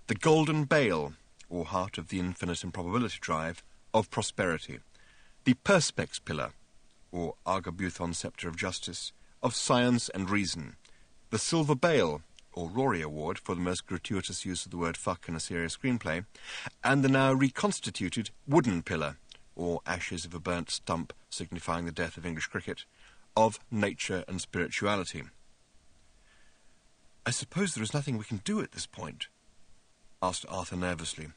the golden bale, or heart of the infinite improbability drive, of prosperity, the perspex pillar, or Argobuthon sceptre of justice, of science and reason, the silver bale, or Rory Award for the most gratuitous use of the word fuck in a serious screenplay, and the now reconstituted wooden pillar, or ashes of a burnt stump signifying the death of English cricket, of nature and spirituality. "I suppose there is nothing we can do at this point?" asked Arthur nervously.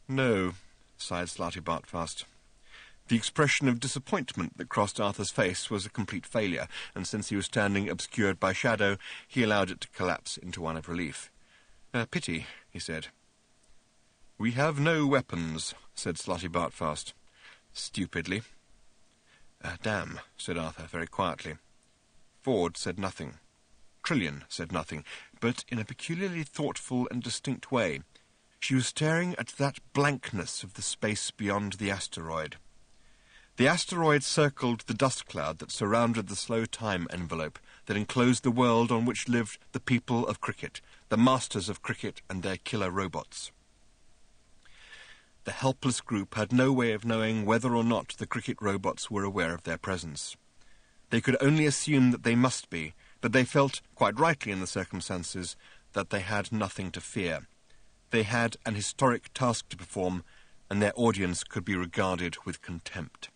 "No," sighed Slarty Bartfast. The expression of disappointment that crossed Arthur's face was a complete failure, and since he was standing obscured by shadow, he allowed it to collapse into one of relief. "Pity," he said. "We have no weapons," said Slarty Bartfast, stupidly. "Damn," said Arthur very quietly. Ford said nothing. Trillian said nothing, but in a peculiarly thoughtful and distinct way. She was staring at that blankness of the space beyond the asteroid. The asteroid circled the dust cloud that surrounded the slow time envelope that enclosed the world on which lived the people of cricket, the masters of cricket and their killer robots. The helpless group had no way of knowing whether or not the cricket robots were aware of their presence. They could only assume that they must be, but they felt, quite rightly in the circumstances, that they had nothing to fear. They had an historic task to perform, and their audience could be regarded with contempt.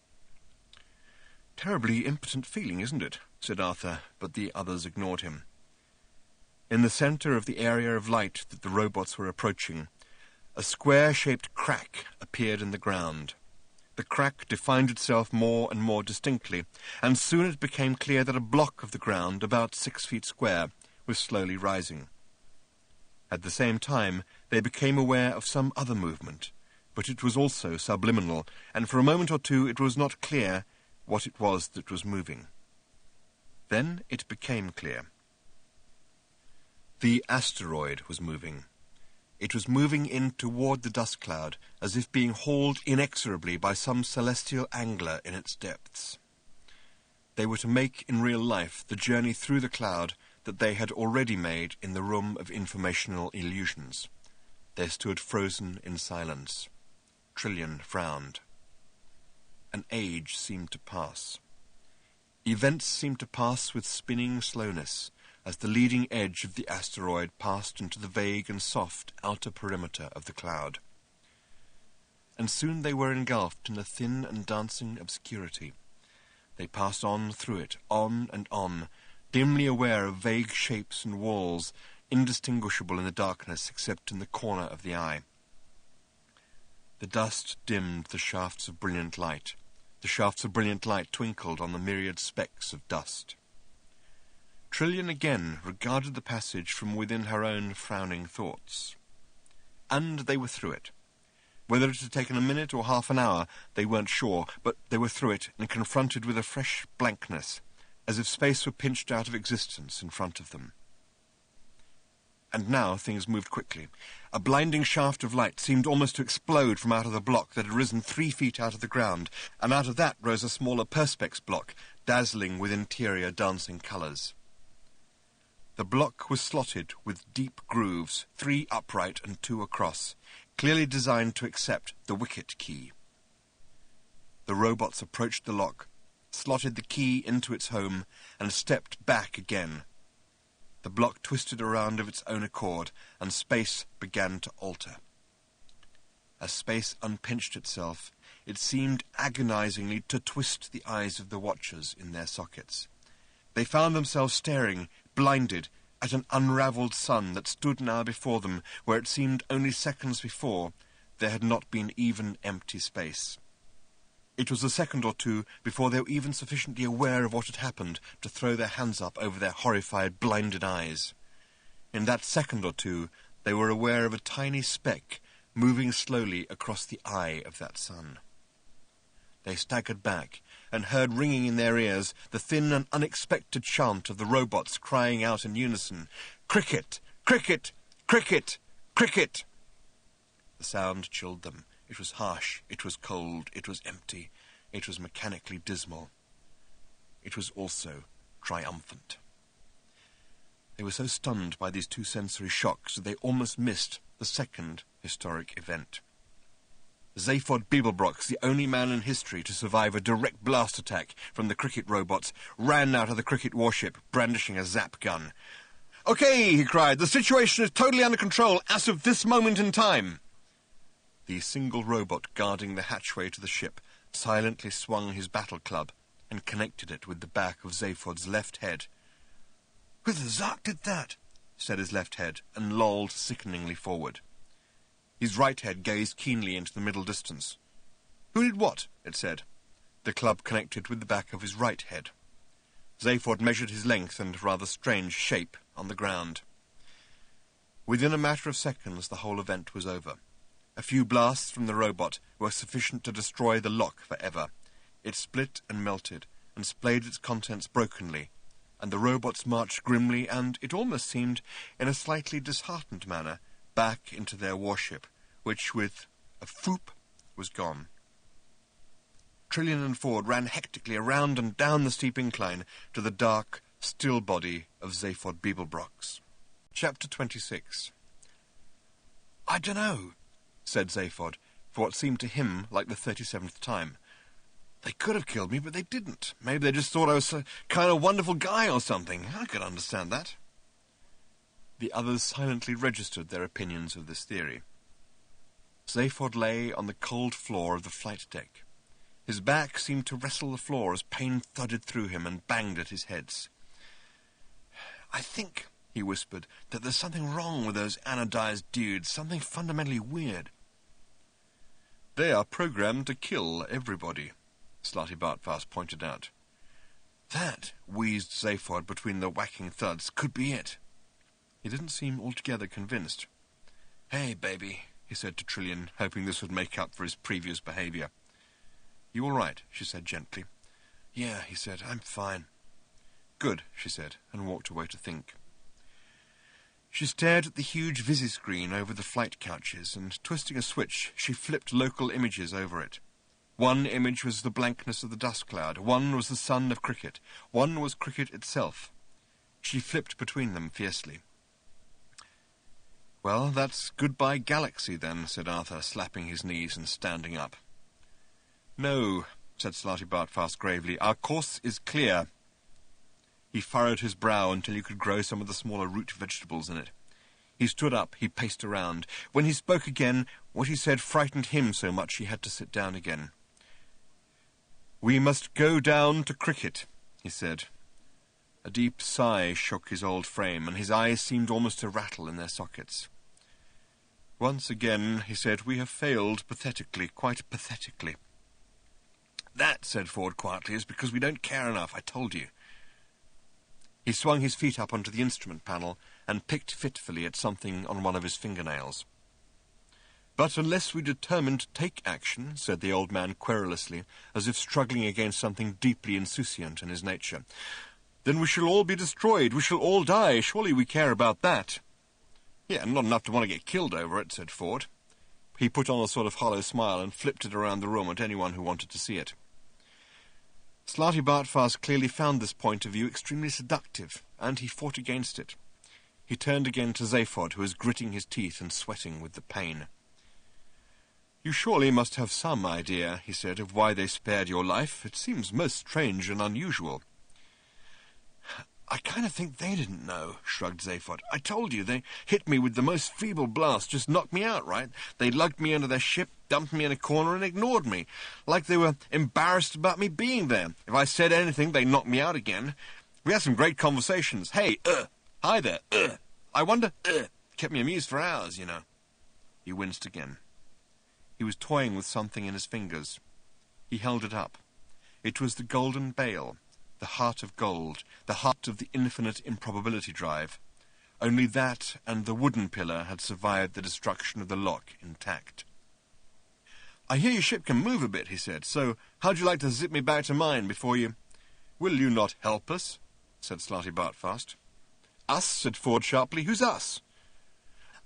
"Terribly impotent feeling, isn't it?" said Arthur, but the others ignored him. In the centre of the area of light that the robots were approaching, a square-shaped crack appeared in the ground. The crack defined itself more and more distinctly, and soon it became clear that a block of the ground, about 6 feet square, was slowly rising. At the same time, they became aware of some other movement, but it was also subliminal, and for a moment or two it was not clear what it was that was moving. Then it became clear. The asteroid was moving. It was moving in toward the dust cloud, as if being hauled inexorably by some celestial angler in its depths. They were to make in real life the journey through the cloud that they had already made in the room of informational illusions. They stood frozen in silence. Trillian frowned. An age seemed to pass. Events seemed to pass with spinning slowness, as the leading edge of the asteroid passed into the vague and soft outer perimeter of the cloud. And soon they were engulfed in a thin and dancing obscurity. They passed on through it, on and on, dimly aware of vague shapes and walls, indistinguishable in the darkness except in the corner of the eye. The dust dimmed the shafts of brilliant light. The shafts of brilliant light twinkled on the myriad specks of dust. Trillian again regarded the passage from within her own frowning thoughts. And they were through it. Whether it had taken a minute or half an hour, they weren't sure, but they were through it and confronted with a fresh blankness, as if space were pinched out of existence in front of them. And now things moved quickly. A blinding shaft of light seemed almost to explode from out of the block that had risen 3 feet out of the ground, and out of that rose a smaller perspex block, dazzling with interior dancing colours. The block was slotted with deep grooves, 3 upright and 2 across, clearly designed to accept the wicket key. The robots approached the lock, slotted the key into its home, and stepped back again. The block twisted around of its own accord, and space began to alter. As space unpinched itself, it seemed agonizingly to twist the eyes of the watchers in their sockets. They found themselves staring, blinded, at an unravelled sun that stood now before them, where it seemed only seconds before there had not been even empty space. It was a second or two before they were even sufficiently aware of what had happened to throw their hands up over their horrified, blinded eyes. In that second or two, they were aware of a tiny speck moving slowly across the eye of that sun. They staggered back and heard ringing in their ears the thin and unexpected chant of the robots crying out in unison, "Cricket! Cricket! Cricket! Cricket!" The sound chilled them. It was harsh, it was cold, it was empty, it was mechanically dismal. It was also triumphant. They were so stunned by these two sensory shocks that they almost missed the second historic event. Zaphod Beeblebrox, the only man in history to survive a direct blast attack from the cricket robots, ran out of the cricket warship, brandishing a zap gun. "Okay," he cried, "the situation is totally under control as of this moment in time." The single robot guarding the hatchway to the ship silently swung his battle club and connected it with the back of Zaphod's left head. "Who the Zark did that?" said his left head, and lolled sickeningly forward. His right head gazed keenly into the middle distance. "Who did what?" it said. The club connected with the back of his right head. Zaphod measured his length and rather strange shape on the ground. Within a matter of seconds the whole event was over. A few blasts from the robot were sufficient to destroy the lock forever. It split and melted, and splayed its contents brokenly, and the robots marched grimly and, it almost seemed, in a slightly disheartened manner, back into their warship, which, with a whoop, was gone. Trillian and Ford ran hectically around and down the steep incline to the dark, still body of Zaphod Beeblebrox. Chapter 26. "I dunno," said Zaphod, for what seemed to him like the 37th time. "They could have killed me, but they didn't. Maybe they just thought I was a kind of wonderful guy or something. I could understand that." The others silently registered their opinions of this theory. Zaphod lay on the cold floor of the flight deck. His back seemed to wrestle the floor as pain thudded through him and banged at his heads. "I think," he whispered, "that there's something wrong with those anodized dudes, something fundamentally weird." "They are programmed to kill everybody," Slarty Bartfast pointed out. "That," wheezed Zaphod between the whacking thuds, "could be it." He didn't seem altogether convinced. "Hey, baby," he said to Trillian, hoping this would make up for his previous behaviour. "You all right?" she said gently. "Yeah," he said, "I'm fine." "Good," she said, and walked away to think. She stared at the huge visi-screen over the flight couches, and twisting a switch, she flipped local images over it. One image was the blankness of the dust cloud, one was the sun of cricket, one was cricket itself. She flipped between them fiercely. "Well, that's goodbye galaxy, then," said Arthur, slapping his knees and standing up. "No," said Slarty Bartfast gravely, "our course is clear." He furrowed his brow until you could grow some of the smaller root vegetables in it. He stood up, he paced around. When he spoke again, what he said frightened him so much he had to sit down again. "We must go down to cricket," he said. A deep sigh shook his old frame, and his eyes seemed almost to rattle in their sockets. "Once again," he said, "we have failed pathetically, quite pathetically." "That," said Ford quietly, "is because we don't care enough, I told you." He swung his feet up onto the instrument panel and picked fitfully at something on one of his fingernails. "But unless we determine to take action," said the old man querulously, as if struggling against something deeply insouciant in his nature, "then we shall all be destroyed, we shall all die. Surely we care about that." "Yeah, not enough to want to get killed over it," said Ford. He put on a sort of hollow smile and flipped it around the room at anyone who wanted to see it. Slarty Bartfast clearly found this point of view extremely seductive, and he fought against it. He turned again to Zaphod, who was gritting his teeth and sweating with the pain. "You surely must have some idea," he said, "of why they spared your life. It seems most strange and unusual." I kind of think they didn't know, shrugged Zaphod. I told you, they hit me with the most feeble blast, just knocked me out, right? They lugged me under their ship, dumped me in a corner and ignored me, like they were embarrassed about me being there. If I said anything, they knocked me out again. We had some great conversations. Hey, hi there, I wonder, kept me amused for hours, you know. He winced again. He was toying with something in his fingers. He held it up. It was the golden bale, the heart of gold, the heart of the infinite improbability drive. Only that and the wooden pillar had survived the destruction of the lock intact. I hear your ship can move a bit, he said, so how'd you like to zip me back to mine before you... Will you not help us? Said Slarty Bartfast. Us? Said Ford sharply. Who's us?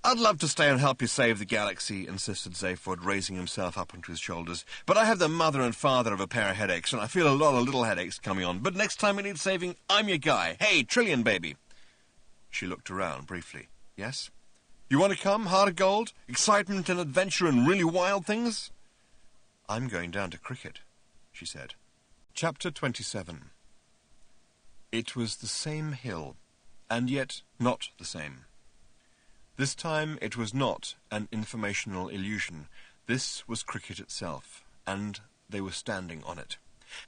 I'd love to stay and help you save the galaxy, insisted Zaphod, raising himself up onto his shoulders. But I have the mother and father of a pair of headaches, and I feel a lot of little headaches coming on. But next time we need saving, I'm your guy. Hey, Trillion baby. She looked around briefly. Yes? You want to come, heart of gold? Excitement and adventure and really wild things? I'm going down to cricket, she said. Chapter 27. It was the same hill, and yet not the same. This time it was not an informational illusion. This was cricket itself, and they were standing on it.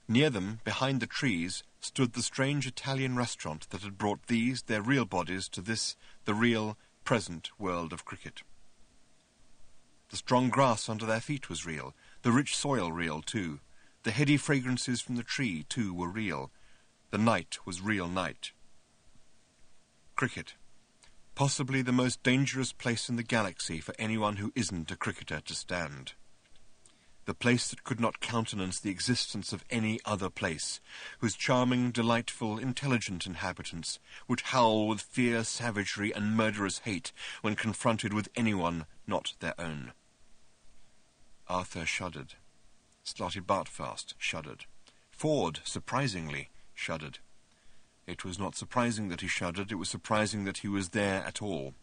Near them, behind the trees, stood the strange Italian restaurant that had brought these, their real bodies, to this, the real, present world of cricket. The strong grass under their feet was real, the rich soil real, too. The heady fragrances from the tree, too, were real. The night was real night. Cricket. Possibly the most dangerous place in the galaxy for anyone who isn't a cricketer to stand. The place that could not countenance the existence of any other place, whose charming, delightful, intelligent inhabitants would howl with fear, savagery, and murderous hate when confronted with anyone not their own. Arthur shuddered. Slarty Bartfast shuddered. Ford, surprisingly, shuddered. It was not surprising that he shuddered, it was surprising that he was there at all.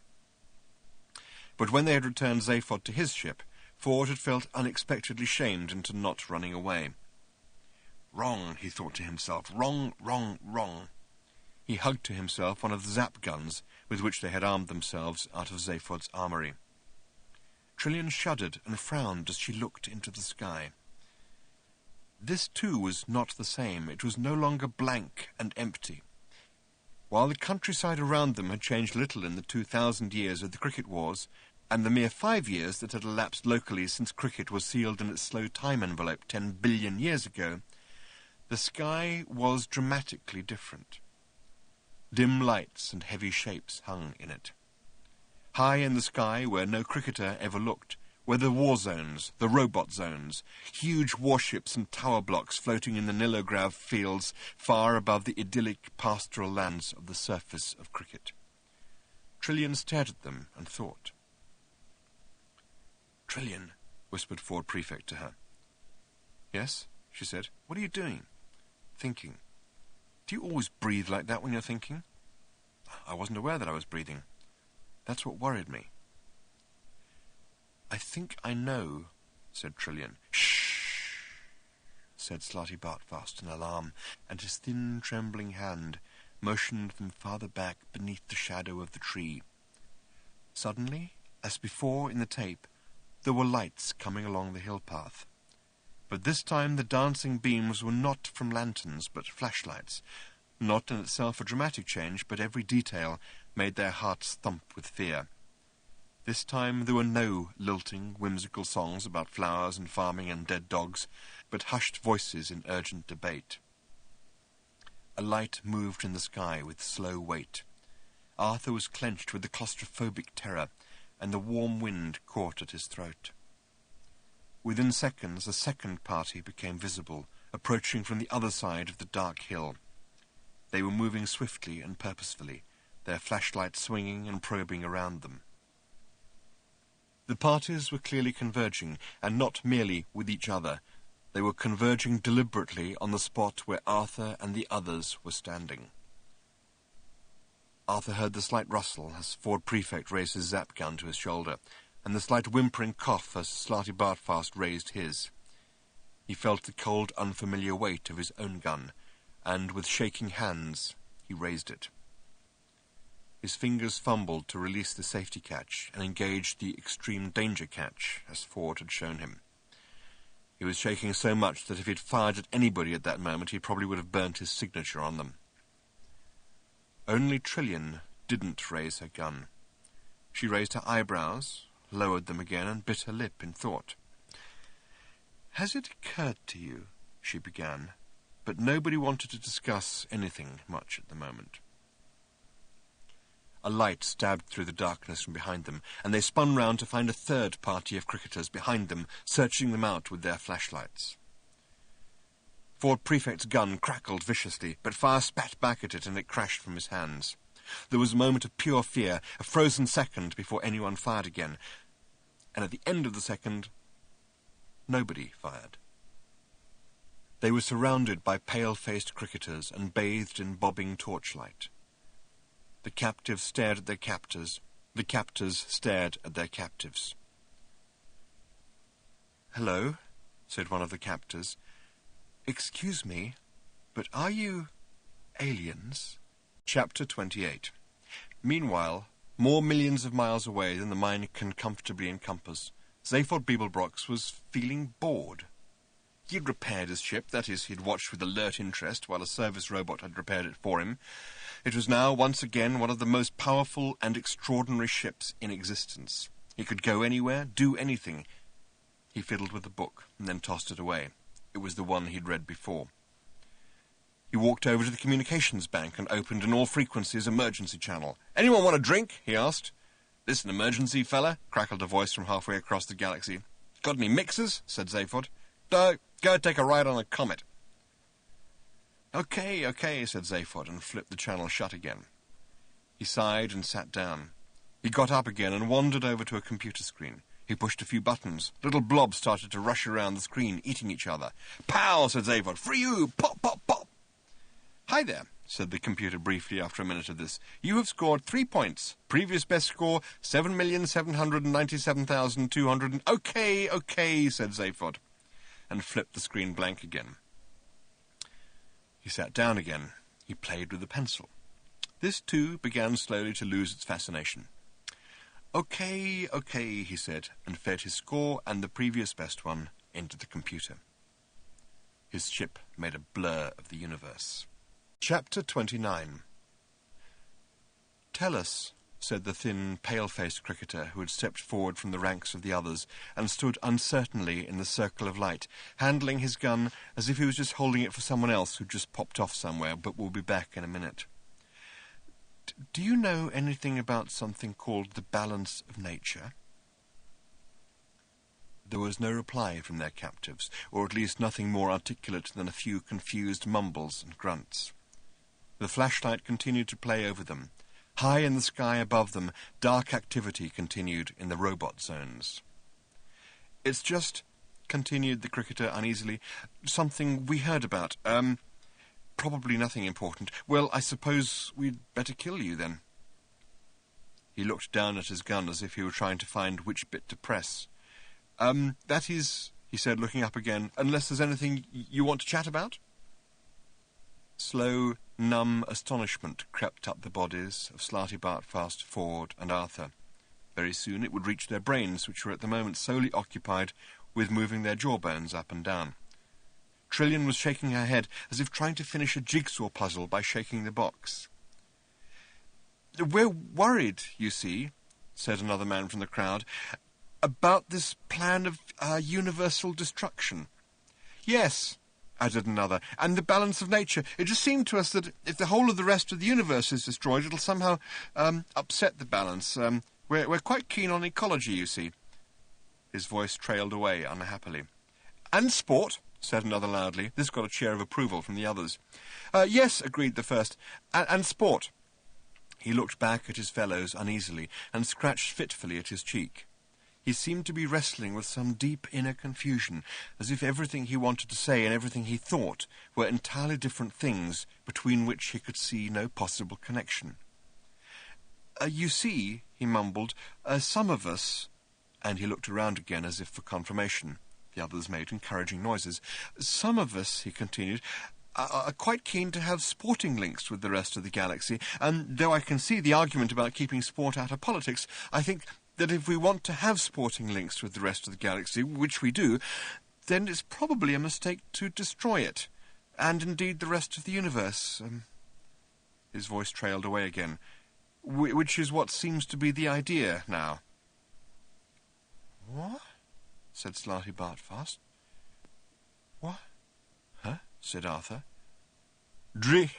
But when they had returned Zaphod to his ship, Ford had felt unexpectedly shamed into not running away. Wrong, he thought to himself. Wrong, wrong, wrong. He hugged to himself one of the zap guns with which they had armed themselves out of Zaphod's armory. Trillion shuddered and frowned as she looked into the sky. This, too, was not the same. It was no longer blank and empty. While the countryside around them had changed little in the 2,000 years of the cricket wars, and the mere 5 years that had elapsed locally since cricket was sealed in its slow time envelope 10 billion years ago, the sky was dramatically different. Dim lights and heavy shapes hung in it. High in the sky, where no cricketer ever looked, were the war zones, the robot zones, huge warships and tower blocks floating in the Nilograph fields far above the idyllic pastoral lands of the surface of cricket. Trillion stared at them and thought. Trillion, whispered Ford Prefect to her. Yes, she said. What are you doing? Thinking. Do you always breathe like that when you're thinking? I wasn't aware that I was breathing. That's what worried me. I think I know, said Trillion. Shh, said Slarty Bartfast in alarm, and his thin, trembling hand motioned them farther back beneath the shadow of the tree. Suddenly, as before in the tape, there were lights coming along the hill path. But this time the dancing beams were not from lanterns, but flashlights. Not in itself a dramatic change, but every detail made their hearts thump with fear. This time there were no lilting, whimsical songs about flowers and farming and dead dogs, but hushed voices in urgent debate. A light moved in the sky with slow weight. Arthur was clenched with the claustrophobic terror, and the warm wind caught at his throat. Within seconds a second party became visible, approaching from the other side of the dark hill. They were moving swiftly and purposefully, their flashlights swinging and probing around them. The parties were clearly converging, and not merely with each other. They were converging deliberately on the spot where Arthur and the others were standing. Arthur heard the slight rustle as Ford Prefect raised his zap gun to his shoulder, and the slight whimpering cough as Slarty Bartfast raised his. He felt the cold, unfamiliar weight of his own gun, and with shaking hands he He raised it. His fingers fumbled to release the safety catch and engage the extreme danger catch, as Ford had shown him. He was shaking so much that if he'd fired at anybody at that moment, he probably would have burnt his signature on them. Only Trillian didn't raise her gun. She raised her eyebrows, lowered them again, and bit her lip in thought. "Has it occurred to you," she began, but nobody wanted to discuss anything much at the moment. A light stabbed through the darkness from behind them, and they spun round to find a third party of cricketers behind them, searching them out with their flashlights. Ford Prefect's gun crackled viciously, but fire spat back at it and it crashed from his hands. There was a moment of pure fear, a frozen second before anyone fired again, and at the end of the second, nobody fired. They were surrounded by pale-faced cricketers and bathed in bobbing torchlight. The captives stared at their captors. The captors stared at their captives. "Hello," said one of the captors. "Excuse me, but are you aliens?" Chapter 28. Meanwhile, more millions of miles away than the mind can comfortably encompass, Zaphod Beeblebrox was feeling bored. He had repaired his ship, that is, he'd watched with alert interest while a service robot had repaired it for him. It was now, once again, one of the most powerful and extraordinary ships in existence. He could go anywhere, do anything. He fiddled with the book, and then tossed it away. It was the one he'd read before. He walked over to the communications bank and opened an all-frequencies emergency channel. "Anyone want a drink?" he asked. "This an emergency, fella?" crackled a voice from halfway across the galaxy. "Got any mixers?" said Zaphod. "No, go take a ride on a comet." Okay, said Zaphod, and flipped the channel shut again. He sighed and sat down. He got up again and wandered over to a computer screen. He pushed a few buttons. Little blobs started to rush around the screen, eating each other. "Pow!" said Zaphod. "For you! Pop, pop, pop!" "Hi there," said the computer briefly after a minute of this. "You have scored 3 points. Previous best score, 7,797,200. Okay, said Zaphod, and flipped the screen blank again. He sat down again. He played with the pencil. This, too, began slowly to lose its fascination. Okay, he said, and fed his score and the previous best one into the computer. His ship made a blur of the universe. Chapter 29. "Tell us," said the thin, pale-faced cricketer who had stepped forward from the ranks of the others and stood uncertainly in the circle of light, handling his gun as if he was just holding it for someone else who'd just popped off somewhere but will be back in a minute. "Do you know anything about something called the balance of nature?" There was no reply from their captives, or at least nothing more articulate than a few confused mumbles and grunts. The flashlight continued to play over them. High in the sky above them, dark activity continued in the robot zones. "It's just," continued the cricketer uneasily, "something we heard about. Probably nothing important. Well, I suppose we'd better kill you, then." He looked down at his gun as if he were trying to find which bit to press. That is," he said, looking up again, "unless there's anything you want to chat about?" Slow, numb astonishment crept up the bodies of Slarty Bartfast, Ford, and Arthur. Very soon it would reach their brains, which were at the moment solely occupied with moving their jawbones up and down. Trillian was shaking her head, as if trying to finish a jigsaw puzzle by shaking the box. "We're worried, you see," said another man from the crowd, "about this plan of universal destruction." "Yes," added another, "and the balance of nature. It just seemed to us that if the whole of the rest of the universe is destroyed, it'll somehow upset the balance. We're quite keen on ecology, you see." His voice trailed away unhappily. "And sport," said another loudly. This got a cheer of approval from the others. "Yes," agreed the first, and sport." He looked back at his fellows uneasily and scratched fitfully at his cheek. He seemed to be wrestling with some deep inner confusion, as if everything he wanted to say and everything he thought were entirely different things between which he could see no possible connection. "You see," he mumbled, "some of us—" and he looked around again as if for confirmation. The others made encouraging noises. "Some of us," he continued, are quite keen to have sporting links with the rest of the galaxy, and though I can see the argument about keeping sport out of politics, I think that if we want to have sporting links with the rest of the galaxy, which we do, then it's probably a mistake to destroy it, and indeed the rest of the universe. His voice trailed away again, which is what seems to be the idea now. What? Said Slarty Bartfast. What? Huh? Said Arthur. Drih,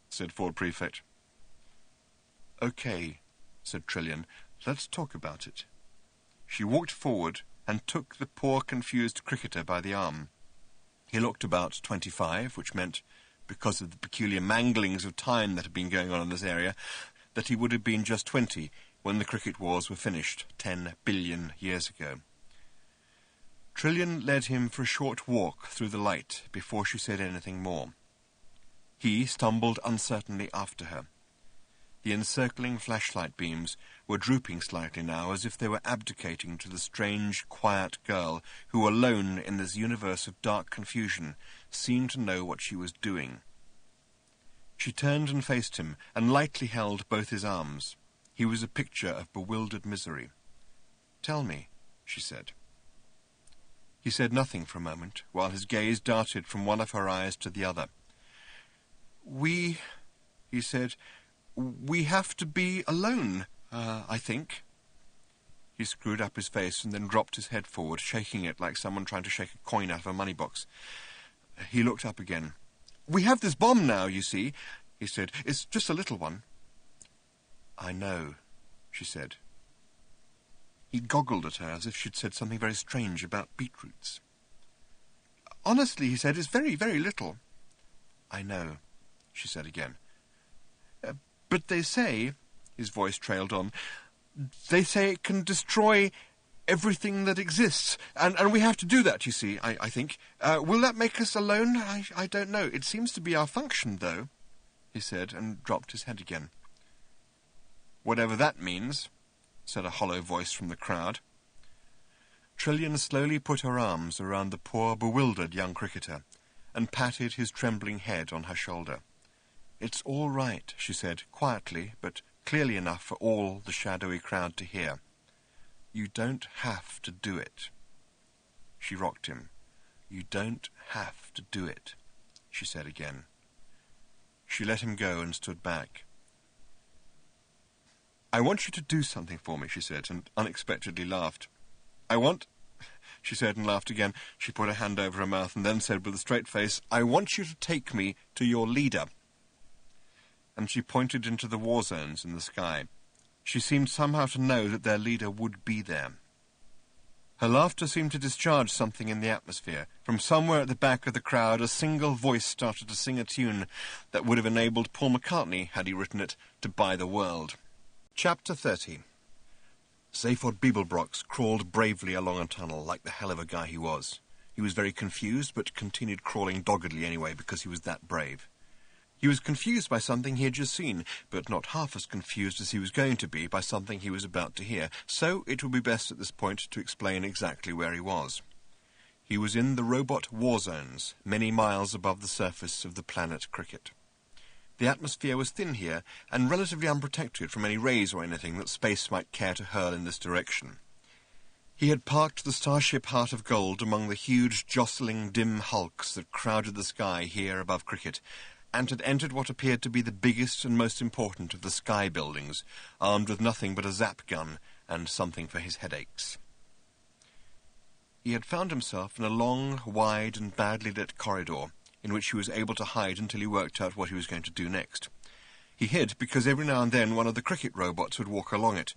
said Ford Prefect. OK, said Trillian. Let's talk about it. She walked forward and took the poor confused cricketer by the arm. He looked about 25, which meant, because of the peculiar manglings of time that had been going on in this area, that he would have been just 20 when the cricket wars were finished 10 billion years ago. Trillian led him for a short walk through the light before she said anything more. He stumbled uncertainly after her. The encircling flashlight beams were drooping slightly now, as if they were abdicating to the strange, quiet girl who, alone in this universe of dark confusion, seemed to know what she was doing. She turned and faced him, and lightly held both his arms. He was a picture of bewildered misery. "Tell me," she said. He said nothing for a moment, while his gaze darted from one of her eyes to the other. He said, "we have to be alone, I think." He screwed up his face and then dropped his head forward, shaking it like someone trying to shake a coin out of a money box. He looked up again. "We have this bomb now, you see," he said. "It's just a little one." "I know," she said. He goggled at her as if she'd said something very strange about beetroots. "Honestly," he said, "it's very, very little." "I know," she said again. "But they say," his voice trailed on, "they say it can destroy everything that exists, and we have to do that, you see, I think. Will that make us alone? I don't know. It seems to be our function, though," he said, and dropped his head again. "Whatever that means," said a hollow voice from the crowd. Trillian slowly put her arms around the poor, bewildered young cricketer, and patted his trembling head on her shoulder. "It's all right," she said, quietly, but clearly enough for all the shadowy crowd to hear. "You don't have to do it." She rocked him. "You don't have to do it," she said again. She let him go and stood back. "I want you to do something for me," she said, and unexpectedly laughed. "I want," she said, and laughed again. She put her hand over her mouth and then said with a straight face, "I want you to take me to your leader." And she pointed into the war zones in the sky. She seemed somehow to know that their leader would be there. Her laughter seemed to discharge something in the atmosphere. From somewhere at the back of the crowd, a single voice started to sing a tune that would have enabled Paul McCartney, had he written it, to buy the world. Chapter 30. Zaphod Beeblebrox crawled bravely along a tunnel, like the hell of a guy he was. He was very confused, but continued crawling doggedly anyway, because he was that brave. He was confused by something he had just seen, but not half as confused as he was going to be by something he was about to hear, so it would be best at this point to explain exactly where he was. He was in the robot war zones, many miles above the surface of the planet Cricket. The atmosphere was thin here, and relatively unprotected from any rays or anything that space might care to hurl in this direction. He had parked the starship Heart of Gold among the huge, jostling, dim hulks that crowded the sky here above Cricket, and had entered what appeared to be the biggest and most important of the sky buildings, armed with nothing but a zap gun and something for his headaches. He had found himself in a long, wide and badly lit corridor, in which he was able to hide until he worked out what he was going to do next. He hid because every now and then one of the cricket robots would walk along it,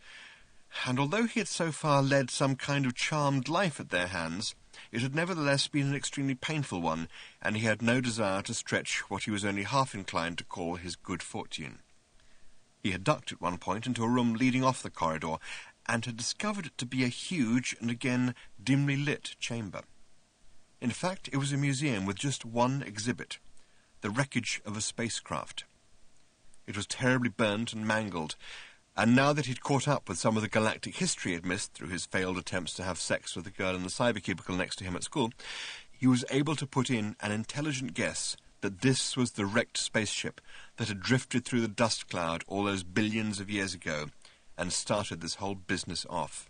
and although he had so far led some kind of charmed life at their hands, it had nevertheless been an extremely painful one, and he had no desire to stretch what he was only half inclined to call his good fortune. He had ducked at one point into a room leading off the corridor, and had discovered it to be a huge and again dimly lit chamber. In fact, it was a museum with just one exhibit, the wreckage of a spacecraft. It was terribly burnt and mangled, and now that he'd caught up with some of the galactic history he'd missed through his failed attempts to have sex with the girl in the cyber cubicle next to him at school, he was able to put in an intelligent guess that this was the wrecked spaceship that had drifted through the dust cloud all those billions of years ago and started this whole business off.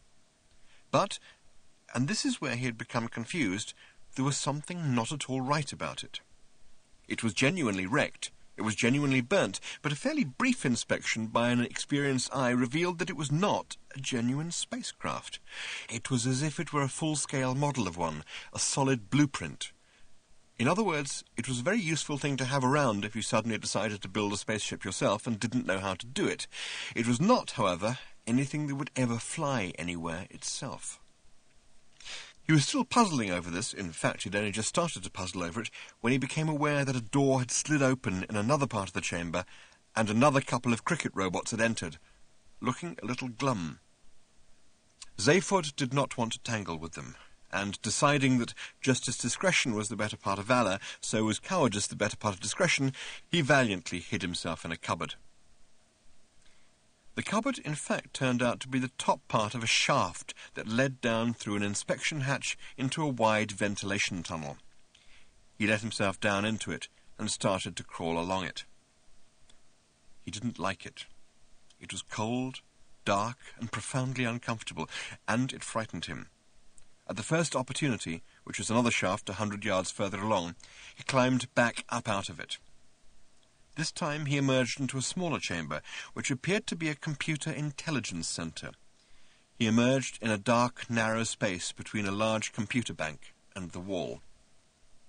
But, and this is where he had become confused, there was something not at all right about it. It was genuinely wrecked, it was genuinely burnt, but a fairly brief inspection by an experienced eye revealed that it was not a genuine spacecraft. It was as if it were a full-scale model of one, a solid blueprint. In other words, it was a very useful thing to have around if you suddenly decided to build a spaceship yourself and didn't know how to do it. It was not, however, anything that would ever fly anywhere itself. He was still puzzling over this, in fact he'd only just started to puzzle over it, when he became aware that a door had slid open in another part of the chamber, and another couple of cricket robots had entered, looking a little glum. Zaphod did not want to tangle with them, and deciding that just as discretion was the better part of valour, so was cowardice the better part of discretion, he valiantly hid himself in a cupboard. The cupboard, in fact, turned out to be the top part of a shaft that led down through an inspection hatch into a wide ventilation tunnel. He let himself down into it and started to crawl along it. He didn't like it. It was cold, dark, and profoundly uncomfortable, and it frightened him. At the first opportunity, which was another shaft 100 yards further along, he climbed back up out of it. This time he emerged into a smaller chamber, which appeared to be a computer intelligence centre. He emerged in a dark, narrow space between a large computer bank and the wall.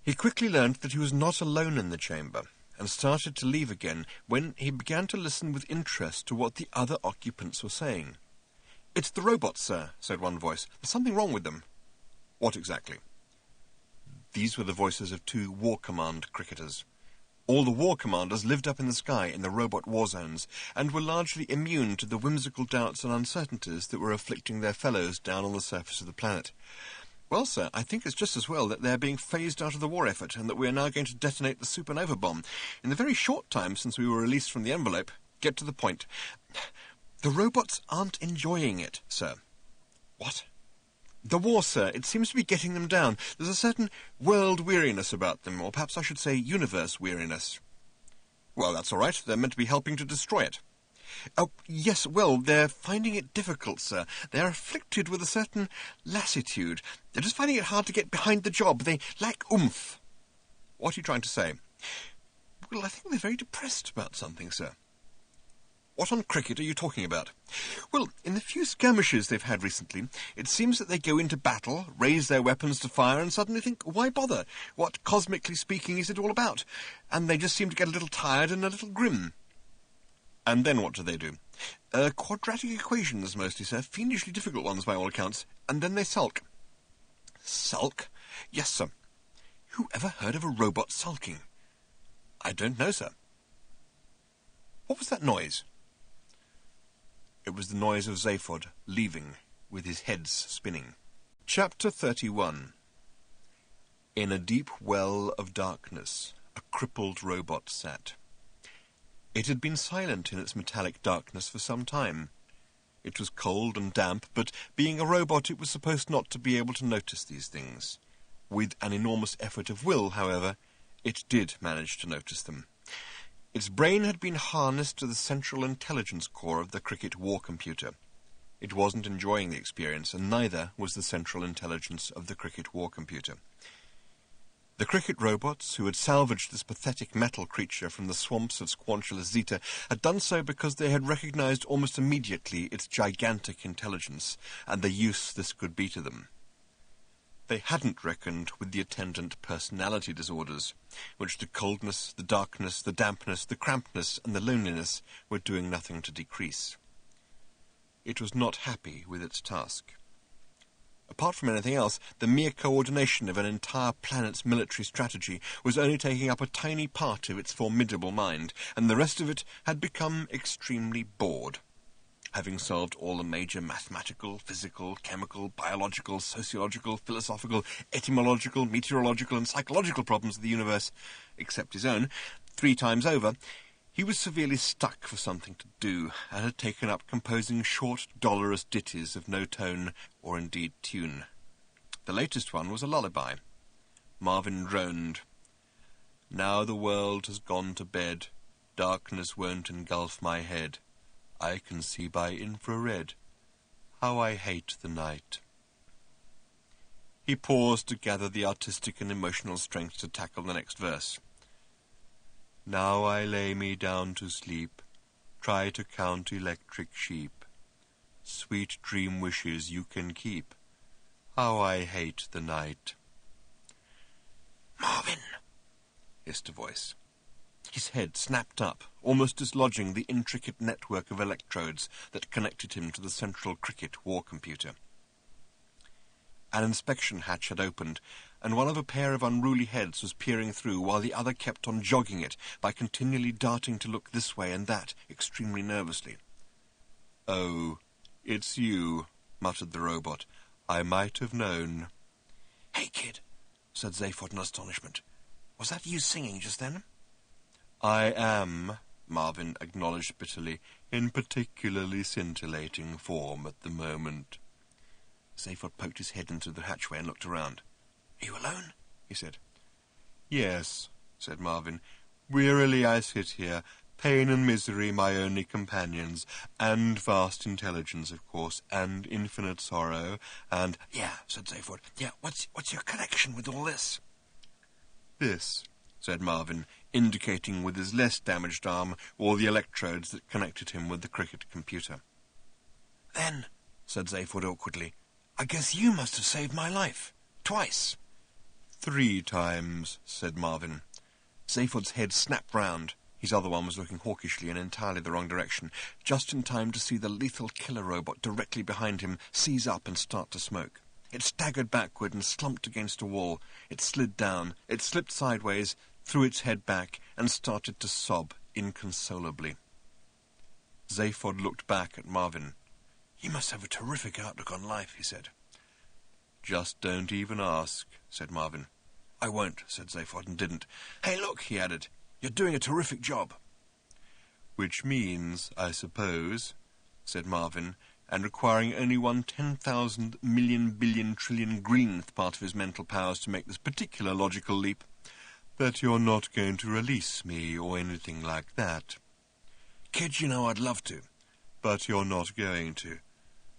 He quickly learned that he was not alone in the chamber, and started to leave again when he began to listen with interest to what the other occupants were saying. "It's the robots, sir," said one voice. "There's something wrong with them." "What exactly?" These were the voices of 2 War Command cricketers. All the war commanders lived up in the sky in the robot war zones, and were largely immune to the whimsical doubts and uncertainties that were afflicting their fellows down on the surface of the planet. "Well, sir, I think it's just as well that they're being phased out of the war effort, and that we are now going to detonate the supernova bomb. In the very short time since we were released from the envelope, get to the point. The robots aren't enjoying it, sir." "What?" "The war, sir. It seems to be getting them down. There's a certain world weariness about them, or perhaps I should say universe weariness." "Well, that's all right. They're meant to be helping to destroy it." "Oh, yes, well, they're finding it difficult, sir. They're afflicted with a certain lassitude. They're just finding it hard to get behind the job. They lack oomph." "What are you trying to say?" "Well, I think they're very depressed about something, sir." "What on cricket are you talking about?" "Well, in the few skirmishes they've had recently, it seems that they go into battle, raise their weapons to fire, and suddenly think, why bother? What, cosmically speaking, is it all about? And they just seem to get a little tired and a little grim." "And then what do? Quadratic equations, mostly, sir. Fiendishly difficult ones, by all accounts. And then they sulk." "Sulk?" "Yes, sir." "Who ever heard of a robot sulking?" "I don't know, sir." "What was that noise?" It was the noise of Zaphod leaving, with his heads spinning. Chapter 31. In a deep well of darkness, a crippled robot sat. It had been silent in its metallic darkness for some time. It was cold and damp, but being a robot it was supposed not to be able to notice these things. With an enormous effort of will, however, it did manage to notice them. Its brain had been harnessed to the central intelligence core of the cricket war computer. It wasn't enjoying the experience, and neither was the central intelligence of the cricket war computer. The cricket robots, who had salvaged this pathetic metal creature from the swamps of Squanchula Zeta, had done so because they had recognized almost immediately its gigantic intelligence, and the use this could be to them. They hadn't reckoned with the attendant personality disorders, which the coldness, the darkness, the dampness, the crampedness, and the loneliness were doing nothing to decrease. It was not happy with its task. Apart from anything else, the mere coordination of an entire planet's military strategy was only taking up a tiny part of its formidable mind, and the rest of it had become extremely bored. Having solved all the major mathematical, physical, chemical, biological, sociological, philosophical, etymological, meteorological, and psychological problems of the universe, except his own, 3 times over, he was severely stuck for something to do, and had taken up composing short, dolorous ditties of no tone, or indeed tune. The latest one was a lullaby. Marvin droned. Now the world has gone to bed. Darkness won't engulf my head. I can see by infrared. How I hate the night. He paused to gather the artistic and emotional strength to tackle the next verse. Now I lay me down to sleep, try to count electric sheep. Sweet dream wishes you can keep. How I hate the night. Marvin, hissed a voice. His head snapped up, almost dislodging the intricate network of electrodes that connected him to the central cricket war computer. An inspection hatch had opened, and one of a pair of unruly heads was peering through while the other kept on jogging it by continually darting to look this way and that, extremely nervously. "Oh, it's you," muttered the robot. "I might have known." "Hey, kid," said Zaphod in astonishment. "Was that you singing just then?" "I am," Marvin acknowledged bitterly, "in particularly scintillating form at the moment." Zaphod poked his head into the hatchway and looked around. "Are you alone?" he said. "Yes," said Marvin. "Wearily I sit here, pain and misery my only companions, and vast intelligence, of course, and infinite sorrow, and—" "Yeah," said Zaphod. "Yeah, what's your connection with all this?" "This," said Marvin, indicating with his less damaged arm all the electrodes that connected him with the cricket computer. "Then," said Zaphod awkwardly, "I guess you must have saved my life. Twice." "3 times," said Marvin. Zaphod's head snapped round. His other one was looking hawkishly in entirely the wrong direction, just in time to see the lethal killer robot directly behind him seize up and start to smoke. It staggered backward and slumped against a wall. It slid down. It slipped sideways, threw its head back, and started to sob inconsolably. Zaphod looked back at Marvin. "You must have a terrific outlook on life," he said. "Just don't even ask," said Marvin. "I won't," said Zaphod, and didn't. "Hey, look," he added, "you're doing a terrific job." "Which means, I suppose," said Marvin, and requiring only 1/10,000 million billion trillion greenth part of his mental powers to make this particular logical leap, "that you're not going to release me or anything like that." "Kid, you know I'd love to." "But you're not going to."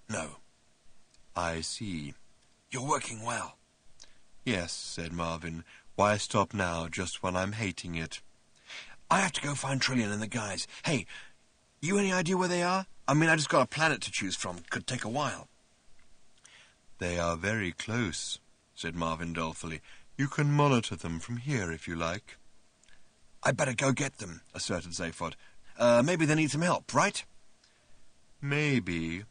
"No." "I see." "You're working well." "Yes," said Marvin. "Why stop now, just when I'm hating it?" "I have to go find Trillian and the guys. Hey, you any idea where they are? I mean, I just got a planet to choose from. Could take a while." "They are very close," said Marvin dolefully. "You can monitor them from here if you like." "I better go get them," asserted Zaphod. Maybe they need some help, right?" "Maybe,"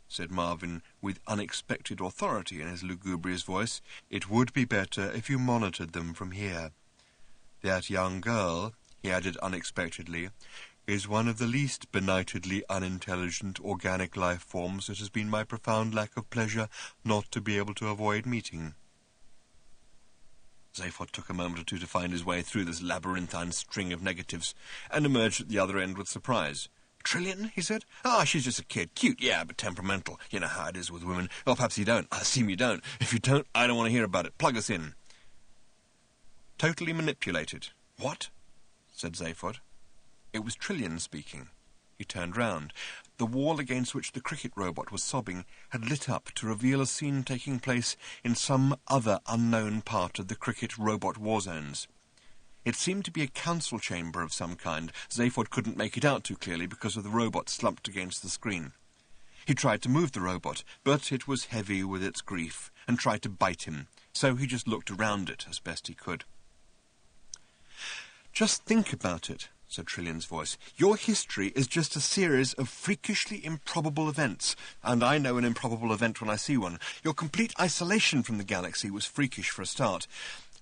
said Marvin, with unexpected authority in his lugubrious voice. "It would be better if you monitored them from here. That young girl," he added unexpectedly, "is one of the least benightedly unintelligent organic life forms it has been my profound lack of pleasure not to be able to avoid meeting." Zaphod took a moment or two to find his way through this labyrinthine string of negatives, and emerged at the other end with surprise. "Trillian?" he said. "Ah, she's just a kid. Cute, yeah, but temperamental. You know how it is with women. Well, perhaps you don't. I assume you don't. If you don't, I don't want to hear about it. Plug us in." "Totally manipulated." "What?" said Zaphod. It was Trillian speaking. He turned round. The wall against which the cricket robot was sobbing had lit up to reveal a scene taking place in some other unknown part of the cricket robot war zones. It seemed to be a council chamber of some kind. Zaphod couldn't make it out too clearly because of the robot slumped against the screen. He tried to move the robot, but it was heavy with its grief and tried to bite him, so he just looked around it as best he could. "Just think about it," said Trillian's voice. "Your history is just a series of freakishly improbable events, and I know an improbable event when I see one. Your complete isolation from the galaxy was freakish for a start.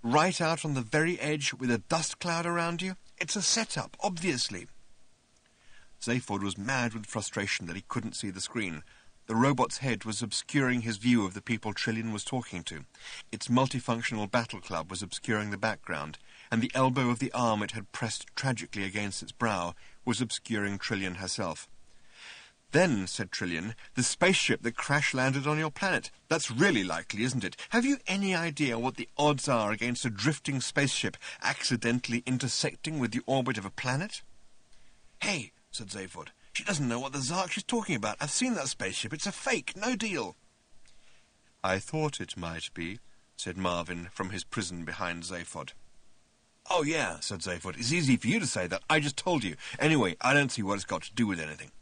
Right out on the very edge with a dust cloud around you? It's a setup, obviously." Zaphod was mad with frustration that he couldn't see the screen. The robot's head was obscuring his view of the people Trillian was talking to. Its multifunctional battle club was obscuring the background, and the elbow of the arm it had pressed tragically against its brow was obscuring Trillian herself. Then, said Trillian, the spaceship that crash-landed on your planet. That's really likely, isn't it? Have you any idea what the odds are against a drifting spaceship accidentally intersecting with the orbit of a planet? Hey, said Zaphod, she doesn't know what the Zark she's talking about. I've seen that spaceship. It's a fake, no deal. I thought it might be, said Marvin from his prison behind Zaphod. Oh, yeah, said Zaphod. It's easy for you to say that. I just told you. Anyway, I don't see what it's got to do with anything.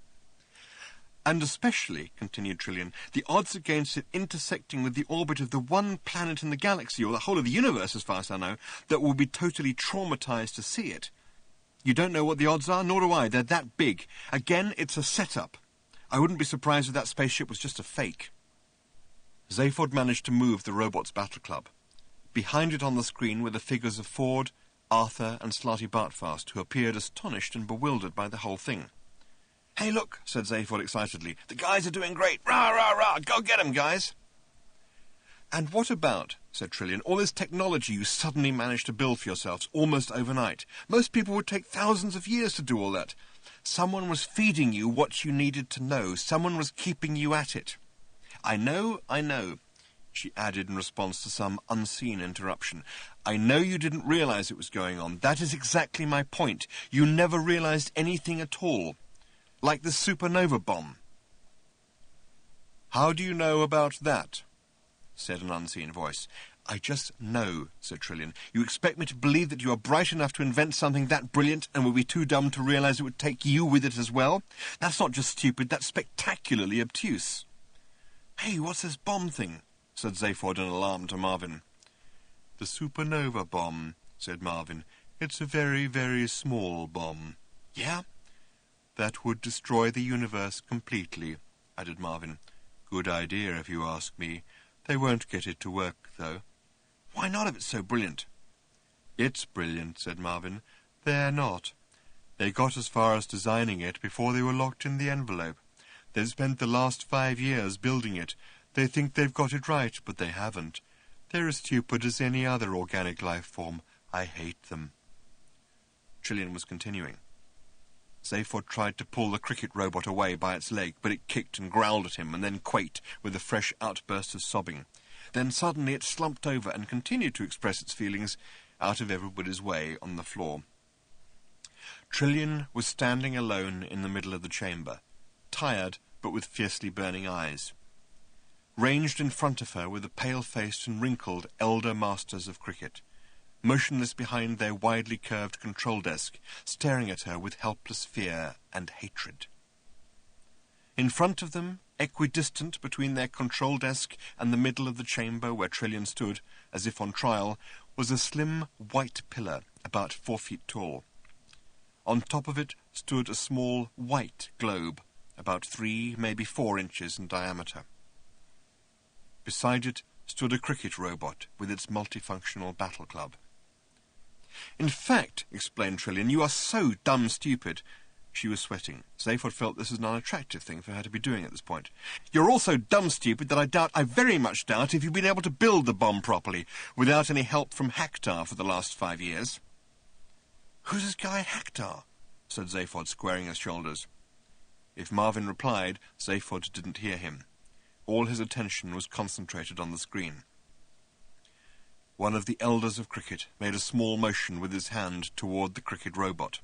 And especially, continued Trillian, the odds against it intersecting with the orbit of the one planet in the galaxy, or the whole of the universe as far as I know, that will be totally traumatized to see it. You don't know what the odds are, nor do I. They're that big. Again, it's a setup. I wouldn't be surprised if that spaceship was just a fake. Zaphod managed to move the robot's battle club. Behind it on the screen were the figures of Ford, Arthur and Slarty Bartfast, who appeared astonished and bewildered by the whole thing. Hey, look, said Zaphod excitedly. The guys are doing great. Rah, rah, rah. Go get 'em, guys. And what about, said Trillian, all this technology you suddenly managed to build for yourselves almost overnight? Most people would take thousands of years to do all that. Someone was feeding you what you needed to know. Someone was keeping you at it. I know, she added in response to some unseen interruption. I know you didn't realize it was going on. That is exactly my point. You never realized anything at all. Like the supernova bomb. How do you know about that? Said an unseen voice. I just know, said Trillian. You expect me to believe that you are bright enough to invent something that brilliant and will be too dumb to realize it would take you with it as well? That's not just stupid, that's spectacularly obtuse. Hey, what's this bomb thing? Said Zaphod in alarm to Marvin. The supernova bomb, said Marvin. It's a very, very small bomb. Yeah? That would destroy the universe completely, added Marvin. Good idea, if you ask me. They won't get it to work, though. Why not, if it's so brilliant? It's brilliant, said Marvin. They're not. They got as far as designing it before they were locked in the envelope. They've spent the last 5 years building it. They think they've got it right, but they haven't. They're as stupid as any other organic life form. I hate them. Trillian was continuing. Zaphod tried to pull the cricket robot away by its leg, but it kicked and growled at him and then quaked with a fresh outburst of sobbing. Then suddenly it slumped over and continued to express its feelings out of everybody's way on the floor. Trillian was standing alone in the middle of the chamber, tired but with fiercely burning eyes. Ranged in front of her were the pale-faced and wrinkled elder masters of cricket, motionless behind their widely curved control desk, staring at her with helpless fear and hatred. In front of them, equidistant between their control desk and the middle of the chamber where Trillian stood, as if on trial, was a slim white pillar about 4 feet tall. On top of it stood a small white globe, about 3, maybe 4 inches in diameter. Beside it stood a cricket robot with its multifunctional battle club. In fact, explained Trillian, you are so dumb stupid. She was sweating. Zaphod felt this was an unattractive thing for her to be doing at this point. You're all so dumb stupid that I very much doubt if you've been able to build the bomb properly, without any help from Hactar for the last 5 years. Who's this guy Hactar? Said Zaphod, squaring his shoulders. If Marvin replied, Zaphod didn't hear him. All his attention was concentrated on the screen. One of the elders of cricket made a small motion with his hand toward the cricket robot.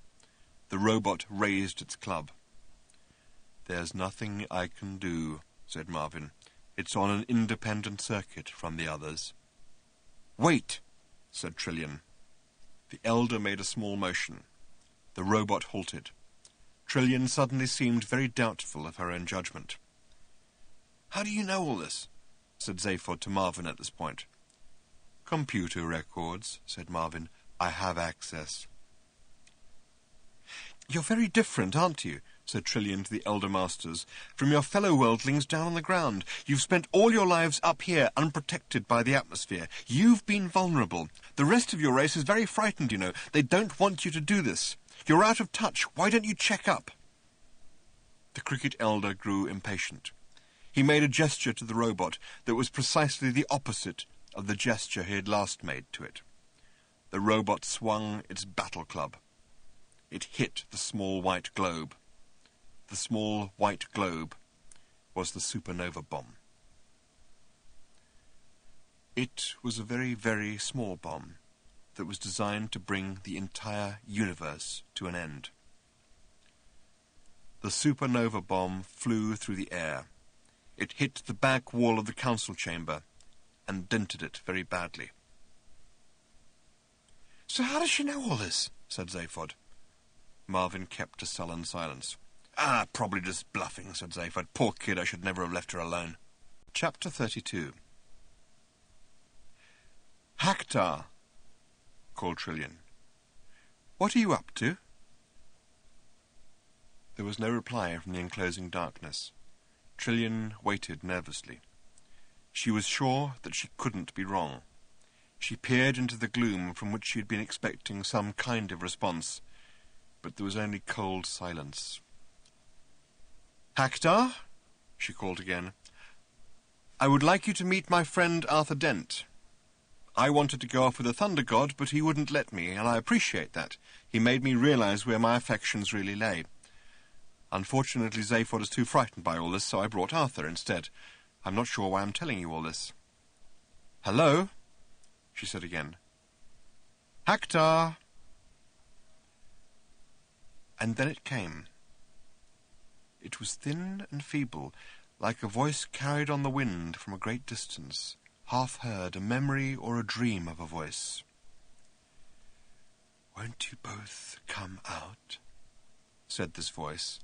The robot raised its club. There's nothing I can do, said Marvin. It's on an independent circuit from the others. Wait, said Trillian. The elder made a small motion. The robot halted. Trillian suddenly seemed very doubtful of her own judgment. How do you know all this? Said Zaphod to Marvin at this point. Computer records, said Marvin. I have access. You're very different, aren't you? Said Trillian to the elder masters, from your fellow worldlings down on the ground. You've spent all your lives up here, unprotected by the atmosphere. You've been vulnerable. The rest of your race is very frightened, you know. They don't want you to do this. You're out of touch. Why don't you check up? The cricket elder grew impatient. He made a gesture to the robot that was precisely the opposite of the gesture he had last made to it. The robot swung its battle club. It hit the small white globe. the small white globe, was the supernova bomb. It was a very, very small bomb that was designed to bring the entire universe to an end. The supernova bomb flew through the air. It hit the back wall of the council chamber and dented it very badly. "So how does she know all this?" said Zaphod. Marvin kept a sullen silence. Probably just bluffing," said Zaphod. "Poor kid, I should never have left her alone." Chapter 32. "Haktar," called Trillian. "What are you up to?" There was no reply from the enclosing darkness. Trillian waited nervously. She was sure that she couldn't be wrong. She peered into the gloom from which she had been expecting some kind of response, but there was only cold silence. "Haktar," she called again, "I would like you to meet my friend Arthur Dent. I wanted to go off with the Thunder God, but he wouldn't let me, and I appreciate that. He made me realize where my affections really lay. Unfortunately, Zaphod is too frightened by all this, so I brought Arthur instead. I'm not sure why I'm telling you all this." "Hello?" she said again. "Haktar!" And then it came. It was thin and feeble, like a voice carried on the wind from a great distance, half heard, a memory or a dream of a voice. "Won't you both come out?" said this voice.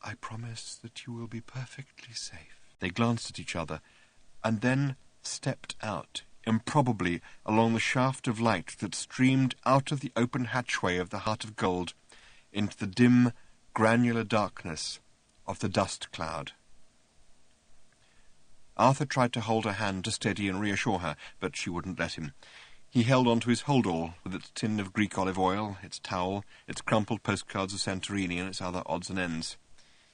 "I promise that you will be perfectly safe." They glanced at each other, and then stepped out, improbably, along the shaft of light that streamed out of the open hatchway of the Heart of Gold into the dim, granular darkness of the dust cloud. Arthur tried to hold her hand to steady and reassure her, but she wouldn't let him. He held on to his hold-all, with its tin of Greek olive oil, its towel, its crumpled postcards of Santorini, and its other odds and ends.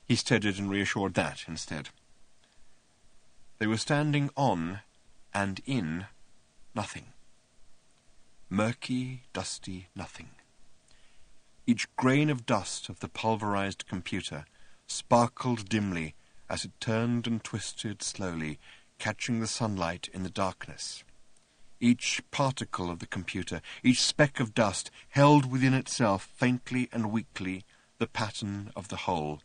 He steadied and reassured that instead. They were standing on and in nothing. Murky, dusty nothing. Each grain of dust of the pulverized computer sparkled dimly as it turned and twisted slowly, catching the sunlight in the darkness. Each particle of the computer, each speck of dust, held within itself faintly and weakly the pattern of the whole.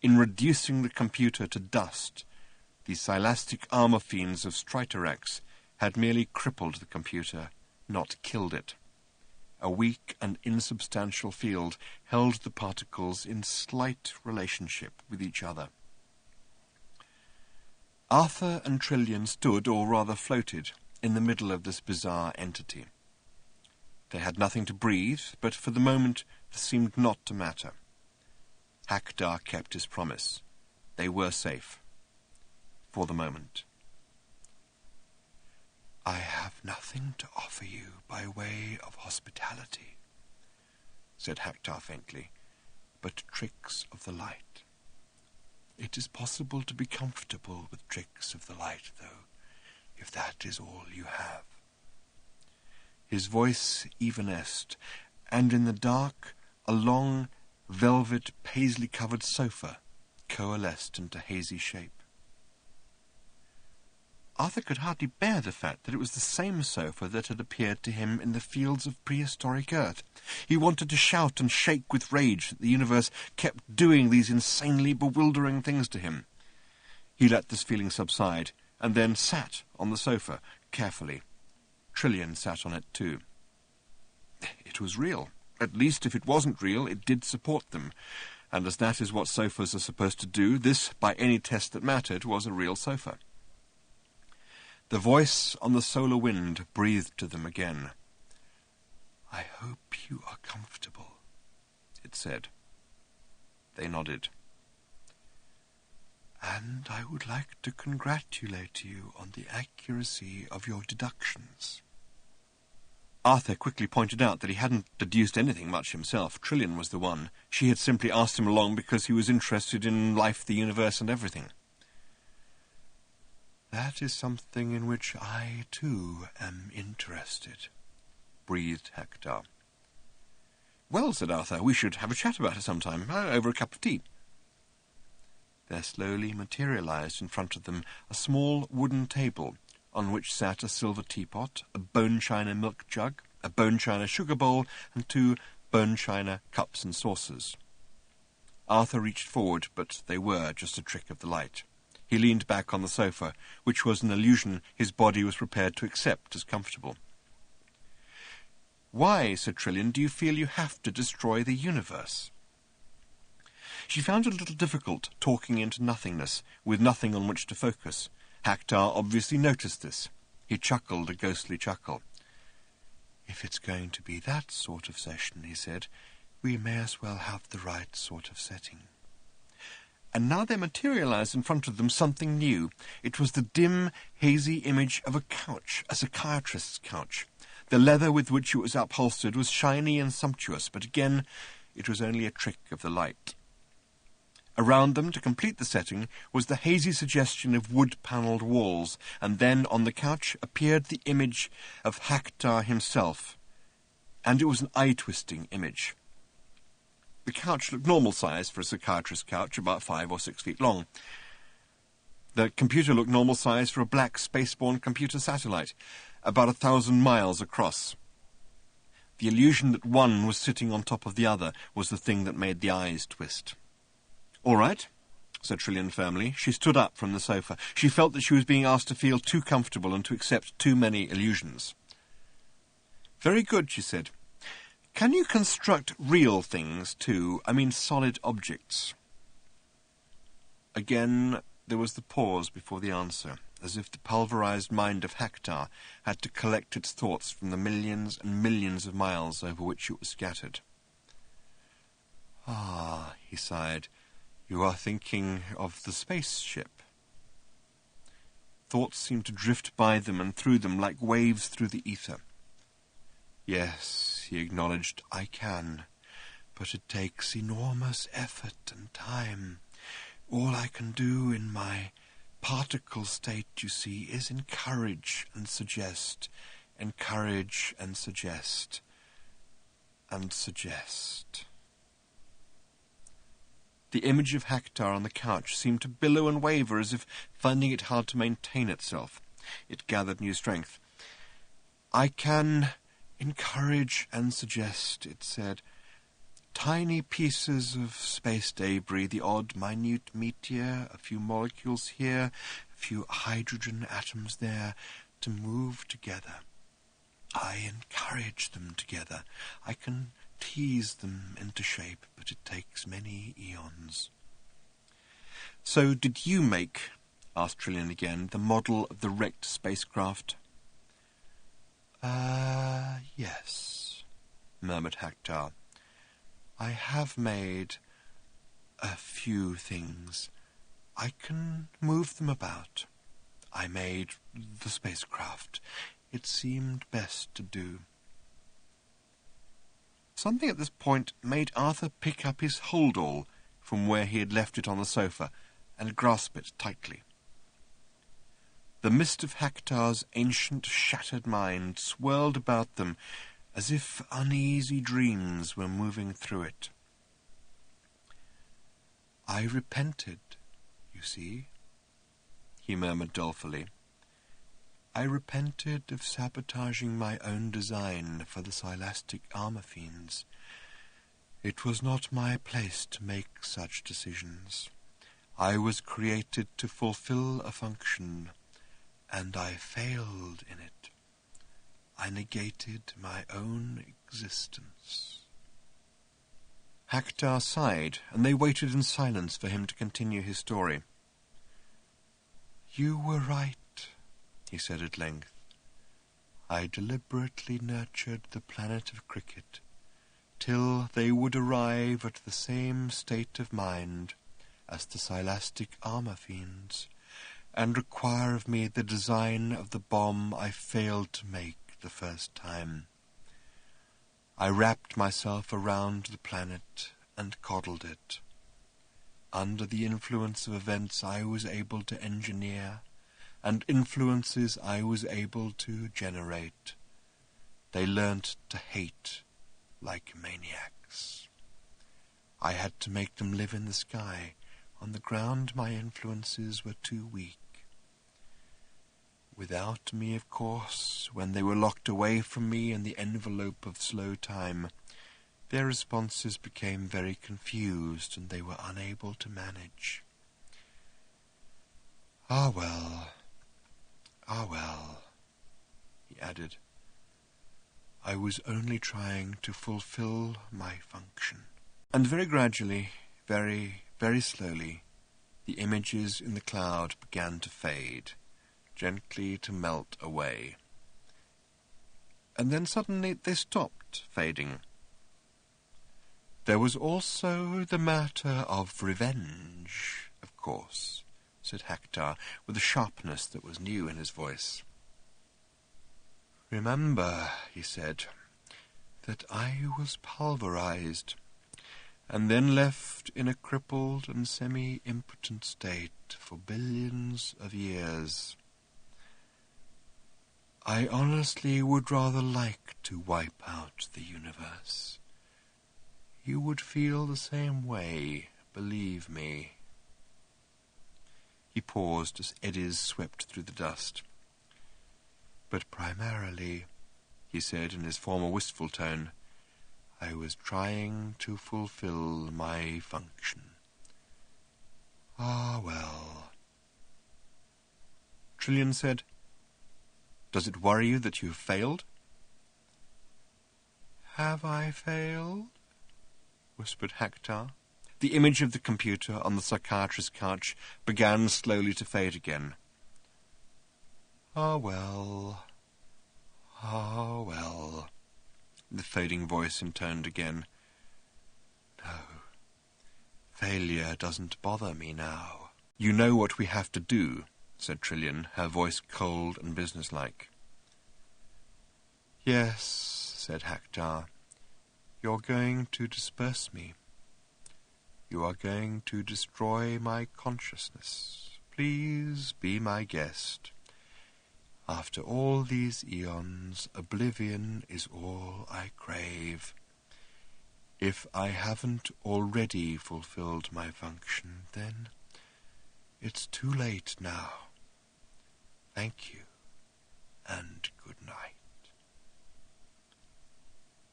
In reducing the computer to dust, the silastic armor fiends of Stritorex had merely crippled the computer, not killed it. A weak and insubstantial field held the particles in slight relationship with each other. Arthur and Trillian stood, or rather floated, in the middle of this bizarre entity. They had nothing to breathe, but for the moment this seemed not to matter. Haktar kept his promise. They were safe. For the moment. "I have nothing to offer you by way of hospitality," said Haktar faintly, "but tricks of the light. It is possible to be comfortable with tricks of the light, though, if that is all you have." His voice evanesced, and in the dark a long, velvet, paisley-covered sofa coalesced into hazy shape. Arthur could hardly bear the fact that it was the same sofa that had appeared to him in the fields of prehistoric Earth. He wanted to shout and shake with rage that the universe kept doing these insanely bewildering things to him. He let this feeling subside, and then sat on the sofa, carefully. Trillian sat on it too. It was real. At least, if it wasn't real, it did support them. And as that is what sofas are supposed to do, this, by any test that mattered, was a real sofa. The voice on the solar wind breathed to them again. "I hope you are comfortable," it said. They nodded. "And I would like to congratulate you on the accuracy of your deductions." Arthur quickly pointed out that he hadn't deduced anything much himself. Trillian was the one. She had simply asked him along because he was interested in life, the universe, and everything. "That is something in which I, too, am interested," breathed Haktar. "Well," said Arthur, "we should have a chat about it sometime, over a cup of tea." There slowly materialized in front of them a small wooden table on which sat a silver teapot, a bone china milk jug, a bone china sugar bowl, and 2 bone china cups and saucers. Arthur reached forward, but they were just a trick of the light. He leaned back on the sofa, which was an illusion his body was prepared to accept as comfortable. "Why," said Trillian, "do you feel you have to destroy the universe?" She found it a little difficult talking into nothingness, with nothing on which to focus. Haktar obviously noticed this. He chuckled a ghostly chuckle. "If it's going to be that sort of session," he said, "we may as well have the right sort of setting." And now there materialized in front of them something new. It was the dim, hazy image of a couch, a psychiatrist's couch. The leather with which it was upholstered was shiny and sumptuous, but again, it was only a trick of the light. Around them, to complete the setting, was the hazy suggestion of wood-panelled walls, and then on the couch appeared the image of Haktar himself, and it was an eye-twisting image. The couch looked normal size for a psychiatrist's couch, about 5 or 6 feet long. The computer looked normal size for a black spaceborne computer satellite, about 1,000 miles across. The illusion that one was sitting on top of the other was the thing that made the eyes twist. "All right," said Trillian firmly. She stood up from the sofa. She felt that she was being asked to feel too comfortable and to accept too many illusions. "Very good," she said. "Can you construct real things, too? I mean solid objects?" Again there was the pause before the answer, as if the pulverized mind of Haktar had to collect its thoughts from the millions and millions of miles over which it was scattered. "Ah," he sighed, "you are thinking of the spaceship." Thoughts seemed to drift by them and through them like waves through the ether. "Yes," he acknowledged, "I can, but it takes enormous effort and time. All I can do in my particle state, you see, is encourage and suggest, encourage and suggest, and suggest." The image of Haktar on the couch seemed to billow and waver as if finding it hard to maintain itself. It gathered new strength. "I can encourage and suggest," it said, "tiny pieces of space debris, the odd minute meteor, a few molecules here, a few hydrogen atoms there, to move together. I encourage them together. I can tease them into shape, but it takes many eons." "So did you make," asked Trillian again, "the model of the wrecked spacecraft?" Yes," murmured Haktar. "I have made a few things. I can move them about. I made the spacecraft. It seemed best to do." Something at this point made Arthur pick up his hold-all from where he had left it on the sofa and grasp it tightly. The mist of Haktar's ancient, shattered mind swirled about them as if uneasy dreams were moving through it. "I repented, you see," he murmured dolefully. "I repented of sabotaging my own design for the Silastic armor fiends. It was not my place to make such decisions. I was created to fulfill a function, and I failed in it. I negated my own existence." Haktar sighed, and they waited in silence for him to continue his story. "You were right," he said at length. "I deliberately nurtured the planet of cricket till they would arrive at the same state of mind as the Silastic armor fiends, and require of me the design of the bomb I failed to make the first time. I wrapped myself around the planet and coddled it. Under the influence of events I was able to engineer, and influences I was able to generate, they learnt to hate like maniacs. I had to make them live in the sky. On the ground my influences were too weak. Without me, of course, when they were locked away from me in the envelope of slow time, their responses became very confused and they were unable to manage. Ah well, he added. I was only trying to fulfill my function. And very gradually, very, very slowly, the images in the cloud began to fade, gently to melt away. And then suddenly they stopped fading. There was also the matter of revenge, of course, said Hector, with a sharpness that was new in his voice. Remember, he said, that I was pulverized, and then left in a crippled and semi-impotent state for billions of years. I honestly would rather like to wipe out the universe. You would feel the same way, believe me. He paused as eddies swept through the dust. But primarily, he said in his former wistful tone, I was trying to fulfill my function. Ah, well. Trillian said, Does it worry you that you have failed? Have I failed? Whispered Hector. The image of the computer on the psychiatrist's couch began slowly to fade again. Ah, well. Ah, well. The fading voice intoned again. No, failure doesn't bother me now. You know what we have to do, said Trillian, her voice cold and businesslike. Yes, said Hector. You're going to disperse me. You are going to destroy my consciousness. Please be my guest. After all these eons, oblivion is all I crave. If I haven't already fulfilled my function, then it's too late now. Thank you, and good night.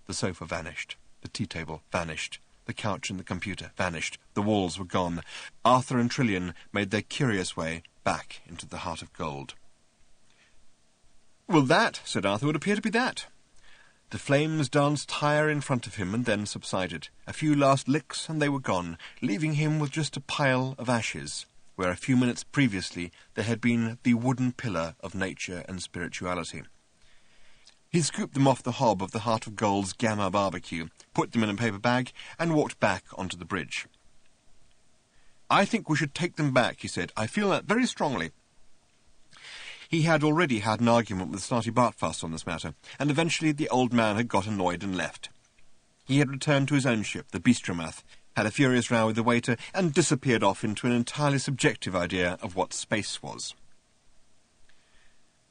The sofa vanished. The tea table vanished. The couch and the computer vanished. The walls were gone. Arthur and Trillian made their curious way back into the Heart of Gold. Well, that, said Arthur, would appear to be that. The flames danced higher in front of him and then subsided. A few last licks and they were gone, leaving him with just a pile of ashes, where a few minutes previously there had been the wooden pillar of nature and spirituality. He scooped them off the hob of the Heart of Gold's Gamma barbecue, put them in a paper bag, and walked back onto the bridge. I think we should take them back, he said. I feel that very strongly. He had already had an argument with Snarty Bartfuss on this matter, and eventually the old man had got annoyed and left. He had returned to his own ship, the Beastromath, had a furious row with the waiter, and disappeared off into an entirely subjective idea of what space was.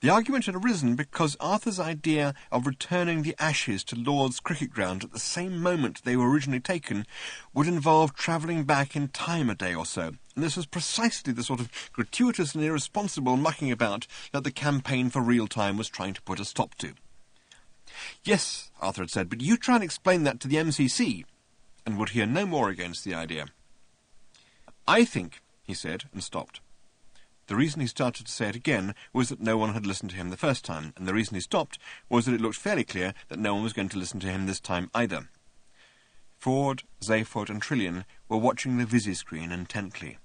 The argument had arisen because Arthur's idea of returning the ashes to Lord's cricket ground at the same moment they were originally taken would involve travelling back in time a day or so, and this was precisely the sort of gratuitous and irresponsible mucking about that the campaign for real time was trying to put a stop to. Yes, Arthur had said, but you try and explain that to the MCC, and would hear no more against the idea. I think, he said, and stopped. The reason he started to say it again was that no one had listened to him the first time, and the reason he stopped was that it looked fairly clear that no one was going to listen to him this time either. Ford, Zaphod, and Trillian were watching the visi-screen intently.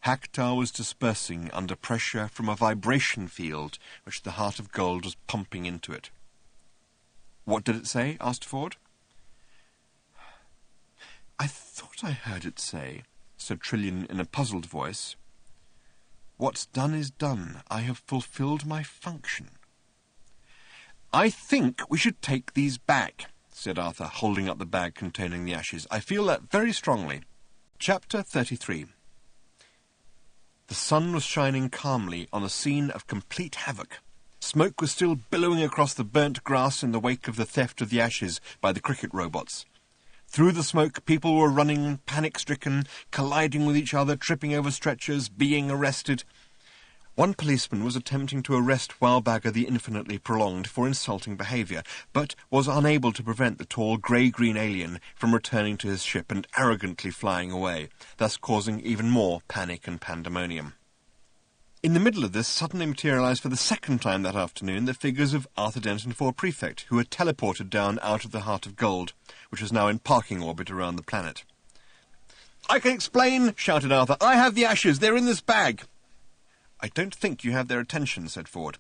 Hector was dispersing under pressure from a vibration field which the Heart of Gold was pumping into it. What did it say? Asked Ford. I thought I heard it say, said Trillian in a puzzled voice, what's done is done. I have fulfilled my function. I think we should take these back, said Arthur, holding up the bag containing the ashes. I feel that very strongly. Chapter 33. The sun was shining calmly on a scene of complete havoc. Smoke was still billowing across the burnt grass in the wake of the theft of the ashes by the cricket robots. Through the smoke, people were running, panic-stricken, colliding with each other, tripping over stretchers, being arrested. One policeman was attempting to arrest Wildbagger the Infinitely Prolonged for insulting behaviour, but was unable to prevent the tall grey-green alien from returning to his ship and arrogantly flying away, thus causing even more panic and pandemonium. In the middle of this suddenly materialised for the second time that afternoon the figures of Arthur Dent and Ford Prefect, who had teleported down out of the Heart of Gold, which was now in parking orbit around the planet. "I can explain," shouted Arthur. "I have the ashes. They're in this bag." "I don't think you have their attention," said Ford.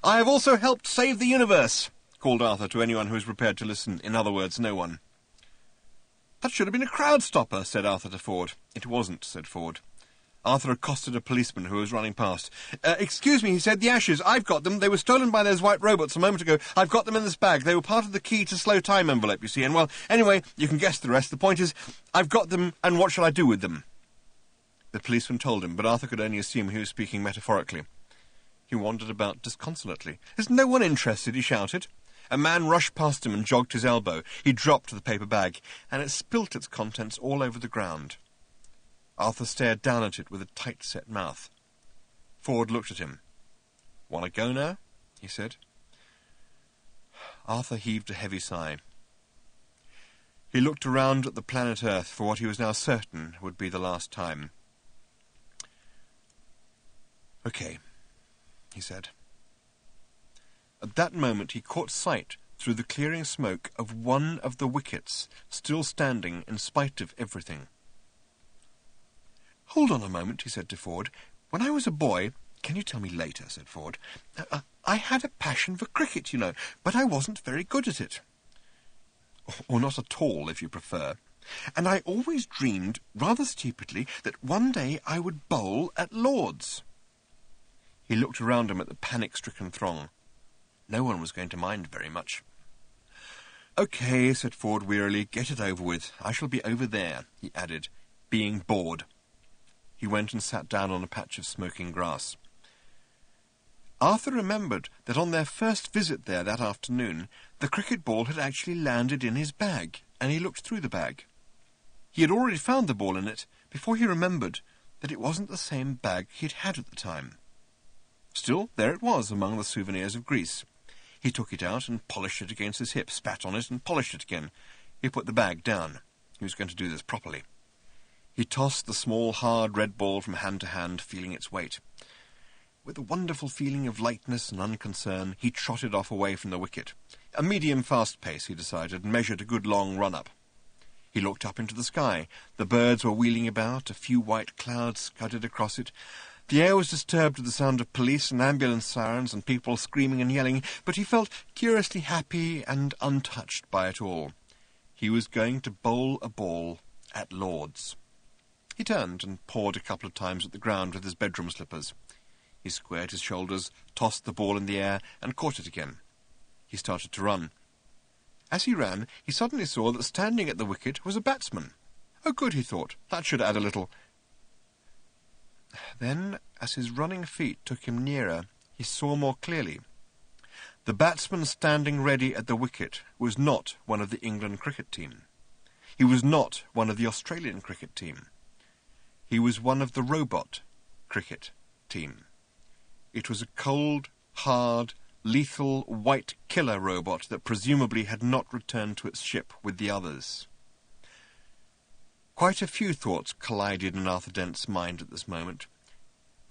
"I have also helped save the universe," called Arthur to anyone who was prepared to listen, in other words, no one. "That should have been a crowd stopper," said Arthur to Ford. "It wasn't," said Ford. Arthur accosted a policeman who was running past. "Excuse me," he said, "the ashes, I've got them. They were stolen by those white robots a moment ago. I've got them in this bag. They were part of the key to slow time envelope, you see, and, well, anyway, you can guess the rest. The point is, I've got them, and what shall I do with them?" The policeman told him, but Arthur could only assume he was speaking metaphorically. He wandered about disconsolately. "Is no one interested?" he shouted. A man rushed past him and jogged his elbow. He dropped the paper bag, and it spilt its contents all over the ground. Arthur stared down at it with a tight-set mouth. Ford looked at him. "Want to go now?" he said. Arthur heaved a heavy sigh. He looked around at the planet Earth for what he was now certain would be the last time. "Okay," he said. At that moment he caught sight, through the clearing smoke, of one of the wickets, still standing in spite of everything. "Hold on a moment," he said to Ford. "When I was a boy—" "Can you tell me later?" said Ford. "I had a passion for cricket, you know, but I wasn't very good at it. Or not at all, if you prefer. And I always dreamed, rather stupidly, that one day I would bowl at Lord's." He looked around him at the panic-stricken throng. No one was going to mind very much. "OK," said Ford wearily, "get it over with. I shall be over there," he added, being bored. He went and sat down on a patch of smoking grass. Arthur remembered that on their first visit there that afternoon, the cricket ball had actually landed in his bag, and he looked through the bag. He had already found the ball in it before he remembered that it wasn't the same bag he'd had at the time. Still, there it was among the souvenirs of Greece. He took it out and polished it against his hip, spat on it and polished it again. He put the bag down. He was going to do this properly. He tossed the small, hard red ball from hand to hand, feeling its weight. With a wonderful feeling of lightness and unconcern, he trotted off away from the wicket. A medium-fast pace, he decided, and measured a good long run-up. He looked up into the sky. The birds were wheeling about, a few white clouds scudded across it. The air was disturbed with the sound of police and ambulance sirens and people screaming and yelling, but he felt curiously happy and untouched by it all. He was going to bowl a ball at Lord's. He turned and pawed a couple of times at the ground with his bedroom slippers. He squared his shoulders, tossed the ball in the air, and caught it again. He started to run. As he ran, he suddenly saw that standing at the wicket was a batsman. "Oh, good," he thought. "That should add a little." Then, as his running feet took him nearer, he saw more clearly. The batsman standing ready at the wicket was not one of the England cricket team. He was not one of the Australian cricket team. He was one of the robot cricket team. It was a cold, hard, lethal, white killer robot that presumably had not returned to its ship with the others. Quite a few thoughts collided in Arthur Dent's mind at this moment.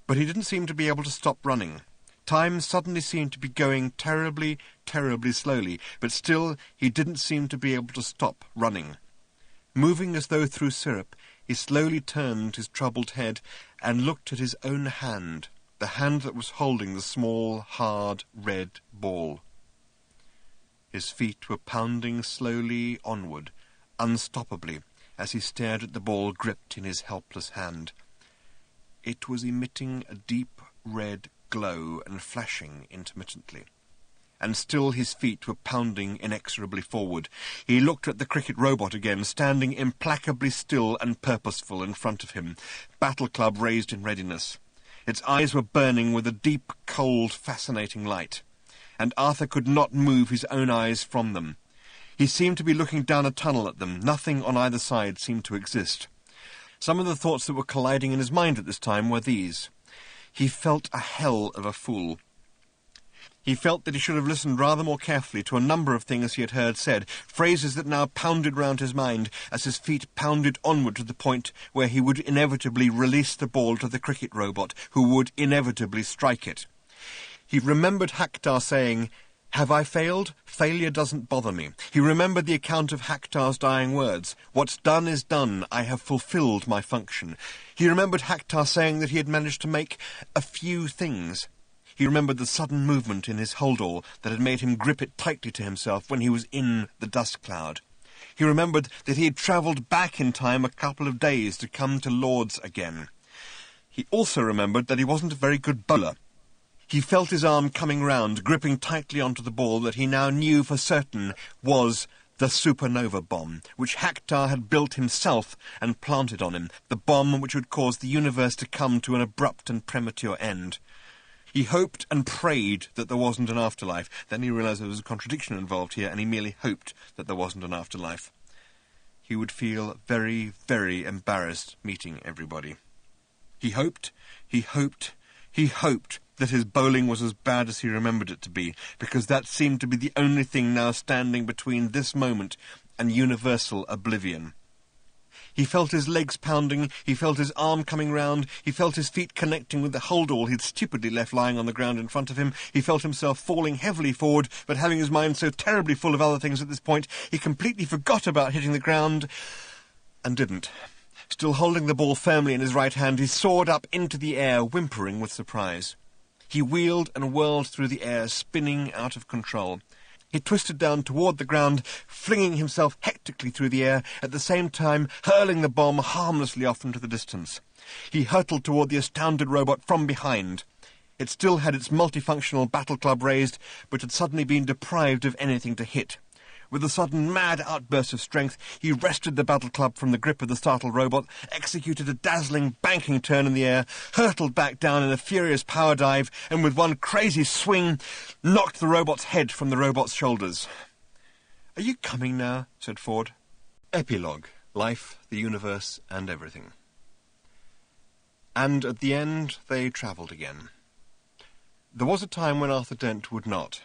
But he didn't seem to be able to stop running. Time suddenly seemed to be going terribly, terribly slowly, but still he didn't seem to be able to stop running. Moving as though through syrup, he slowly turned his troubled head and looked at his own hand, the hand that was holding the small, hard, red ball. His feet were pounding slowly onward, unstoppably, as he stared at the ball gripped in his helpless hand. It was emitting a deep red glow and flashing intermittently. And still his feet were pounding inexorably forward. He looked at the cricket robot again, standing implacably still and purposeful in front of him, battle club raised in readiness. Its eyes were burning with a deep, cold, fascinating light. and Arthur could not move his own eyes from them. He seemed to be looking down a tunnel at them. Nothing on either side seemed to exist. Some of the thoughts that were colliding in his mind at this time were these. He felt a hell of a fool. He felt that he should have listened rather more carefully to a number of things he had heard said, phrases that now pounded round his mind as his feet pounded onward to the point where he would inevitably release the ball to the cricket robot, who would inevitably strike it. He remembered Haktar saying, "Have I failed? Failure doesn't bother me." He remembered the account of Haktar's dying words. "What's done is done. I have fulfilled my function." He remembered Haktar saying that he had managed to make a few things. He remembered the sudden movement in his holdall that had made him grip it tightly to himself when he was in the dust cloud. He remembered that he had travelled back in time a couple of days to come to Lord's again. He also remembered that he wasn't a very good bowler. He felt his arm coming round, gripping tightly onto the ball that he now knew for certain was the supernova bomb, which Haktar had built himself and planted on him, the bomb which would cause the universe to come to an abrupt and premature end. He hoped and prayed that there wasn't an afterlife. Then he realised there was a contradiction involved here, and he merely hoped that there wasn't an afterlife. He would feel very, very embarrassed meeting everybody. He hoped that his bowling was as bad as he remembered it to be, because that seemed to be the only thing now standing between this moment and universal oblivion. He felt his legs pounding, he felt his arm coming round, he felt his feet connecting with the holdall he'd stupidly left lying on the ground in front of him. He felt himself falling heavily forward, but having his mind so terribly full of other things at this point, he completely forgot about hitting the ground, and didn't. Still holding the ball firmly in his right hand, he soared up into the air, whimpering with surprise. He wheeled and whirled through the air, spinning out of control. He twisted down toward the ground, flinging himself hectically through the air, at the same time hurling the bomb harmlessly off into the distance. He hurtled toward the astounded robot from behind. It still had its multifunctional battle club raised, but had suddenly been deprived of anything to hit. With a sudden mad outburst of strength, he wrested the battle club from the grip of the startled robot, executed a dazzling banking turn in the air, hurtled back down in a furious power dive, and with one crazy swing, knocked the robot's head from the robot's shoulders. "Are you coming now?" said Ford. Epilogue. Life, the universe, and everything. And at the end they travelled again. There was a time when Arthur Dent would not.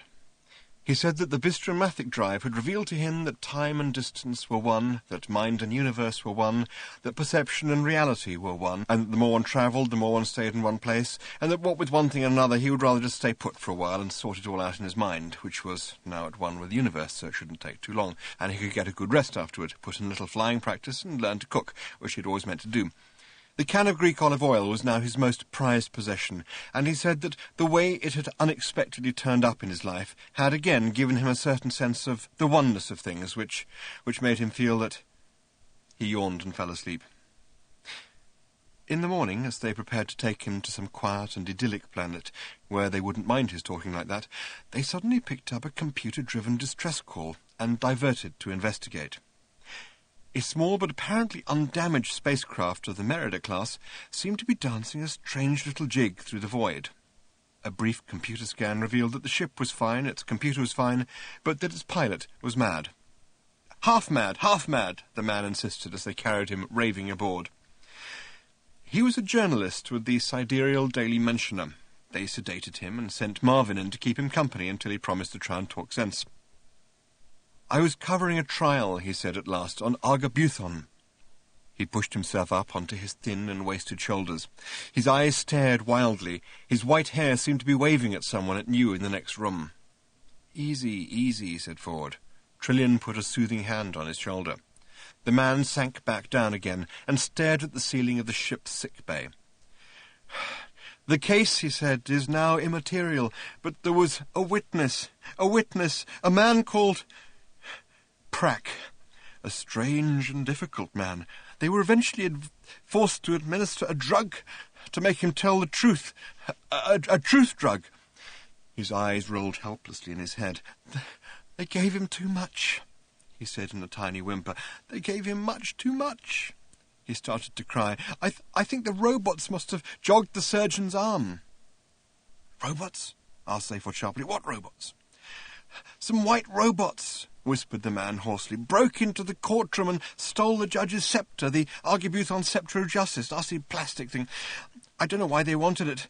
He said that the bistromathic drive had revealed to him that time and distance were one, that mind and universe were one, that perception and reality were one, and that the more one travelled, the more one stayed in one place, and that what with one thing and another he would rather just stay put for a while and sort it all out in his mind, which was now at one with the universe, so it shouldn't take too long, and he could get a good rest afterward, put in a little flying practice, and learn to cook, which he'd always meant to do. The can of Greek olive oil was now his most prized possession, and he said that the way it had unexpectedly turned up in his life had again given him a certain sense of the oneness of things, which made him feel that... He yawned and fell asleep. In the morning, as they prepared to take him to some quiet and idyllic planet, where they wouldn't mind his talking like that, they suddenly picked up a computer-driven distress call and diverted to investigate. A small but apparently undamaged spacecraft of the Merida class seemed to be dancing a strange little jig through the void. A brief computer scan revealed that the ship was fine, its computer was fine, but that its pilot was mad. Half mad, the man insisted as they carried him raving aboard. He was a journalist with the Sidereal Daily Mentioner. They sedated him and sent Marvin in to keep him company until he promised to try and talk sense. "I was covering a trial," he said at last, "on Argabuthon." He pushed himself up onto his thin and wasted shoulders. His eyes stared wildly. His white hair seemed to be waving at someone it knew in the next room. "Easy, easy," said Ford. Trillian put a soothing hand on his shoulder. The man sank back down again and stared at the ceiling of the ship's sick bay. "The case," he said, "is now immaterial, but there was a witness, a man called... Prack, a strange and difficult man. They were eventually forced to administer a drug to make him tell the truth. A truth drug." His eyes rolled helplessly in his head. "They gave him too much," he said in a tiny whimper. "They gave him much too much." He started to cry. I think the robots must have jogged the surgeon's arm." "Robots?" asked Seyfried sharply. "What robots?" Some white robots, whispered the man hoarsely, broke into the courtroom and stole the judge's sceptre, the Argibuthon Sceptre of Justice, nasty plastic thing. I don't know why they wanted it.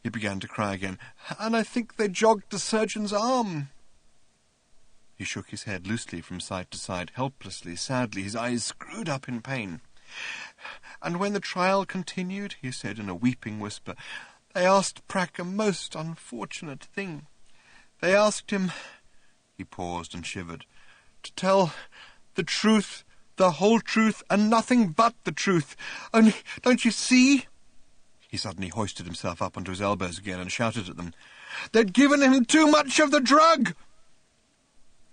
He began to cry again. And I think they jogged the surgeon's arm. He shook his head loosely from side to side, helplessly, sadly, his eyes screwed up in pain. And when the trial continued, he said in a weeping whisper, they asked Prack a most unfortunate thing. They asked him, he paused and shivered, to tell the truth, the whole truth, and nothing but the truth. Only, don't you see? He suddenly hoisted himself up onto his elbows again and shouted at them. They'd given him too much of the drug!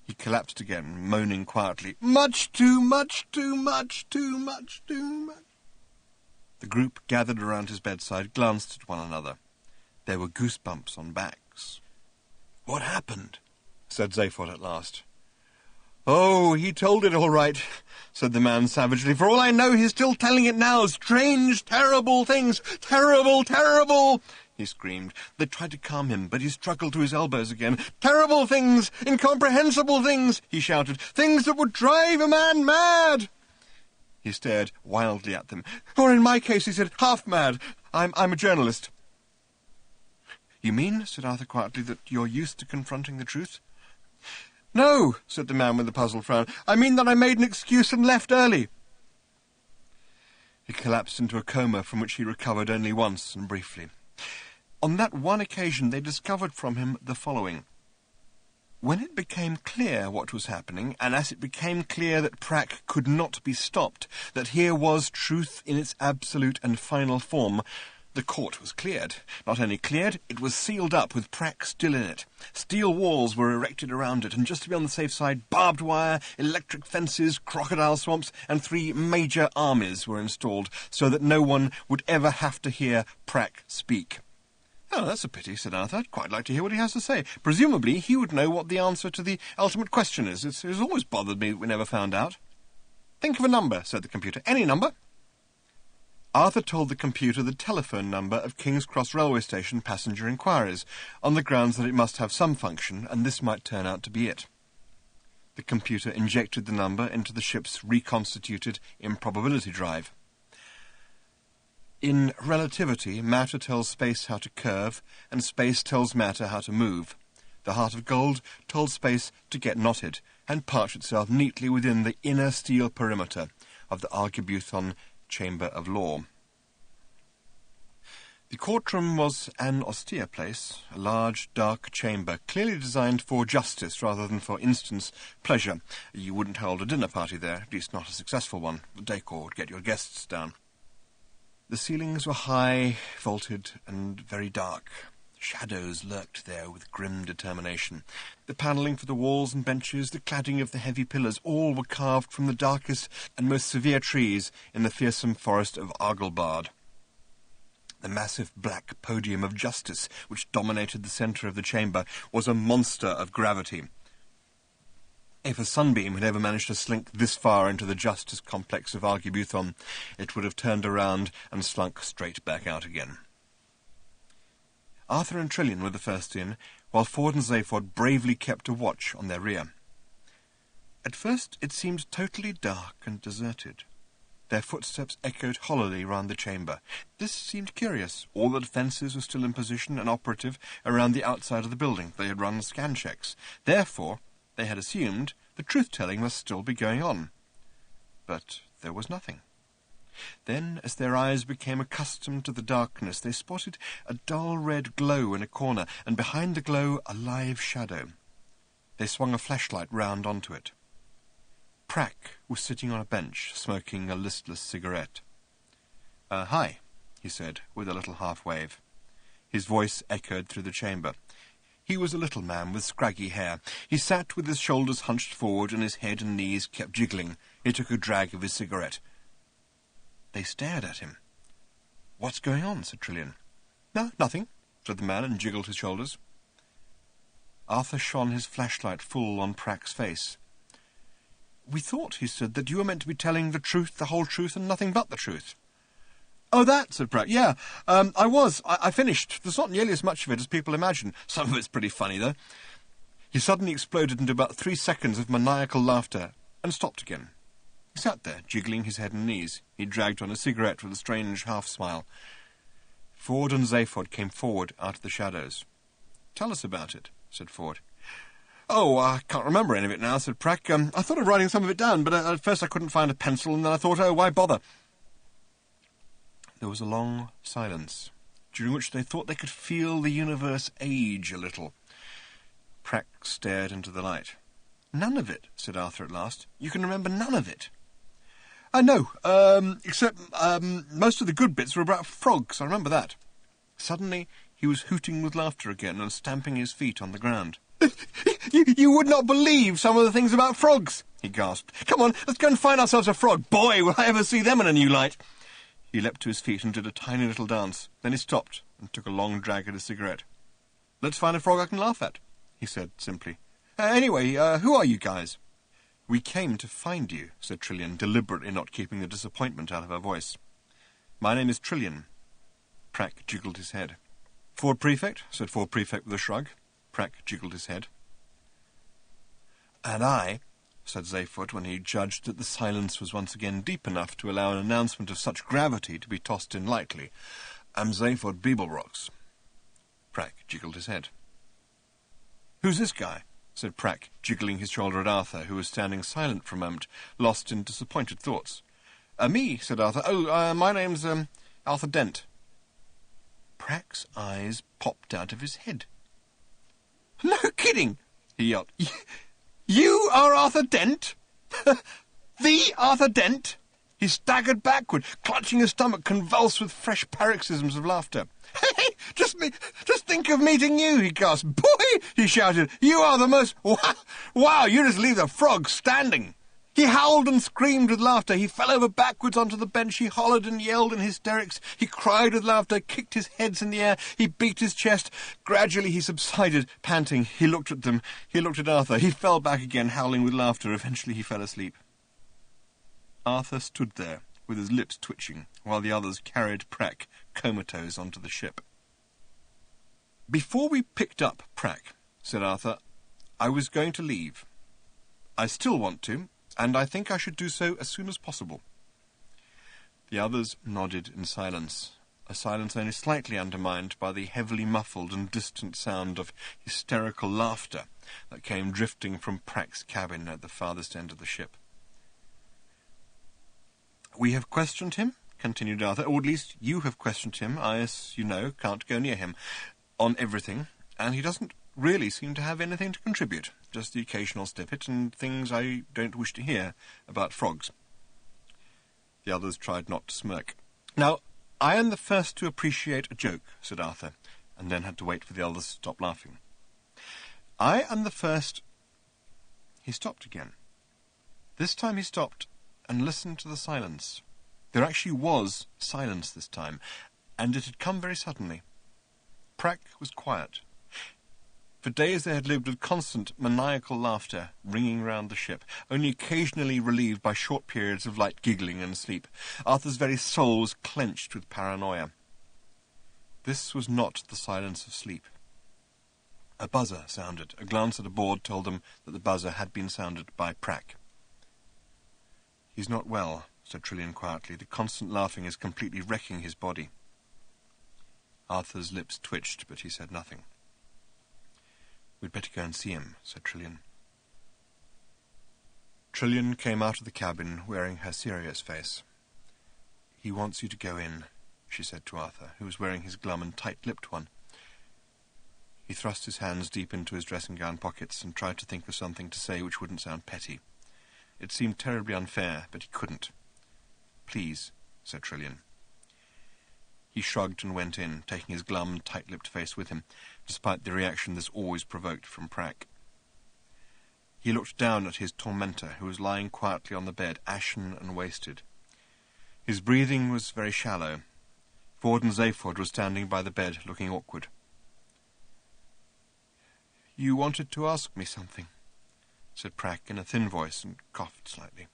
He collapsed again, moaning quietly, much too much, too much, too much, too much. The group gathered around his bedside glanced at one another. There were goosebumps on backs. What happened? Said Zaphod at last. Oh, he told it all right, said the man savagely. For all I know, he's still telling it now. Strange, terrible things. Terrible, terrible, he screamed. They tried to calm him, but he struggled to his elbows again. Terrible things, incomprehensible things, he shouted. Things that would drive a man mad. He stared wildly at them. Or in my case, he said, half mad. I'm a journalist. You mean, said Arthur quietly, that you're used to confronting the truth? No, said the man with a puzzled frown. I mean that I made an excuse and left early. He collapsed into a coma from which he recovered only once and briefly. On that one occasion they discovered from him the following. When it became clear what was happening, and as it became clear that Prack could not be stopped, that here was truth in its absolute and final form, the court was cleared. Not only cleared, it was sealed up with Prack still in it. Steel walls were erected around it, and just to be on the safe side, barbed wire, electric fences, crocodile swamps, and 3 major armies were installed, so that no one would ever have to hear Prack speak. Oh, that's a pity, said Arthur. I'd quite like to hear what he has to say. Presumably he would know what the answer to the ultimate question is. It's always bothered me that we never found out. Think of a number, said the computer. Any number. Arthur told the computer the telephone number of King's Cross Railway Station passenger inquiries, on the grounds that it must have some function, and this might turn out to be it. The computer injected the number into the ship's reconstituted improbability drive. In relativity, matter tells space how to curve, and space tells matter how to move. The heart of gold told space to get knotted, and parch itself neatly within the inner steel perimeter of the Argibuthon Chamber of Law. The courtroom was an austere place, a large, dark chamber, clearly designed for justice rather than for instance pleasure. You wouldn't hold a dinner party there, at least not a successful one. The decor would get your guests down. The ceilings were high, vaulted, and very dark. Shadows lurked there with grim determination. The panelling for the walls and benches, the cladding of the heavy pillars, all were carved from the darkest and most severe trees in the fearsome forest of Argylbard. The massive black podium of justice, which dominated the centre of the chamber, was a monster of gravity. If a sunbeam had ever managed to slink this far into the justice complex of Argibuthon, it would have turned around and slunk straight back out again. Arthur and Trillian were the first in, while Ford and Zaphod bravely kept a watch on their rear. At first it seemed totally dark and deserted. Their footsteps echoed hollowly round the chamber. This seemed curious. All the defences were still in position and operative around the outside of the building. They had run scan checks. Therefore, they had assumed the truth-telling must still be going on. But there was nothing. Then, as their eyes became accustomed to the darkness, they spotted a dull red glow in a corner, and behind the glow a live shadow. They swung a flashlight round onto it. Prack was sitting on a bench, smoking a listless cigarette. Hi, he said, with a little half-wave. His voice echoed through the chamber. He was a little man with scraggy hair. He sat with his shoulders hunched forward and his head and knees kept jiggling. He took a drag of his cigarette. They stared at him. "What's going on?" said Trillian. "No, nothing," said the man and jiggled his shoulders. Arthur shone his flashlight full on Prack's face. "We thought," he said, "that you were meant to be telling the truth, the whole truth, and nothing but the truth." "Oh, that," said Prack. "Yeah, I was. I finished. There's not nearly as much of it as people imagine. Some of it's pretty funny, though." He suddenly exploded into about 3 seconds of maniacal laughter and stopped again. He sat there, jiggling his head and knees. He dragged on a cigarette with a strange half-smile. Ford and Zaphod came forward out of the shadows. "Tell us about it," said Ford. "Oh, I can't remember any of it now," said Prack. "I thought of writing some of it down, but at first I couldn't find a pencil, and then I thought, oh, why bother?" There was a long silence, during which they thought they could feel the universe age a little. Prack stared into the light. "None of it," said Arthur at last. "You can remember none of it." "No, except most of the good bits were about frogs, I remember that." Suddenly he was hooting with laughter again and stamping his feet on the ground. You would not believe some of the things about frogs," he gasped. "Come on, let's go and find ourselves a frog. Boy, will I ever see them in a new light." He leapt to his feet and did a tiny little dance. Then he stopped and took a long drag at his cigarette. "Let's find a frog I can laugh at," he said simply. Anyway, who are you guys?" "We came to find you," said Trillian, deliberately not keeping the disappointment out of her voice. "My name is Trillian." Prack jiggled his head. "Ford Prefect?" said Ford Prefect with a shrug. Prack jiggled his head. "And I," said Zaphod, when he judged that the silence was once again deep enough to allow an announcement of such gravity to be tossed in lightly, "am Zaphod Beeblebrox." Prack jiggled his head. "Who's this guy?" said Prack, jiggling his shoulder at Arthur, who was standing silent for a moment, lost in disappointed thoughts. Me," said Arthur. "Oh, my name's Arthur Dent." Prack's eyes popped out of his head. "No kidding!" he yelled. "You are Arthur Dent? The Arthur Dent?" He staggered backward, clutching his stomach, convulsed with fresh paroxysms of laughter. "Hey, just think of meeting you," he gasped. "Boy," he shouted, "you are the most... Wow, you just leave the frog standing." He howled and screamed with laughter. He fell over backwards onto the bench. He hollered and yelled in hysterics. He cried with laughter, kicked his heads in the air. He beat his chest. Gradually he subsided, panting. He looked at them. He looked at Arthur. He fell back again, howling with laughter. Eventually he fell asleep. Arthur stood there, with his lips twitching, while the others carried Prack comatose onto the ship. "Before we picked up Prack," said Arthur, "I was going to leave. I still want to, and I think I should do so as soon as possible." The others nodded in silence, a silence only slightly undermined by the heavily muffled and distant sound of hysterical laughter that came drifting from Prack's cabin at the farthest end of the ship. "We have questioned him," continued Arthur, "or at least you have questioned him. I, as you know, can't go near him, on everything, and he doesn't really seem to have anything to contribute, just the occasional snippet and things I don't wish to hear about frogs." The others tried not to smirk. "Now, I am the first to appreciate a joke," said Arthur, and then had to wait for the others to stop laughing. "I am the first—" He stopped again. This time he stopped and listened to the silence. There actually was silence this time, and it had come very suddenly. Prack was quiet. For days they had lived with constant maniacal laughter ringing round the ship, only occasionally relieved by short periods of light giggling and sleep. Arthur's very soul was clenched with paranoia. This was not the silence of sleep. A buzzer sounded. A glance at a board told them that the buzzer had been sounded by Prack. "He's not well," said Trillian quietly. "The constant laughing is completely wrecking his body." Arthur's lips twitched, but he said nothing. "We'd better go and see him," said Trillian. Trillian came out of the cabin wearing her serious face. "He wants you to go in," she said to Arthur, who was wearing his glum and tight-lipped one. He thrust his hands deep into his dressing-gown pockets and tried to think of something to say which wouldn't sound petty. It seemed terribly unfair, but he couldn't. "Please," said Trillian. He shrugged and went in, taking his glum, tight-lipped face with him, despite the reaction this always provoked from Prack. He looked down at his tormentor, who was lying quietly on the bed, ashen and wasted. His breathing was very shallow. Ford and Zaphod were standing by the bed, looking awkward. "You wanted to ask me something," said Prack in a thin voice, and coughed slightly.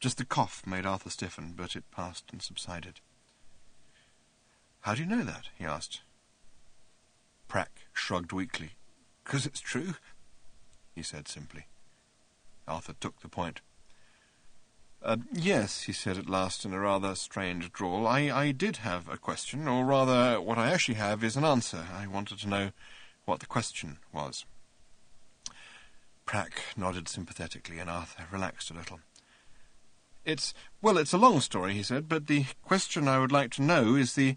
Just the cough made Arthur stiffen, but it passed and subsided. "How do you know that?" he asked. Prack shrugged weakly. "'Cause it's true. he said simply. Arthur took the point. Yes, he said at last in a rather strange drawl. I did have a question, or rather, what I actually have is an answer. I wanted to know what the question was. Prack nodded sympathetically, and Arthur relaxed a little. It's a long story, he said, but the question I would like to know is the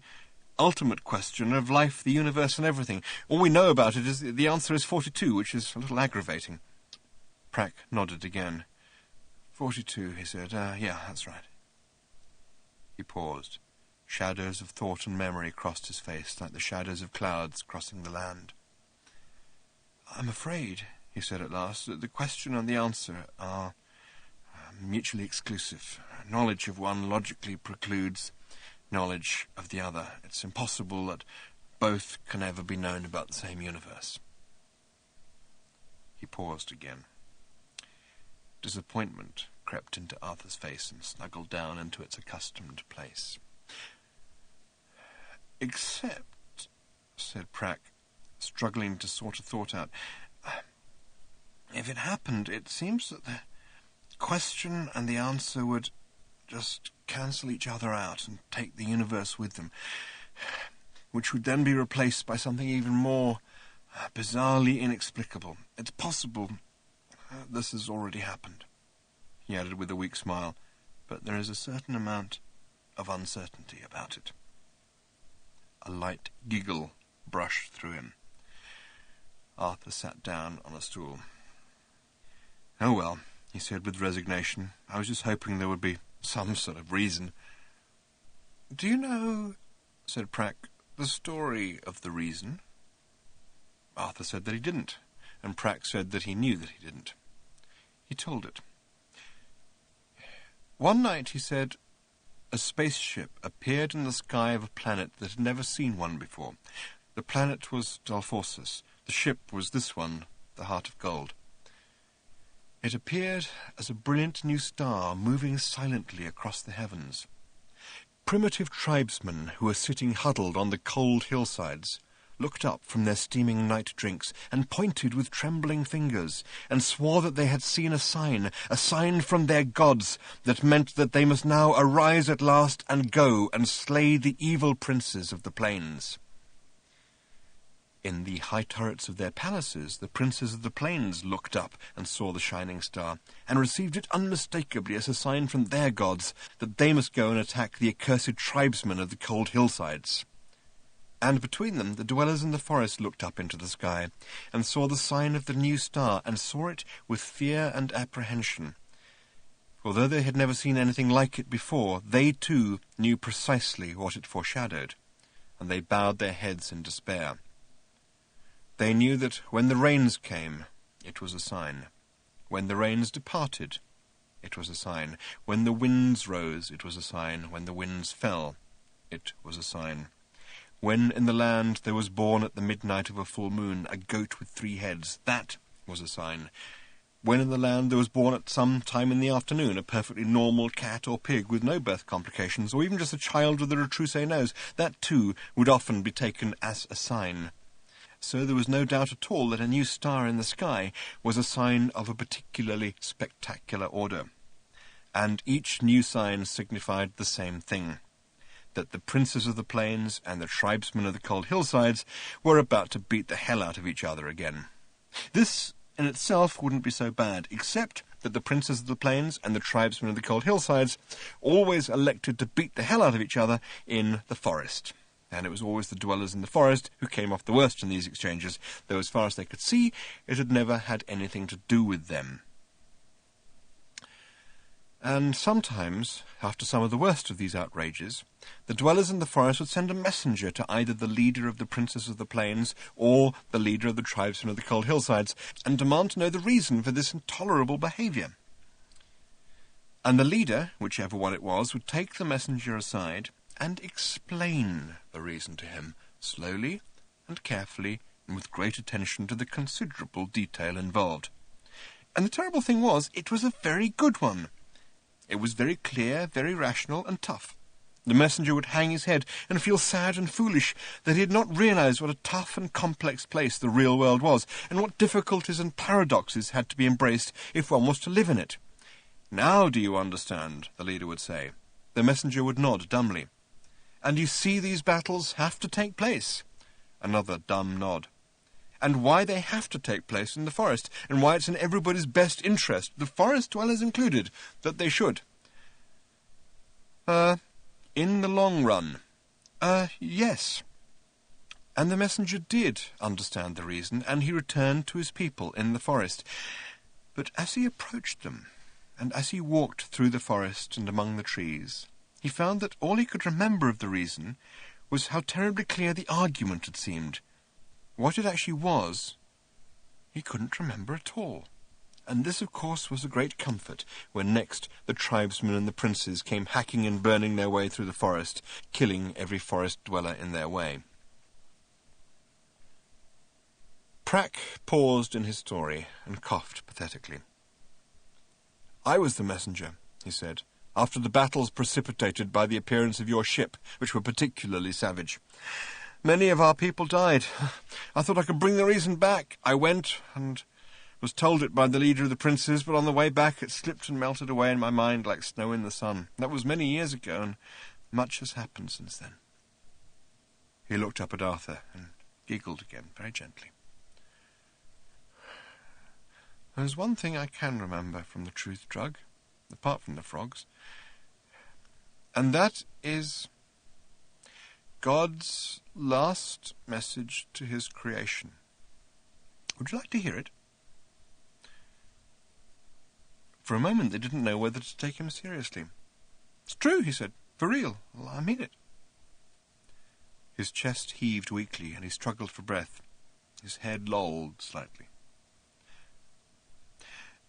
ultimate question of life, the universe, and everything. All we know about it is the answer is 42, which is a little aggravating. Prack nodded again. 42, he said. Yeah, that's right. He paused. Shadows of thought and memory crossed his face, like the shadows of clouds crossing the land. I'm afraid, he said at last, that the question and the answer are mutually exclusive. Knowledge of one logically precludes knowledge of the other. It's impossible that both can ever be known about the same universe. He paused again. Disappointment crept into Arthur's face and snuggled down into its accustomed place. Except, said Prack, struggling to sort a thought out, if it happened, it seems that the question and the answer would just cancel each other out and take the universe with them, which would then be replaced by something even more bizarrely inexplicable. It's possible this has already happened, he added with a weak smile, but there is a certain amount of uncertainty about it. A light giggle brushed through him. Arthur sat down on a stool. Oh well, he said with resignation. I was just hoping there would be some sort of reason. Do you know, said Prack, the story of the reason? Arthur said that he didn't, and Prack said that he knew that he didn't. He told it. One night, he said, a spaceship appeared in the sky of a planet that had never seen one before. The planet was Delphosus. The ship was this one, the Heart of Gold. It appeared as a brilliant new star moving silently across the heavens. Primitive tribesmen who were sitting huddled on the cold hillsides looked up from their steaming night drinks and pointed with trembling fingers and swore that they had seen a sign from their gods that meant that they must now arise at last and go and slay the evil princes of the plains. In the high turrets of their palaces, the princes of the plains looked up and saw the shining star, and received it unmistakably as a sign from their gods that they must go and attack the accursed tribesmen of the cold hillsides. And between them, the dwellers in the forest looked up into the sky, and saw the sign of the new star, and saw it with fear and apprehension. Although they had never seen anything like it before, they too knew precisely what it foreshadowed, and they bowed their heads in despair. They knew that when the rains came, it was a sign. When the rains departed, it was a sign. When the winds rose, it was a sign. When the winds fell, it was a sign. When in the land there was born at the midnight of a full moon a goat with 3 heads, that was a sign. When in the land there was born at some time in the afternoon a perfectly normal cat or pig with no birth complications, or even just a child with a retroussé nose, that too would often be taken as a sign. So there was no doubt at all that a new star in the sky was a sign of a particularly spectacular order. And each new sign signified the same thing, that the princes of the plains and the tribesmen of the cold hillsides were about to beat the hell out of each other again. This in itself wouldn't be so bad, except that the princes of the plains and the tribesmen of the cold hillsides always elected to beat the hell out of each other in the forest. And it was always the dwellers in the forest who came off the worst in these exchanges, though as far as they could see, it had never had anything to do with them. And sometimes, after some of the worst of these outrages, the dwellers in the forest would send a messenger to either the leader of the princes of the plains or the leader of the tribesmen of the cold hillsides, and demand to know the reason for this intolerable behaviour. And the leader, whichever one it was, would take the messenger aside and explain the reason to him, slowly and carefully, and with great attention to the considerable detail involved. And the terrible thing was, it was a very good one. It was very clear, very rational, and tough. The messenger would hang his head and feel sad and foolish that he had not realised what a tough and complex place the real world was, and what difficulties and paradoxes had to be embraced if one was to live in it. "Now do you understand?" the leader would say. The messenger would nod dumbly. "And you see these battles have to take place?" Another dumb nod. "And why they have to take place in the forest, and why it's in everybody's best interest, the forest dwellers included, that they should." In the long run. Yes." And the messenger did understand the reason, and he returned to his people in the forest. But as he approached them, and as he walked through the forest and among the trees, he found that all he could remember of the reason was how terribly clear the argument had seemed. What it actually was, he couldn't remember at all. And this, of course, was a great comfort when next the tribesmen and the princes came hacking and burning their way through the forest, killing every forest dweller in their way. Prak paused in his story and coughed pathetically. "I was the messenger," he said, "after the battles precipitated by the appearance of your ship, which were particularly savage. Many of our people died. I thought I could bring the reason back. I went and was told it by the leader of the princes, but on the way back it slipped and melted away in my mind like snow in the sun. That was many years ago, and much has happened since then." He looked up at Arthur and giggled again, very gently. "There's one thing I can remember from the truth drug, apart from the frogs, and that is God's last message to his creation. Would you like to hear it?" For a moment they didn't know whether to take him seriously. "It's true," he said. "For real. I mean it." His chest heaved weakly, and he struggled for breath. His head lolled slightly.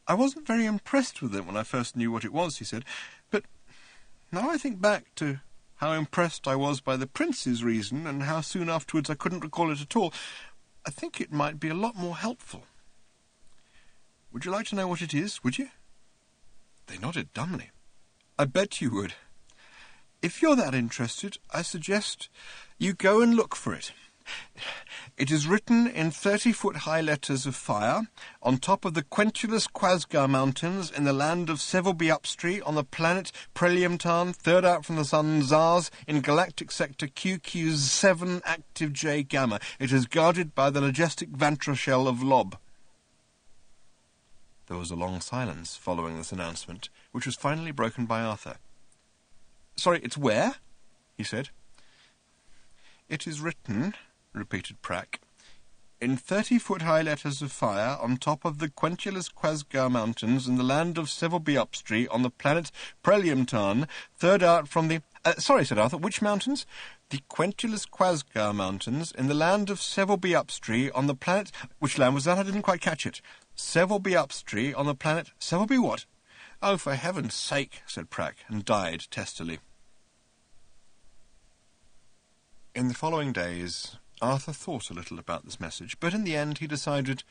"I wasn't very impressed with it when I first knew what it was," he said, "but now I think back to how impressed I was by the prince's reason, and how soon afterwards I couldn't recall it at all, I think it might be a lot more helpful. Would you like to know what it is, would you?" They nodded dumbly. "I bet you would. If you're that interested, I suggest you go and look for it. It is written in 30-foot-high letters of fire on top of the Quentulus Quasgar Mountains in the land of Sevelby-Upstreet on the planet Preliumtarn, third out from the sun Zars in galactic sector QQ7 active J Gamma. It is guarded by the majestic Vantrashell of Lob." There was a long silence following this announcement, which was finally broken by Arthur. "Sorry, it's where?" he said. "It is written," repeated Prak, "in 30-foot-high letters of fire on top of the Quentulus Quasgar Mountains in the land of Sevelby-Upstreet on the planet Preliumtarn, third out from the—" "Sorry," said Arthur, "which mountains?" "The Quentulus Quasgar Mountains in the land of Sevelby-Upstreet on the planet—" "Which land was that? I didn't quite catch it." "Sevelby-Upstreet on the planet—" "Sevelby what?" "Oh, for heaven's sake," said Prak, and died testily. In the following days, Arthur thought a little about this message, but in the end he decided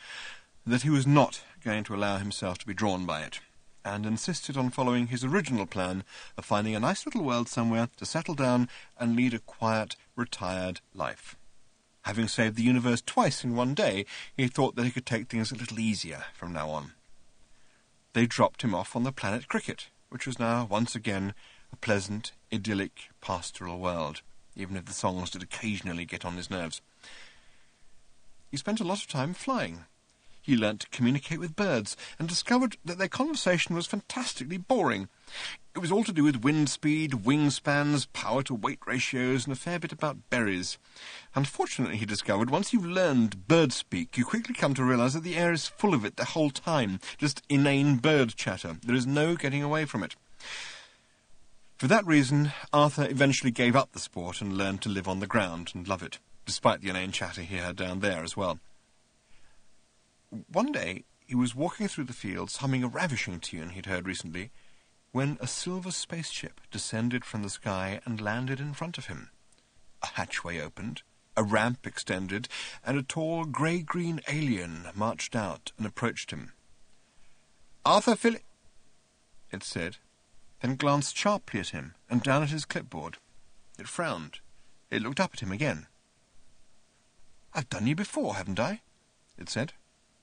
that he was not going to allow himself to be drawn by it, and insisted on following his original plan of finding a nice little world somewhere to settle down and lead a quiet, retired life. Having saved the universe twice in one day, he thought that he could take things a little easier from now on. They dropped him off on the planet Cricket, which was now once again a pleasant, idyllic, pastoral world, even if the songs did occasionally get on his nerves. He spent a lot of time flying. He learnt to communicate with birds, and discovered that their conversation was fantastically boring. It was all to do with wind speed, wingspans, power-to-weight ratios, and a fair bit about berries. Unfortunately, he discovered, once you've learned bird-speak, you quickly come to realise that the air is full of it the whole time, just inane bird chatter. There is no getting away from it. For that reason, Arthur eventually gave up the sport and learned to live on the ground and love it, despite the inane chatter he heard down there as well. One day, he was walking through the fields, humming a ravishing tune he'd heard recently, when a silver spaceship descended from the sky and landed in front of him. A hatchway opened, a ramp extended, and a tall grey-green alien marched out and approached him. "Arthur Philip," it said, then glanced sharply at him and down at his clipboard. It frowned. It looked up at him again. "I've done you before, haven't I?" it said.